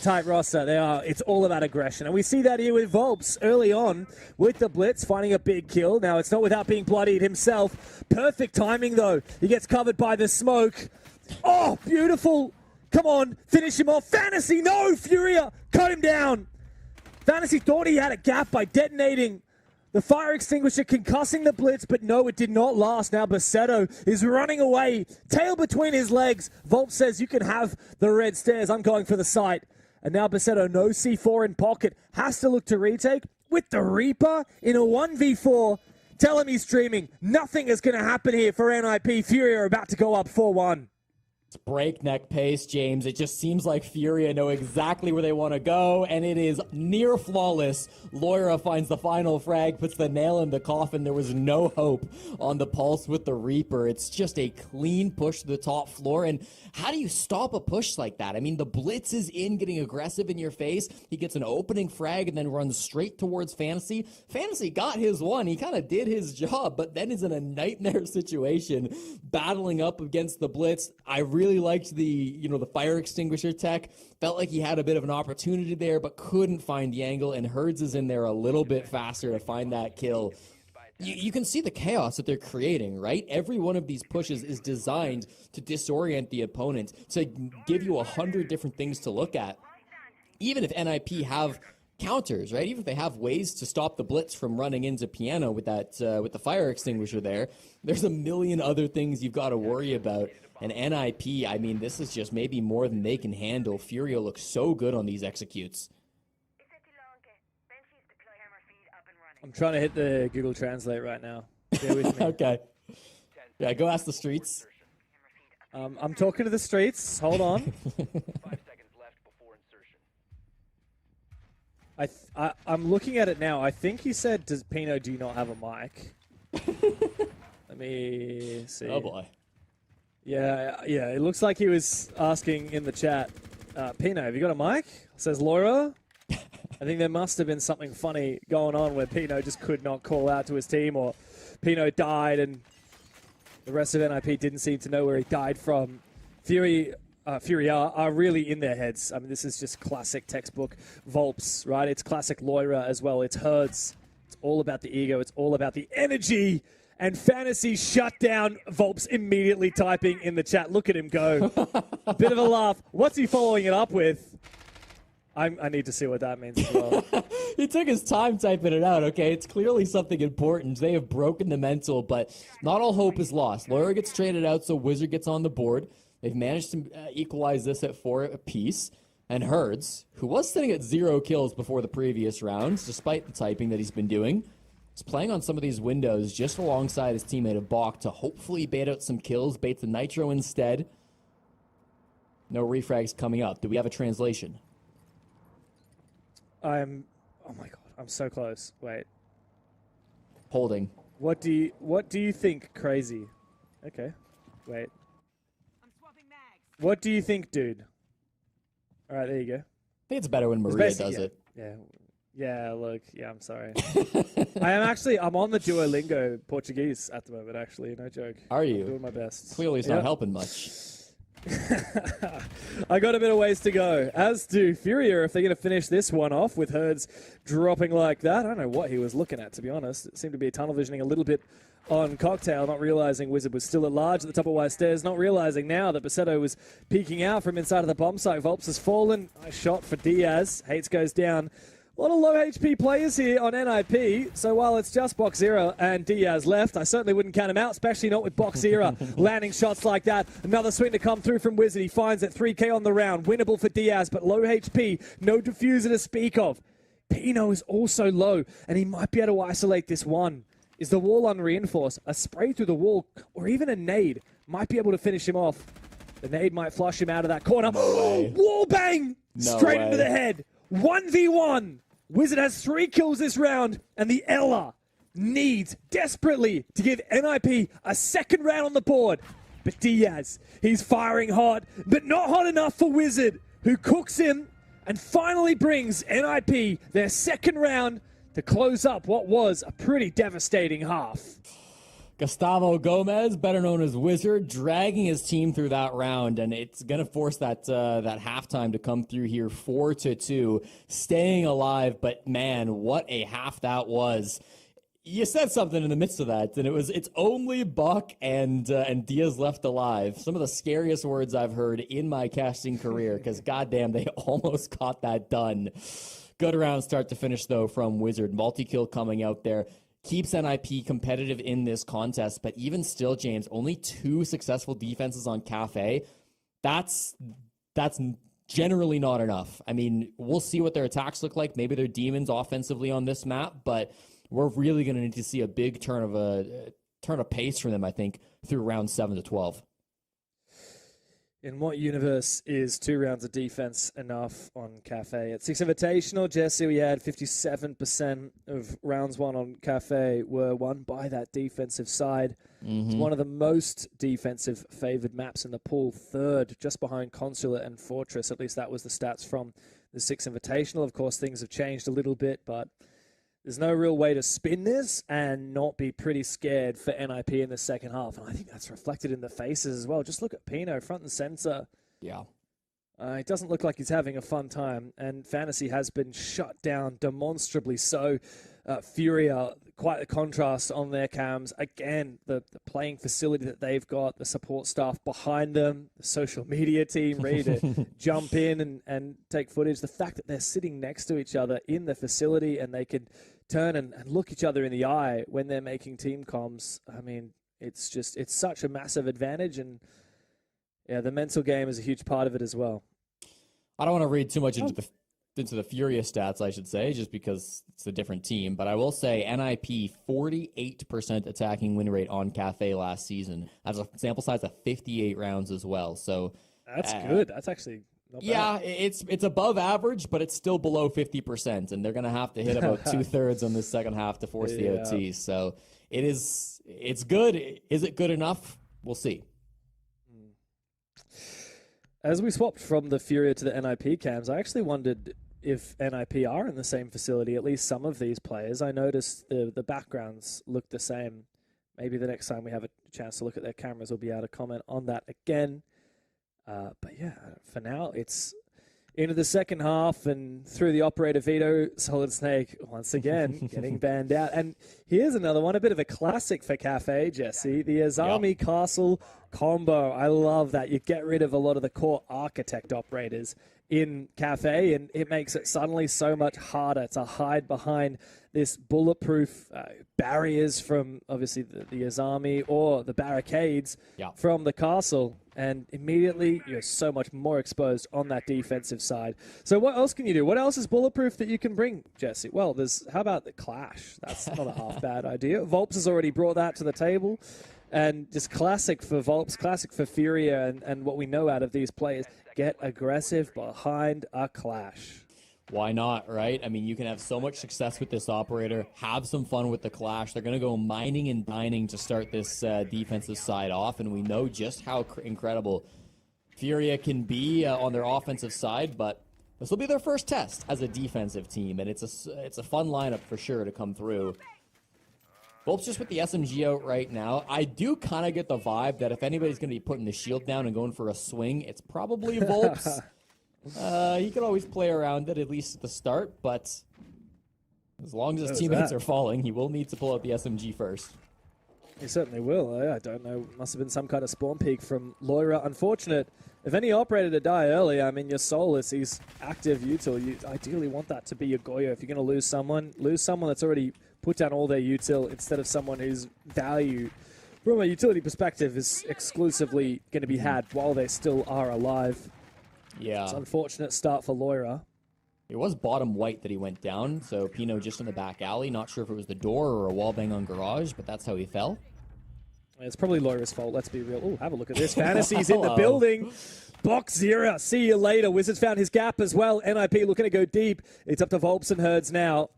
type roster. They are. It's all about aggression, and we see that here with Volps early on with the blitz, finding a big kill. Now it's not without being bloodied himself. Perfect timing though. He gets covered by the smoke. Oh, beautiful. Come on, finish him off. Fantasy, no, Furia, cut him down. Fantasy thought he had a gap by detonating the fire extinguisher, concussing the blitz, but no, it did not last. Now Basetto is running away, tail between his legs. Volp says, you can have the red stairs, I'm going for the site. And now Basetto, no C4 in pocket, has to look to retake with the Reaper in a 1v4. Tell him he's dreaming. Nothing is going to happen here for NIP. Furia are about to go up 4-1. It's breakneck pace, James. It just seems like Furia know exactly where they want to go, and it is near flawless. Loira finds the final frag, puts the nail in the coffin. There was no hope on the pulse with the Reaper. It's just a clean push to the top floor, and how do you stop a push like that? I mean, the blitz is in, getting aggressive in your face. He gets an opening frag and then runs straight towards Fantasy. Fantasy got his one. He kind of did his job, but then is in a nightmare situation, battling up against the blitz. I really liked the fire extinguisher tech. Felt like he had a bit of an opportunity there, but couldn't find the angle, and Herds is in there a little bit faster to find that kill. You can see the chaos that they're creating, right? Every one of these pushes is designed to disorient the opponent, to give you 100 different things to look at. Even if NIP have counters, right? Even if they have ways to stop the blitz from running into Piano with that with the fire extinguisher there, there's a million other things you've got to worry about. And NIP, I mean, this is just maybe more than they can handle. Furia looks so good on these executes. I'm trying to hit the Google Translate right now. Bear with me. Okay. Yeah, go ask the streets. I'm talking to the streets. Hold on. 5 seconds left before insertion. I'm looking at it now. I think he said, "Does Pino do you not have a mic?" Let me see. Oh boy. Yeah. It looks like he was asking in the chat, "Pino, have you got a mic?" Says Laura. I think there must have been something funny going on where Pino just could not call out to his team, or Pino died and the rest of NIP didn't seem to know where he died from. Furia are really in their heads. I mean, this is just classic textbook Volps, right? It's classic Loira as well. It's Herds. It's all about the ego. It's all about the energy. And Fantasy shut down Volps immediately typing in the chat. Look at him go. Bit of a laugh. What's he following it up with? I need to see what that means as well. He took his time typing it out, okay? It's clearly something important. They have broken the mental, but not all hope is lost. Laura gets traded out, so Wizard gets on the board. They've managed to equalize this at 4 apiece. And Herds, who was sitting at 0 kills before the previous rounds, despite the typing that he's been doing, is playing on some of these windows just alongside his teammate of Bach to hopefully bait out some kills, bait the Nitro instead. No refrags coming up. Do we have a translation? Oh my god, I'm so close. Wait. Holding. What do you think, crazy? Okay. Wait. What do you think, dude? All right, there you go. I think it's better when Maria does it. Yeah, look, I'm sorry. I'm on the Duolingo Portuguese at the moment, actually, no joke. Are you? I'm doing my best. Clearly it's not helping much. I got a bit of ways to go. As do Furia, if they're going to finish this one off with Herds dropping like that. I don't know what he was looking at, to be honest. It seemed to be tunnel visioning a little bit on Cocktail, not realizing Wizard was still at large at the top of White Stairs, not realizing now that Basetto was peeking out from inside of the bomb site. Volps has fallen. Nice shot for Diaz. Hates goes down. A lot of low HP players here on NIP, so while it's just Boxera and Diaz left, I certainly wouldn't count him out, especially not with Boxera landing shots like that. Another swing to come through from Wizard. He finds it 3K on the round. Winnable for Diaz, but low HP. No diffuser to speak of. Pino is also low, and he might be able to isolate this one. Is the wall unreinforced? A spray through the wall, or even a nade, might be able to finish him off. The nade might flush him out of that corner. Wall bang! Straight into the head. 1v1. Wizard has 3 kills this round, and the Ella needs desperately to give NIP a second round on the board. But Diaz, he's firing hot, but not hot enough for Wizard, who cooks him and finally brings NIP their second round to close up what was a pretty devastating half. Gustavo Gomez, better known as Wizard, dragging his team through that round, and it's going to force that halftime to come through here 4-2, staying alive. But man, what a half that was. You said something in the midst of that, and it's only Buck and Diaz left alive. Some of the scariest words I've heard in my casting career, because goddamn, they almost got that done. Good round start to finish, though, from Wizard. Multi-kill coming out there. Keeps NIP competitive in this contest, but even still, James, only 2 successful defenses on Cafe. That's generally not enough. I mean, we'll see what their attacks look like. Maybe they're demons offensively on this map, but we're really going to need to see a big turn of pace from them, I think, through round 7 to 12. In what universe is 2 rounds of defense enough on Cafe? At 6 Invitational, Jesse, we had 57% of rounds won on Cafe were won by that defensive side. It's one of the most defensive favored maps in the pool, 3rd, just behind Consulate and Fortress. At least that was the stats from the 6 Invitational. Of course, things have changed a little bit, but there's no real way to spin this and not be pretty scared for NIP in the second half. And I think that's reflected in the faces as well. Just look at Pino, front and center. Yeah. It doesn't look like he's having a fun time. And Fantasy has been shut down demonstrably so. Furia, quite the contrast on their cams. Again, the playing facility that they've got, the support staff behind them, the social media team ready to jump in and take footage. The fact that they're sitting next to each other in the facility and they can turn and look each other in the eye when they're making team comms. I mean, it's such a massive advantage. And Yeah, the mental game is a huge part of it as well. I don't want to read too much into the Furia stats, I should say, just because it's a different team. But I will say NIP 48% attacking win rate on Cafe last season. That's a sample size of 58 rounds as well. So that's good. That's actually not bad. it's above average, but it's still below 50%, and they're gonna have to hit about 2/3 on the second half to force the OT. So it's good. Is it good enough? We'll see. As we swapped from the Furia to the NIP cams, I actually wondered if NIP are in the same facility, at least some of these players. I noticed the backgrounds look the same. Maybe the next time we have a chance to look at their cameras, we'll be able to comment on that again. But yeah, for now, it's into the second half and through the operator veto, Solid Snake once again getting banned out. And here's another one, a bit of a classic for Cafe, Jesse, the Azami Castle combo. I love that. You get rid of a lot of the core architect operators in Cafe, and it makes it suddenly so much harder to hide behind this bulletproof barriers from obviously the Azami or the barricades from the castle, and immediately you're so much more exposed on that defensive side. So what else can you do? What else is bulletproof that you can bring, Jesse? Well, how about the Clash? That's not a half bad idea. Volps has already brought that to the table, and just classic for Volps, classic for Furia, and what we know out of these players, get aggressive behind a Clash. Why not, right? I mean, you can have so much success with this operator, have some fun with the Clash. They're going to go mining and dining to start this defensive side off, and we know just how incredible Furia can be on their offensive side, but this will be their first test as a defensive team, and it's a fun lineup for sure to come through. Volps just with the SMG out right now. I do kind of get the vibe that if anybody's going to be putting the shield down and going for a swing, it's probably Volps. He could always play around it, at least at the start, but as long as his teammates are falling, he will need to pull out the SMG first. He certainly will. I don't know. Must have been some kind of spawn peak from Loira. Unfortunate. If any operator to die early, I mean, your Solus, he's active util. You ideally want that to be your Goyo. If you're going to lose someone that's already put down all their util instead of someone whose value, from a utility perspective, is exclusively going to be had while they still are alive. Yeah. It's an unfortunate start for Loira. It was bottom white that he went down, so Pino just in the back alley. Not sure if it was the door or a wallbang on garage, but that's how he fell. It's probably Loira's fault, let's be real. Oh, have a look at this. Fantasy's in the building. Box Zero, see you later. Wizards found his gap as well. NIP looking to go deep. It's up to Volps and Herds now.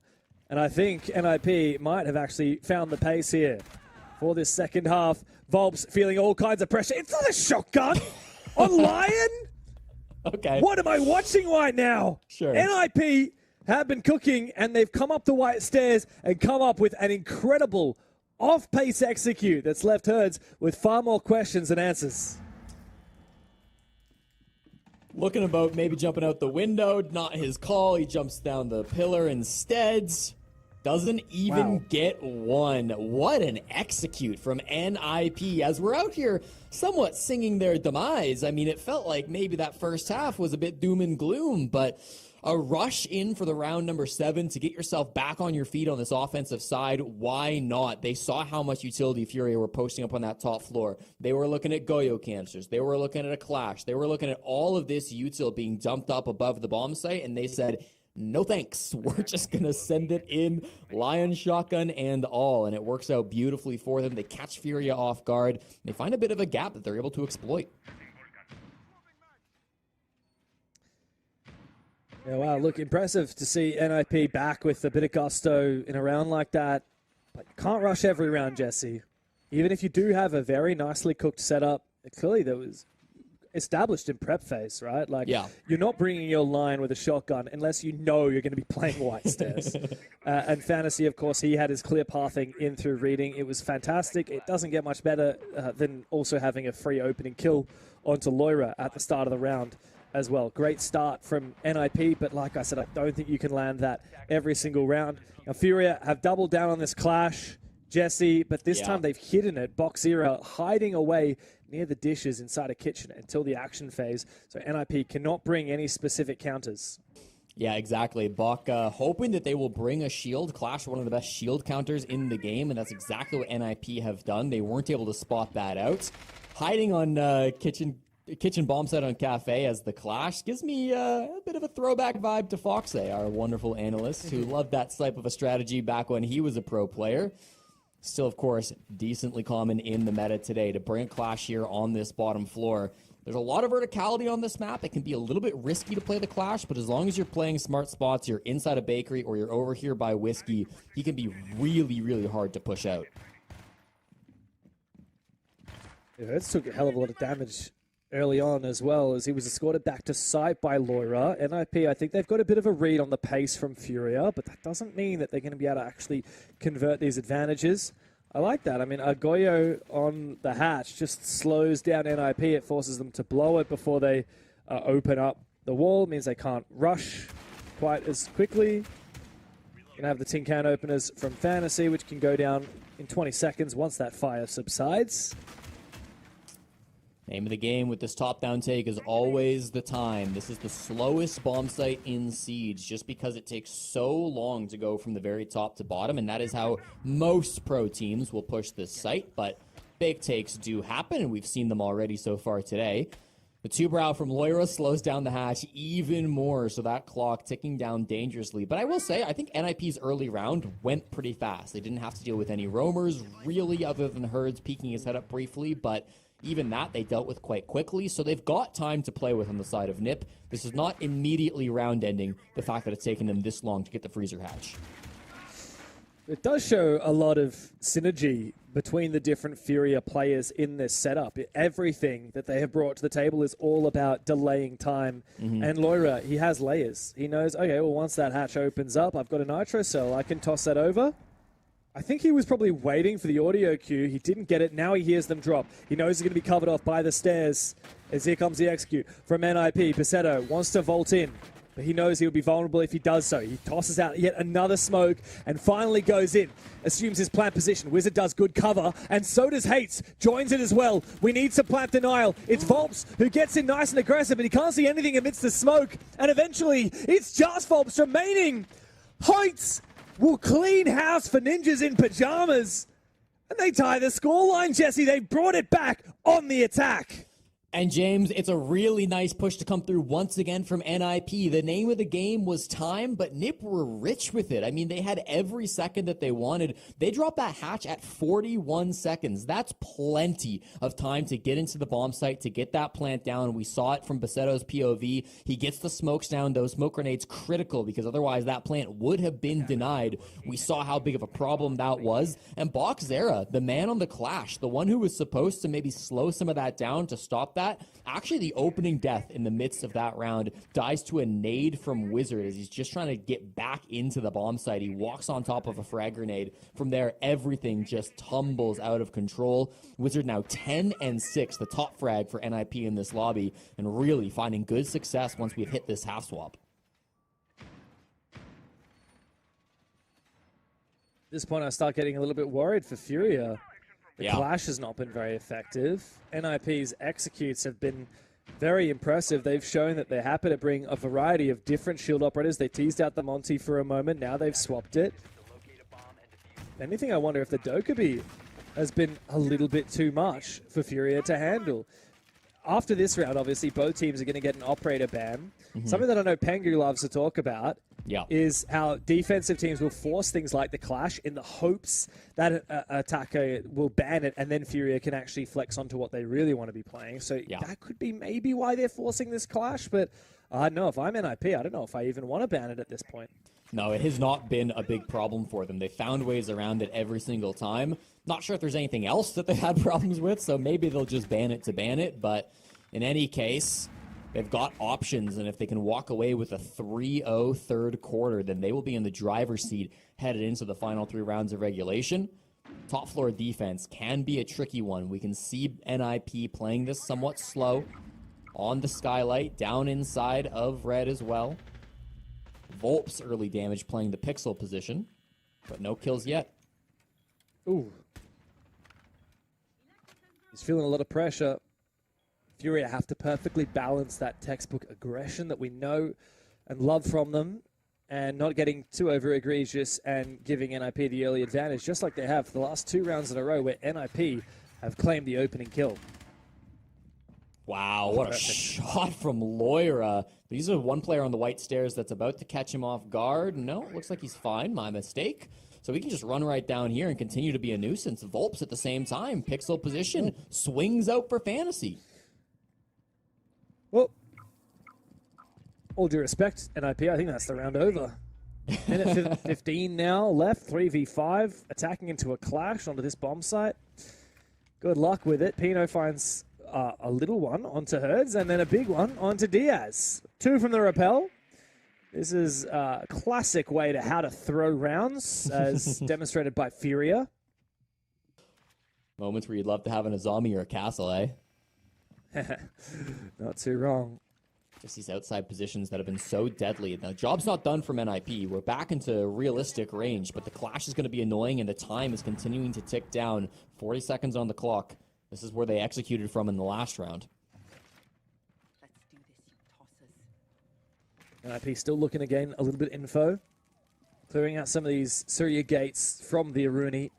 And I think NIP might have actually found the pace here for this second half. Volps feeling all kinds of pressure. It's not a shotgun on Lion. Okay. What am I watching right now? Sure. NIP have been cooking, and they've come up the white stairs and come up with an incredible off-pace execute that's left Herds with far more questions than answers. Looking about maybe jumping out the window, not his call. He jumps down the pillar instead. Doesn't even get one. What an execute from NIP as we're out here somewhat singing their demise. I mean, it felt like maybe that first half was a bit doom and gloom, but a rush in for the round number 7 to get yourself back on your feet on this offensive side. Why not? They saw how much utility Furia were posting up on that top floor. They were looking at Goyo cancers. They were looking at a Clash. They were looking at all of this util being dumped up above the bomb site, and they said, no thanks. We're just going to send it in, Lion shotgun and all, and it works out beautifully for them. They catch Furia off guard. They find a bit of a gap that they're able to exploit. Yeah, wow, look, impressive to see NIP back with a bit of gusto in a round like that. But you can't rush every round, Jesse. Even if you do have a very nicely cooked setup, clearly that was established in prep phase, right? Like, you're not bringing your line with a shotgun unless you know you're going to be playing white stairs. And Fantasy, of course, he had his clear pathing in through reading. It was fantastic. It doesn't get much better than also having a free opening kill onto Loira at the start of the round as well. Great start from NIP, but like I said, I don't think you can land that every single round. Now, Furia have doubled down on this Clash, Jesse, but this time they've hidden it. Box Zero hiding away near the dishes inside a kitchen until the action phase, so NIP cannot bring any specific counters. Yeah, exactly. Bok hoping that they will bring a shield. Clash, one of the best shield counters in the game, and that's exactly what NIP have done. They weren't able to spot that out. Hiding on kitchen kitchen bomb set on Cafe as the Clash gives me a bit of a throwback vibe to Foxe, our wonderful analyst who loved that type of a strategy back when he was a pro player. Still, of course, decently common in the meta today to bring a Clash here on this bottom floor. There's a lot of verticality on this map. It can be a little bit risky to play the Clash, but as long as you're playing smart spots, you're inside a bakery or you're over here by Whiskey, he can be really, really hard to push out. Yeah, Hertz took a hell of a lot of damage early on as well as he was escorted back to site by Loira. NIP, I think they've got a bit of a read on the pace from Furia, but that doesn't mean that they're going to be able to actually convert these advantages. I like that. I mean, Goyo on the hatch just slows down NIP. It forces them to blow it before they open up the wall. It means they can't rush quite as quickly. You're going to have the tin can openers from Fantasy, which can go down in 20 seconds once that fire subsides. Name of the game with this top-down take is always the time. This is the slowest bomb site in Siege just because it takes so long to go from the very top to bottom, and that is how most pro teams will push this site, but big takes do happen, and we've seen them already so far today. The two-brow from Loira slows down the hatch even more, so that clock ticking down dangerously. But I will say, I think NIP's early round went pretty fast. They didn't have to deal with any roamers, really, other than Herds peeking his head up briefly, but even that they dealt with quite quickly, so they've got time to play with on the side of Nip. This is not immediately round-ending, the fact that it's taken them this long to get the freezer hatch. It does show a lot of synergy between the different Furia players in this setup. Everything that they have brought to the table is all about delaying time. And Loira, he has layers. He knows, okay, well, once that hatch opens up, I've got a Nitro Cell. I can toss that over. I think he was probably waiting for the audio cue. He didn't get it. Now he hears them drop. He knows he's going to be covered off by the stairs as here comes the execute from NIP. Paceto wants to vault in, but he knows he'll be vulnerable if he does so. He tosses out yet another smoke and finally goes in. Assumes his plant position. Wizard does good cover, and so does Hates. Joins it as well. We need some plant denial. It's Volps who gets in nice and aggressive, but he can't see anything amidst the smoke. And eventually, it's just Volps remaining. Hates will clean house for Ninjas in pajamas. And they tie the scoreline, Jesse. They brought it back on the attack. And James, it's a really nice push to come through once again from NIP. The name of the game was time, but Nip were rich with it. I mean, they had every second that they wanted. They dropped that hatch at 41 seconds. That's plenty of time to get into the bomb site, to get that plant down. We saw it from Bassetto's POV. He gets the smokes down. Those smoke grenades critical because otherwise that plant would have been denied. We saw how big of a problem that was. And Boxera, the man on the Clash, the one who was supposed to maybe slow some of that down to stop that, actually the opening death in the midst of that round dies to a nade from Wizard as he's just trying to get back into the bomb site. He walks on top of a frag grenade. From there, everything just tumbles out of control. Wizard now 10-6, the top frag for NIP in this lobby, and really finding good success once we've hit this half swap. At this point, I start getting a little bit worried for Furia. The Clash has not been very effective. NIP's executes have been very impressive. They've shown that they're happy to bring a variety of different shield operators. They teased out the Monty for a moment. Now they've swapped it. If anything, I wonder if the Dokkaebi has been a little bit too much for Furia to handle. After this round, obviously, both teams are going to get an operator ban. Something that I know Pengu loves to talk about is how defensive teams will force things like the Clash in the hopes that attacker will ban it, and then Furia can actually flex onto what they really want to be playing. So that could be maybe why they're forcing this Clash, but I don't know. If I'm NIP, I don't know if I even want to ban it at this point. No, it has not been a big problem for them. They found ways around it every single time. Not sure if there's anything else that they've had problems with, so maybe they'll just ban it to ban it. But in any case, they've got options, and if they can walk away with a 3-0 third quarter, then they will be in the driver's seat headed into the final 3 rounds of regulation. Top floor defense can be a tricky one. We can see NIP playing this somewhat slow on the skylight, down inside of red as well. Volp's early damage playing the pixel position, but no kills yet. Ooh. He's feeling a lot of pressure. Furia have to perfectly balance that textbook aggression that we know and love from them, and not getting too over egregious and giving NIP the early advantage, just like they have for the last 2 rounds in a row where NIP have claimed the opening kill. Wow, what a shot from Loira. He's a one player on the white stairs that's about to catch him off guard. No, looks like he's fine. My mistake. So we can just run right down here and continue to be a nuisance. Volps at the same time. Pixel position. Swings out for Fantasy. Well, all due respect, NIP, I think that's the round over. Minute 15 now left, 3v5, attacking into a clash onto this bomb site. Good luck with it. Pino finds a little one onto Herds, and then a big one onto Diaz. 2 from the rappel. This is a classic way to how to throw rounds, as demonstrated by Furia. Moments where you'd love to have in a zombie or a castle, eh? Not too wrong. Just these outside positions that have been so deadly. The job's not done from NIP. We're back into realistic range, but the clash is going to be annoying, and the time is continuing to tick down. 40 seconds on the clock. This is where they executed from in the last round. Let's do this, you tosses. NIP still looking to gain a little bit of info. Clearing out some of these Surya gates from the Aruni.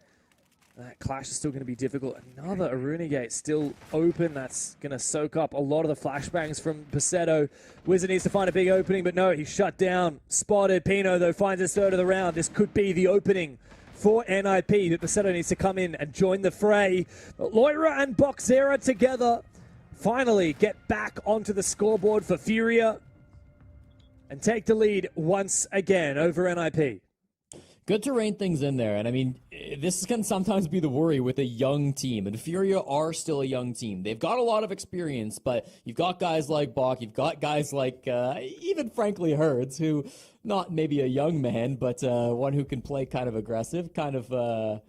That clash is still going to be difficult. Another Aruni gate still open. That's going to soak up a lot of the flashbangs from Pasetto. Wizard needs to find a big opening, but no, he's shut down. Spotted. Pino, though, finds his third of the round. This could be the opening for NIP, but Pasetto needs to come in and join the fray. But Loira and Boxera together finally get back onto the scoreboard for Furia and take the lead once again over NIP. Good to rein things in there. And I mean, this can sometimes be the worry with a young team. And Furia are still a young team. They've got a lot of experience, but you've got guys like Bach, you've got guys like even frankly Herds, who, not maybe a young man, but one who can play kind of aggressive, kind of,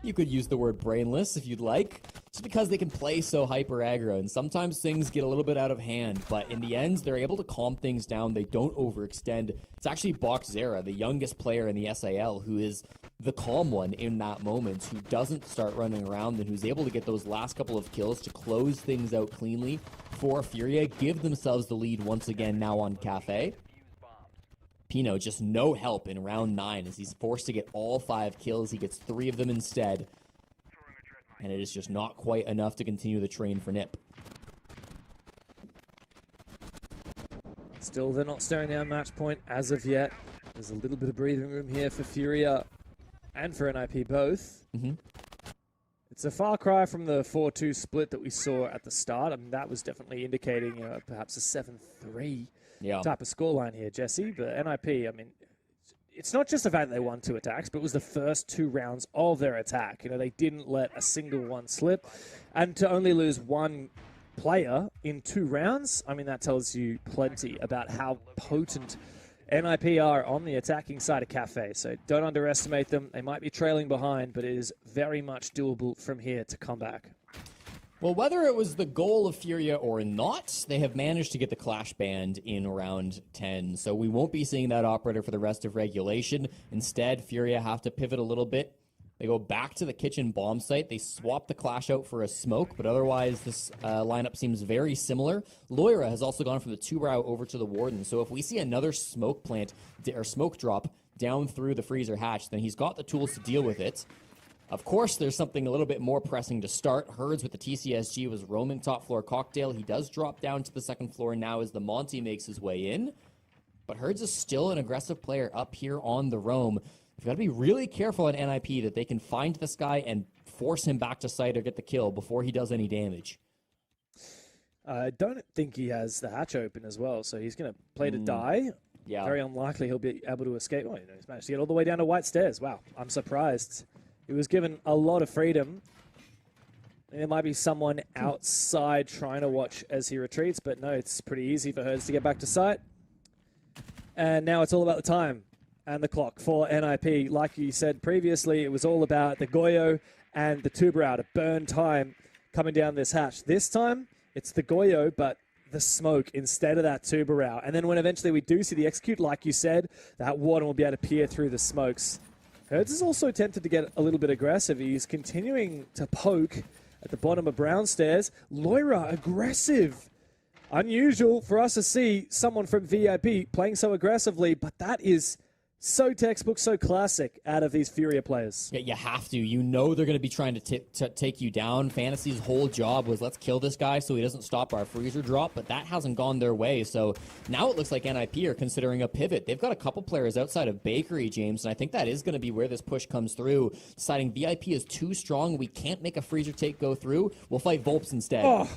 you could use the word brainless if you'd like, just because they can play so hyper aggro. And sometimes things get a little bit out of hand, but in the end, they're able to calm things down. They don't overextend. It's actually Boxera, the youngest player in the SAL, who is the calm one in that moment, who doesn't start running around and who's able to get those last couple of kills to close things out cleanly for Furia, give themselves the lead once again now on Cafe. Pino just no help in round 9 as he's forced to get all 5 kills. He gets 3 of them instead. And it is just not quite enough to continue the train for Nip. Still, they're not staring down match point as of yet. There's a little bit of breathing room here for Furia and for NIP both. It's a far cry from the 4-2 split that we saw at the start. I mean, that was definitely indicating perhaps a 7-3 type of scoreline here, Jesse. But NIP, I mean, it's not just the fact that they won 2 attacks, but it was the first 2 rounds of their attack. You know, they didn't let a single one slip. And to only lose 1 player in 2 rounds, I mean, that tells you plenty about how potent NIP are on the attacking side of Cafe. So don't underestimate them. They might be trailing behind, but it is very much doable from here to come back. Well, whether it was the goal of Furia or not, they have managed to get the Clash banned in round 10. So we won't be seeing that operator for the rest of regulation. Instead, Furia have to pivot a little bit. They go back to the kitchen bomb site. They swap the Clash out for a smoke, but otherwise this lineup seems very similar. Loira has also gone from the 2-brow over to the Warden. So if we see another smoke plant or smoke drop down through the freezer hatch, then he's got the tools to deal with it. Of course, there's something a little bit more pressing to start. Herds with the TCSG was roaming top floor cocktail. He does drop down to the second floor now as the Monty makes his way in. But Herds is still an aggressive player up here on the roam. You've got to be really careful on NIP that they can find this guy and force him back to site or get the kill before he does any damage. I don't think he has the hatch open as well, so he's going to play to die. Yeah. Very unlikely he'll be able to escape. Oh, he's managed to get all the way down to white stairs. Wow, I'm surprised. He was given a lot of freedom. There might be someone outside trying to watch as he retreats, but no, it's pretty easy for Herds to get back to site. And now it's all about the time and the clock for NIP. Like you said previously, it was all about the Goyo and the 2-brow to burn time coming down this hatch. This time, it's the Goyo, but the smoke instead of that 2-brow. And then when eventually we do see the execute, like you said, that Warden will be able to peer through the smokes. Herds is also tempted to get a little bit aggressive. He's continuing to poke at the bottom of brown stairs. Loira, aggressive. Unusual for us to see someone from VIP playing so aggressively, but that is so textbook, so classic out of these Furia players. Yeah, you have to. You know they're going to be trying to take you down. Fantasy's whole job was let's kill this guy so he doesn't stop our freezer drop, but that hasn't gone their way. So now it looks like NIP are considering a pivot. They've got a couple players outside of Bakery, James, and I think that is going to be where this push comes through. Deciding VIP is too strong. We can't make a freezer take go through. We'll fight Volps instead. Oh.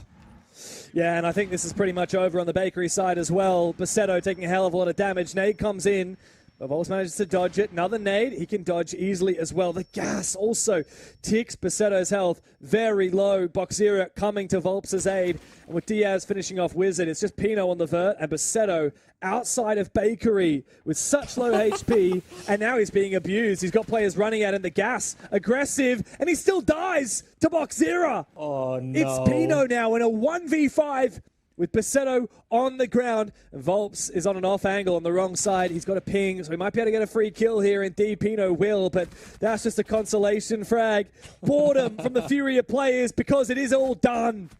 Yeah, and I think this is pretty much over on the Bakery side as well. Basetto taking a hell of a lot of damage. Nade comes in. But Volps manages to dodge it. Another nade. He can dodge easily as well. The gas also ticks Basetto's health very low. Boxera coming to Volps' aid. And with Diaz finishing off Wizard, it's just Pino on the vert and Basetto outside of Bakery with such low HP. And now he's being abused. He's got players running at him. The gas, aggressive, and he still dies to Boxera. Oh, no. It's Pino now in a 1v5. With Basetto on the ground, Volps is on an off angle on the wrong side. He's got a ping, so he might be able to get a free kill here. Indeed, Pino will, but that's just a consolation frag. Boredom from the Furia players because it is all done.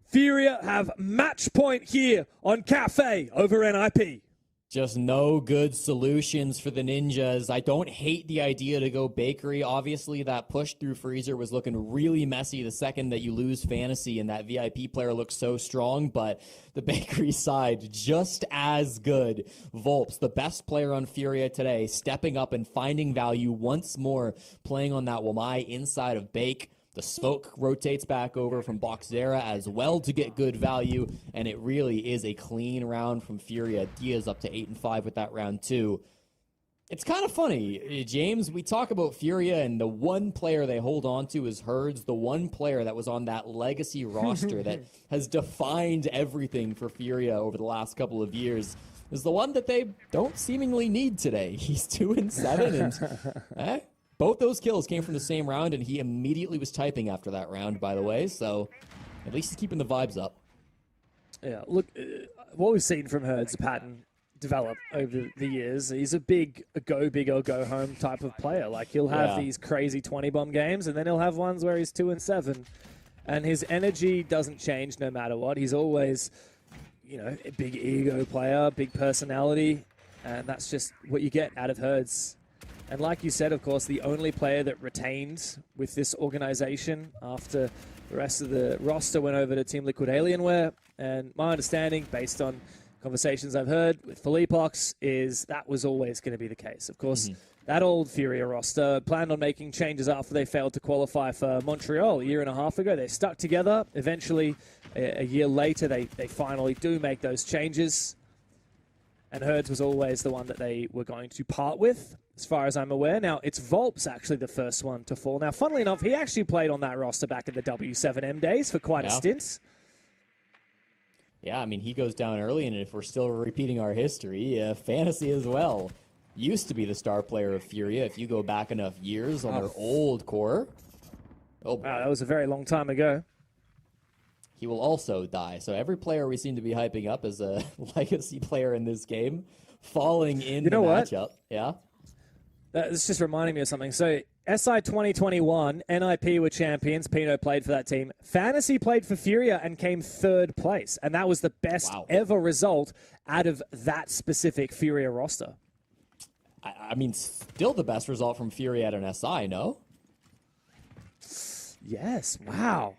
Furia have match point here on Cafe over NIP. Just no good solutions for the Ninjas. I don't hate the idea to go Bakery. Obviously, that push through Freezer was looking really messy the second that you lose Fantasy, and that VIP player looks so strong, but the Bakery side, just as good. Volps, the best player on Furia today, stepping up and finding value once more, playing on that Wamai inside of Bake. The smoke rotates back over from Boxera as well to get good value, and it really is a clean round from Furia. Diaz up to 8-5 with that round too. It's kind of funny, James. We talk about Furia, and the one player they hold on to is Herds, the one player that was on that legacy roster that has defined everything for Furia over the last couple of years, is the one that they don't seemingly need today. He's 2-7, and both those kills came from the same round, and he immediately was typing after that round, by the way, so at least he's keeping the vibes up. Yeah, look, what we've seen from Herd's pattern develop over the years, he's a go big or go home type of player. Like, he'll have these crazy 20-bomb games, and then he'll have ones where he's 2-7, and his energy doesn't change no matter what. He's always, a big ego player, big personality, and that's just what you get out of Herd's. And like you said, of course, the only player that retained with this organization after the rest of the roster went over to Team Liquid Alienware. And my understanding, based on conversations I've heard with Philippox, is that was always going to be the case. Of course, that old Furia roster planned on making changes after they failed to qualify for Montreal a year and a half ago. They stuck together. Eventually, a year later, they finally do make those changes. And Herds was always the one that they were going to part with, as far as I'm aware. Now, it's Volps actually the first one to fall. Now, funnily enough, he actually played on that roster back in the W7M days for quite a stint. Yeah, I mean, he goes down early, and if we're still repeating our history, Fantasy as well used to be the star player of Furia if you go back enough years on their old core. Oh, wow, that was a very long time ago. He will also die. So every player we seem to be hyping up as a legacy player in this game, falling in the matchup. Yeah. It's just reminding me of something. So SI 2021, NIP were champions. Pino played for that team. Fantasy played for Furia and came third place. And that was the best ever result out of that specific Furia roster. I mean, still the best result from Furia at an SI, no? Yes. Wow.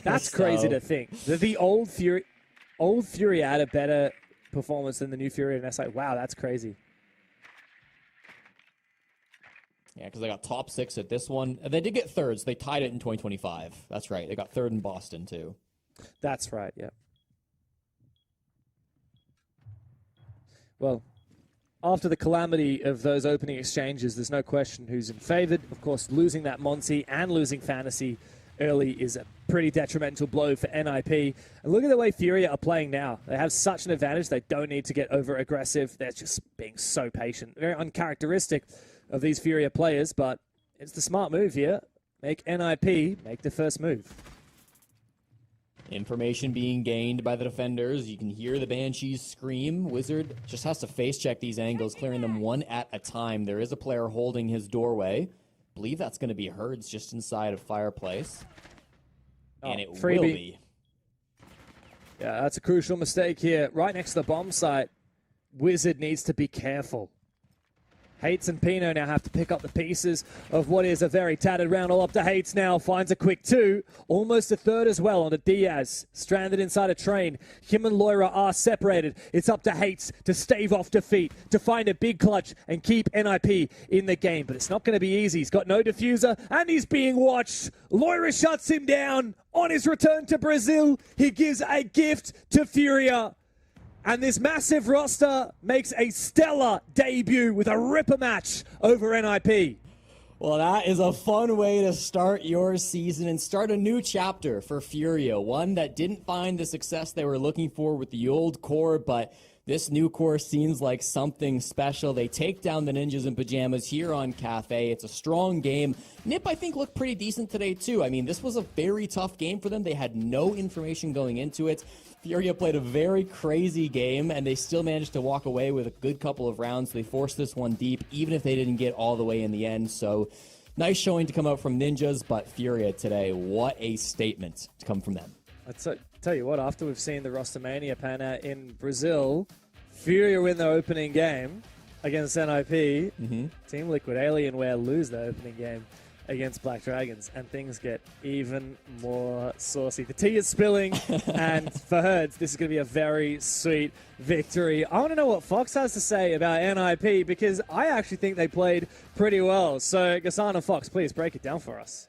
That's crazy to think. The old Furia had a better performance than the new Furia in SI. Wow, that's crazy. Yeah, because they got top 6 at this one. They did get thirds. They tied it in 2025. That's right. They got third in Boston, too. That's right, yeah. Well, after the calamity of those opening exchanges, there's no question who's in favored. Of course, losing that Monty and losing Fantasy early is a pretty detrimental blow for NIP. And look at the way Furia are playing now. They have such an advantage. They don't need to get over-aggressive. They're just being so patient. Very uncharacteristic of these Furia players, but it's the smart move here. Make NIP make the first move. Information being gained by the defenders. You can hear the Banshees scream. Wizard just has to face check these angles, clearing them one at a time. There is a player holding his doorway. I believe that's going to be Herds just inside of Fireplace. And it will be. Yeah, that's a crucial mistake here. Right next to the bomb site, Wizard needs to be careful. Hates and Pino now have to pick up the pieces of what is a very tattered round. All up to Hates now. Finds a quick 2. Almost a third as well onto Diaz. Stranded inside a train. Him and Loira are separated. It's up to Hates to stave off defeat, to find a big clutch and keep NIP in the game. But it's not going to be easy. He's got no diffuser and he's being watched. Loira shuts him down. On his return to Brazil, he gives a gift to Furia. And this massive roster makes a stellar debut with a ripper match over NIP. Well, that is a fun way to start your season and start a new chapter for Furia. One that didn't find the success they were looking for with the old core, but this new core seems like something special. They take down the Ninjas in Pajamas here on Cafe. It's a strong game. Nip, I think, looked pretty decent today, too. I mean, this was a very tough game for them. They had no information going into it. Furia played a very crazy game, and they still managed to walk away with a good couple of rounds. They forced this one deep, even if they didn't get all the way in the end. So, nice showing to come out from Ninjas, but Furia today, what a statement to come from them. I'd tell you what, after we've seen the Rostermania pan out in Brazil, Furia win their opening game against NIP. Team Liquid Alienware lose their opening game against Black Dragons, and things get even more saucy. The tea is spilling, and for Herds, this is going to be a very sweet victory. I want to know what Fox has to say about NIP, because I actually think they played pretty well. So, Gassan and Fox, please break it down for us.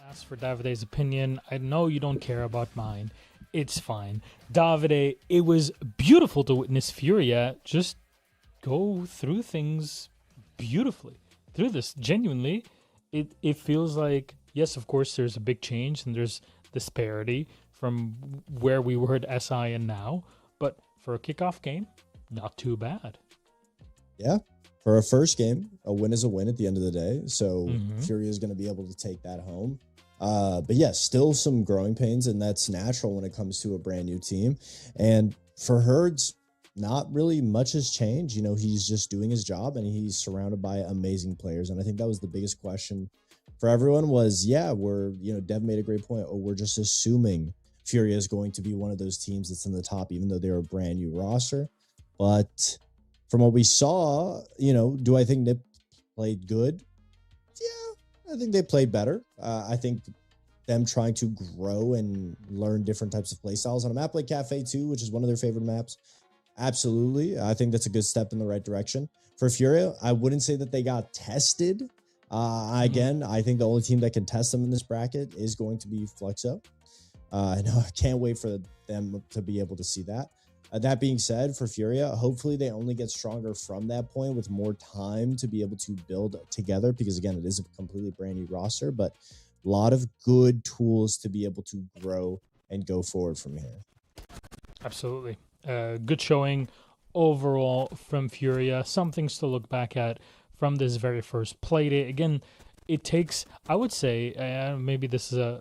Ask for Davide's opinion. I know you don't care about mine. It's fine. Davide, it was beautiful to witness Furia just go through things beautifully through this. Genuinely, it feels like, yes, of course, there's a big change and there's disparity from where we were at SI and now, but for a kickoff game, not too bad. Yeah, for a first game, a win is a win at the end of the day, so Furia is going to be able to take that home. But yeah, still some growing pains, and that's natural when it comes to a brand new team. And for Herds, not really much has changed. You know, he's just doing his job and he's surrounded by amazing players. And I think that was the biggest question for everyone was, yeah, Dev made a great point. Oh, we're just assuming Furia is going to be one of those teams that's in the top, even though they're a brand new roster. But from what we saw, do I think Nip played good? Yeah, I think they played better. I think them trying to grow and learn different types of play styles on a map like Cafe 2, which is one of their favorite maps. Absolutely. I think that's a good step in the right direction. For Furia, I wouldn't say that they got tested. Again, I think the only team that can test them in this bracket is going to be Fluxo. I can't wait for them to be able to see that. That being said, for Furia, hopefully they only get stronger from that point with more time to be able to build together, because again, it is a completely brand new roster, but a lot of good tools to be able to grow and go forward from here. Absolutely. Good showing overall from Furia. Some things to look back at from this very first play day. Again, it takes, I would say, maybe this is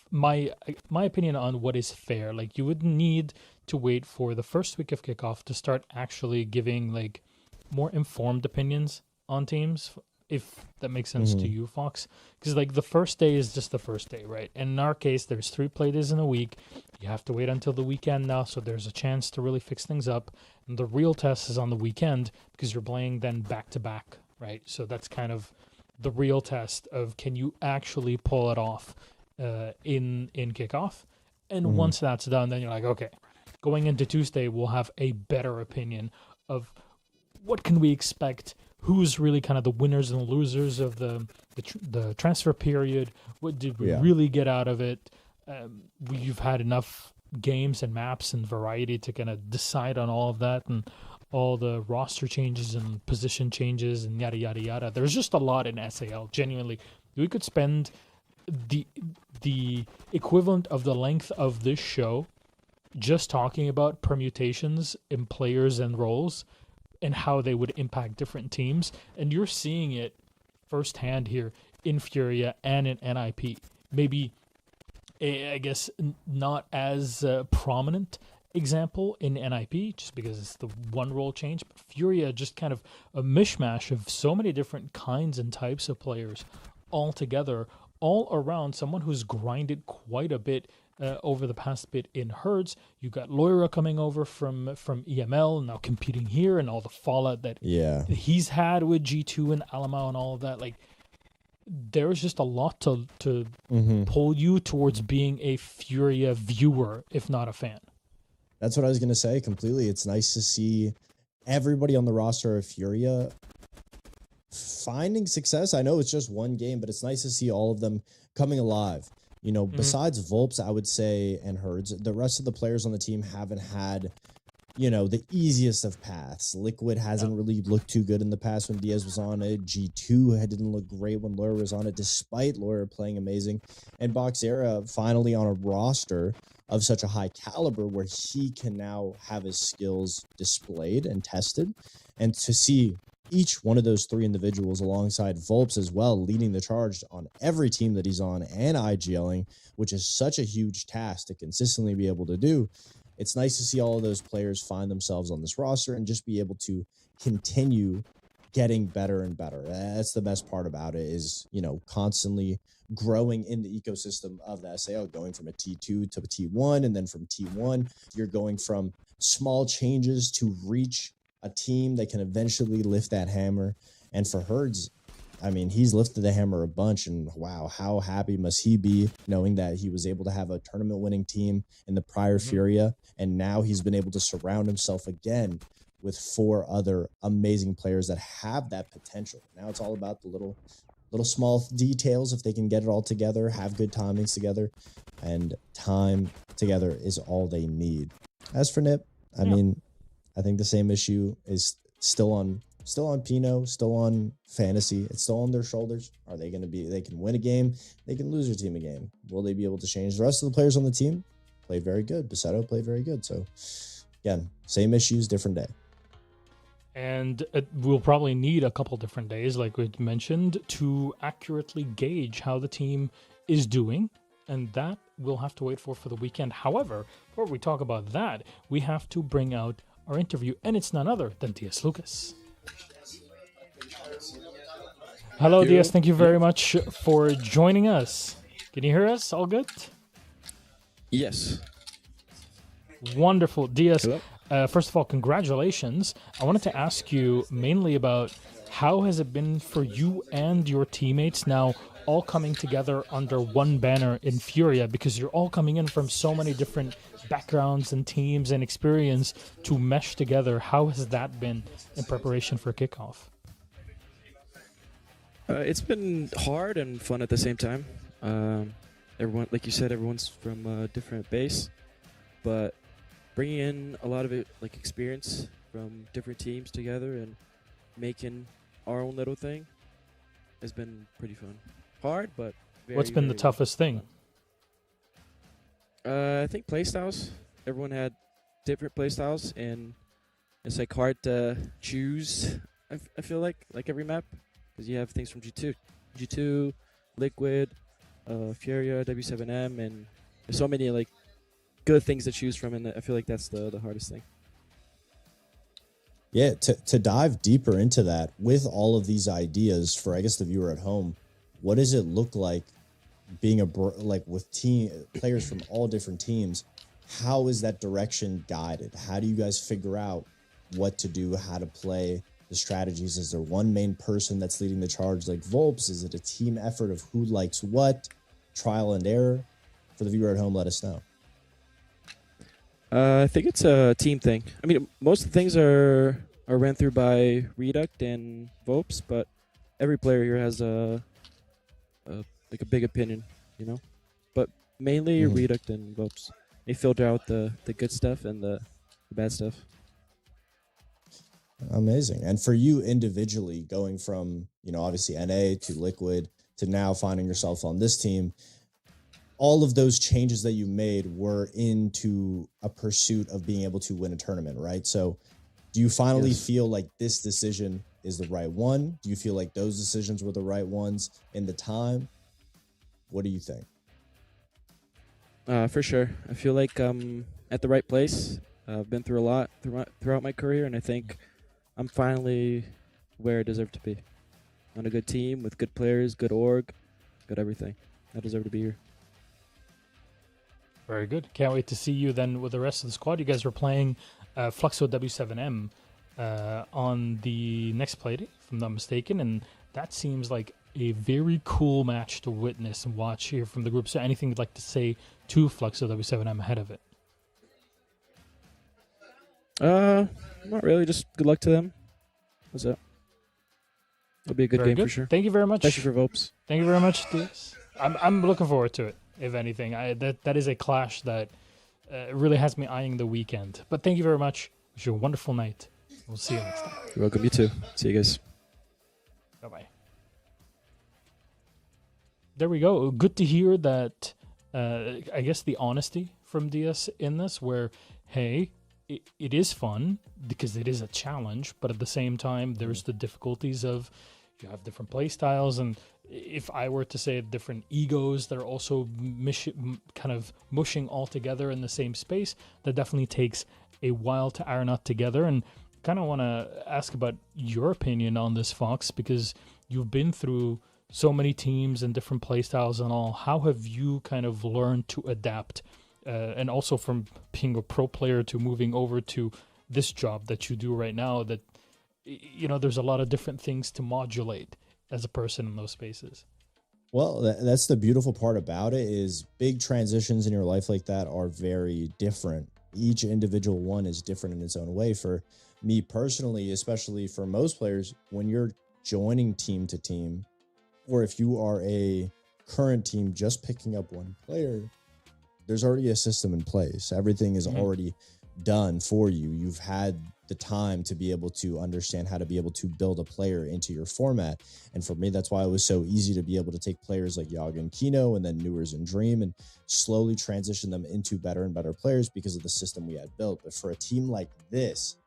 my opinion on what is fair. Like, you would need to wait for the first week of kickoff to start actually giving like more informed opinions on teams, if that makes sense to you, Fox. Because like the first day is just the first day, right? And in our case, there's 3 play days in a week. You have to wait until the weekend now, so there's a chance to really fix things up. And the real test is on the weekend because you're playing then back to back, right? So that's kind of the real test of, can you actually pull it off in kickoff? And once that's done, then you're like, okay, going into Tuesday, we'll have a better opinion of what can we expect. Who's really kind of the winners and losers of the transfer period? What did we really get out of it? We've had enough games and maps and variety to kind of decide on all of that, and all the roster changes and position changes and yada, yada, yada. There's just a lot in SAL, genuinely. We could spend the equivalent of the length of this show just talking about permutations in players and roles and how they would impact different teams. And you're seeing it firsthand here in Furia and in NIP. Maybe, I guess, not as prominent example in NIP, just because it's the one role change. But Furia, just kind of a mishmash of so many different kinds and types of players all together, all around someone who's grinded quite a bit over the past bit in Herds. You got Loira coming over from EML, now competing here, and all the fallout that he's had with G2 and Alamo and all of that. Like, there's just a lot to pull you towards being a Furia viewer, if not a fan. That's what I was going to say completely. It's nice to see everybody on the roster of Furia finding success. I know it's just one game, but it's nice to see all of them coming alive. You know, besides Volps, I would say, and Herds, the rest of the players on the team haven't had, you know, the easiest of paths. Liquid hasn't really looked too good in the past when Diaz was on it. G2 didn't look great when Loira was on it, despite Loira playing amazing. And Boxera finally on a roster of such a high caliber where he can now have his skills displayed and tested. And to see each one of those three individuals alongside Volps as well, leading the charge on every team that he's on and IGLing, which is such a huge task to consistently be able to do. It's nice to see all of those players find themselves on this roster and just be able to continue getting better and better. That's the best part about it, is, you know, constantly growing in the ecosystem of the SAL, going from a T2 to a T1, and then from T1, you're going from small changes to reach a team that can eventually lift that hammer. And for Herds, I mean, he's lifted the hammer a bunch, and wow, how happy must he be knowing that he was able to have a tournament winning team in the prior Furia, and now he's been able to surround himself again with 4 other amazing players that have that potential. Now it's all about the little small details. If they can get it all together, have good timings together, and time together is all they need. As for Nip, I mean, I think the same issue is still on Pino, still on Fantasy. It's still on their shoulders. Are they going to be, they can win a game, they can lose their team a game. Will they be able to change? The rest of the players on the team played very good. Basetto played very good. So again, same issues, different day. And we'll probably need a couple different days, like we mentioned, to accurately gauge how the team is doing. And that we'll have to wait for the weekend. However, before we talk about that, we have to bring out our interview, and it's none other than DS Lucas. Hello, DS. Thank you very much for joining us. Can you hear us? All good? Yes. Wonderful. DS, first of all, congratulations. I wanted to ask you mainly about how has it been for you and your teammates now all coming together under one banner in Furia, because you're all coming in from so many different backgrounds and teams and experience to mesh together. How has that been in preparation for Kickoff? It's been hard and fun at the same time. Everyone, like you said, everyone's from a different base, but bringing in a lot of it, like experience from different teams together and making our own little thing has been pretty fun. Hard, but very, what's been the toughest thing? I think playstyles. Everyone had different playstyles, and it's like hard to choose. I feel like every map, because you have things from G2, Liquid, Furia, W7M, and there's so many like good things to choose from, and I feel like that's the hardest thing. Yeah, to dive deeper into that with all of these ideas for, I guess, the viewer at home, what does it look like being with team players from all different teams? How is that direction guided? How do you guys figure out what to do, how to play the strategies? Is there one main person that's leading the charge like Volps? Is it a team effort of who likes what? Trial and error? For the viewer at home, let us know. I think it's a team thing. I mean, most of the things are ran through by Reduct and Volps, but every player here has a big opinion, you know. But mainly Reduct and Volps. They filter out the good stuff and the bad stuff. Amazing. And for you individually, going from, you know, obviously NA to Liquid to now finding yourself on this team, all of those changes that you made were into a pursuit of being able to win a tournament, right? So do you finally feel like this decision is the right one? Do you feel like those decisions were the right ones in the time? What do you think? For sure. I feel like I'm at the right place. I've been through a lot throughout my career, and I think I'm finally where I deserve to be. On a good team with good players, good org, good everything. I deserve to be here. Very good. Can't wait to see you then with the rest of the squad. You guys were playing Fluxo W7M on the next playdate, if I'm not mistaken, and that seems like a very cool match to witness and watch here from the group. So anything you'd like to say to Fluxo W7M ahead of it? Not really. Just good luck to them. That's it. It'll be a good Very game good. for sure. Thank you very much. Especially for Vopes. Thank you very much, Diaz. I'm looking forward to it, if anything. That is a clash that really has me eyeing the weekend. But thank you very much. Wish you a wonderful night. We'll see you next time. You're welcome. You too. See you guys. Bye-bye. There we go. Good to hear that, I guess, the honesty from Diaz in this, where, hey, it is fun because it is a challenge, but at the same time, there's the difficulties of you have different play styles, and if I were to say different egos that are also kind of mushing all together in the same space, that definitely takes a while to iron out together. And kind of want to ask about your opinion on this, Fox, because you've been through so many teams and different play styles and all. How have you kind of learned to adapt? And also from being a pro player to moving over to this job that you do right now, that, you know, there's a lot of different things to modulate as a person in those spaces. Well, that's the beautiful part about it, is big transitions in your life like that are very different. Each individual one is different in its own way. For me personally, especially for most players, when you're joining team to team, or if you are a current team just picking up one player, there's already a system in place. Everything is already done for you. You've had the time to be able to understand how to be able to build a player into your format. And for me, that's why it was so easy to be able to take players like Yaga and Kino and then Newers and Dream and slowly transition them into better and better players because of the system we had built. But for a team like this,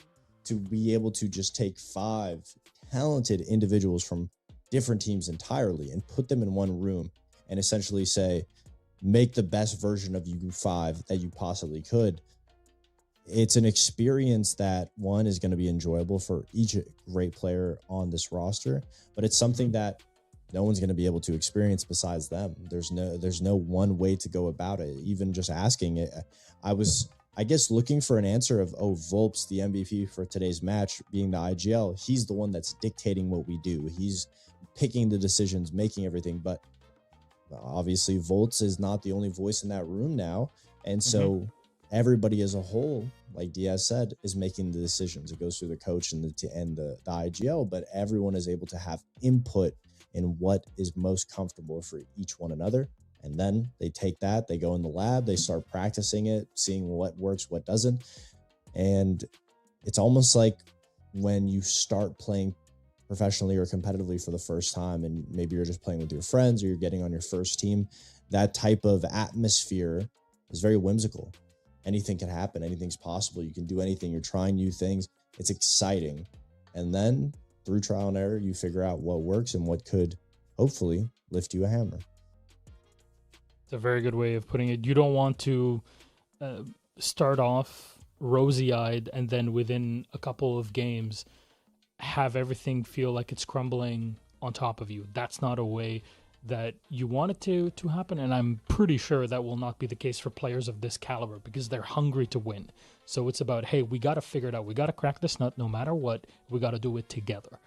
to be able to just take 5 talented individuals from different teams entirely and put them in one room and essentially say, make the best version of you 5 that you possibly could. It's an experience that, one, is going to be enjoyable for each great player on this roster, but it's something that no one's going to be able to experience besides them. There's no one way to go about it. Even just asking it, I guess, looking for an answer of, Volps, the MVP for today's match, being the IGL, he's the one that's dictating what we do. He's picking the decisions, making everything, but obviously Volts is not the only voice in that room now. And so everybody as a whole, like Diaz said, is making the decisions. It goes through the coach and the IGL, but everyone is able to have input in what is most comfortable for each one another. And then they take that, they go in the lab, they start practicing it, seeing what works, what doesn't. And it's almost like when you start playing professionally or competitively for the first time, and maybe you're just playing with your friends or you're getting on your first team, that type of atmosphere is very whimsical. Anything can happen. Anything's possible. You can do anything. You're trying new things. It's exciting. And then through trial and error, you figure out what works and what could hopefully lift you a hammer. It's a very good way of putting it. You don't want to start off rosy-eyed and then within a couple of games have everything feel like it's crumbling on top of you. That's not a way that you want it to happen, and I'm pretty sure that will not be the case for players of this caliber because they're hungry to win. So it's about, hey, we got to figure it out. We got to crack this nut no matter what. We got to do it together.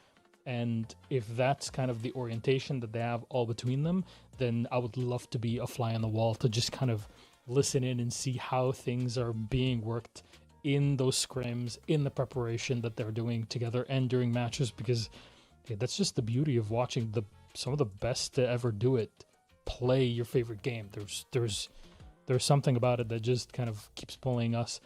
And if that's kind of the orientation that they have all between them, then I would love to be a fly on the wall to just kind of listen in and see how things are being worked in those scrims, in the preparation that they're doing together and during matches, because that's just the beauty of watching some of the best to ever do it play your favorite game. There's something about it that just kind of keeps pulling us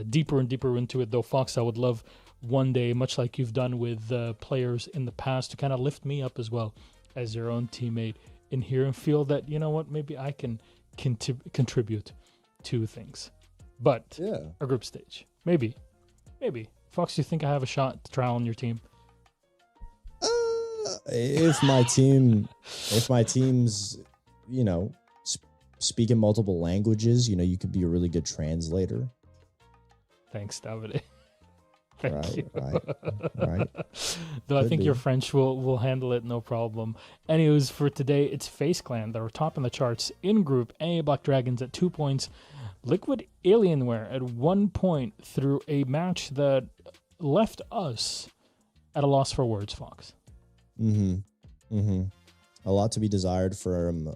deeper and deeper into it. Though, Fox, I would love one day, much like you've done with players in the past, to kind of lift me up as well as your own teammate in here and feel that, you know what, maybe I can contribute to things. But a group stage, maybe. Fox, do you think I have a shot to trial on your team? If my team's, speaking multiple languages, you could be a really good translator. Thanks, David. Thank you. Right. Though I think your French will handle it, no problem. Anyways, for today, it's FaZe Clan that are top in the charts in group A, Black Dragons at 2 points, Liquid Alienware at one point through a match that left us at a loss for words, Fox. A lot to be desired from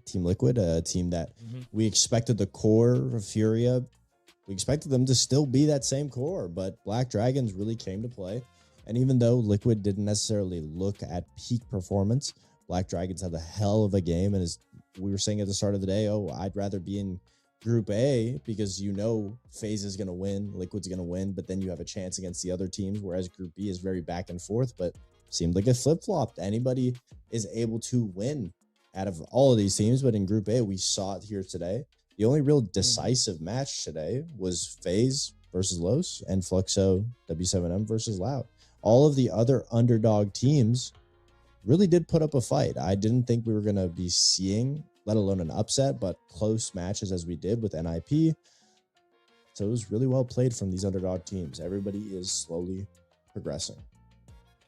Team Liquid, a team that we expected the core of Furia. We expected them to still be that same core, but Black Dragons really came to play. And even though Liquid didn't necessarily look at peak performance, Black Dragons had a hell of a game. And as we were saying at the start of the day, I'd rather be in Group A because FaZe is going to win, Liquid's going to win, but then you have a chance against the other teams, whereas Group B is very back and forth, but seemed like it flip-flopped. Anybody is able to win out of all of these teams, but in Group A, we saw it here today. The only real decisive match today was FaZe versus Los and Fluxo W7M versus Loud. All of the other underdog teams really did put up a fight. I didn't think we were going to be seeing, let alone an upset, but close matches as we did with NIP. So it was really well played from these underdog teams. Everybody is slowly progressing.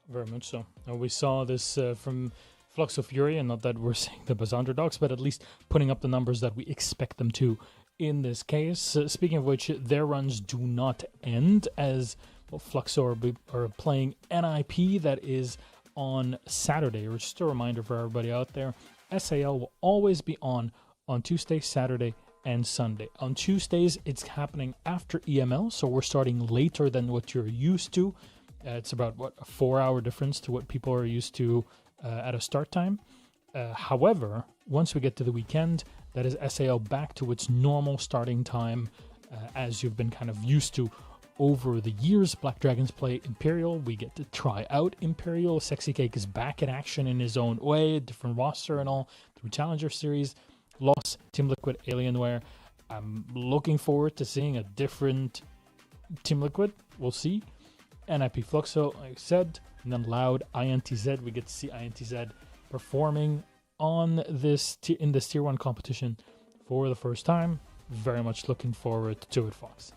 Very much so. We saw this from Fluxo Furia, not that we're saying them as underdogs, but at least putting up the numbers that we expect them to in this case. Speaking of which, their runs do not end as Fluxo are playing NIP. That is on Saturday. Just a reminder for everybody out there, SAL will always be on Tuesday, Saturday, and Sunday. On Tuesdays, it's happening after EML, so we're starting later than what you're used to. It's about, a 4-hour difference to what people are used to at a start time. However, once we get to the weekend, that is SAL back to its normal starting time as you've been kind of used to over the years. Black Dragons play Imperial. We get to try out Imperial. Sexy Cake is back in action in his own way, different roster and all, through Challenger Series. Lost, Team Liquid, Alienware. I'm looking forward to seeing a different Team Liquid. We'll see. NIP Fluxo, like I said, and then Loud, INTZ. We get to see INTZ performing on this in this Tier 1 competition for the first time. Very much looking forward to it, Fox.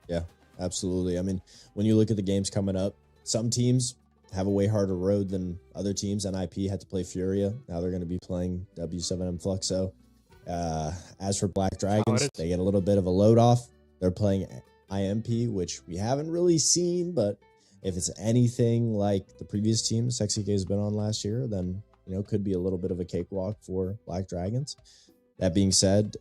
Yeah, absolutely. I mean, when you look at the games coming up, some teams have a way harder road than other teams. NIP had to play Furia. Now they're going to be playing W7M Fluxo. As for Black Dragons, they get a little bit of a load off. They're playing IMP, which we haven't really seen, but if it's anything like the previous team Sexy K has been on last year, then could be a little bit of a cakewalk for Black Dragons. That being said,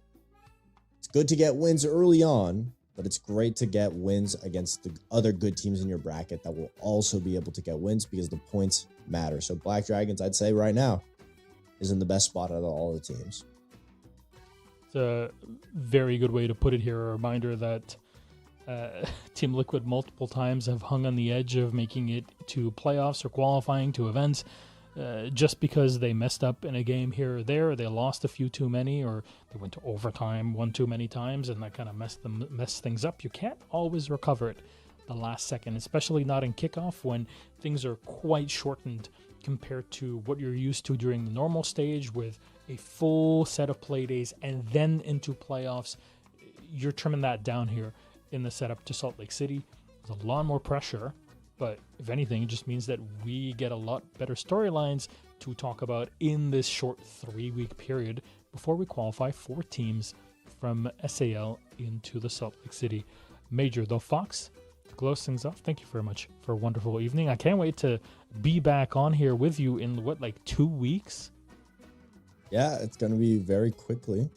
it's good to get wins early on, but it's great to get wins against the other good teams in your bracket that will also be able to get wins because the points matter. So Black Dragons, I'd say right now, is in the best spot out of all the teams. It's a very good way to put it here. A reminder that Team Liquid multiple times have hung on the edge of making it to playoffs or qualifying to events. Just because they messed up in a game here or there, they lost a few too many, or they went to overtime one too many times, and that kind of messed things up. You can't always recover it the last second, especially not in kickoff when things are quite shortened compared to what you're used to during the normal stage with a full set of play days and then into playoffs. You're trimming that down here in the setup to Salt Lake City. There's a lot more pressure, but if anything, it just means that we get a lot better storylines to talk about in this short 3-week period before we qualify 4 teams from SAL into the Salt Lake City Major. Though, Fox, to close things off, thank you very much for a wonderful evening. I can't wait to be back on here with you in 2 weeks? Yeah, it's going to be very quickly.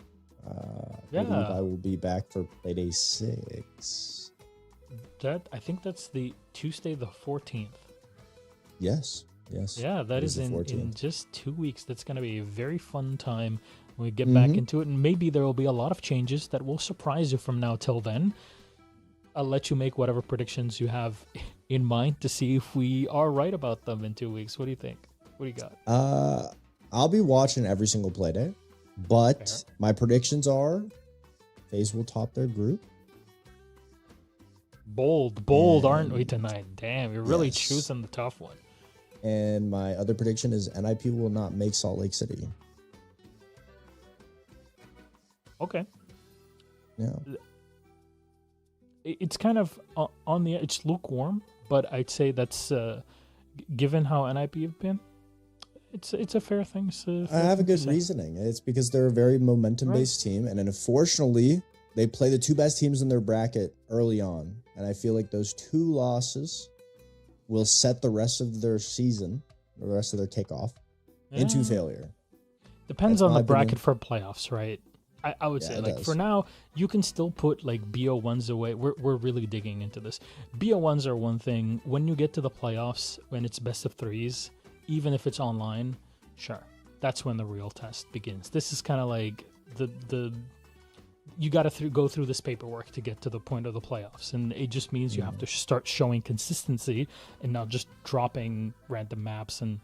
I believe I will be back for Playday 6. I think that's the Tuesday the 14th. Yes. Yeah, that is in just 2 weeks. That's going to be a very fun time when we get back into it. And maybe there will be a lot of changes that will surprise you from now till then. I'll let you make whatever predictions you have in mind to see if we are right about them in 2 weeks. What do you think? What do you got? I'll be watching every single Playday. But my predictions are FaZe will top their group. Bold, aren't we tonight? Damn, you're really choosing the tough one. And my other prediction is NIP will not make Salt Lake City. Okay. Yeah. It's kind of on the... It's lukewarm, but I'd say that's... given how NIP have been, it's a fair thing. I have a good reasoning. It's because they're a very momentum-based team, and unfortunately, they play the two best teams in their bracket early on, and I feel like those 2 losses will set the rest of their season, or the rest of their kickoff, into failure. Depends That's on my the bracket opinion. for playoffs, right? I would say, it like, does. for now, you can still put, like, BO1s away. We're really digging into this. BO1s are one thing. When you get to the playoffs, when it's best of 3s, even if it's online, sure, that's when the real test begins. This is kind of like the you got to go through this paperwork to get to the point of the playoffs, and it just means you have to start showing consistency and not just dropping random maps and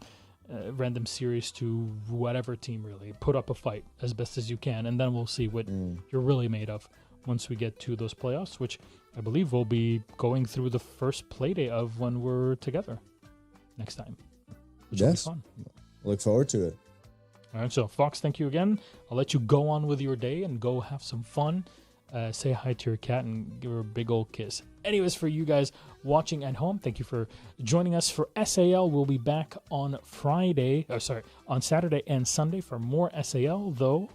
random series to whatever team. Really put up a fight as best as you can, and then we'll see what you're really made of once we get to those playoffs, which I believe we'll be going through the first play day of when we're together next time. Which will be fun. Look forward to it. All right, so Fox, thank you again. I'll let you go on with your day and go have some fun. Say hi to your cat and give her a big old kiss. Anyways, for you guys watching at home, thank you for joining us for SAL. We'll be back on on Saturday and Sunday for more SAL, though.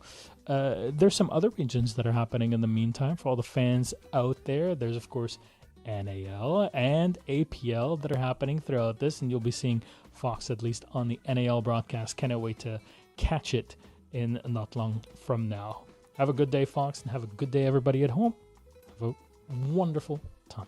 There's some other regions that are happening in the meantime for all the fans out there. There's, of course, NAL and APL that are happening throughout this, and you'll be seeing Fox at least on the NAL broadcast. Cannot wait to catch it in not long from now. Have a good day, Fox, and have a good day, everybody at home. Have a wonderful time.